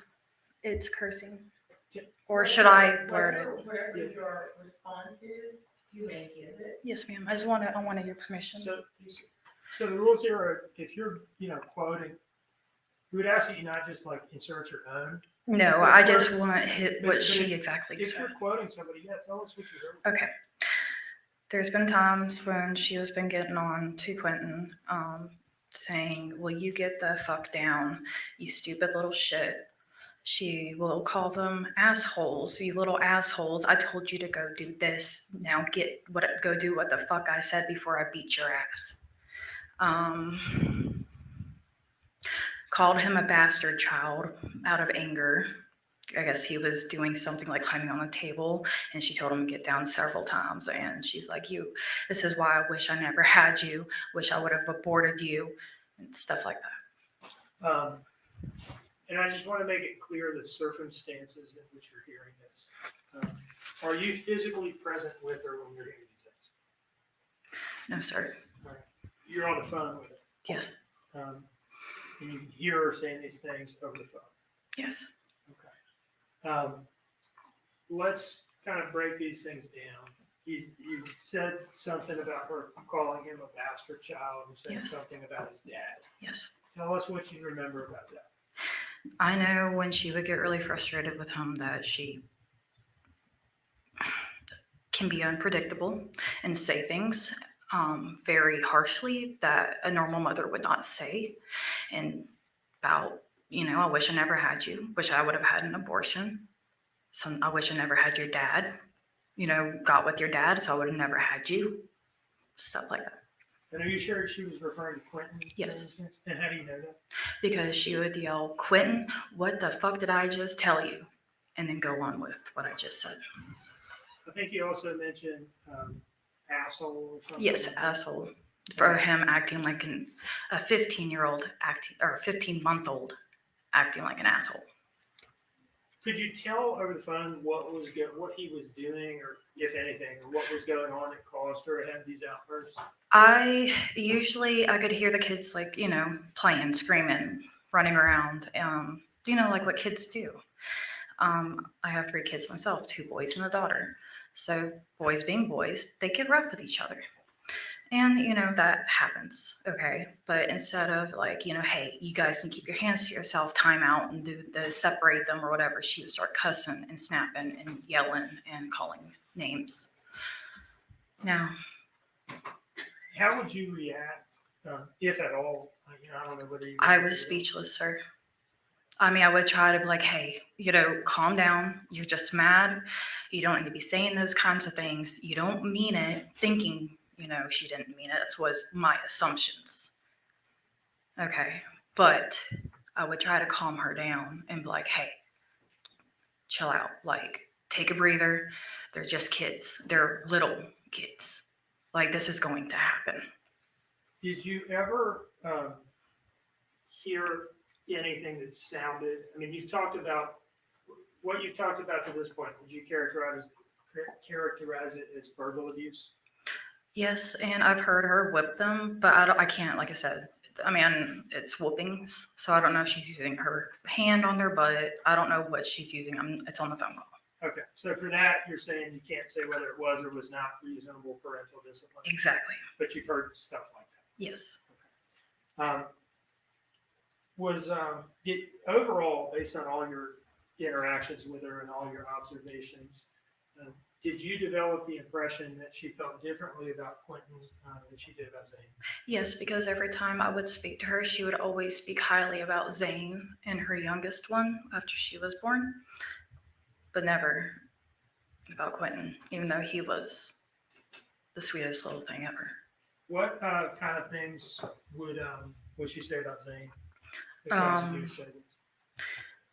It's cursing. Or should I blurt it? Whatever your response is, you may give it. Yes, ma'am. I wanted your permission. So the rules here are, if you're, quoting, we would ask that you not just like insert your own. No, I just want what she if, exactly if said. you're quoting somebody, yeah, tell us what you heard. Okay. There's been times when she has been getting on to Quinton, saying, "Will you get the fuck down, you stupid little shit." She will call them assholes, you little assholes. I told you to go do this. Now go do what the fuck I said before I beat your ass. Called him a bastard child out of anger. I guess he was doing something like climbing on the table, and she told him to get down several times. And she's like, this is why I wish I never had you, wish I would have aborted you, and stuff like that. And I just want to make it clear the circumstances in which you're hearing this. Are you physically present with her when you're hearing these things? No, sir. Right. You're on the phone with her? Yes. And you hear her saying these things over the phone? Yes. Okay. Let's kind of break these things down. You said something about her calling him a bastard child and saying Yes. something about his dad. Yes. Tell us what you remember about that. I know when she would get really frustrated with him that she can be unpredictable and say things very harshly that a normal mother would not say. And about, I wish I never had you, wish I would have had an abortion. So I wish I never had your dad, got with your dad, so I would have never had you. Stuff like that. And are you sure she was referring to Quinton? Yes. And how do you know that? Because she would yell, Quinton, what the fuck did I just tell you? And then go on with what I just said. I think you also mentioned asshole or something. Yes, asshole. For him acting like a 15-year-old acting, or a 15-month-old acting like an asshole. Could you tell over the phone what he was doing, or if anything, or what was going on that caused her to have these outbursts? I could hear the kids playing, screaming, running around, like what kids do. I have 3 kids myself, 2 boys and a daughter. So boys being boys, they get rough with each other. And, that happens, okay? But instead of hey, you guys can keep your hands to yourself, time out and do the separate them or whatever, she would start cussing and snapping and yelling and calling names. Now, how would you react, if at all? I don't know whether you... I was speechless, sir. I mean, I would try to be like, hey, calm down. You're just mad. You don't need to be saying those kinds of things. You don't mean it, thinking, she didn't mean it. That was my assumptions. Okay. But I would try to calm her down and be like, hey, chill out. Take a breather. They're just kids. They're little kids. This is going to happen. Did you ever hear anything that sounded, you've talked about, what you've talked about to this point, would you characterize it as verbal abuse? Yes, and I've heard her whip them, but I can't, like I said, it's whoopings, so I don't know if she's using her hand on their butt. I don't know what she's using. It's on the phone call. Okay, so for that, you're saying you can't say whether it was or was not reasonable parental discipline? Exactly. But you've heard stuff like that? Yes. Did overall, based on all your interactions with her and all your observations, did you develop the impression that she felt differently about Quinton than she did about Zane? Yes, because every time I would speak to her, she would always speak highly about Zane and her youngest one after she was born, but never about Quinton, even though he was the sweetest little thing ever. What kind of things would she say about Zane?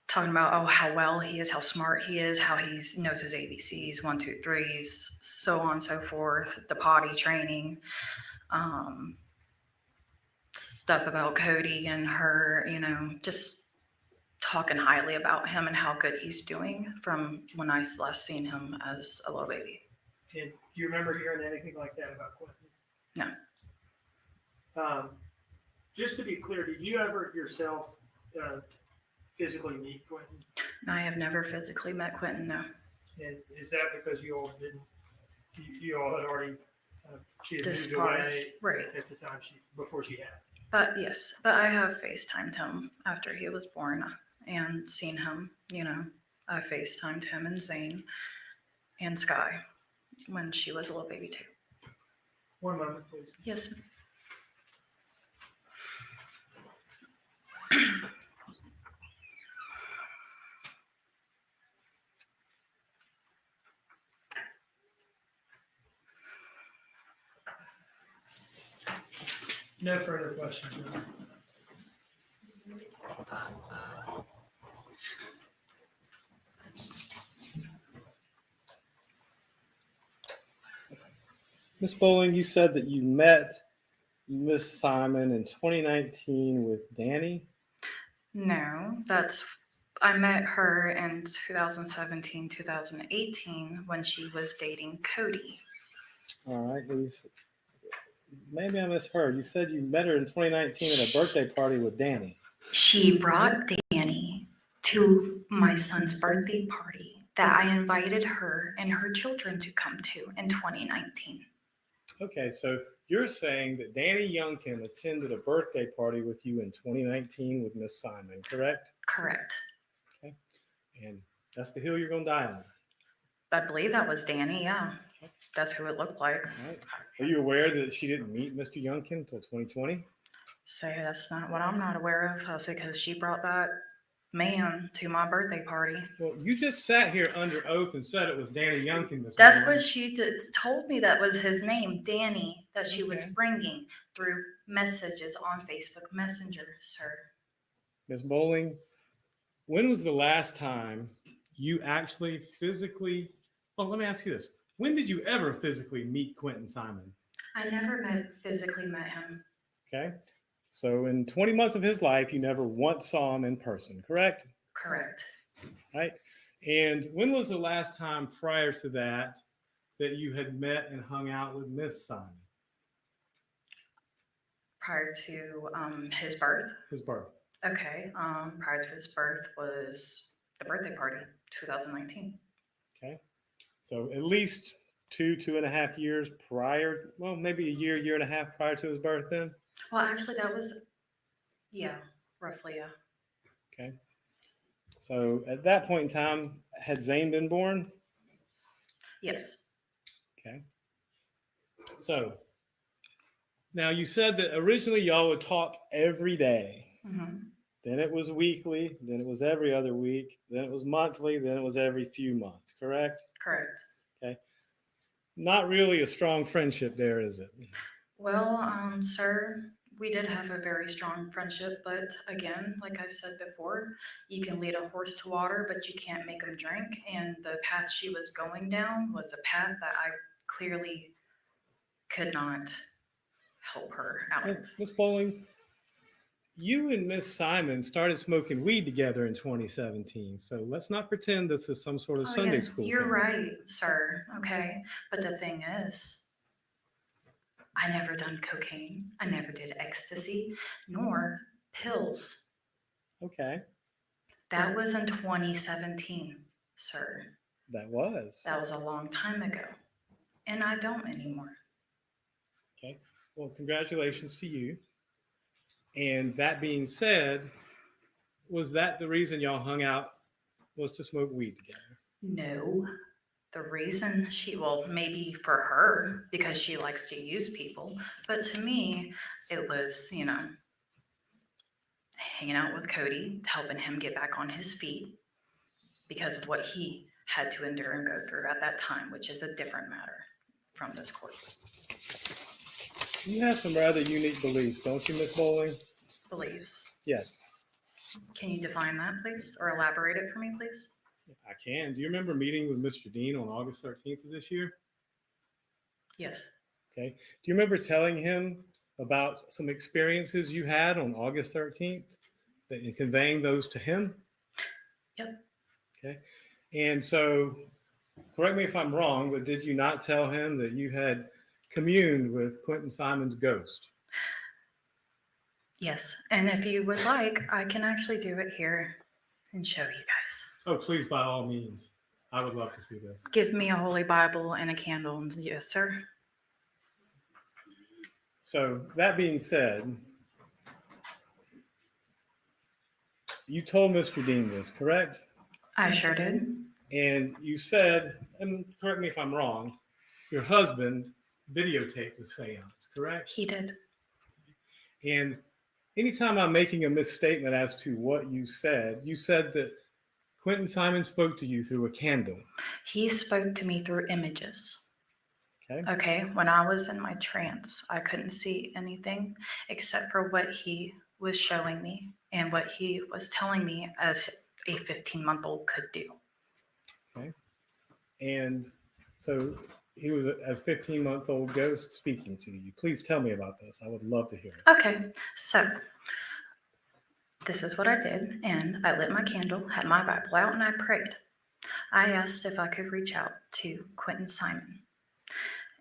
Talking about how well he is, how smart he is, how he knows his ABCs, 1, 2, 3s, so on and so forth. The potty training, stuff about Cody and her, just talking highly about him and how good he's doing from when I last seen him as a little baby. And do you remember hearing anything like that about Quinton? No. Just to be clear, did you ever yourself physically meet Quinton? I have never physically met Quinton, no. And is that because you all didn't? You all had already she had moved Disparsed, away right. at the time before she had. But yes, I have FaceTimed him after he was born and seen him. I FaceTimed him and Zane and Sky when she was a little baby too. One moment, please. Yes. No further questions. Ms. Bowling, you said that you met Miss Simon in 2019 with Danny? No, I met her in 2017, 2018 when she was dating Cody. All right, maybe I misheard. You said you met her in 2019 at a birthday party with Danny. She brought Danny to to my son's birthday party that I invited her and her children to come to in 2019. Okay, so you're saying that Danny Youngkin attended a birthday party with you in 2019 with Miss Simon, correct? Correct. Okay, and that's the hill you're going to die on. I believe that was Danny, yeah. That's who it looked like. All right. Are you aware that she didn't meet Mr. Youngkin until 2020? So that's not what I'm not aware of. I said, because she brought that man to my birthday party. Well, you just sat here under oath and said it was Danny Youngkin. That's what she told me, that was his name, Danny, that she was Okay. bringing through messages on Facebook Messenger, sir. Ms. Bowling, when was the last time you actually physically, well, let me ask you this. When did you ever physically meet Quinton Simon? I never physically met him. Okay. So in 20 months of his life, you never once saw him in person, correct? Correct. Right. And when was the last time prior to that that you had met and hung out with Miss Simon? Prior to his birth. His birth. Okay. Prior to his birth was the birthday party, 2019. Okay. So at least 2.5 years prior, well, maybe a year and a half prior to his birth then? Well, actually, that was, yeah, roughly, yeah. Okay. So at that point in time, had Zane been born? Yes. Okay. So now you said that originally y'all would talk every day. Mm-hmm. Then it was weekly. Then it was every other week. Then it was monthly. Then it was every few months, correct? Correct. Okay. Not really a strong friendship there, is it? Well, sir, we did have a very strong friendship, but again, like I've said before, you can lead a horse to water, but you can't make him drink. And the path she was going down was a path that I clearly could not help her out of. Miss Bowling, you and Miss Simon started smoking weed together in 2017. So let's not pretend this is some sort of Sunday school You're thing. right, sir. Okay. But the thing is, I never done cocaine. I never did ecstasy, nor pills. Okay. That was in 2017, sir. That was. That was a long time ago. And I don't anymore. Okay. Well, congratulations to you. And that being said, was that the reason y'all hung out, was to smoke weed together? No. The reason well, maybe for her, because she likes to use people. But to me, it was, hanging out with Cody, helping him get back on his feet because of what he had to endure and go through at that time, which is a different matter from this court. You have some rather unique beliefs, don't you, Miss Bowling? Beliefs. Yes, Can you define that, please, or elaborate it for me, please? I can. Do you remember meeting with Mr. Dean on August 13th of this year? Yes. Okay. Do you remember telling him about some experiences you had on August 13th and conveying those to him? Yep. Okay. And so, correct me if I'm wrong, but did you not tell him that you had communed with Quinton Simon's ghost? Yes. And if you would like, I can actually do it here and show you guys. Oh, please, by all means. I would love to see this. Give me a holy Bible and a candle. Yes, sir. So that being said, you told Mr. Dean this, correct? I sure did. And you said, and correct me if I'm wrong, your husband videotaped the seance, correct? He did. And anytime I'm making a misstatement as to what you said that Quinton Simon spoke to you through a candle. He spoke to me through images. Okay. Okay. When I was in my trance, I couldn't see anything except for what he was showing me and what he was telling me as a 15-month-old could do. Okay. And so he was a 15-month-old ghost speaking to you. Please tell me about this. I would love to hear it. Okay. So this is what I did. And I lit my candle, had my Bible out, and I prayed. I asked if I could reach out to Quinton Simon.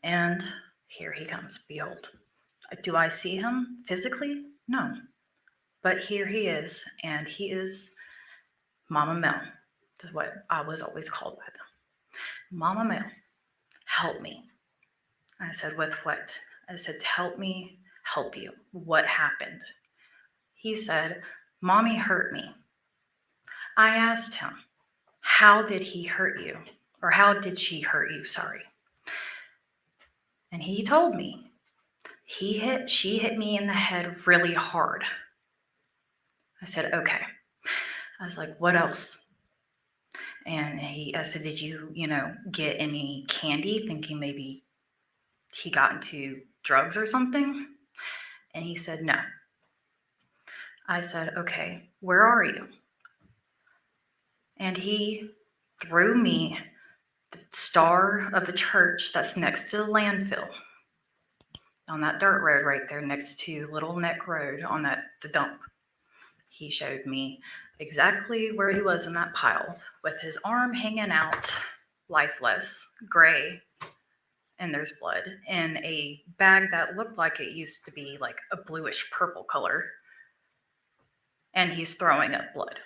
And here he comes. Behold. Do I see him physically? No. But here he is. And he is Mama Mel. That's what I was always called by them. Mama Mel, help me. I said, with what? I said, help me help you. What happened? He said, Mommy hurt me. I asked him, how did he hurt you? Or how did she hurt you? Sorry. And he told me, she hit me in the head really hard. I said, okay. I was like, what else? And I said, did you, get any candy, thinking maybe he got into drugs or something? And he said, no. I said, okay, where are you? And he threw me the star of the church that's next to the landfill on that dirt road right there next to Little Neck Road on the dump. He showed me exactly where he was in that pile with his arm hanging out, lifeless, gray, and there's blood in a bag that looked like it used to be like a bluish purple color. And he's throwing up blood.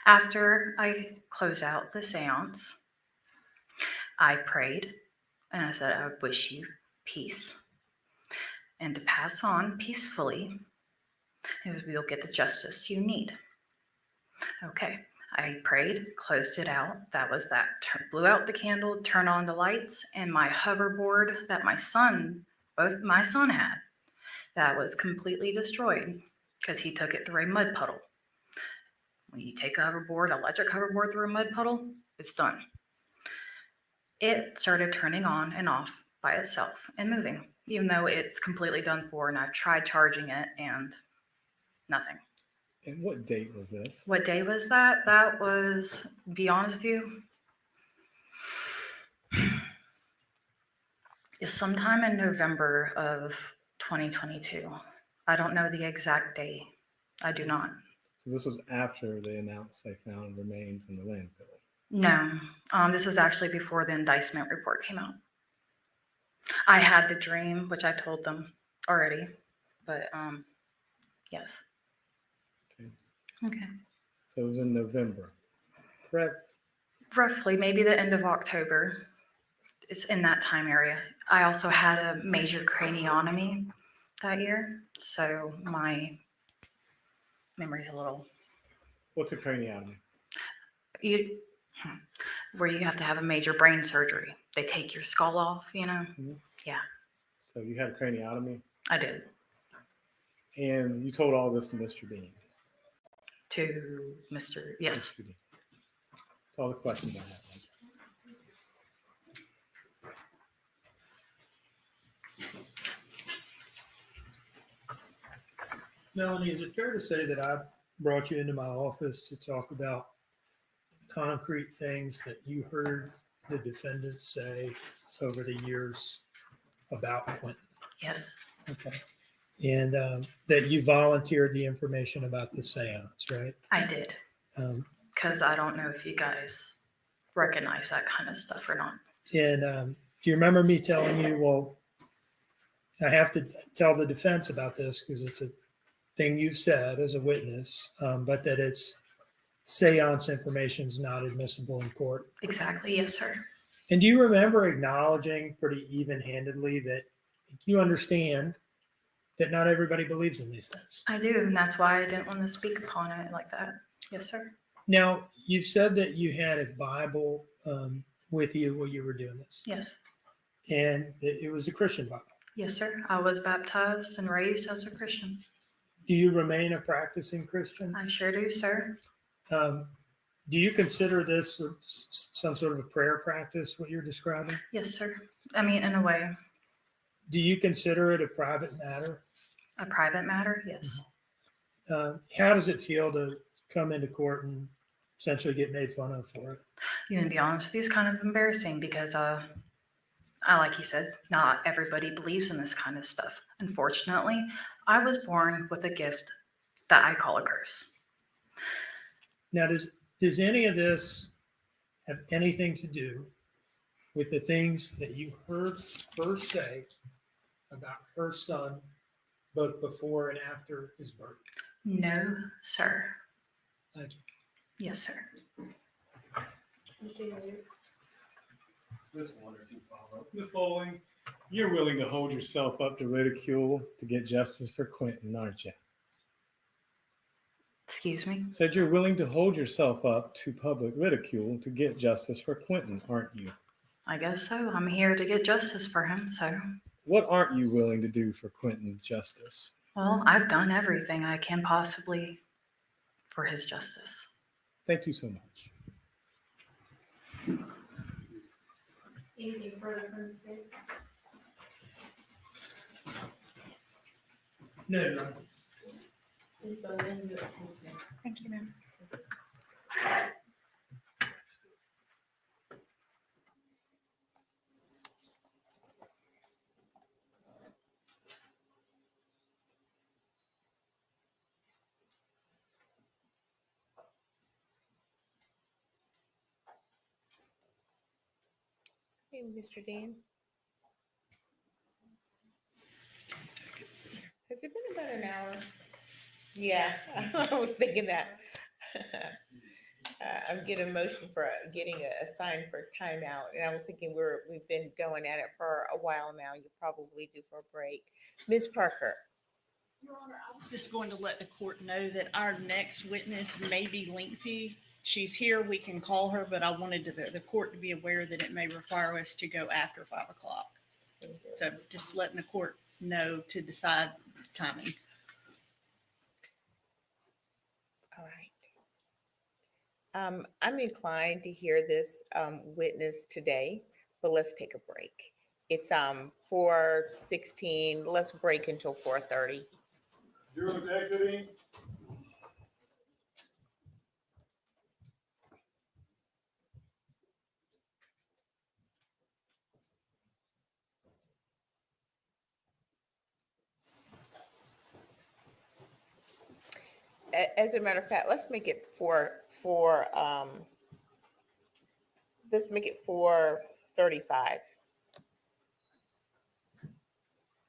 After I closed out the seance, I prayed and I said, I wish you peace and to pass on peacefully. You'll get the justice you need. Okay, I prayed, closed it out. That was that. Blew out the candle, turned on the lights, and my hoverboard that both my son had, that was completely destroyed because he took it through a mud puddle. When you take a hoverboard, electric hoverboard through a mud puddle, it's done. It started turning on and off by itself and moving, even though it's completely done for, and I've tried charging it and nothing. And what date was this? What day was that? That was, to be honest with you, is sometime in November of 2022. I don't know the exact date. I do not. So this was after they announced they found remains in the landfill. No, this is actually before the indictment report came out. I had the dream, which I told them already, but yes. Okay. So it was in November, correct? Roughly, maybe the end of October. It's in that time area. I also had a major craniotomy that year, so my memory's a little. What's a craniotomy? Where you have to have a major brain surgery. They take your skull off, Mm-hmm. Yeah. So you had a craniotomy? I did. And you told all this to Mr. Dean? To Mr. Yes. Mr. Dean. That's all the questions I have. Melanie, is it fair to say that I brought you into my office to talk about concrete things that you heard the defendant say over the years about Quinton? Yes. Okay. And that you volunteered the information about the seance, right? I did. Because I don't know if you guys recognize that kind of stuff or not. And do you remember me telling you, well, I have to tell the defense about this because it's a thing you've said as a witness, but that it's seance information is not admissible in court. Exactly. Yes, sir. And do you remember acknowledging pretty even-handedly that you understand that not everybody believes in these things? I do, and that's why I didn't want to speak upon it like that. Yes, sir. Now, you've said that you had a Bible with you while you were doing this. Yes. And it was a Christian Bible. Yes, sir. I was baptized and raised as a Christian. Do you remain a practicing Christian? I sure do, sir. Do you consider this some sort of a prayer practice, what you're describing? Yes, sir. I mean, in a way. Do you consider it a private matter? A private matter? Yes. How does it feel to come into court and essentially get made fun of for it? You know, to be honest with you, it's kind of embarrassing because, like you said, not everybody believes in this kind of stuff. Unfortunately, I was born with a gift that I call a curse. Now, does any of this have anything to do with the things that you heard her say about her son, both before and after his birth? No, sir. Thank you. Yes, sir. Just one or two follow-ups. Ms. Bowling, you're willing to hold yourself up to ridicule to get justice for Quinton, aren't you? Excuse me? Said you're willing to hold yourself up to public ridicule to get justice for Quinton, aren't you? I guess so. I'm here to get justice for him, so. What aren't you willing to do for Quinton's justice? Well, I've done everything I can possibly for his justice. Thank you so much. Anything further from the state? No, Your Honor. Ms. Bowen, you excuse me. Thank you, ma'am. Hey, Mr. Dean. Has it been about an hour? Yeah, I was thinking that. I'm getting a motion for getting a sign for timeout, and I was thinking we've been going at it for a while now. You're probably due for a break. Ms. Parker. Your Honor, I was just going to let the court know that our next witness may be lengthy. She's here, we can call her, but I wanted the court to be aware that it may require us to go after 5 o'clock. So just letting the court know to decide timing. All right. I'm inclined to hear this witness today, but let's take a break. It's 4:16. Let's break until 4:30. You're exiting. As a matter of fact, let's make it let's make it 4:35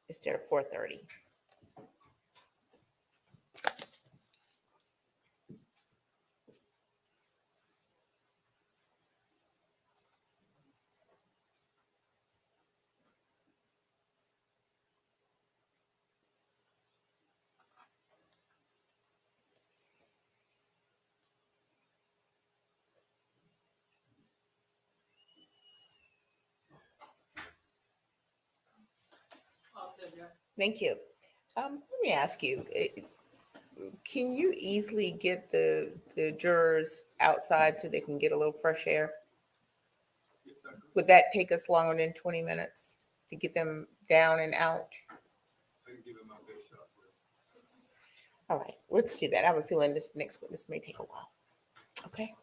instead of 4:30. Thank you. Let me ask you, can you easily get the jurors outside so they can get a little fresh air? Would that take us longer than 20 minutes to get them down and out? I can give it my best shot. All right, let's do that. I have a feeling this next witness may take a while. Okay,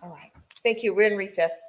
all right. Thank you. We're in recess.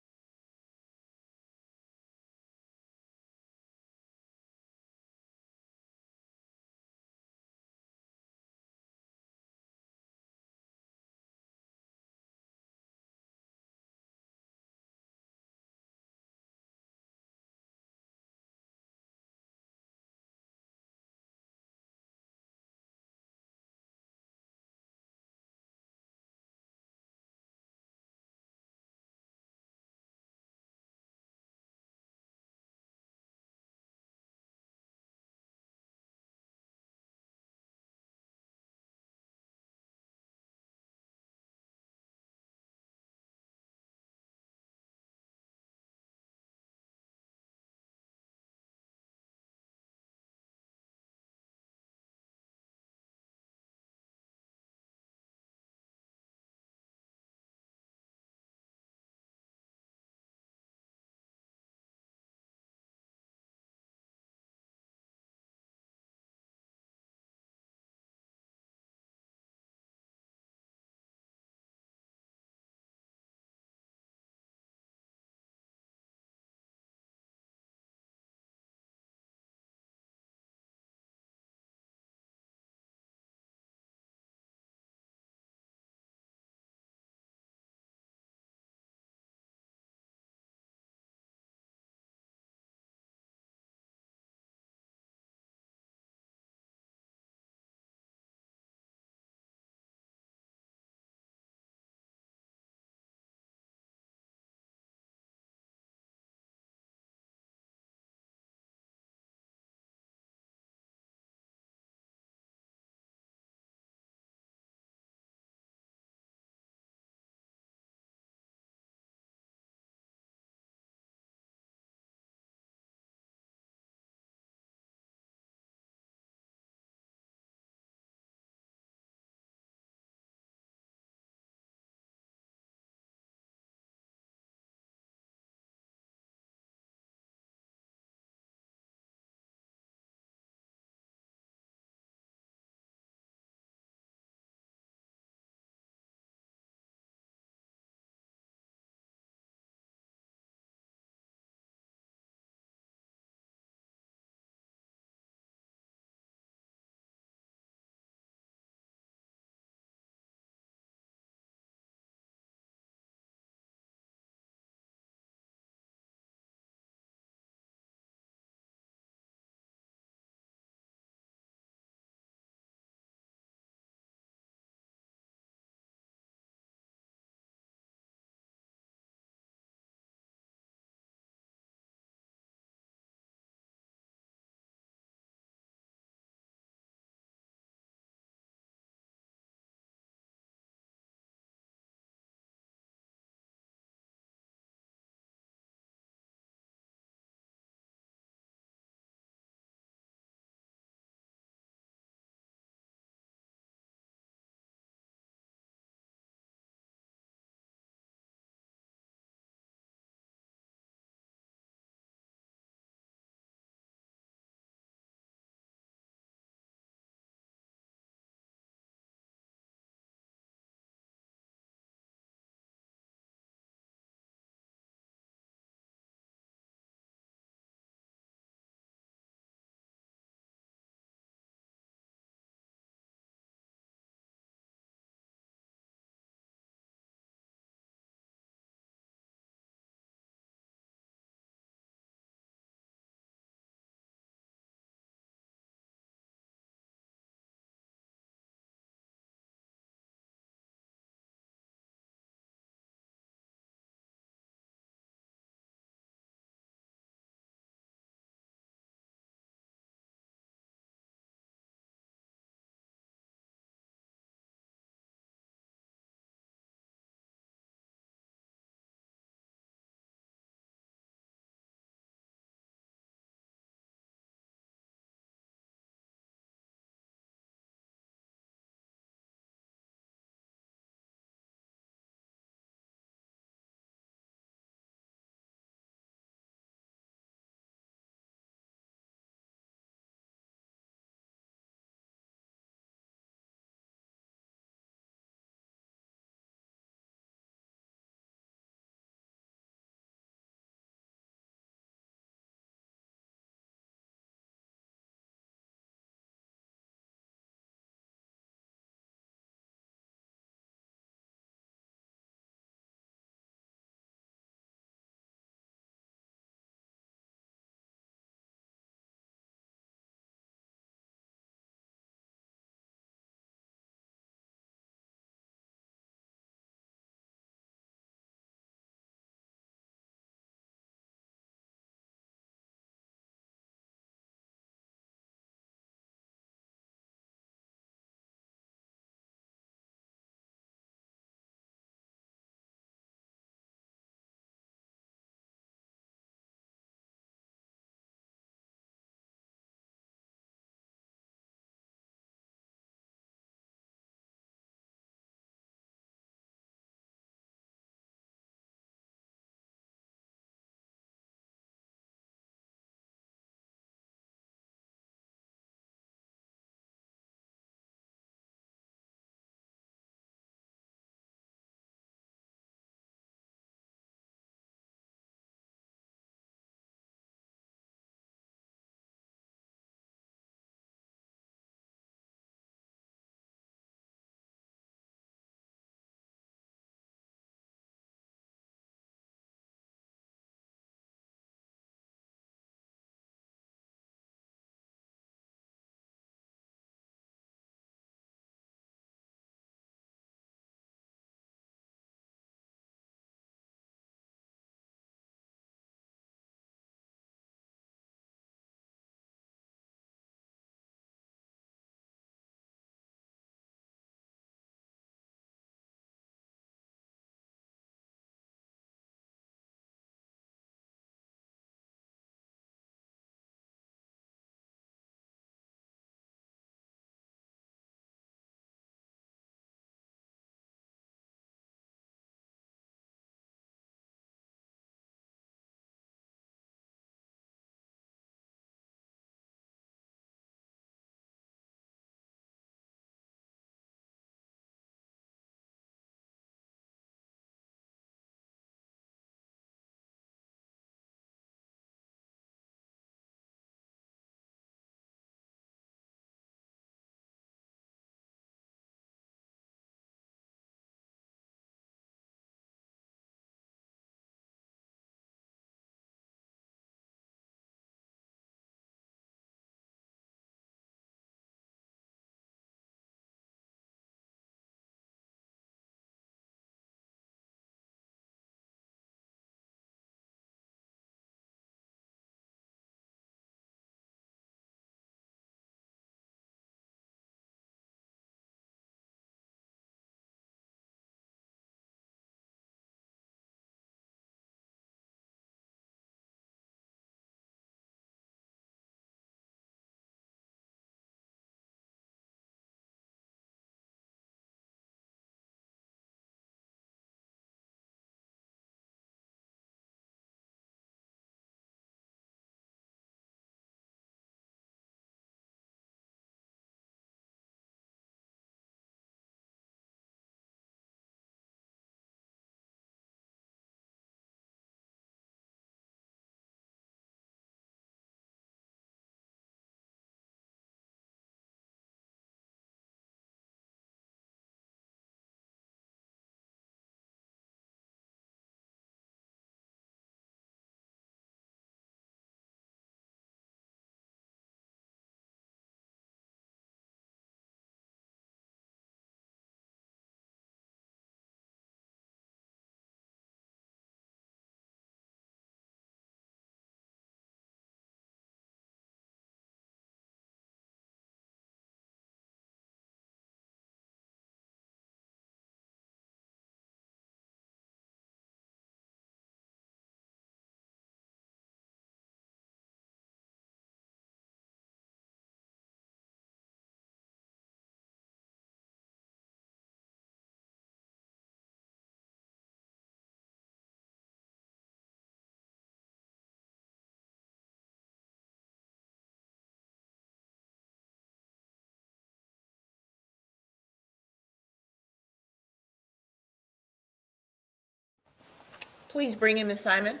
Please bring in Ms. Simon.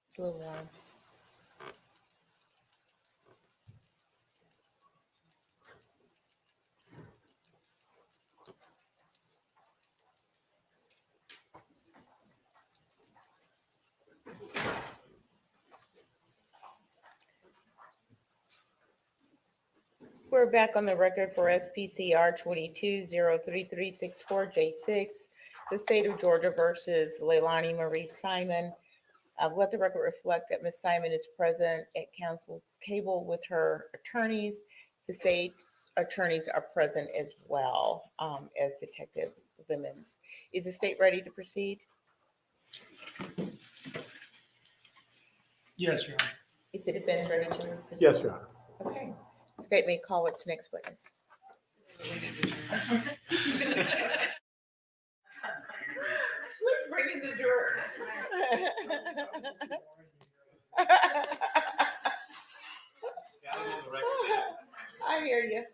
It's a little warm. We're back on the record for SPCR 22-03364J6, the state of Georgia versus Leilani Marie Simon. Let the record reflect that Ms. Simon is present at council's table with her attorneys. The state attorneys are present as well as Detective Lemons. Is the state ready to proceed? Yes, Your Honor. Is the defense ready to proceed? Yes, Your Honor. Okay. The state may call its next witness. Let's bring in the jurors. I hear you.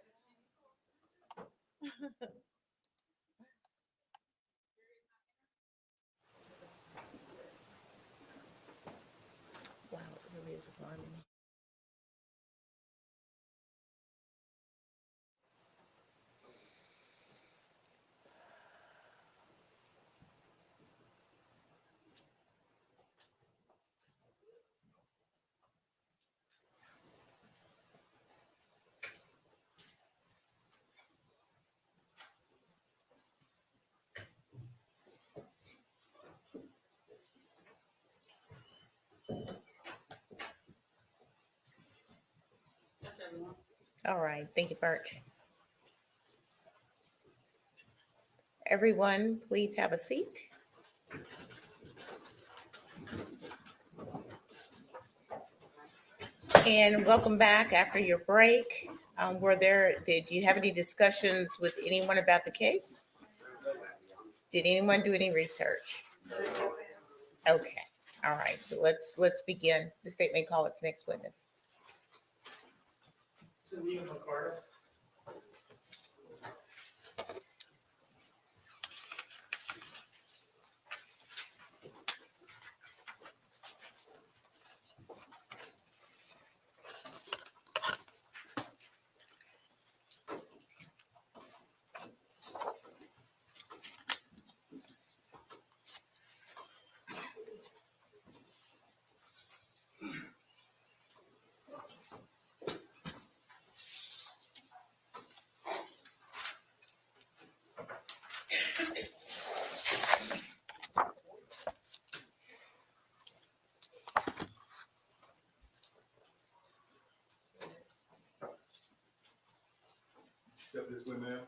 Wow, it really is warm in here. All right, thank you, Birch. Everyone, please have a seat. And welcome back after your break. Did you have any discussions with anyone about the case? Did anyone do any research? Okay, all right, so let's begin. The state may call its next witness. Azalea Mobile. Step this way, ma'am.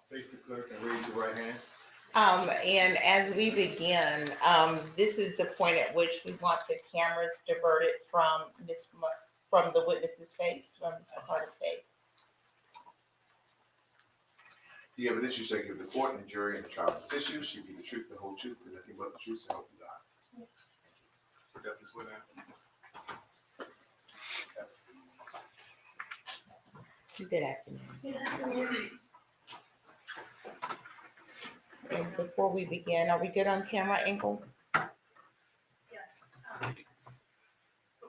Face the clerk and raise your right hand. And as we begin, this is the point at which we want the cameras diverted from from the witness's face, from Ms. McCarter's face. The evidence you shall give the court and jury in the trial of this issue should be the truth, the whole truth, and nothing but the truth, so help you God. Step this way, ma'am. Good afternoon. And before we begin, are we good on camera, Ankle? Yes, but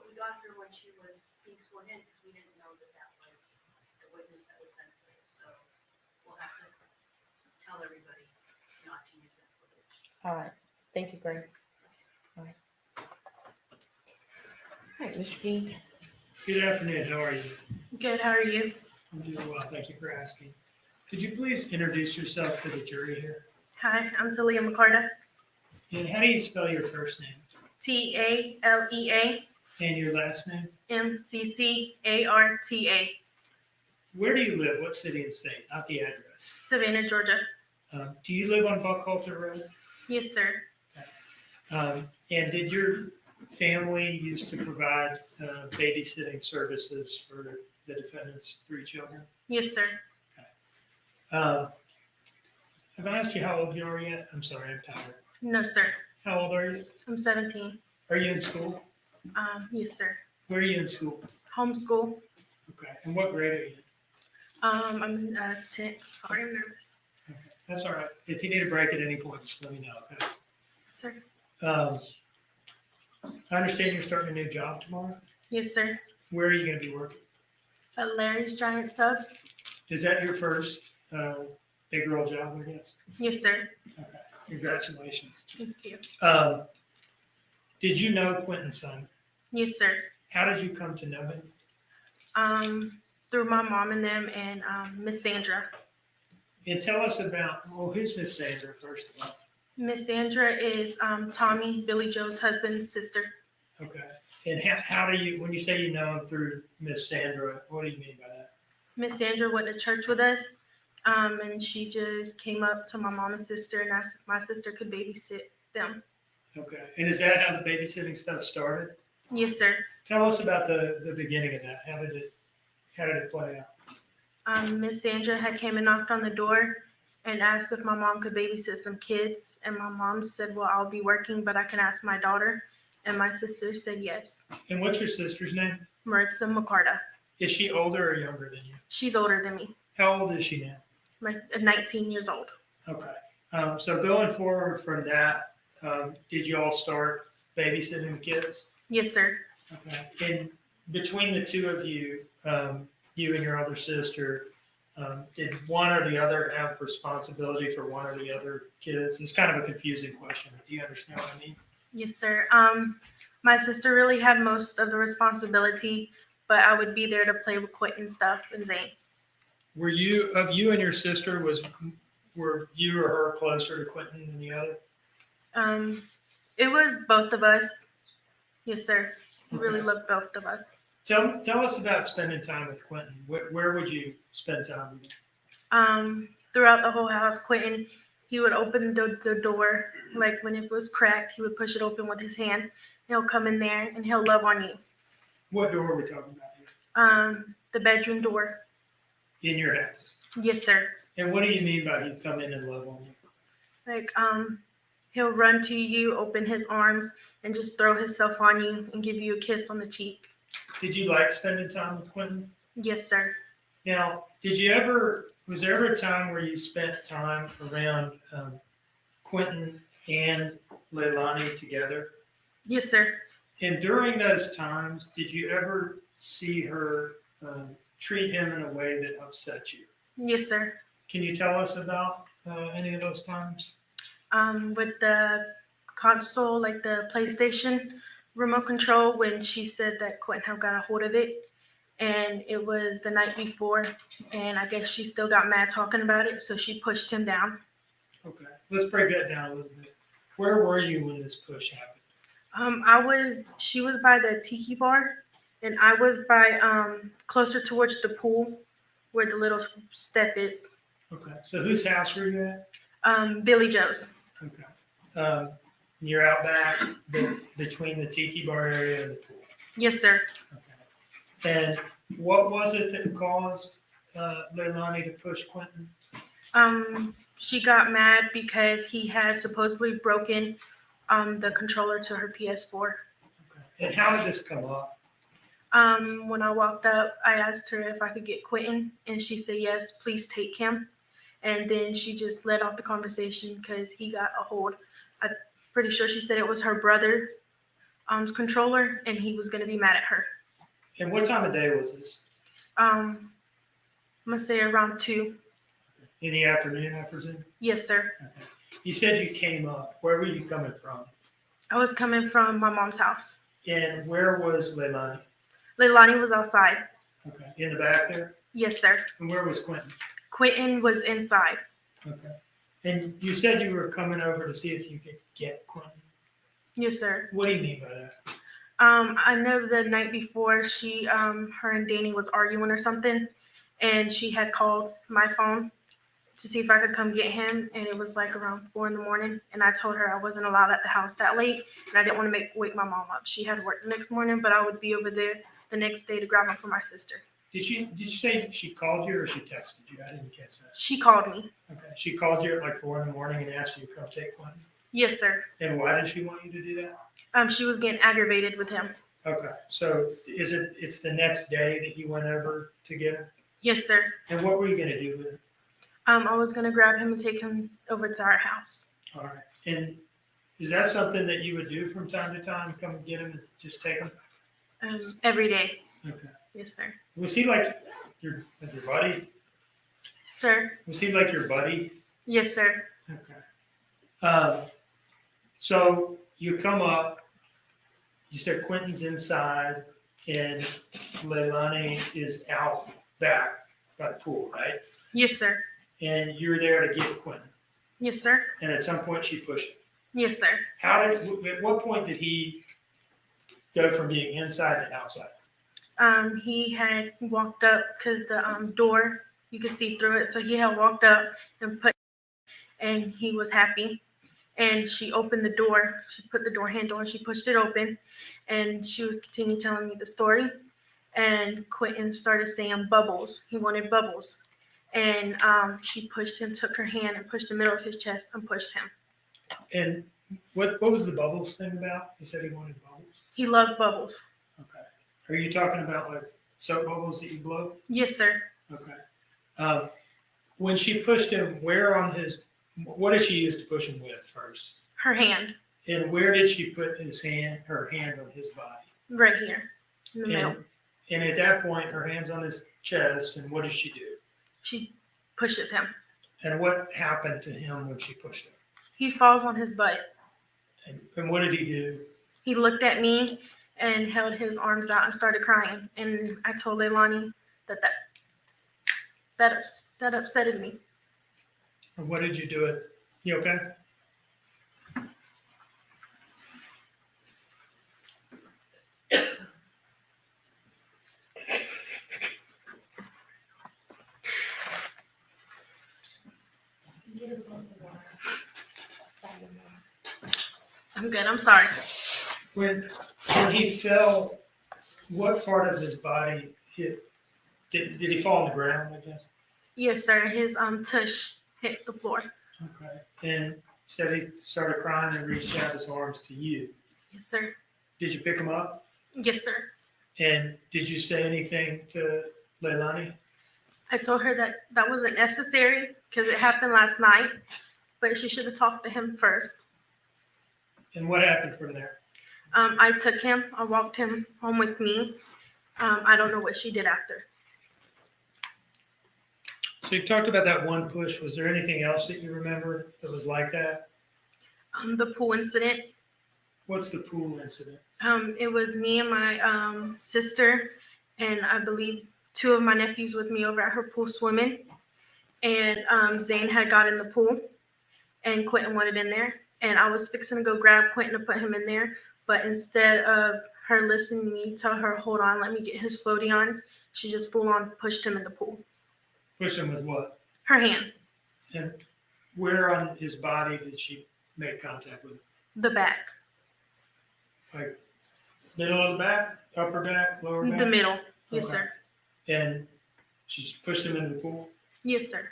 we got her when she was being sworn in because we didn't know that that was the witness that was sensitive, so we'll have to tell everybody not to use that footage. All right, thank you, Grace. All right. All right, Mr. King. Good afternoon, how are you? Good, how are you? I'm doing well, thank you for asking. Could you please introduce yourself to the jury here? Hi, I'm Talia McCarta. And how do you spell your first name? Talea And your last name? MCCARTA, Where do you live? What city and state? Not the address. Savannah, Georgia. Do you live on Buckhalter Road? Yes, sir. And did your family used to provide babysitting services for the defendant's 3 children? Yes, sir. Have I asked you how old you are yet? I'm sorry, I'm tired. No, sir. How old are you? I'm 17. Are you in school? Yes, sir. Where are you in school? Homeschool. Okay. And what grade are you in? I'm in 10th. Sorry, I'm nervous. Okay. That's all right. If you need a break at any point, just let me know. Okay. Sir. I understand you're starting a new job tomorrow. Yes, sir. Where are you going to be working? At Larry's Giant Subs. Is that your first big girl job, I guess? Yes, sir. Okay. Congratulations. Thank you. Did you know Quinton Simon? Yes, sir. How did you come to know him? Through my mom and them and Miss Sandra. And tell us about, who's Miss Sandra, first of all? Miss Sandra is Tommy, Billy Joe's husband's sister. Okay. And how do you, when you say you know him through Miss Sandra, what do you mean by that? Miss Sandra went to church with us, and she just came up to my mom and sister and asked if my sister could babysit them. Okay. And is that how the babysitting stuff started? Yes, sir. Tell us about the beginning of that. How did it play out? Miss Sandra had came and knocked on the door and asked if my mom could babysit some kids, and my mom said, well, I'll be working, but I can ask my daughter. And my sister said yes. And what's your sister's name? Maritza McCarta. Is she older or younger than you? She's older than me. How old is she now? 19 years old. Okay. So going forward from that, did you all start babysitting the kids? Yes, sir. Okay. And between the two of you, you and your other sister, did one or the other have responsibility for one or the other kids? It's kind of a confusing question. Do you understand what I mean? Yes, sir. My sister really had most of the responsibility, but I would be there to play with Quinton stuff and Zane. Were you and your sister, were you or her closer to Quinton than the other? It was both of us. Yes, sir. We really loved both of us. Tell us about spending time with Quinton. Where would you spend time with him? Throughout the whole house, Quinton, he would open the door, like when it was cracked, he would push it open with his hand. He'll come in there and he'll love on you. What door are we talking about here? The bedroom door. In your house? Yes, sir. And what do you mean by he'd come in and love on you? Like, he'll run to you, open his arms, and just throw himself on you and give you a kiss on the cheek. Did you like spending time with Quinton? Yes, sir. Now, was there ever a time where you spent time around Quinton and Leilani together? Yes, sir. And during those times, did you ever see her treat him in a way that upset you? Yes, sir. Can you tell us about any of those times? With the console, like the PlayStation remote control, when she said that Quinton had got a hold of it, and it was the night before, and I guess she still got mad talking about it, so she pushed him down. Okay, let's break that down a little bit. Where were you when this push happened? She was by the tiki bar, and I was by closer towards the pool where the little step is. Okay, so whose house were you at? Billy Joe's. Okay. You're out back between the tiki bar area and the pool. Yes, sir. And what was it that caused Leilani to push Quinton? She got mad because he had supposedly broken the controller to her PS4. Okay. And how did this come up? When I walked up, I asked her if I could get Quinton, and she said, yes, please take him. And then she just led off the conversation because he got a hold. I'm pretty sure she said it was her brother's controller, and he was going to be mad at her. And what time of day was this? I'm going to say around 2. In the afternoon, I presume? Yes, sir. Okay. You said you came up. Where were you coming from? I was coming from my mom's house. And where was Leilani? Leilani was outside. Okay. In the back there? Yes, sir. And where was Quinton? Quinton was inside. Okay. And you said you were coming over to see if you could get Quinton. Yes, sir. What do you mean by that? I know the night before her and Danny was arguing or something, and she had called my phone to see if I could come get him, and it was like around 4 a.m. And I told her I wasn't allowed at the house that late, and I didn't want to wake my mom up. She had work the next morning, but I would be over there the next day to grab him for my sister. Did you say she called you or she texted you? I didn't catch that. She called me. Okay, she called you at like 4 a.m. and asked you to come take one. Yes, sir. And why did she want you to do that? She was getting aggravated with him. Okay, so it's the next day that you went over to get him? Yes, sir. And what were you gonna do with him? I was gonna grab him and take him over to our house. All right, and is that something that you would do from time to time? Come get him and just take him? Every day. Okay. Yes, sir. Was he like your buddy? Sir. Was he like your buddy? Yes, sir. Okay. So you come up, you said Quinton's inside and Leilani is out back by the pool, right? Yes, sir. And you're there to get Quinton. Yes, sir. And at some point she pushed him. Yes, sir. At what point did he go from being inside to outside? He had walked up because the door, you could see through it. So he had walked up and he was happy. And she opened the door. She put the door handle and she pushed it open. And she was continuing telling me the story. And Quinton started saying bubbles. He wanted bubbles. And she pushed him, took her hand and pushed the middle of his chest and pushed him. And what was the bubbles thing about? He said he wanted bubbles. He loved bubbles. Okay. Are you talking about like soap bubbles that you blow? Yes, sir. Okay. When she pushed him, what did she use to push him with first? Her hand. And where did she put her hand on his body? Right here. In the middle. And at that point, her hand's on his chest, and what does she do? She pushes him. And what happened to him when she pushed him? He falls on his butt. And what did he do? He looked at me and held his arms out and started crying. And I told Leilani that upsetted me. And what did you do it? You okay? I'm good. I'm sorry. When he fell, what part of his body hit? Did he fall on the ground, I guess? Yes, sir. His tush hit the floor. Okay. And said he started crying and reached out his arms to you. Yes, sir. Did you pick him up? Yes, sir. And did you say anything to Leilani? I told her that wasn't necessary because it happened last night, but she should have talked to him first. And what happened from there? I took him. I walked him home with me. I don't know what she did after. So you talked about that one push. Was there anything else that you remember that was like that? The pool incident. What's the pool incident? It was me and my sister, and I believe 2 of my nephews with me over at her pool swimming. And Zane had got in the pool, and Quinton wanted in there. And I was fixing to go grab Quinton to put him in there. But instead of her listening to me tell her, hold on, let me get his floaty on, she just full on pushed him in the pool. Pushed him with what? Her hand. And where on his body did she make contact with him? The back. Like middle of the back, upper back, lower back? The middle. Yes, Okay. sir. And she just pushed him into the pool? Yes, sir.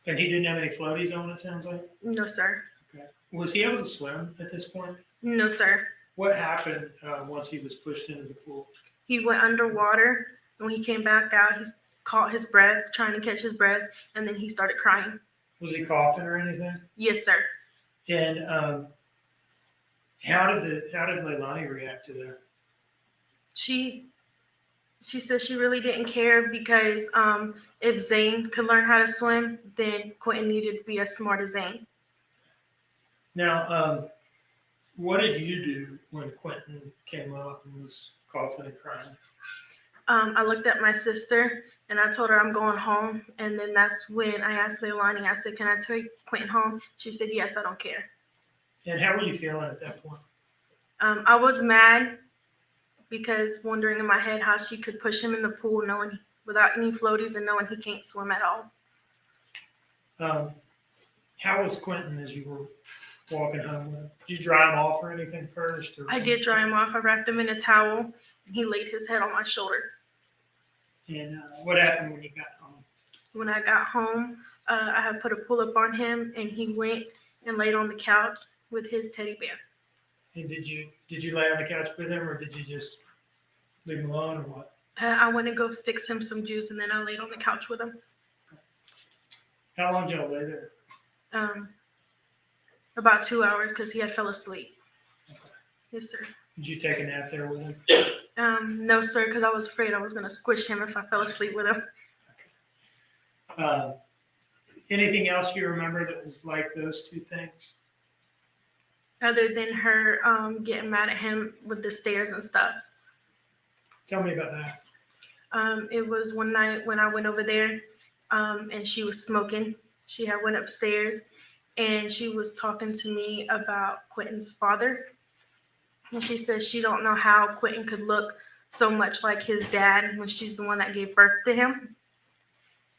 And he didn't have any floaties on, it sounds like? No, sir. Okay. Was he able to swim at this point? No, sir. What happened once he was pushed into the pool? He went underwater, and when he came back out, he caught his breath, trying to catch his breath, and then he started crying. Was he coughing or anything? Yes, sir. And how did Leilani react to that? She said she really didn't care because if Zane could learn how to swim, then Quinton needed to be as smart as Zane. Now, what did you do when Quinton came up and was coughing and crying? I looked at my sister and I told her I'm going home. And then that's when I asked Leilani, I said, can I take Quinton home? She said, yes, I don't care. And how were you feeling at that point? I was mad because wondering in my head how she could push him in the pool knowing without any floaties and knowing he can't swim at all. How was Quinton as you were walking home with him? Did you dry him off or anything first? Or I did dry him off. I wrapped him in a towel, and he laid his head on my shoulder. And what happened when you got home? When I got home, I had put a pull-up on him, and he went and laid on the couch with his teddy bear. And did you lay on the couch with him, or did you just leave him alone, or what? I went to go fix him some juice, and then I laid on the couch with him. How long did y'all lay there? About 2 hours because he had fell asleep. Yes, sir. Did you take a nap there with him? No, sir, because I was afraid I was going to squish him if I fell asleep with him. Anything else you remember that was like those two things? Other than her getting mad at him with the stairs and stuff. Tell me about that. It was one night when I went over there and she was smoking. She had went upstairs and she was talking to me about Quinton's father. And she said she don't know how Quinton could look so much like his dad when she's the one that gave birth to him.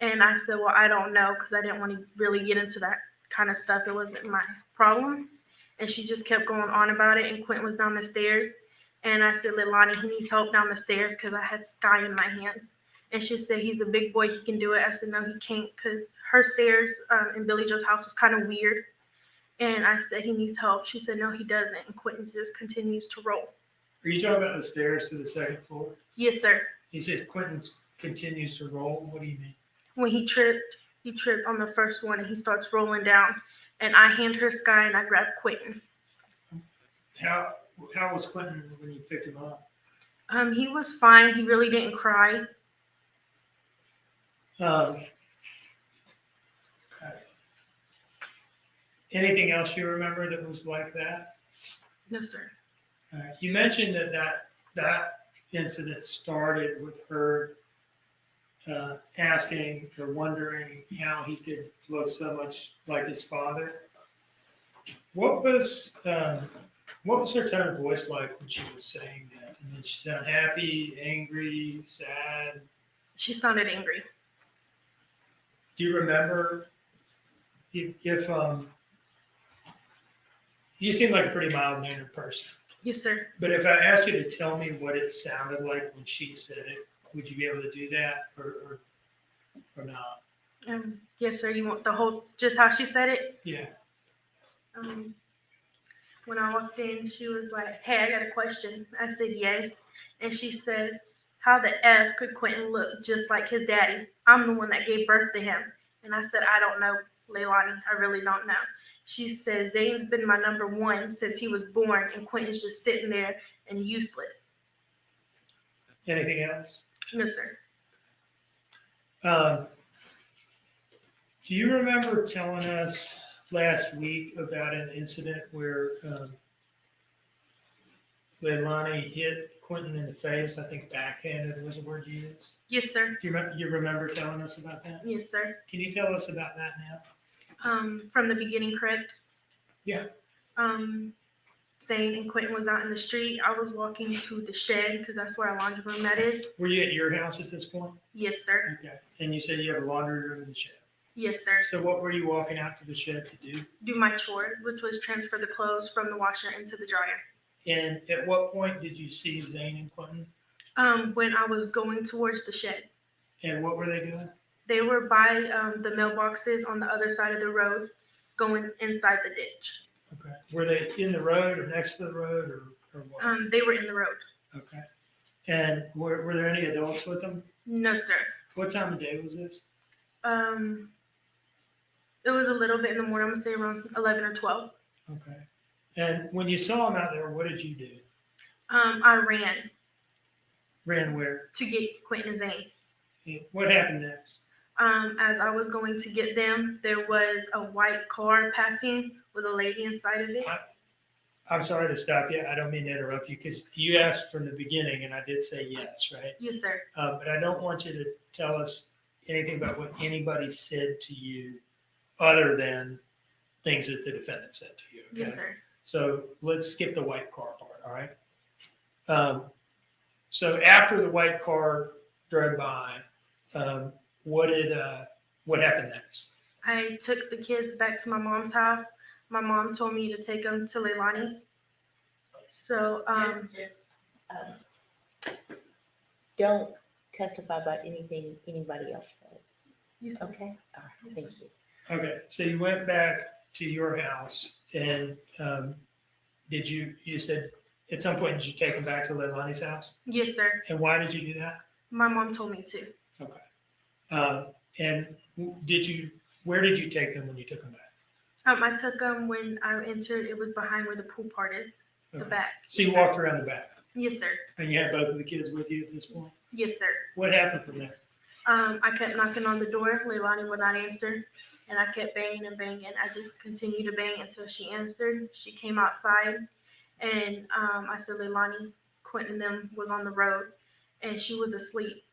And I said, well, I don't know, because I didn't want to really get into that kind of stuff. It wasn't my problem. And she just kept going on about it. And Quinton was down the stairs. And I said, Leilani, he needs help down the stairs because I had Sky in my hands. And she said, he's a big boy, he can do it. I said, no, he can't, because her stairs in Billy Joe's house was kind of weird. And I said, he needs help. She said, no, he doesn't. And Quinton just continues to roll. Are you talking about the stairs to the second floor? Yes, sir. You said Quinton continues to roll. What do you mean? When he tripped on the first one and he starts rolling down. And I hand her Sky and I grab Quinton. How was Quinton when you picked him up? He was fine. He really didn't cry. Okay. Anything else you remember that was like that? No, sir. You mentioned that incident started with her asking or wondering how he could look so much like his father. What was her tone of voice like when she was saying that? I mean, she sounded happy, angry, sad? She sounded angry. Do you remember if you seem like a pretty mild-mannered person? Yes, sir. But if I asked you to tell me what it sounded like when she said it, would you be able to do that or not? Yes, sir. You want the whole, just how she said it? Yeah. When I walked in, she was like, hey, I got a question. I said, yes. And she said, how the F could Quinton look just like his daddy? I'm the one that gave birth to him. And I said, I don't know, Leilani. I really don't know. She said, Zane's been my number one since he was born, and Quinton's just sitting there and useless. Anything else? No, sir. Do you remember telling us last week about an incident where Leilani hit Quinton in the face? I think backhanded was the word you used. Yes, sir. Do you remember telling us about that? Yes, sir. Can you tell us about that now? From the beginning, correct? Yeah. Zane and Quinton was out in the street. I was walking to the shed because that's where our laundry room that is. Were you at your house at this point? Yes, sir. Okay. And you said you have a laundry room in the shed. Yes, sir. So what were you walking out to the shed to do? Do my chore, which was transfer the clothes from the washer into the dryer. And at what point did you see Zane and Quinton? When I was going towards the shed. And what were they doing? They were by the mailboxes on the other side of the road, going inside the ditch. Okay. Were they in the road or next to the road or what? They were in the road. Okay. And were there any adults with them? No, sir. What time of day was this? It was a little bit in the morning. I'm gonna say around 11 or 12. Okay. And when you saw them out there, what did you do? I ran. Ran where? To get Quinton and Zane. What happened next? As I was going to get them, there was a white car passing with a lady inside of it. I'm sorry to stop you. I don't mean to interrupt you because you asked from the beginning and I did say yes, right? Yes, sir. But I don't want you to tell us anything about what anybody said to you other than things that the defendant said to you. Okay? Yes, sir. So let's skip the white car part, all right? So after the white car drove by, what happened next? I took the kids back to my mom's house. My mom told me to take them to Leilani's. So, Don't testify about anything anybody else said. you said- Okay? All right, thank you. Okay, so you went back to your house and you said at some point, did you take them back to Leilani's house? yes, sir. And why did you do that? My mom told me to. Okay. And where did you take them when you took them back? I took them when I entered. It was behind where the pool part is, the Okay. back. So you Yes, sir. walked around the back Yes, sir. and you had both of the kids with you at this point? Yes, sir. What happened from there? I kept knocking on the door. Leilani would not answer. And I kept banging and banging. I just continued to bang until she answered. She came outside and I said, Leilani, Quinton and them was on the road and she was asleep.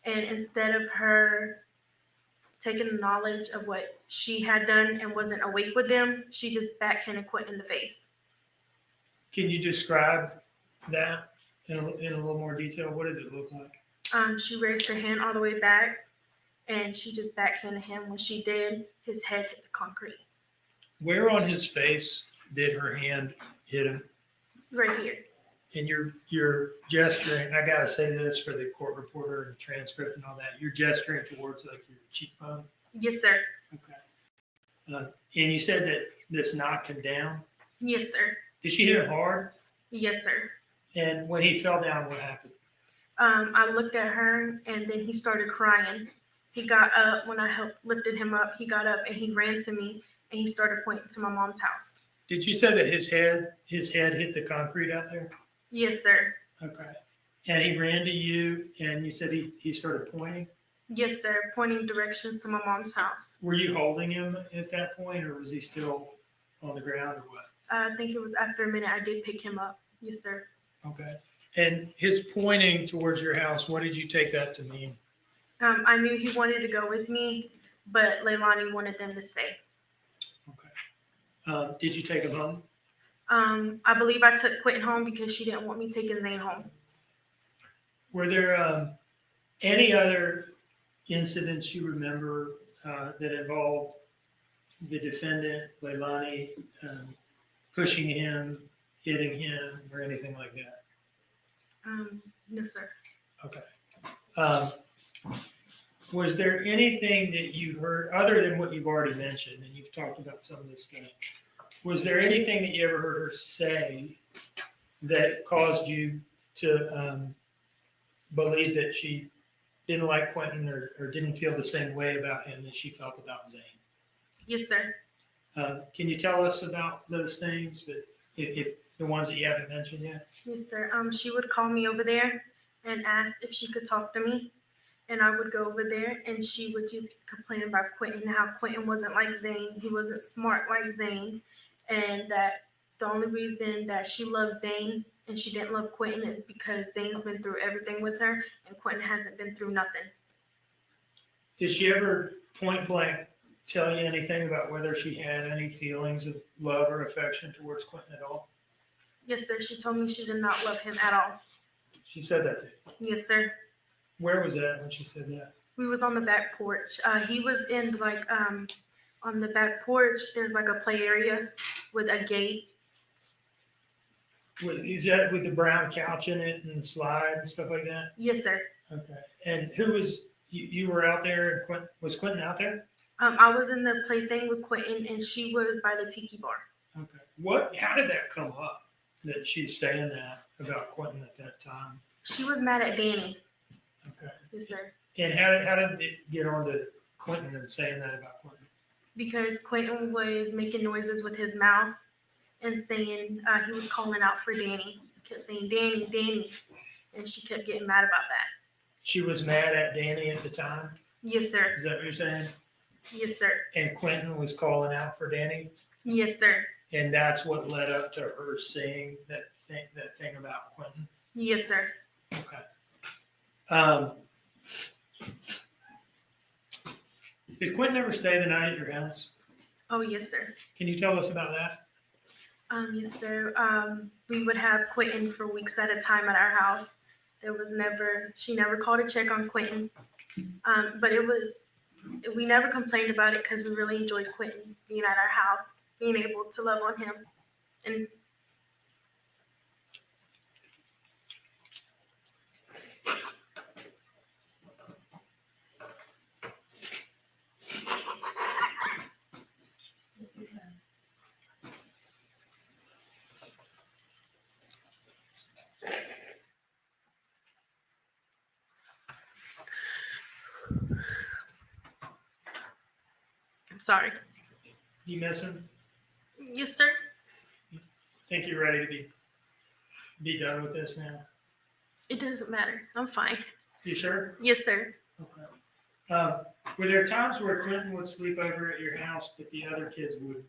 And instead of her taking the knowledge of what she had done and wasn't awake with them, she just backhanded Quinton in the face. Can you describe that in a little more detail? What did it look like? She raised her hand all the way back and she just backhanded him. When she did, his head hit the concrete. Where on his face did her hand hit him? Right here. And you're gesturing, I gotta say this for the court reporter and transcript and all that, you're gesturing towards like your cheekbone? Yes, sir. Okay. And you said that this knocked him down? Yes, sir. Did she hit him hard? Yes, sir. And when he fell down, what happened? I looked at her and then he started crying. He got up when I lifted him up. He got up and he ran to me and he started pointing to my mom's house. Did you say that his head hit the concrete out there? Yes, sir. Okay. And he ran to you and you said he started pointing? Yes, sir. Pointing directions to my mom's house. Were you holding him at that point or was he still on the ground or what? I think it was after a minute I did pick him up. Yes, sir. Okay. And his pointing towards your house, what did you take that to mean? I knew he wanted to go with me, but Leilani wanted them to stay. Did you take him home? I believe I took Quinton home because she didn't want me taking Zane home. Were there any other incidents you remember that involved the defendant, Leilani, pushing him, hitting him, or anything like that? No, sir. Okay. Was there anything that you heard, other than what you've already mentioned, and you've talked about some of this stuff, was there anything that you ever heard her say that caused you to believe that she didn't like Quinton or didn't feel the same way about him that she felt about Zane? Yes, sir. Can you tell us about those things, that if the ones that you haven't mentioned yet? Yes, sir. She would call me over there and ask if she could talk to me. And I would go over there and she would just complain about Quinton, how Quinton wasn't like Zane. He wasn't smart like Zane. And that the only reason that she loved Zane and she didn't love Quinton is because Zane's been through everything with her and Quinton hasn't been through nothing. Did she ever point blank tell you anything about whether she had any feelings of love or affection towards Quinton at all? Yes, sir. She told me she did not love him at all. She said that to you? Yes, sir. Where was that when she said that? We was on the back porch. He was in on the back porch. There's like a play area with a gate. Is that with the brown couch in it and the slide and stuff like that? Yes, sir. Okay. And who was, you were out there, and was Quinton out there? I was in the play thing with Quinton and she was by the tiki bar. Okay. How did that come up, that she's saying that about Quinton at that time? She was mad at Danny. Okay. Yes, sir. And how did it get on to Quinton and saying that about Quinton? Because Quinton was making noises with his mouth and saying he was calling out for Danny. He kept saying, Danny, Danny. And she kept getting mad about that. She was mad at Danny at the time? Yes, sir. Is that what you're saying? Yes, sir. And Quinton was calling out for Danny? Yes, sir. And that's what led up to her saying that thing about Quinton? Yes, sir. Okay. Did Quinton ever stay the night at your house? Oh, yes, sir. Can you tell us about that? Yes, sir. We would have Quinton for weeks at a time at our house. She never called to check on Quinton. But it was We never complained about it because we really enjoyed Quinton being at our house, being able to love on him. And I'm sorry. You miss him? Yes, sir. Think you're ready to be done with this now? It doesn't matter. I'm fine. You sure? Yes, sir. Okay. Were there times where Quinton would sleep over at your house, but the other kids would?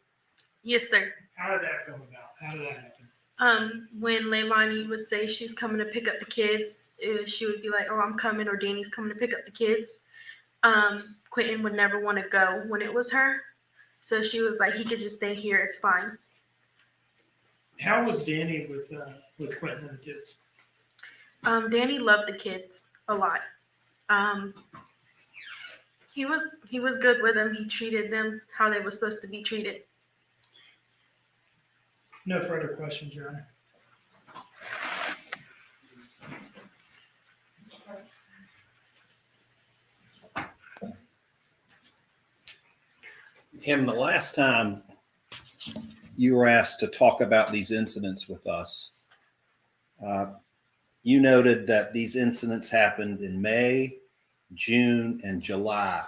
Yes, sir. How did that come about? How did that happen? When Leilani would say she's coming to pick up the kids, she would be like, "Oh, I'm coming," or "Danny's coming to pick up the kids." Quinton would never want to go when it was her, so she was like, "He could just stay here. It's fine." How was Danny with Quinton and the kids? Danny loved the kids a lot. He was good with them. He treated them how they were supposed to be treated. No further questions, Your Honor. Em, the last time you were asked to talk about these incidents with us, you noted that these incidents happened in May, June, and July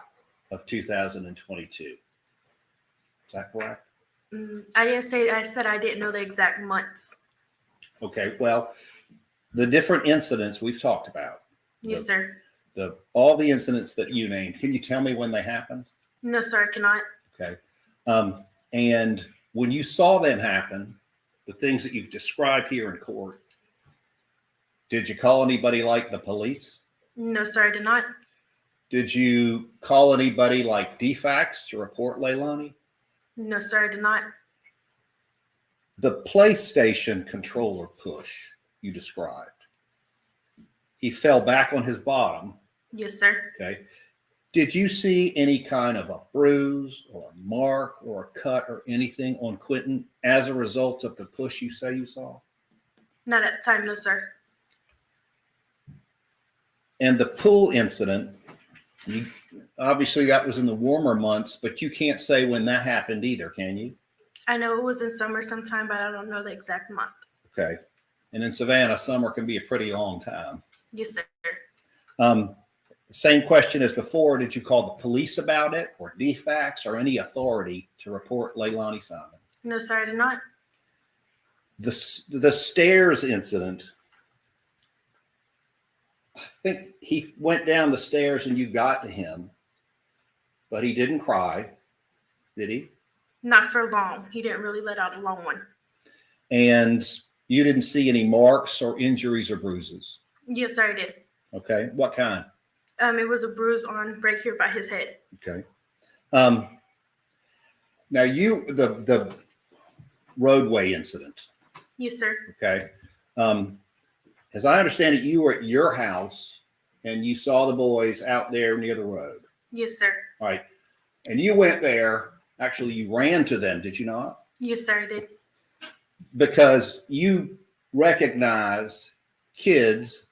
of 2022. Is that correct? I didn't say. I said I didn't know the exact months. Okay, well, the different incidents we've talked about. Yes, sir. All the incidents that you named, can you tell me when they happened? No, sir, I cannot. Okay. And when you saw them happen, the things that you've described here in court, did you call anybody like the police? No, sir, I did not. Did you call anybody like DFACS to report Leilani? No, sir, I did not. The PlayStation controller push you described, he fell back on his bottom. Yes, sir. Okay. Did you see any kind of a bruise or a mark or a cut or anything on Quinton as a result of the push you say you saw? Not at the time, no, sir. And the pool incident, obviously that was in the warmer months, but you can't say when that happened either, can you? I know it was in summer sometime, but I don't know the exact month. Okay. And in Savannah, summer can be a pretty long time. Yes, sir. Same question as before. Did you call the police about it or DFACS or any authority to report Leilani Simon? No, sir, I did not. The stairs incident, I think he went down the stairs and you got to him, but he didn't cry, did he? Not for long. He didn't really let out a long one. And you didn't see any marks or injuries or bruises? Yes, sir, I did. Okay. What kind? It was a bruise on right here by his head. Okay. Now the roadway incident. Yes, sir. Okay. As I understand it, you were at your house and you saw the boys out there near the road. Yes, sir. All right. And you went there. Actually, you ran to them, did you not? Yes, sir, I did. Because you recognized kids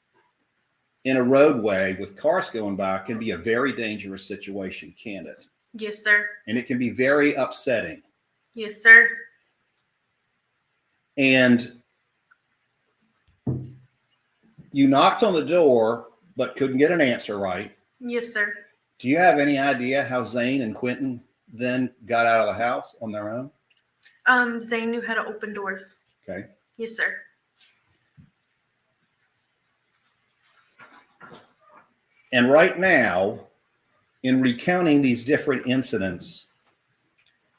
in a roadway with cars going by can be a very dangerous situation, can't it? Yes, sir. And it can be very upsetting. Yes, sir. And you knocked on the door, but couldn't get an answer right. Yes, sir. Do you have any idea how Zane and Quinton then got out of the house on their own? Zane knew how to open doors. Okay. Yes, sir. And right now, in recounting these different incidents,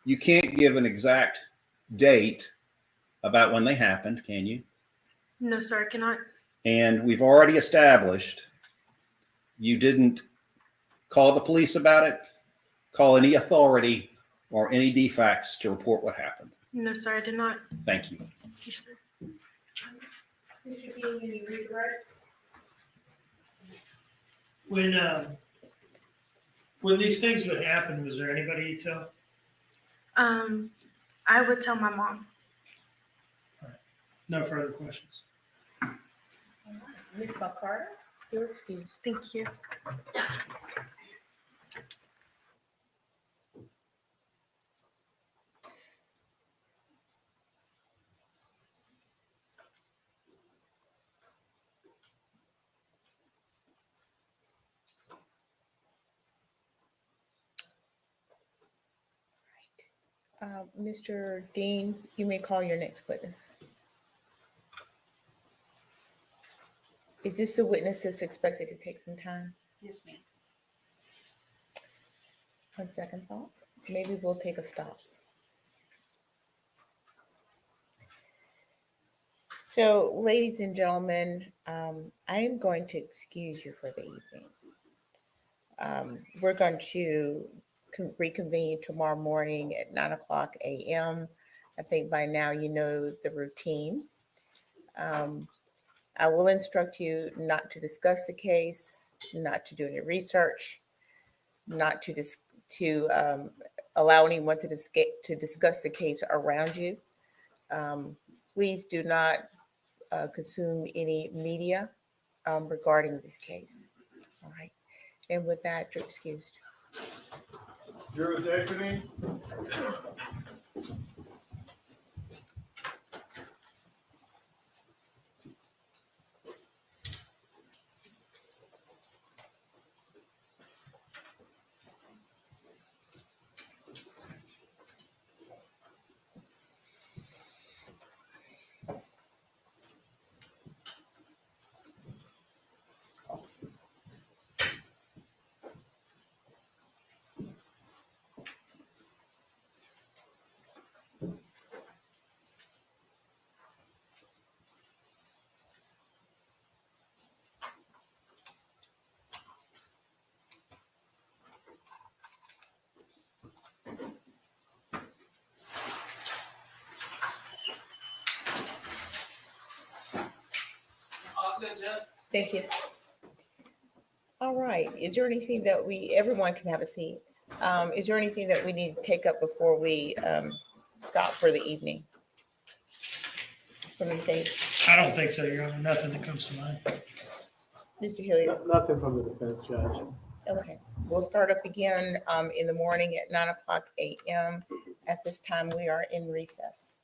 you can't give an exact date about when they happened, can you? No, sir, I cannot. And we've already established you didn't call the police about it, call any authority or any DFACS to report what happened. No, sir, I did not. Thank you. Yes, sir. When When these things would happen, was there anybody you tell? I would tell my mom. No further questions. Ms. McCarter, you're excused. Thank you. Mr. Dean, you may call your next witness. Is this the witness that's expected to take some time? Yes, ma'am. On second thought, maybe we'll take a stop. So, ladies and gentlemen, I am going to excuse you for the evening. We're going to reconvene tomorrow morning at 9:00 a.m. I think by now you know the routine. I will instruct you not to discuss the case, not to do any research, not to allow anyone to discuss the case around you. Please do not consume any media regarding this case. All right. And with that, you're excused. Juror deputy. Thank you. All right. Is there anything that everyone can have a seat? Is there anything that we need to take up before we stop for the evening? From the state? I don't think so, Your Honor. Nothing that comes to mind. Mr. Hilliard? Nothing from the defense, Judge. Okay. We'll start up again in the morning at 9:00 a.m. At this time, we are in recess.